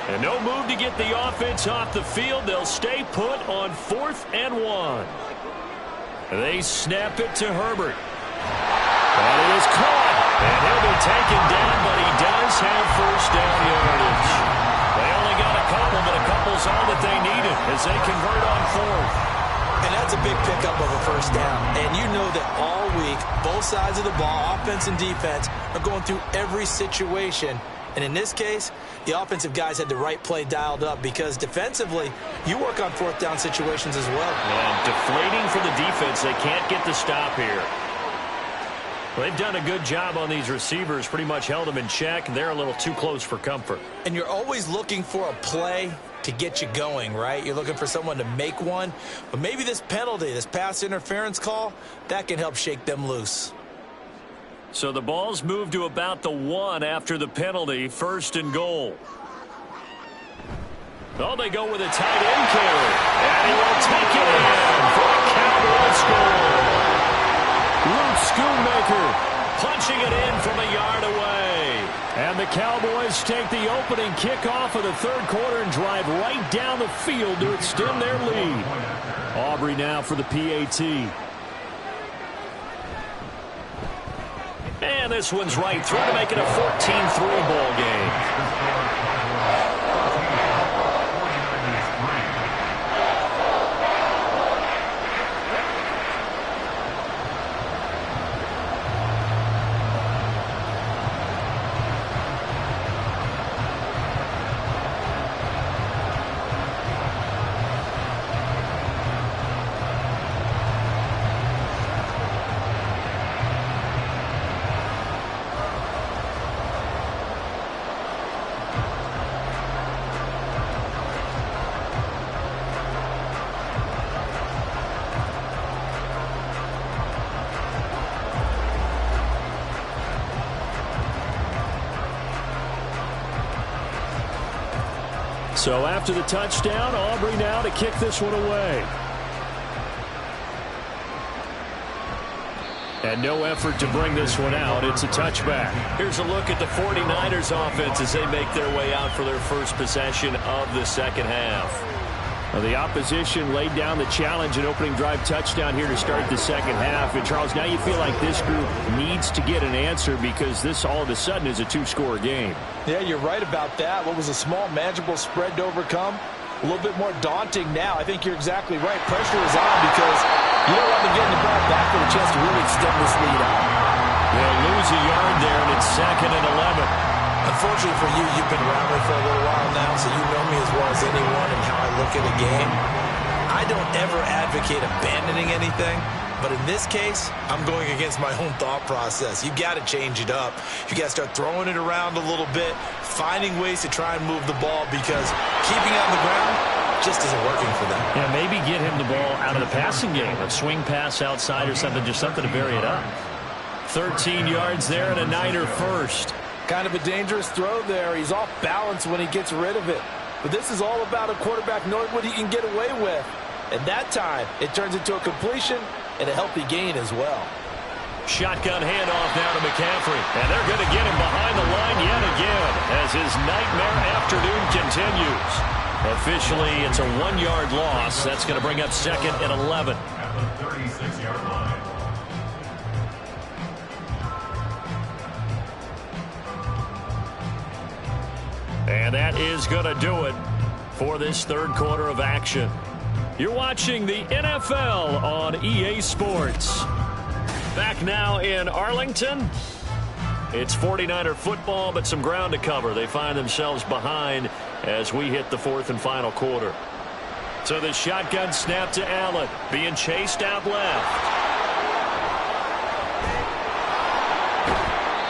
And no move to get the offense off the field. They'll stay put on 4th and 1. They snap it to Herbert. And it is caught. And he'll be taken down, but he does have 1st down yardage. They only got a couple, but a couple's all that they needed as they convert on 4th. And that's a big pickup of a 1st down. And you know that all week, both sides of the ball, offense and defense, are going through every situation. And in this case, the offensive guys had the right play dialed up, because defensively, you work on 4th down situations as well. And deflating for the defense. They can't get the stop here. They've done a good job on these receivers, pretty much held them in check. They're a little too close for comfort. And you're always looking for a play to get you going, right? You're looking for someone to make one. But maybe this penalty, this pass interference call, that can help shake them loose. So the ball's moved to about the 1 after the penalty, 1st and goal. Oh, they go with a tight end carry. And he will take it in for a Cowboy score. Luke Schoonmaker punching it in from a yard away. And the Cowboys take the opening kickoff of the 3rd quarter and drive right down the field to extend their lead. Aubrey now for the PAT. And this one's right through to make it a 14-3 ball game. So after the touchdown, Aubrey now to kick this one away. And no effort to bring this one out. It's a touchback. Here's a look at the 49ers offense as they make their way out for their first possession of the second half. Well, the opposition laid down the challenge and opening drive touchdown here to start the second half. And, Charles, now you feel like this group needs to get an answer because this all of a sudden is a two-score game. Yeah, you're right about that. What was a small, manageable spread to overcome? A little bit more daunting now. I think you're exactly right. Pressure is on because you don't want to get the ball back with a chance to really extend this lead out. They'll lose a yard there, and it's 2nd and 11. Unfortunately for you, you've been around me for a little while now, so you know me as well as anyone and how I look at a game. I don't ever advocate abandoning anything, but in this case, I'm going against my own thought process. You got to change it up. You got to start throwing it around a little bit, finding ways to try and move the ball because keeping it on the ground just isn't working for them. Yeah, maybe get him the ball out of the passing game, a swing pass outside or something, just something to vary it up. 13 yards there and a Niner first. Kind of a dangerous throw there. He's off balance when he gets rid of it. But this is all about a quarterback knowing what he can get away with. And that time, it turns into a completion and a healthy gain as well. Shotgun handoff now to McCaffrey. And they're going to get him behind the line yet again as his nightmare afternoon continues. Officially, it's a 1-yard loss. That's going to bring up 2nd and 11. At the 36-yard line. And that is going to do it for this third quarter of action. You're watching the NFL on EA Sports. Back now in Arlington. It's 49er football, but some ground to cover. They find themselves behind as we hit the fourth and final quarter. So the shotgun snap to Allen, being chased out left.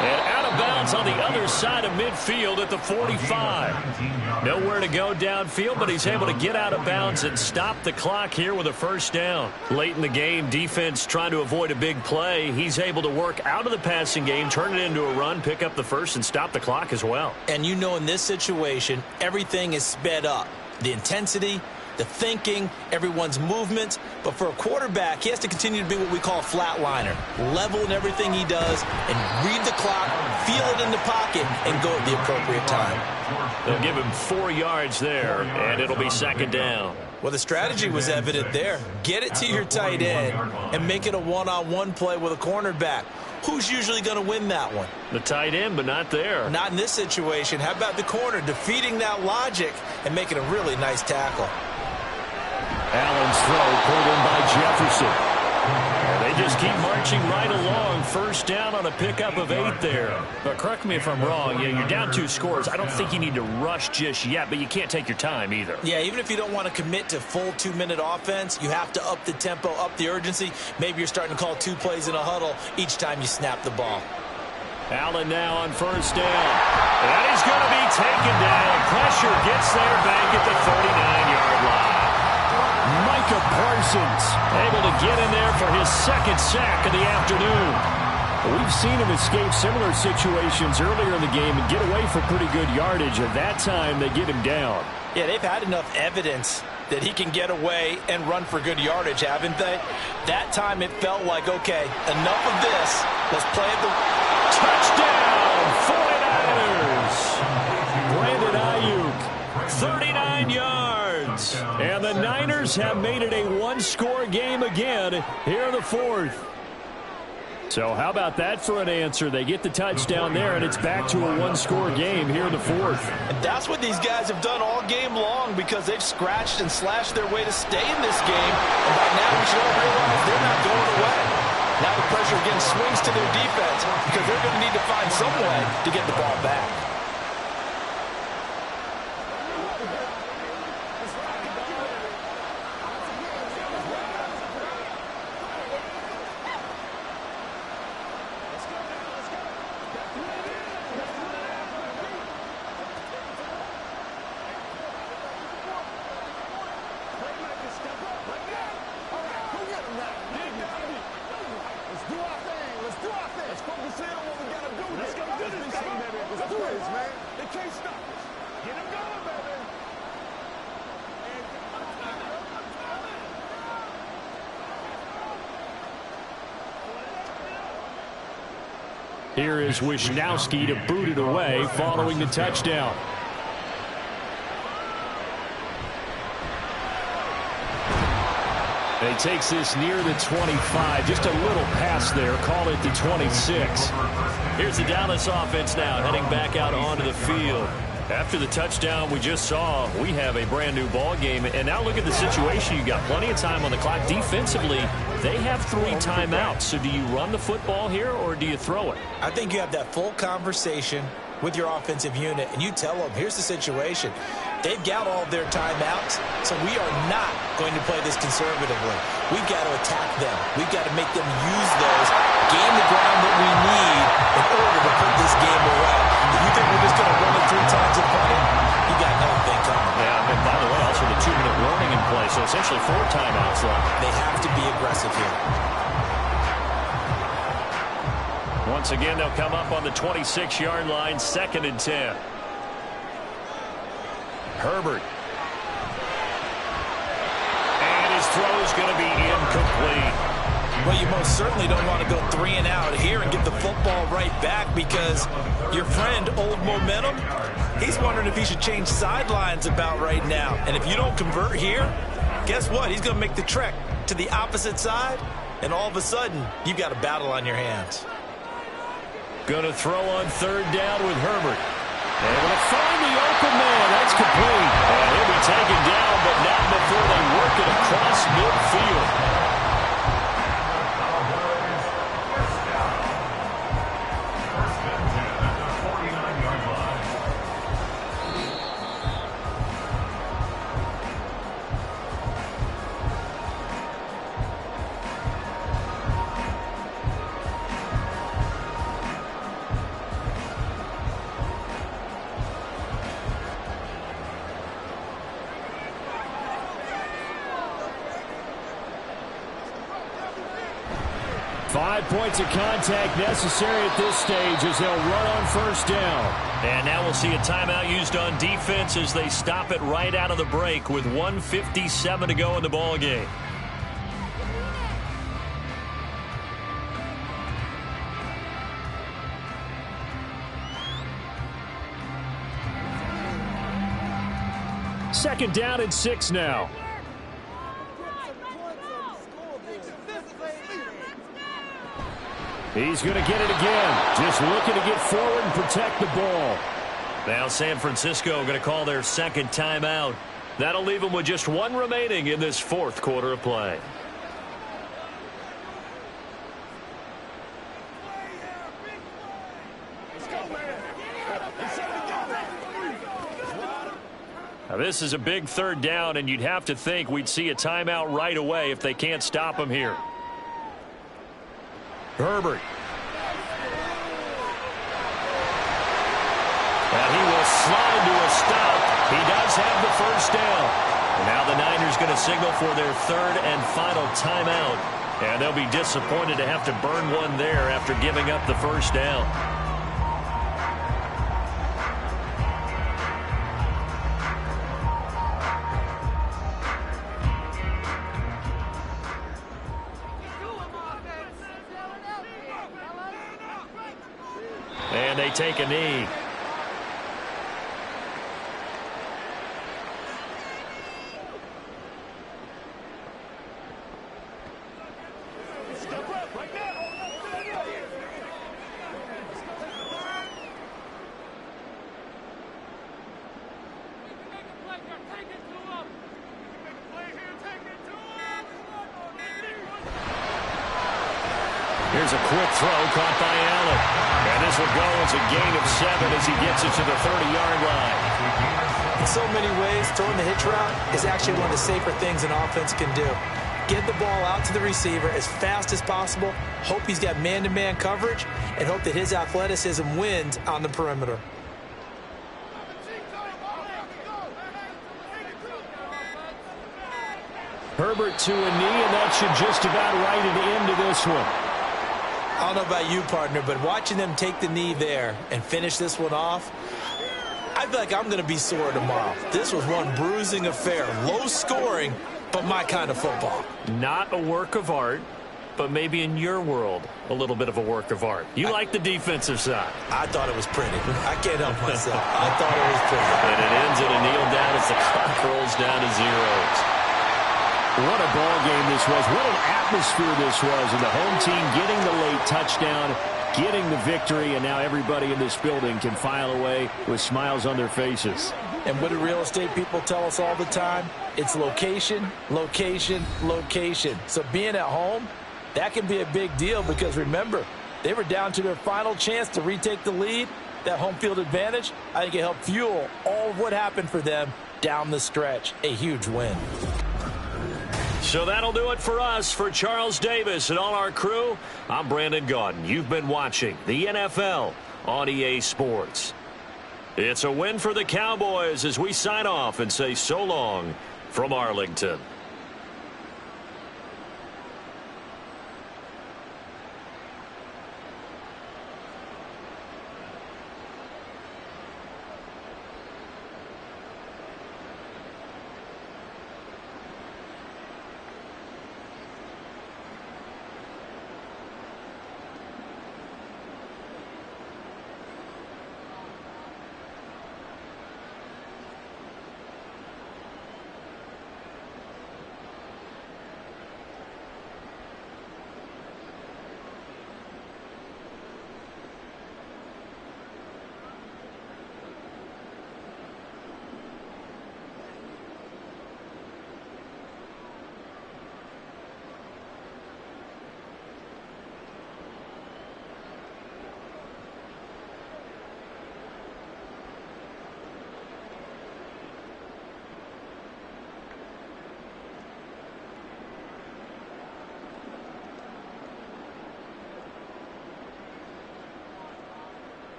And out of bounds on the other side of midfield at the 45. Nowhere to go downfield, but he's able to get out of bounds and stop the clock here with a first down. Late in the game, defense trying to avoid a big play. He's able to work out of the passing game, turn it into a run, pick up the first, and stop the clock as well. And you know in this situation, everything is sped up. The intensity, the thinking, everyone's movements. But for a quarterback, he has to continue to be what we call a flatliner. Level in everything he does and read the clock, feel it in the pocket, and go at the appropriate time. They'll give him 4 yards there, and it'll be second down. Well, the strategy was evident there. Get it to your tight end and make it a one-on-one play with a cornerback. Who's usually going to win that one? The tight end, but not there. Not in this situation. How about the corner defeating that logic and making a really nice tackle? Allen's throw pulled in by Jefferson. They just keep marching right along. First down on a pickup of 8 there. But correct me if I'm wrong. You're down 2 scores. I don't think you need to rush just yet, but you can't take your time either. Yeah, even if you don't want to commit to full 2-minute offense, you have to up the tempo, up the urgency. Maybe you're starting to call 2 plays in a huddle each time you snap the ball. Allen now on first down. And he's going to be taken down. Pressure gets there back at the 39-yard line. Micah Parsons able to get in there for his 2nd sack of the afternoon. We've seen him escape similar situations earlier in the game and get away for pretty good yardage. At that time, they get him down. Yeah, they've had enough evidence that he can get away and run for good yardage, haven't they? That time it felt like, okay, enough of this. Let's play at the touchdown, 49ers. Brandon Ayuk, 39 yards. And the Niners have made it a 1-score game again here in the fourth. So how about that for an answer? They get the touchdown there, and it's back to a 1-score game here in the fourth. And that's what these guys have done all game long because they've scratched and slashed their way to stay in this game. And by now we should all realize they're not going away. Now the pressure again swings to their defense because they're going to need to find some way to get the ball back. Let's do our thing. Let's focus in on what we got to do. Let's go do this thing, baby. Let's do it. Here is Wisnowski to boot it away following the touchdown. And he takes this near the 25. Just a little pass there. Call it the 26. Here's the Dallas offense now heading back out onto the field. After the touchdown we just saw, we have a brand new ball game. And now look at the situation. You got plenty of time on the clock. Defensively, they have 3 timeouts. So do you run the football here or do you throw it? I think you have that full conversation with your offensive unit, and you tell them, here's the situation. They've got all of their timeouts, so we are not going to play this conservatively. We've got to attack them. We've got to make them use those, gain the ground that we need in order to put this game away. If you think we're just going to run it 3 times and punt it, you got nothing coming. Yeah, and by the way, also the 2-minute warning in play, so essentially 4 timeouts left. They have to be aggressive here. Once again, they'll come up on the 26-yard line, 2nd and 10. Herbert. And his throw is going to be incomplete. Well, you most certainly don't want to go 3 and out here and get the football right back, because your friend, Old Momentum, he's wondering if he should change sidelines about right now. And if you don't convert here, guess what? He's going to make the trek to the opposite side, and all of a sudden, you've got a battle on your hands. Going to throw on 3rd down with Herbert. Able to find the open man. That's complete. And he'll be taken down, but not before they work it across midfield. Points of contact necessary at this stage as they'll run on 1st down. And now we'll see a timeout used on defense as they stop it right out of the break with 1:57 to go in the ball game. Second down and 6 now. He's going to get it again. Just looking to get forward and protect the ball. Now San Francisco going to call their 2nd timeout. That'll leave them with just 1 remaining in this 4th quarter of play. Now this is a big 3rd down, and you'd have to think we'd see a timeout right away if they can't stop them here. Herbert. And he will slide to a stop. He does have the 1st down. And now the Niners going to signal for their 3rd and final timeout. And they'll be disappointed to have to burn one there after giving up the 1st down. And they take a knee. Here's a quick throw caught by Allen. And this will go as a gain of 7 as he gets it to the 30-yard line. In so many ways, throwing the hitch route is actually one of the safer things an offense can do. Get the ball out to the receiver as fast as possible, hope he's got man-to-man coverage, and hope that his athleticism wins on the perimeter. Herbert to a knee, and that should just about write it into this one. I don't know about you, partner, but watching them take the knee there and finish this one off, I feel like I'm going to be sore tomorrow. This was one bruising affair. Low scoring, but my kind of football. Not a work of art, but maybe in your world, a little bit of a work of art. You like the defensive side. I thought it was pretty. I can't help myself. I thought it was pretty. And it ends in a kneel down as the clock rolls down to zeros. What a ball game this was. What an atmosphere this was. And the home team getting the late touchdown, getting the victory, and now everybody in this building can file away with smiles on their faces. And what do real estate people tell us all the time? It's location, location, location. So being at home, that can be a big deal because, remember, they were down to their final chance to retake the lead. That home field advantage, I think it helped fuel all of what happened for them down the stretch. A huge win. So that'll do it for us. For Charles Davis and all our crew, I'm Brandon Gaudin. You've been watching the NFL on EA Sports. It's a win for the Cowboys as we sign off and say so long from Arlington.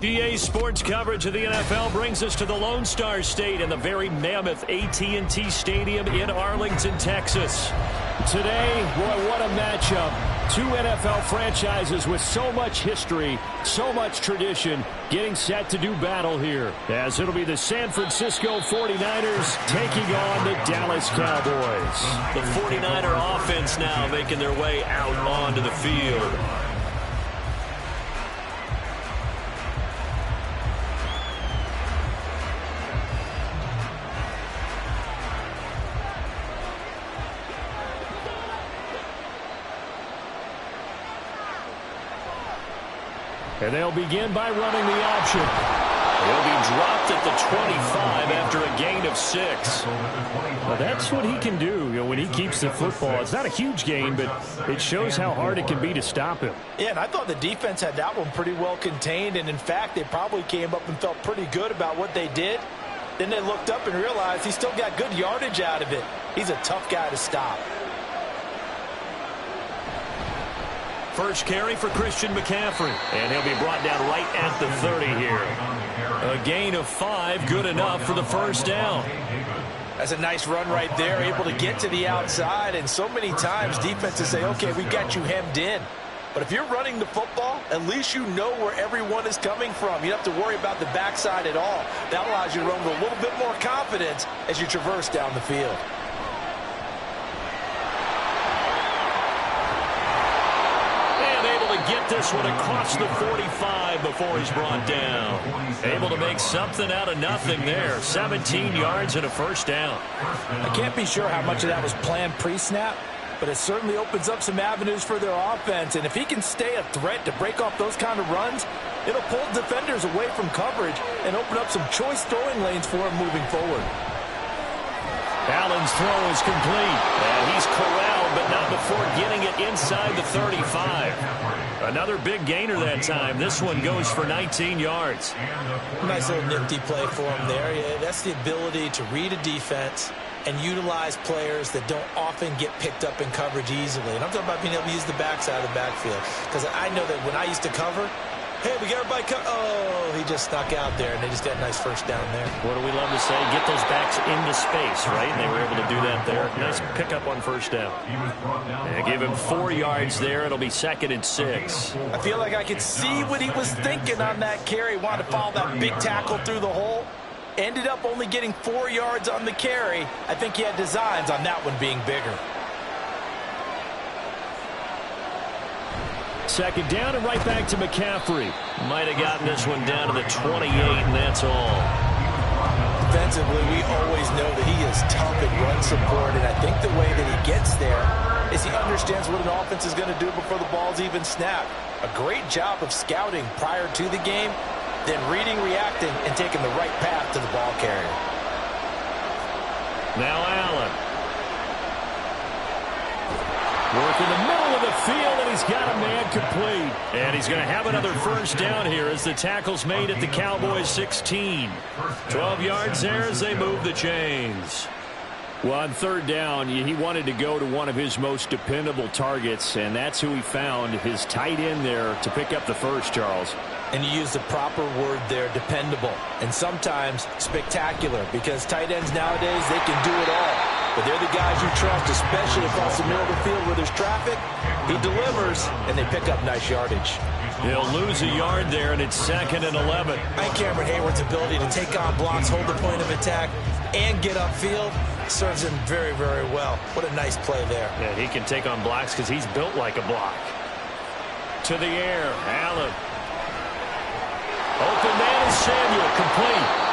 EA Sports coverage of the NFL brings us to the Lone Star State in the very mammoth AT&T Stadium in Arlington, Texas. Today, boy, what a matchup. Two NFL franchises with so much history, so much tradition, getting set to do battle here. As it'll be the San Francisco 49ers taking on the Dallas Cowboys. The 49er offense now making their way out onto the field. And they'll begin by running the option. He'll be dropped at the 25 after a gain of 6. Well, that's what he can do, when he keeps the football. It's not a huge gain, but it shows how hard it can be to stop him. Yeah, and I thought the defense had that one pretty well contained, and in fact, they probably came up and felt pretty good about what they did. Then they looked up and realized he still got good yardage out of it. He's a tough guy to stop. First carry for Christian McCaffrey. And he'll be brought down right at the 30 here. A gain of 5, good enough for the first down. That's a nice run right there, able to get to the outside. And so many times defenses say, okay, we got you hemmed in. But if you're running the football, at least you know where everyone is coming from. You don't have to worry about the backside at all. That allows you to run with a little bit more confidence as you traverse down the field. Get this one across the 45 before he's brought down. Able to make something out of nothing there. 17 yards and a first down. I can't be sure how much of that was planned pre-snap, but it certainly opens up some avenues for their offense. And if he can stay a threat to break off those kind of runs, it'll pull defenders away from coverage and open up some choice throwing lanes for him moving forward. Allen's throw is complete. And he's corralled, but not before getting it inside the 35. Another big gainer that time. This one goes for 19 yards. Nice little nifty play for him there. Yeah, that's the ability to read a defense and utilize players that don't often get picked up in coverage easily. And I'm talking about being able to use the backside of the backfield. Because I know that when I used to cover, hey, we got everybody oh, he just snuck out there, and they just got a nice first down there. What do we love to say? Get those backs into space, right? And they were able to do that there. Nice pickup on first down. And give him 4 yards there. It'll be 2nd and 6. I feel like I could see what he was thinking on that carry. Wanted to follow that big tackle through the hole. Ended up only getting 4 yards on the carry. I think he had designs on that one being bigger. 2nd down and right back to McCaffrey. Might have gotten this one down to the 28, and that's all. Defensively, we always know that he is tough at run support, and I think the way that he gets there is he understands what an offense is going to do before the ball's even snapped. A great job of scouting prior to the game, then reading, reacting, and taking the right path to the ball carrier. Now Allen. Work in the middle of the field, and he's got a man complete. And he's going to have another first down here as the tackle's made at the Cowboys' 16. 12 yards there as they move the chains. Well, on 3rd down, he wanted to go to one of his most dependable targets, and that's who he found, his tight end there, to pick up the first, Charles. And you use the proper word there, dependable, and sometimes spectacular, because tight ends nowadays, they can do it all. But they're the guys you trust, especially across the middle of the field where there's traffic. He delivers, and they pick up nice yardage. He'll lose a yard there, and it's 2nd and 11. I think Cameron Hayward's ability to take on blocks, hold the point of attack, and get upfield serves him very, very well. What a nice play there. Yeah, he can take on blocks because he's built like a block. To the air, Allen. Open man is Samuel, complete.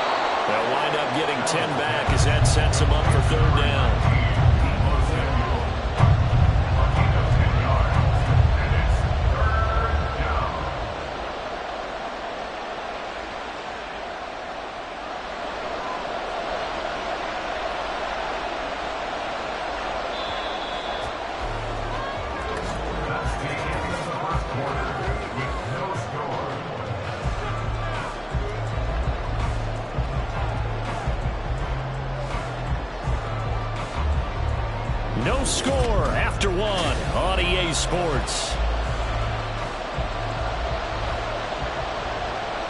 They'll wind up getting 10 back as that sets him up for 3rd down. No score after 1 on EA Sports.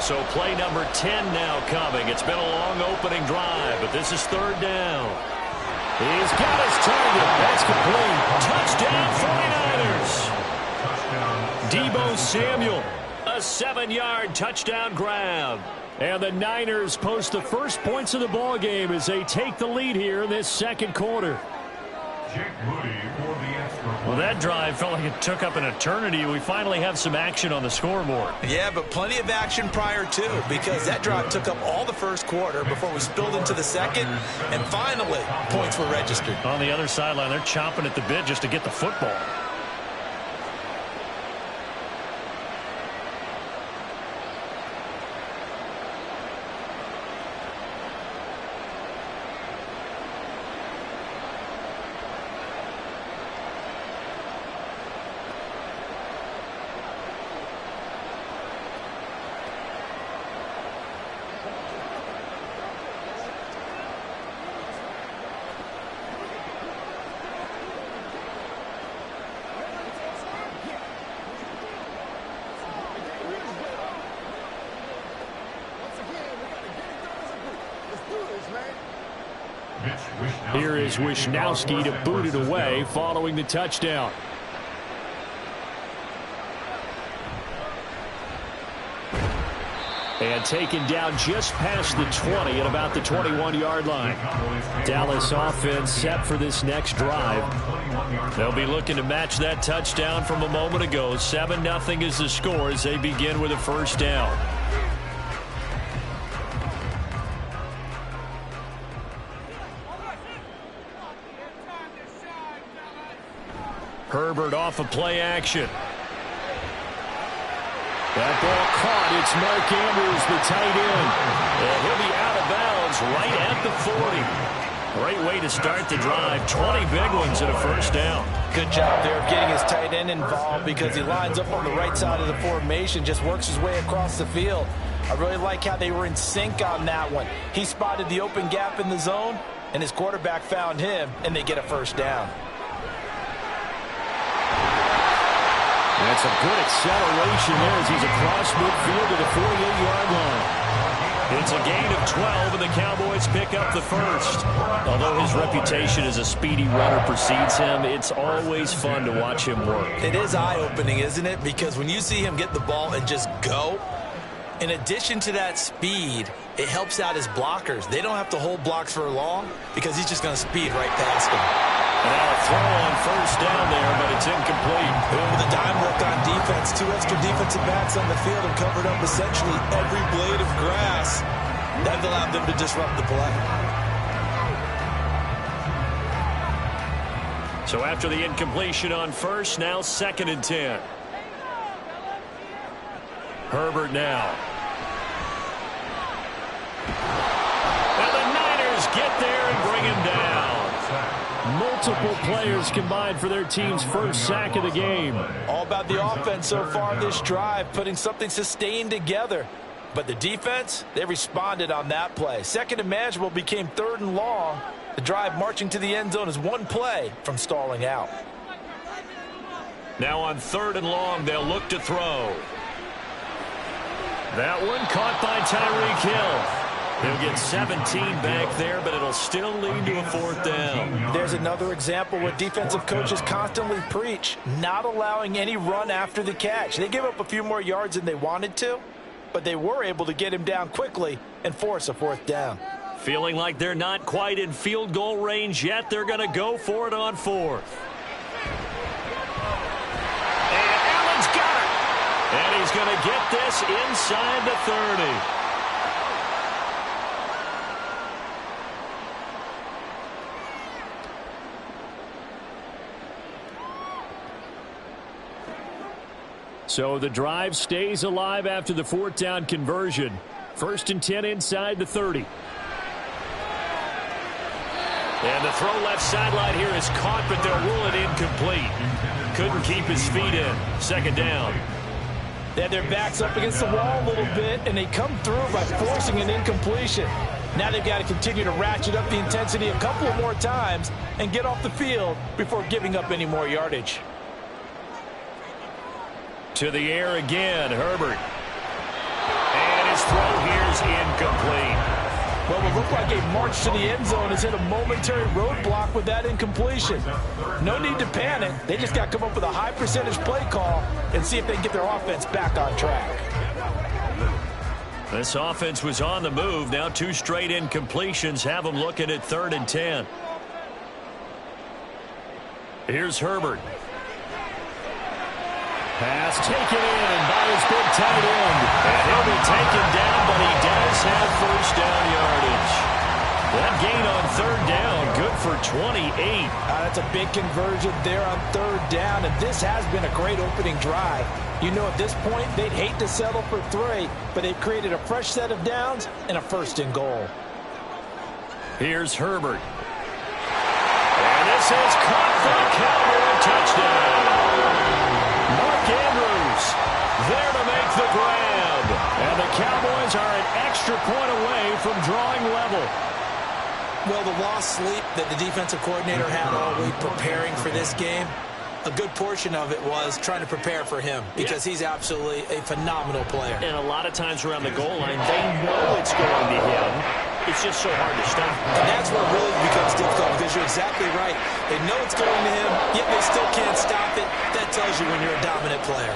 So play number 10 now coming. It's been a long opening drive, but this is third down. He's got his target. That's complete. Touchdown 49ers. Deebo Samuel, a 7-yard touchdown grab. And the Niners post the first points of the ball game as they take the lead here in this second quarter. Well, that drive felt like it took up an eternity. We finally have some action on the scoreboard. Yeah, but plenty of action prior to, because that drive took up all the first quarter before we spilled into the second, and finally, points were registered. On the other sideline, they're chomping at the bit just to get the football. Here is Wishnowski to boot it away following the touchdown. And taken down just past the 20 at about the 21-yard line. Dallas offense set for this next drive. They'll be looking to match that touchdown from a moment ago. 7-0 is the score as they begin with a first down. Herbert off of play action. That ball caught. It's Mark Andrews, the tight end. And he'll be out of bounds right at the 40. Great way to start the drive. 20 big ones and a first down. Good job there of getting his tight end involved because he lines up on the right side of the formation, just works his way across the field. I really like how they were in sync on that one. He spotted the open gap in the zone, and his quarterback found him, and they get a first down. That's a good acceleration there as he's across midfield to the 48-yard line. It's a gain of 12, and the Cowboys pick up the first. Although his reputation as a speedy runner precedes him, it's always fun to watch him work. It is eye-opening, isn't it? Because when you see him get the ball and just go, in addition to that speed, it helps out his blockers. They don't have to hold blocks for long because he's just going to speed right past them. Now a throw on first down there, but it's incomplete. With the dime work on defense, 2 extra defensive backs on the field and covered up essentially every blade of grass. That allowed them to disrupt the play. So after the incompletion on first, now 2nd and 10. Herbert now. And the Niners get there and bring him down. Multiple players combined for their team's first sack of the game. All about the offense so far this drive, putting something sustained together. But the defense, they responded on that play. 2nd and manageable became 3rd and long. The drive marching to the end zone is one play from stalling out. Now on 3rd and long, they'll look to throw. That one caught by Tyreek Hill. He'll get 17 back there, but it'll still lead to a 4th down. There's another example where defensive coaches constantly preach, not allowing any run after the catch. They gave up a few more yards than they wanted to, but they were able to get him down quickly and force a 4th down. Feeling like they're not quite in field goal range yet, they're going to go for it on 4th. And Allen's got it. And he's going to get this inside the 30. So the drive stays alive after the 4th down conversion. 1st and 10 inside the 30. And the throw left sideline here is caught, but they'll rule it incomplete. Couldn't keep his feet in. 2nd down. They had their backs up against the wall a little bit, and they come through by forcing an incompletion. Now they've got to continue to ratchet up the intensity a couple of more times and get off the field before giving up any more yardage. To the air again, Herbert. And his His throw here is incomplete. Well, it looked like a march to the end zone has hit a momentary roadblock with that incompletion. No need to panic. They just got to come up with a high percentage play call and see if they can get their offense back on track. This offense was on the move. Now 2 straight incompletions have them looking at 3rd and 10. Here's Herbert. Pass taken in by his big tight end. And he'll be taken down, but he does have first down yardage. That gain on 3rd down, good for 28. That's a big conversion there on 3rd down, and this has been a great opening drive. You know, at this point, they'd hate to settle for 3, but they've created a fresh set of downs and a 1st and goal. Here's Herbert. And this is caught for a Cowboy touchdown. Mark Andrews there to make the grab. And the Cowboys are an extra point away from drawing level. Well, the lost sleep that the defensive coordinator had all week preparing for this game, a good portion of it was trying to prepare for him because he's absolutely a phenomenal player. And a lot of times around the goal line, they know it's going to him. It's just so hard to stop. And that's where it really becomes difficult because you're exactly right. They know it's going to him, yet they still can't stop it. That tells you when you're a dominant player.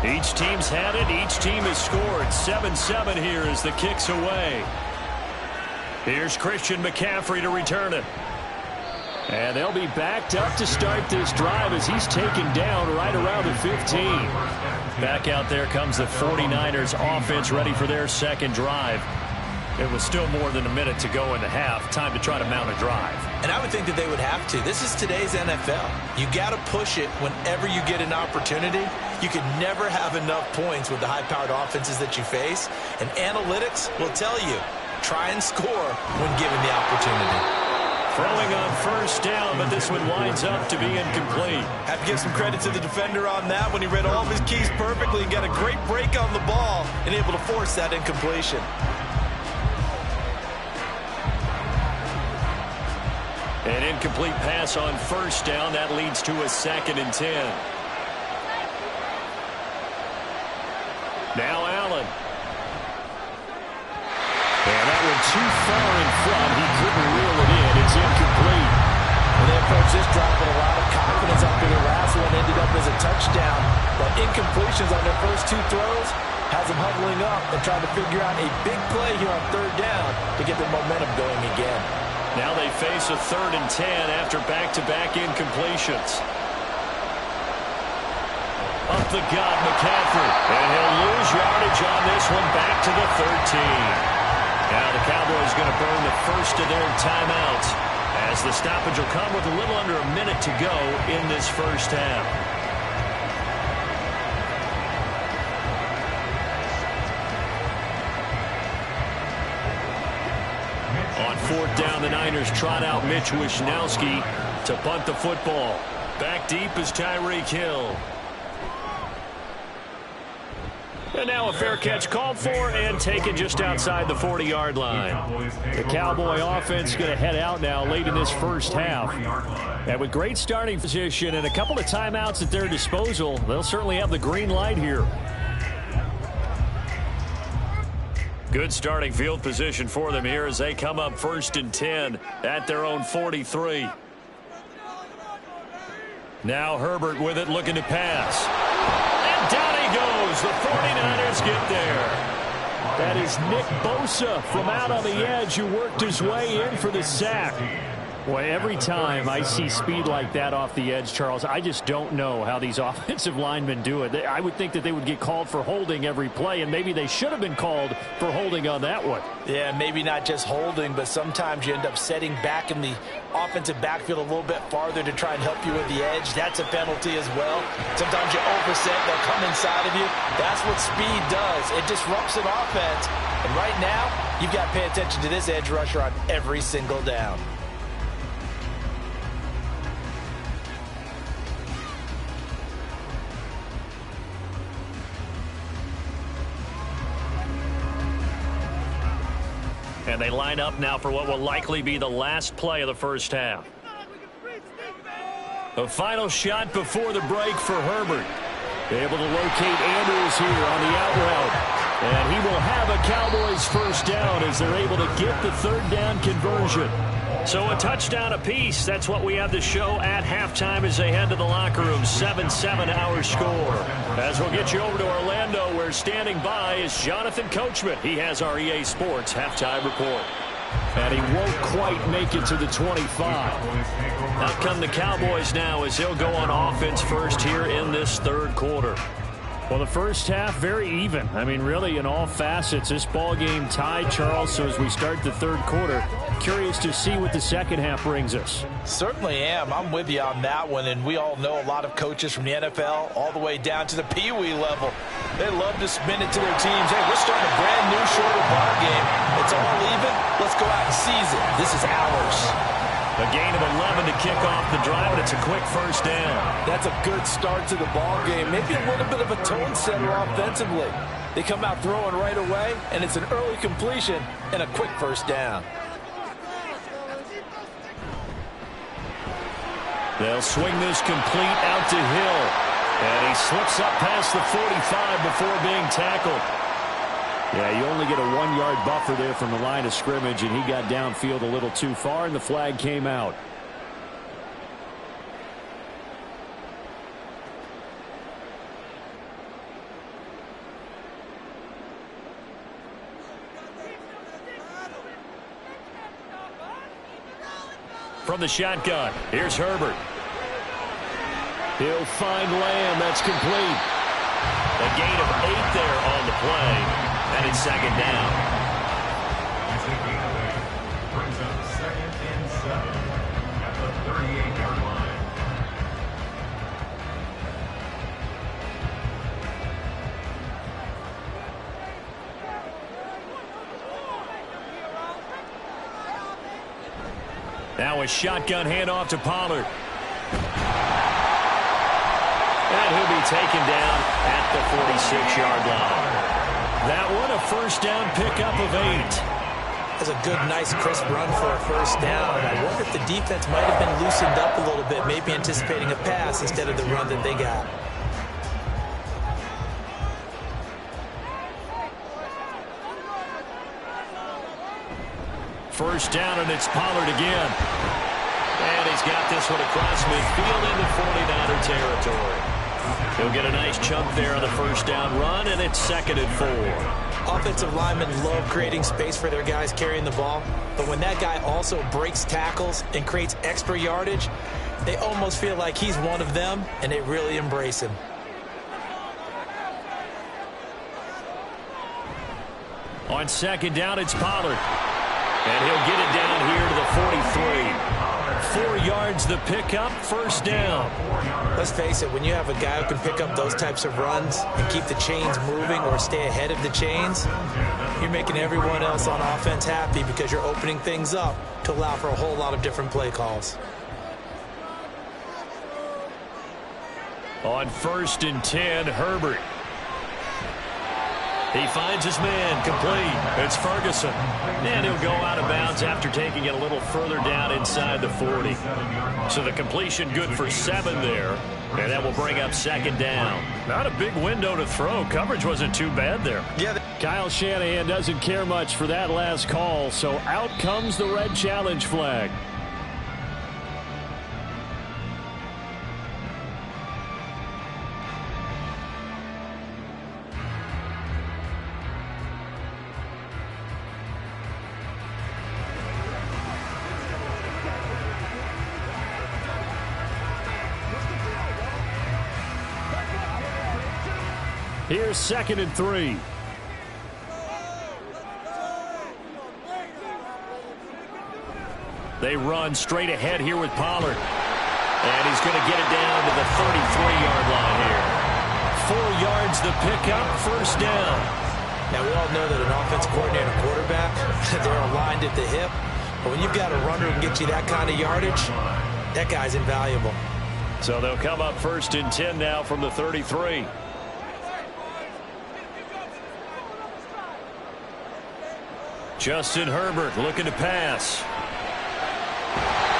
Each team's had it. Each team has scored. 7-7 here as the kick's away. Here's Christian McCaffrey to return it. And they'll be backed up to start this drive as he's taken down right around the 15. Back out there comes the 49ers offense ready for their second drive. It was still more than a minute to go in the half. Time to try to mount a drive. And I would think that they would have to. This is today's NFL. You got to push it whenever you get an opportunity. You can never have enough points with the high-powered offenses that you face. And analytics will tell you, try and score when given the opportunity. Throwing on first down, but this one winds up to be incomplete. Have to give some credit to the defender on that when he read all of his keys perfectly and got a great break on the ball and able to force that incompletion. An incomplete pass on first down. That leads to a 2nd and 10. Now Allen. And that one too far in front. He couldn't reel it in. It's incomplete. And they approach this drive with a lot of confidence after the last one ended up as a touchdown. But incompletions on their first 2 throws has them huddling up and trying to figure out a big play here on 3rd down to get their momentum going again. Now they face a 3rd and 10 after back-to-back incompletions. Up the gut, McCaffrey. And he'll lose yardage on this one back to the 13. Now the Cowboys going to burn the first of their timeouts as the stoppage will come with a little under a minute to go in this first half. On 4th down, the Niners trot out Mitch Wishnowsky to punt the football. Back deep is Tyreek Hill. And now a fair catch called for and taken just outside the 40-yard line. The Cowboy offense going to head out now late in this first half. And with great starting position and a couple of timeouts at their disposal, they'll certainly have the green light here. Good starting field position for them here as they come up 1st and 10 at their own 43. Now Herbert with it, looking to pass. And down he goes. The 49ers get there. That is Nick Bosa from out on the edge who worked his way in for the sack. Well, every time I see speed like that off the edge, Charles, I just don't know how these offensive linemen do it. I would think that they would get called for holding every play, and maybe they should have been called for holding on that one. Yeah, maybe not just holding, but sometimes you end up setting back in the offensive backfield a little bit farther to try and help you with the edge. That's a penalty as well. Sometimes you overset, they'll come inside of you. That's what speed does. It disrupts an offense. And right now, you've got to pay attention to this edge rusher on every single down. And they line up now for what will likely be the last play of the first half. The final shot before the break for Herbert. Able to locate Andrews here on the out route. And he will have a Cowboys first down as they're able to get the third down conversion. So a touchdown apiece. That's what we have to show at halftime as they head to the locker room. 7-7 our score. As we'll get you over to Orlando, where standing by is Jonathan Coachman. He has our EA Sports halftime report. And he won't quite make it to the 25. Out come the Cowboys now as he'll go on offense first here in this third quarter. Well, the first half, very even. I mean, really, in all facets, this ball game tied, Charles. So as we start the third quarter, curious to see what the second half brings us. Certainly am. I'm with you on that one. And we all know a lot of coaches from the NFL all the way down to the Pee Wee level. They love to spin it to their teams. Hey, we're starting a brand new shorter ball game. It's all even. Let's go out and seize it. This is ours. A gain of 11 to kick off the drive, and it's a quick first down. That's a good start to the ball game. Maybe a little bit of a tone setter offensively. They come out throwing right away, and it's an early completion and a quick first down. They'll swing this complete out to Hill. And he slips up past the 45 before being tackled. Yeah, you only get a 1-yard buffer there from the line of scrimmage, and he got downfield a little too far, and the flag came out. From the shotgun, here's Herbert. He'll find Lamb. That's complete. A gain of 8 there on the play. And it's second down. Brings up 2nd and 7 at the 38-yard line. Now a shotgun handoff to Pollard. And he'll be taken down at the 46-yard line. That one, a first down pickup of 8. That's a good, nice, crisp run for a first down. I wonder if the defense might have been loosened up a little bit, maybe anticipating a pass instead of the run that they got. First down, and it's Pollard again. And he's got this one across midfield into 49er territory. He'll get a nice chunk there on the first down run, and it's 2nd and 4. Offensive linemen love creating space for their guys carrying the ball, but when that guy also breaks tackles and creates extra yardage, they almost feel like he's one of them, and they really embrace him. On second down, it's Pollard. And he'll get it down here to the 43. 4 yards the pickup, first down. Let's face it, when you have a guy who can pick up those types of runs and keep the chains moving or stay ahead of the chains, you're making everyone else on offense happy because you're opening things up to allow for a whole lot of different play calls. On 1st and 10, Herbert. He finds his man, complete. It's Ferguson. And he'll go out of bounds after taking it a little further down inside the 40. So the completion good for 7 there. And that will bring up 2nd down. Not a big window to throw. Coverage wasn't too bad there. Yeah, Kyle Shanahan doesn't care much for that last call. So out comes the red challenge flag. Here's 2nd and 3. They run straight ahead here with Pollard. And he's going to get it down to the 33-yard line here. 4 yards the pickup, 1st down. Now, we all know that an offensive coordinator and a quarterback, they're aligned at the hip. But when you've got a runner who can get you that kind of yardage, that guy's invaluable. So they'll come up 1st and 10 now from the 33. Justin Herbert looking to pass.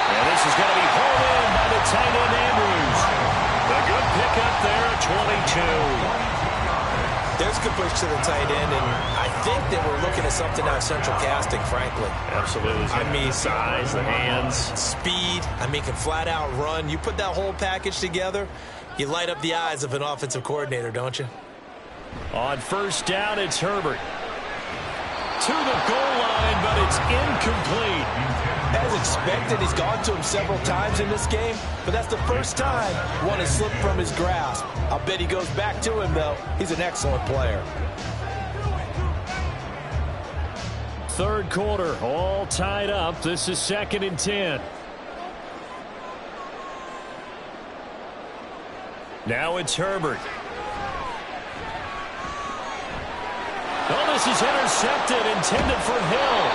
And this is going to be hauled in by the tight end Andrews. A good pickup there at 22. There's a good push to the tight end, and I think that we're looking at something out of central casting, frankly. Absolutely. I mean, size, the hands. Speed. I mean, can flat out run. You put that whole package together, you light up the eyes of an offensive coordinator, don't you? On 1st down, it's Herbert. To the goal line, but it's incomplete. As expected, he's gone to him several times in this game, but that's the first time one has slipped from his grasp. I'll bet he goes back to him, though. He's an excellent player. 3rd quarter, all tied up. This is 2nd and 10. Now it's Herbert. Oh, this is intercepted, intended for Hill.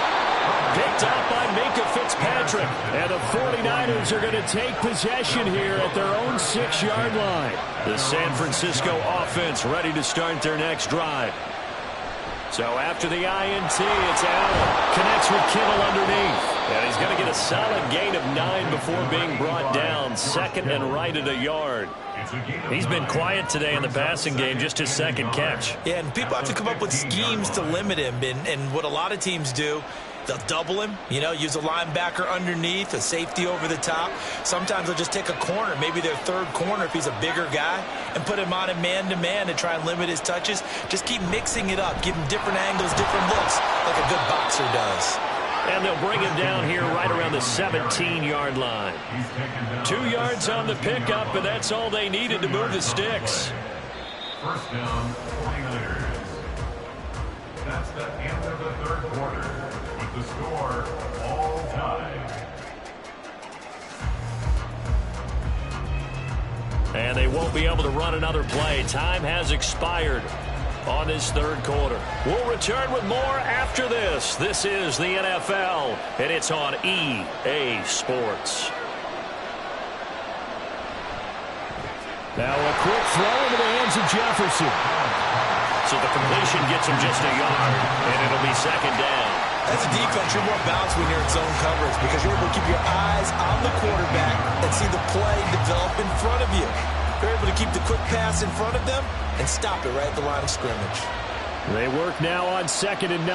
Picked up by Minka Fitzpatrick. And the 49ers are going to take possession here at their own 6-yard line. The San Francisco offense ready to start their next drive. So after the INT, it's Allen. Connects with Kittle underneath. And he's going to get a solid gain of 9 before being brought down. 2nd and right at a yard. He's been quiet today in the passing game, just his 2nd catch. Yeah, and people have to come up with schemes to limit him. And what a lot of teams do, they'll double him, use a linebacker underneath, a safety over the top. Sometimes they'll just take a corner, maybe their 3rd corner if he's a bigger guy, and put him on a man-to-man to try and limit his touches. Just keep mixing it up, give him different angles, different looks, like a good boxer does. And they'll bring him down here right around the 17-yard line. 2 yards on the pickup, and that's all they needed to move the sticks. 1st down, 49ers. That's the end of the 3rd quarter, with the score all tied. And they won't be able to run another play. Time has expired on this 3rd quarter. We'll return with more after this. This is the NFL, and it's on EA Sports. Now a quick throw into the hands of Jefferson. So the completion gets him just a yard, and it'll be 2nd down. As a defense, you're more balanced when you're in zone coverage because you're able to keep your eyes on the quarterback and see the play develop in front of you. You're able to keep the quick pass in front of them and stop it right at the line of scrimmage. They work now on 2nd and 9.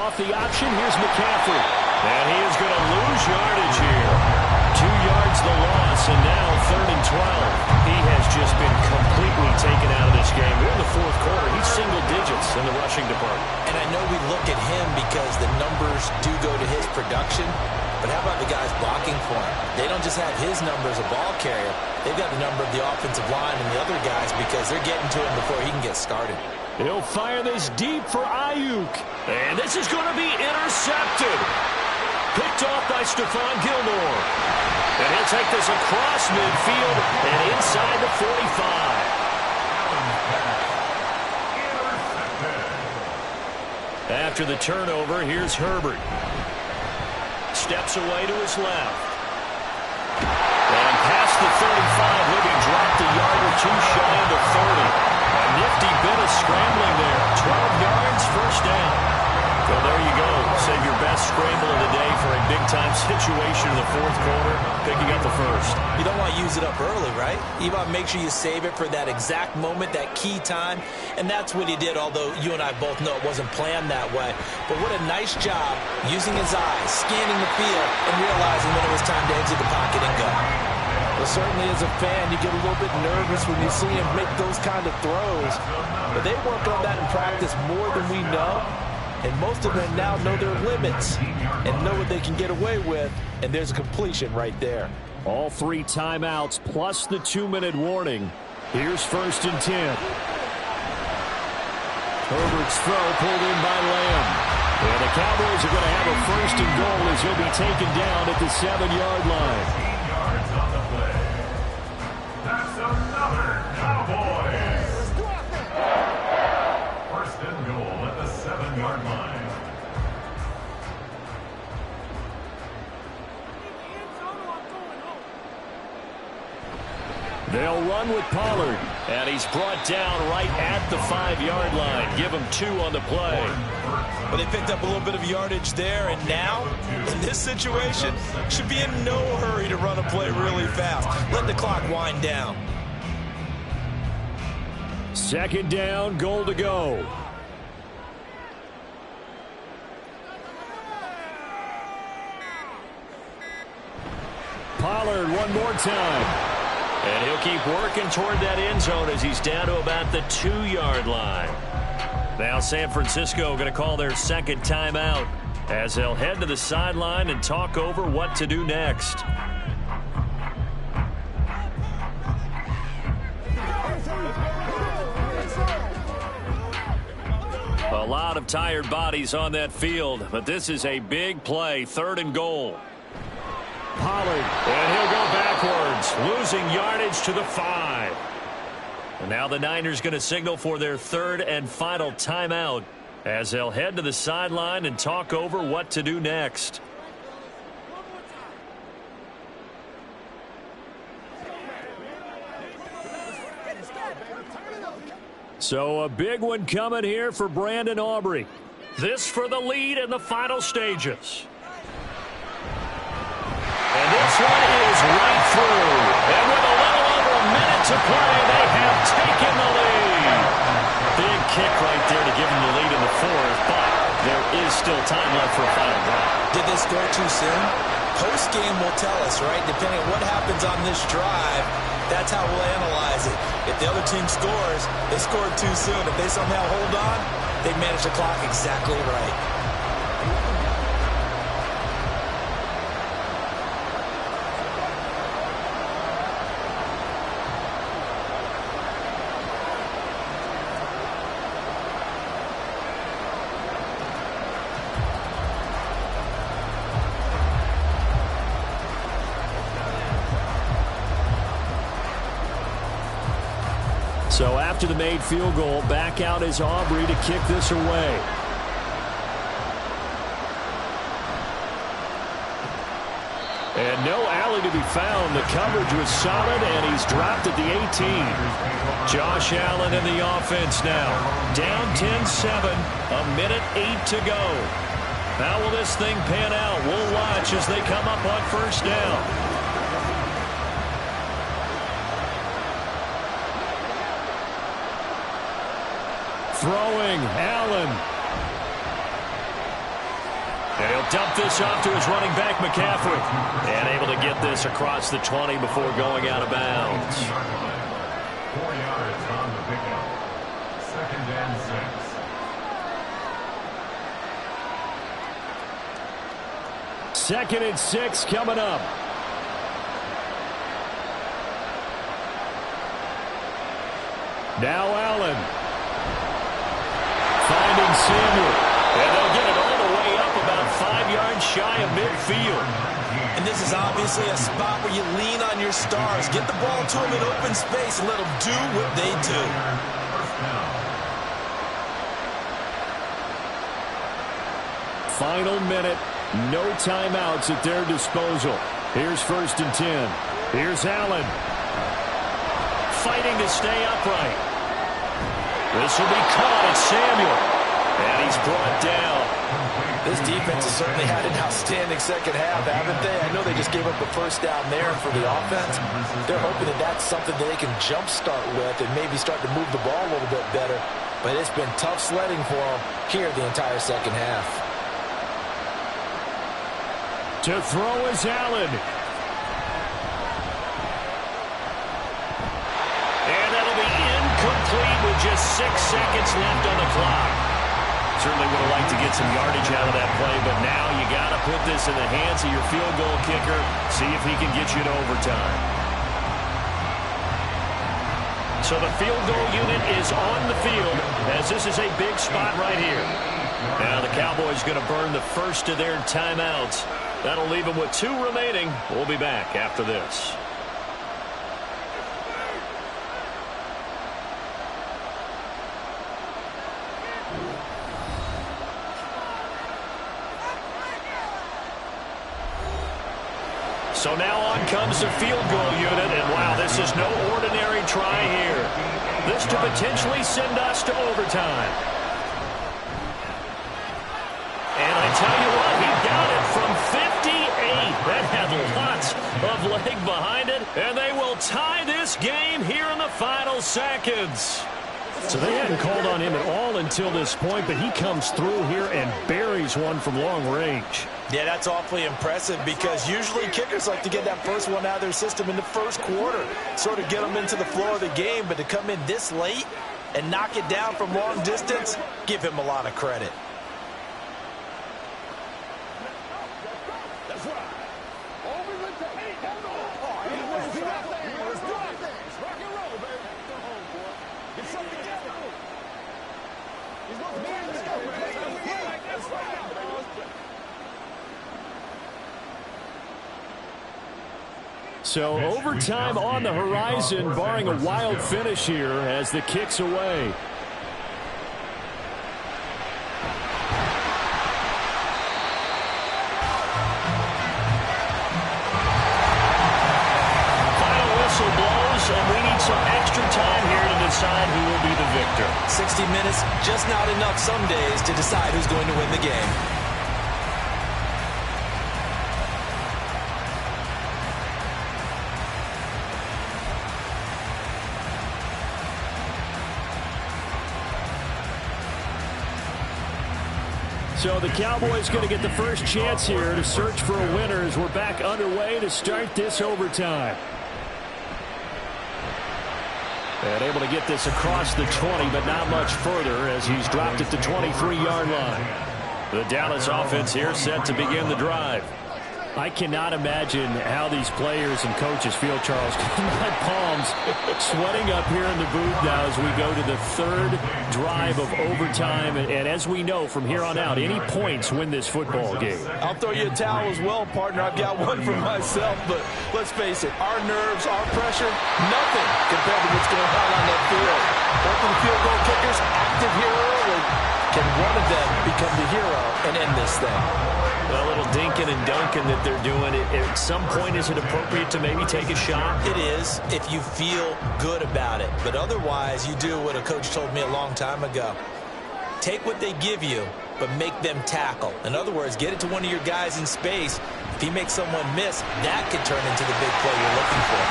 Off the option, here's McCaffrey. And he is going to lose yardage here. 2 yards the loss, and now 3rd and 12. He has just been completely taken out of this game. We're in the 4th quarter. He's single digits in the rushing department. And I know we look at him because the numbers do go to his production. But how about the guys blocking for him? They don't just have his number as a ball carrier. They've got the number of the offensive line and the other guys because they're getting to him before he can get started. He'll fire this deep for Ayuk. And this is going to be intercepted. Picked off by Stephon Gilmore. And he'll take this across midfield and inside the 45. After the turnover, here's Herbert. Steps away to his left. And past the 35, maybe dropped a yard or two shy of the 30. A nifty bit of scrambling there. 12 yards, 1st down. Well, there you go. Save your best scramble of the day for a big-time situation in the 4th quarter, picking up the 1st. You don't want to use it up early, right? You want to make sure you save it for that exact moment, that key time. And that's what he did, although you and I both know it wasn't planned that way. But what a nice job using his eyes, scanning the field, and realizing when it was time to exit the pocket and go. Well, certainly as a fan, you get a little bit nervous when you see him make those kind of throws. But they work on that in practice more than we know. And most of them now know their limits and know what they can get away with. And there's a completion right there. All 3 timeouts plus the 2-minute warning. Here's 1st and 10. Herbert's throw pulled in by Lamb. And the Cowboys are going to have a 1st and goal as he'll be taken down at the 7-yard line. 18 yards on the play. That's another Cowboys. 1st and goal at the 7-yard line. They'll run with Pollard. And he's brought down right at the 5-yard line. Give him 2 on the play. But they picked up a little bit of yardage there, and now, in this situation, should be in no hurry to run a play really fast. Let the clock wind down. 2nd down, goal to go. Pollard one more time. And he'll keep working toward that end zone as he's down to about the 2-yard line. Now San Francisco going to call their 2nd timeout as they'll head to the sideline and talk over what to do next. A lot of tired bodies on that field, but this is a big play, 3rd and goal. Pollard. And he'll go backwards, losing yardage to the 5. And now the Niners going to signal for their 3rd and final timeout as they'll head to the sideline and talk over what to do next. So a big one coming here for Brandon Aubrey. This for the lead in the final stages. And this one is right through. And with a little over a minute to play, they have taken the lead. Big kick right there to give them the lead in the 4th, but there is still time left for a final drive. Did they score too soon? Post-game will tell us, right? Depending on what happens on this drive, that's how we'll analyze it. If the other team scores, they scored too soon. If they somehow hold on, they manage the clock exactly right. So after the made field goal, back out is Aubrey to kick this away. And no alley to be found. The coverage was solid, and he's dropped at the 18. Josh Allen in the offense now. Down 10-7, a minute 8 to go. How will this thing pan out? We'll watch as they come up on 1st down. Throwing, Allen. And he'll dump this off to his running back, McCaffrey. And able to get this across the 20 before going out of bounds. 4 yards on the pickup. 2nd and 6. 2nd and 6 coming up. Now Allen. Finding Samuel. And they'll get it all the way up about 5 yards shy of midfield. And this is obviously a spot where you lean on your stars. Get the ball to them in open space and let them do what they do. Final minute. No timeouts at their disposal. Here's 1st and 10. Here's Allen. Fighting to stay upright. This will be caught at Samuel. And he's brought down. This defense has certainly had an outstanding 2nd half, haven't they? I know they just gave up the 1st down there for the offense. They're hoping that that's something that they can jumpstart with and maybe start to move the ball a little bit better. But it's been tough sledding for them here the entire 2nd half. To throw is Allen. And that'll be incomplete with just 6 seconds left on the clock. Certainly would have liked to get some yardage out of that play, but now you got to put this in the hands of your field goal kicker. See if he can get you to overtime. So the field goal unit is on the field as this is a big spot right here. Now the Cowboys going to burn the first of their timeouts. That'll leave them with 2 remaining. We'll be back after this. So now on comes the field goal unit, and wow, this is no ordinary try here. This to potentially send us to overtime. And I tell you what, he got it from 58. That had lots of leg behind it, and they will tie this game here in the final seconds. So they hadn't called on him at all until this point, but he comes through here and buries one from long range. Yeah, that's awfully impressive because usually kickers like to get that first one out of their system in the first quarter, sort of get them into the flow of the game, but to come in this late and knock it down from long distance, give him a lot of credit. That's right. Over the tape. Let's do things. Rock and roll, baby. Go home, boy. Get something together. He's going to be in the scope, man. That's right. So overtime on the horizon, barring a wild finish here as the kick's away. Final whistle blows, and we need some extra time here to decide who will be the victor. 60 minutes, just not enough some days to decide who's going to win the game. So the Cowboys going to get the first chance here to search for a winner as we're back underway to start this overtime. And able to get this across the 20, but not much further as he's dropped it to 23-yard line. The Dallas offense here set to begin the drive. I cannot imagine how these players and coaches feel, Charles. My palms sweating up here in the booth now as we go to the third drive of overtime. And as we know from here on out, any points win this football game. I'll throw you a towel as well, partner. I've got one for myself, but let's face it, our nerves, our pressure, nothing compared to what's going on that field. Both of the field goal kickers active here early. Can one of them become the hero and end this thing? A little dinking and dunking that they're doing. At some point, is it appropriate to maybe take a shot? It is if you feel good about it. But otherwise, you do what a coach told me a long time ago. Take what they give you, but make them tackle. In other words, get it to one of your guys in space. If he makes someone miss, that could turn into the big play you're looking for.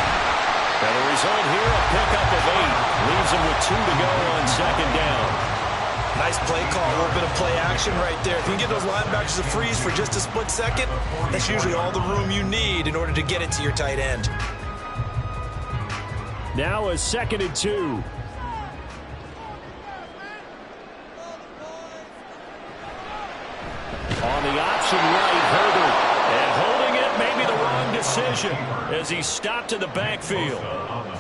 And the result here, a pickup of 8. Leaves them with 2 to go on second down. Nice play call, a little bit of play action right there. If you can get those linebackers to freeze for just a split second, that's usually all the room you need in order to get it to your tight end. Now a 2nd and 2. On the option right, Herbert. And holding it may be the wrong decision as he stopped in the backfield.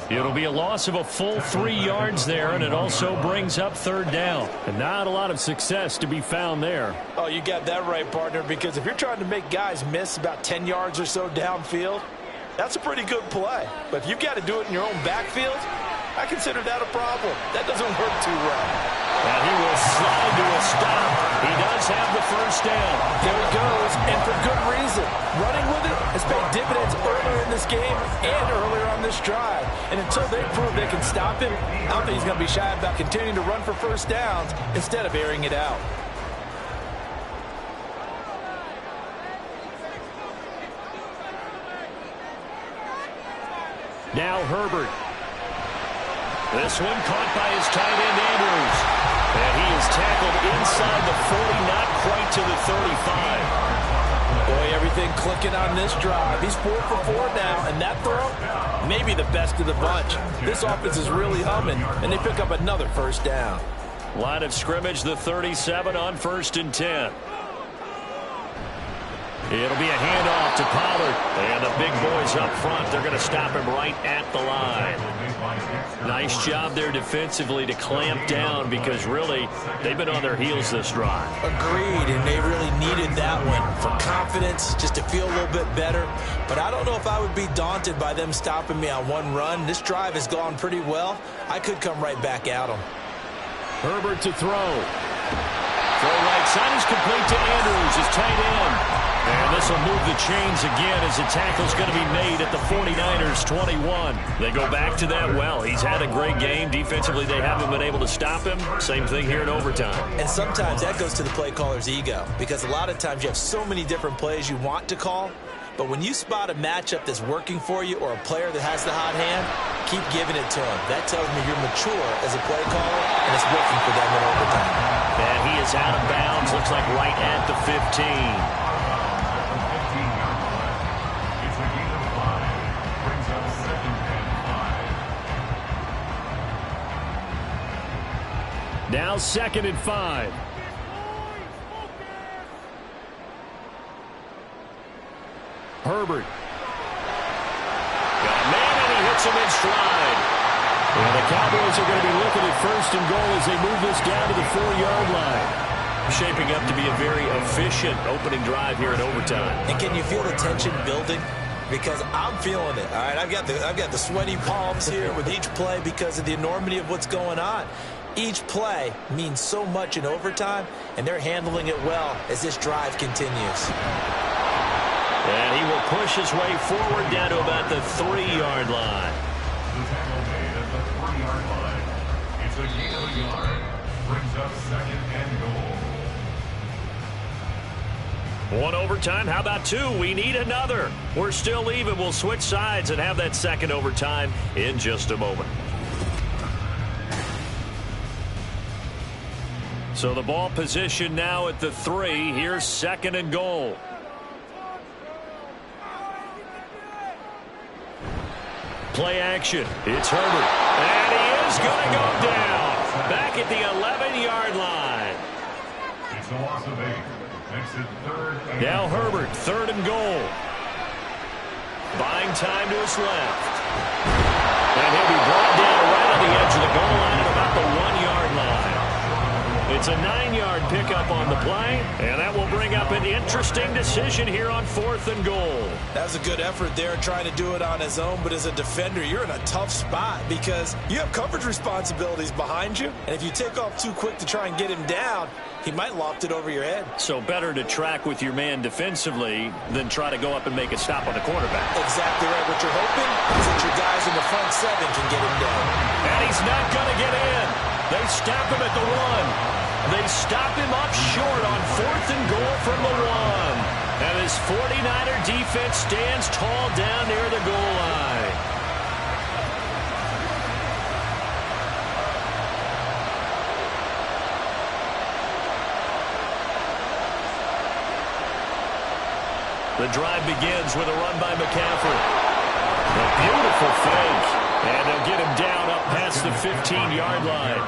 It'll be a loss of a full 3 yards there, and it also brings up 3rd down. And not a lot of success to be found there. Oh, you got that right, partner, because if you're trying to make guys miss about 10 yards or so downfield, that's a pretty good play. But if you've got to do it in your own backfield, I consider that a problem. That doesn't work too well. And he will slide to a stop. He does have the 1st down. There it goes, and for good reason. Running with it has paid dividends earlier in this game and earlier on this drive. And until they prove they can stop him, I don't think he's going to be shy about continuing to run for 1st downs instead of airing it out. Now Herbert. This one caught by his tight end, Andrews. And he is tackled inside the 40, not quite to the 35. Boy, everything clicking on this drive. He's 4 for 4 now, and that throw, maybe the best of the bunch. This offense is really humming, and they pick up another 1st down. Line of scrimmage, the 37 on 1st and 10. It'll be a handoff to Pollard. And the big boys up front, they're going to stop him right at the line. Nice job there defensively to clamp down because really they've been on their heels this drive. Agreed, and they really needed that one for confidence, just to feel a little bit better. But I don't know if I would be daunted by them stopping me on one run. This drive has gone pretty well. I could come right back at them. Herbert to throw. Throw right side is complete to Andrews, his tight end. And this will move the chains again as the tackle's going to be made at the 49ers 21. They go back to that well. He's had a great game. Defensively, they haven't been able to stop him. Same thing here in overtime. And sometimes that goes to the play caller's ego because a lot of times you have so many different plays you want to call. But when you spot a matchup that's working for you or a player that has the hot hand, keep giving it to him. That tells me you're mature as a play caller, and it's working for them in overtime. And he is out of bounds. Looks like right at the 15. Now 2nd and 5. Herbert. Got a man, and he hits him in stride. And the Cowboys are going to be looking at 1st and goal as they move this down to the 4-yard line. Shaping up to be a very efficient opening drive here in overtime. And can you feel the tension building? Because I'm feeling it. All right, I've got the sweaty palms here with each play because of the enormity of what's going on. Each play means so much in overtime, and they're handling it well as this drive continues. And he will push his way forward down to about the 3-yard line. The tackle made at the 3-yard line. It's a gain of a yard. Brings up 2nd and goal. 1 overtime. How about 2? We need another. We're still even. We'll switch sides and have that 2nd overtime in just a moment. So the ball position now at the 3. Here's 2nd and goal. Play action. It's Herbert. And he is going to go down. Back at the 11-yard line. It's a loss of 8. Makes it 3rd and Now Herbert, 3rd and goal. Buying time to his left. And he'll be brought down right on the edge of the goal line at about the 1-yard line. It's a 9-yard pickup on the play, and that will bring up an interesting decision here on 4th and goal. That was a good effort there trying to do it on his own, but as a defender, you're in a tough spot because you have coverage responsibilities behind you, and if you take off too quick to try and get him down, he might loft it over your head. So better to track with your man defensively than try to go up and make a stop on the quarterback. Exactly right. What you're hoping is that your guys in the front 7 can get him down. And he's not going to get in. They stop him at the 1. They stop him up short on 4th and goal from the 1. And his 49er defense stands tall down near the goal line. The drive begins with a run by McCaffrey. A beautiful fake. And they'll get him down up past the 15-yard line.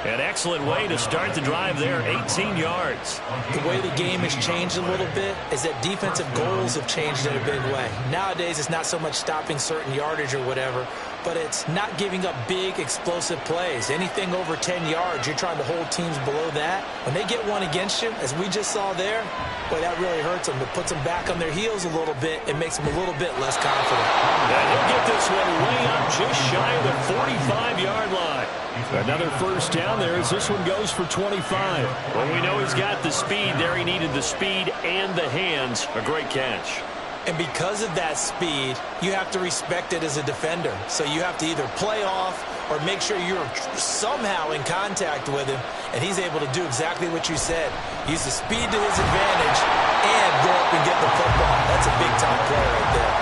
An excellent way to start the drive there, 18 yards. The way the game has changed a little bit is that defensive goals have changed in a big way. Nowadays, it's not so much stopping certain yardage or whatever, but it's not giving up big, explosive plays. Anything over 10 yards, you're trying to hold teams below that. When they get one against you, as we just saw there, boy, that really hurts them. It puts them back on their heels a little bit. It makes them a little bit less confident. And he'll get this one way up just shy of the 45-yard line. Another first down there as this one goes for 25. Well, we know he's got the speed there. He needed the speed and the hands. A great catch. And because of that speed, you have to respect it as a defender. So you have to either play off or make sure you're somehow in contact with him, and he's able to do exactly what you said. Use the speed to his advantage and go up and get the football. That's a big-time play right there.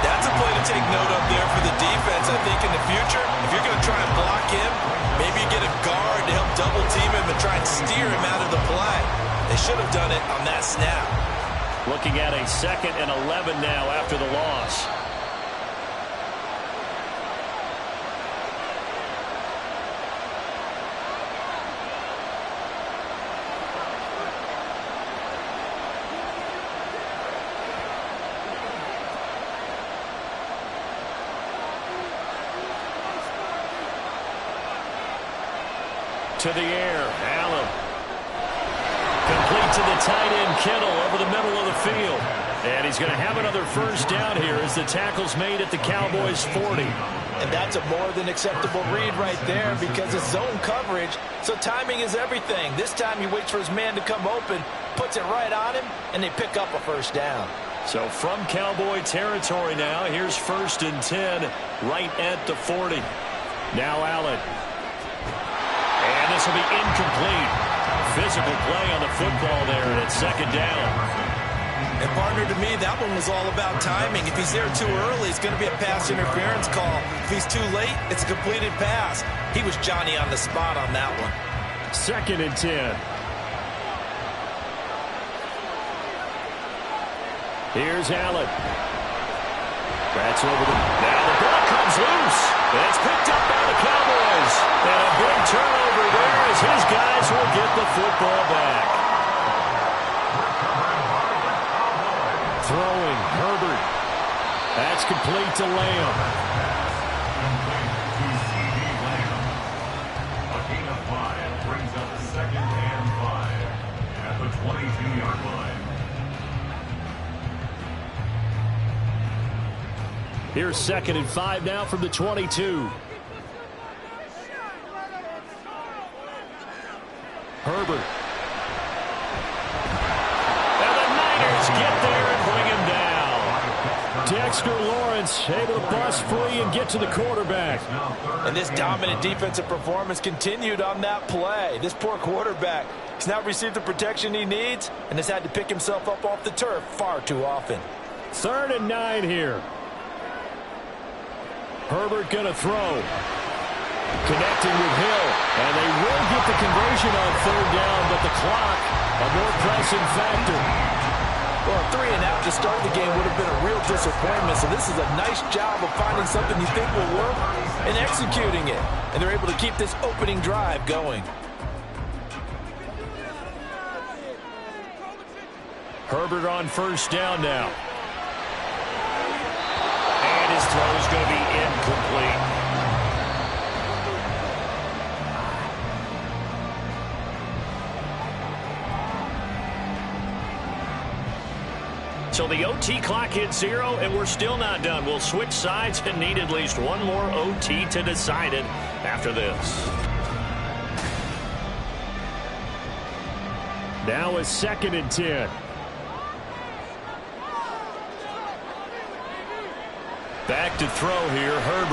That's a play to take note of there for the defense, I think, in the future. If you're going to try and block him, maybe you get a guard to help double-team him and try and steer him out of the play. They should have done it on that snap. Looking at a 2nd and 11 now after the loss. to the air. Allen. Complete to the tight end, Kittle, over the middle of the field. And he's going to have another first down here as the tackle's made at the Cowboys' 40. And that's a more than acceptable read right there because it's zone coverage, so timing is everything. This time he waits for his man to come open, puts it right on him, and they pick up a first down. So from Cowboy territory now, here's 1st and 10 right at the 40. Now Allen. And this will be incomplete. Physical play on the football there, and it's 2nd down. And partner, to me, that one was all about timing. If he's there too early, it's going to be a pass interference call. If he's too late, it's a completed pass. He was Johnny on the spot on that one. 2nd and 10. Here's Allen. That's over the... Now the ball comes loose. And it's picked up by the Cowboys. And a big turnover there as his guys will get the football back. Throwing, Herbert. That's complete to Lamb. A gain of 5 brings up 2nd and 5 at the 22-yard line. Here's 2nd and 5 now from the 22. Herbert. And the Niners get there and bring him down. Dexter Lawrence able to bust free and get to the quarterback. And this dominant defensive performance continued on that play. This poor quarterback has not received the protection he needs and has had to pick himself up off the turf far too often. 3rd and 9 here. Herbert going to throw. Connecting with Hill. And they will get the conversion on 3rd down, but the clock, a more pressing factor. Well, a 3 and out to start the game would have been a real disappointment, so this is a nice job of finding something you think will work and executing it. And they're able to keep this opening drive going. Herbert on 1st down now. And his throw is going to be incomplete. So the OT clock hits 0, and we're still not done. We'll switch sides and need at least one more OT to decide it after this. Now is 2nd and 10. Back to throw here, Herbert.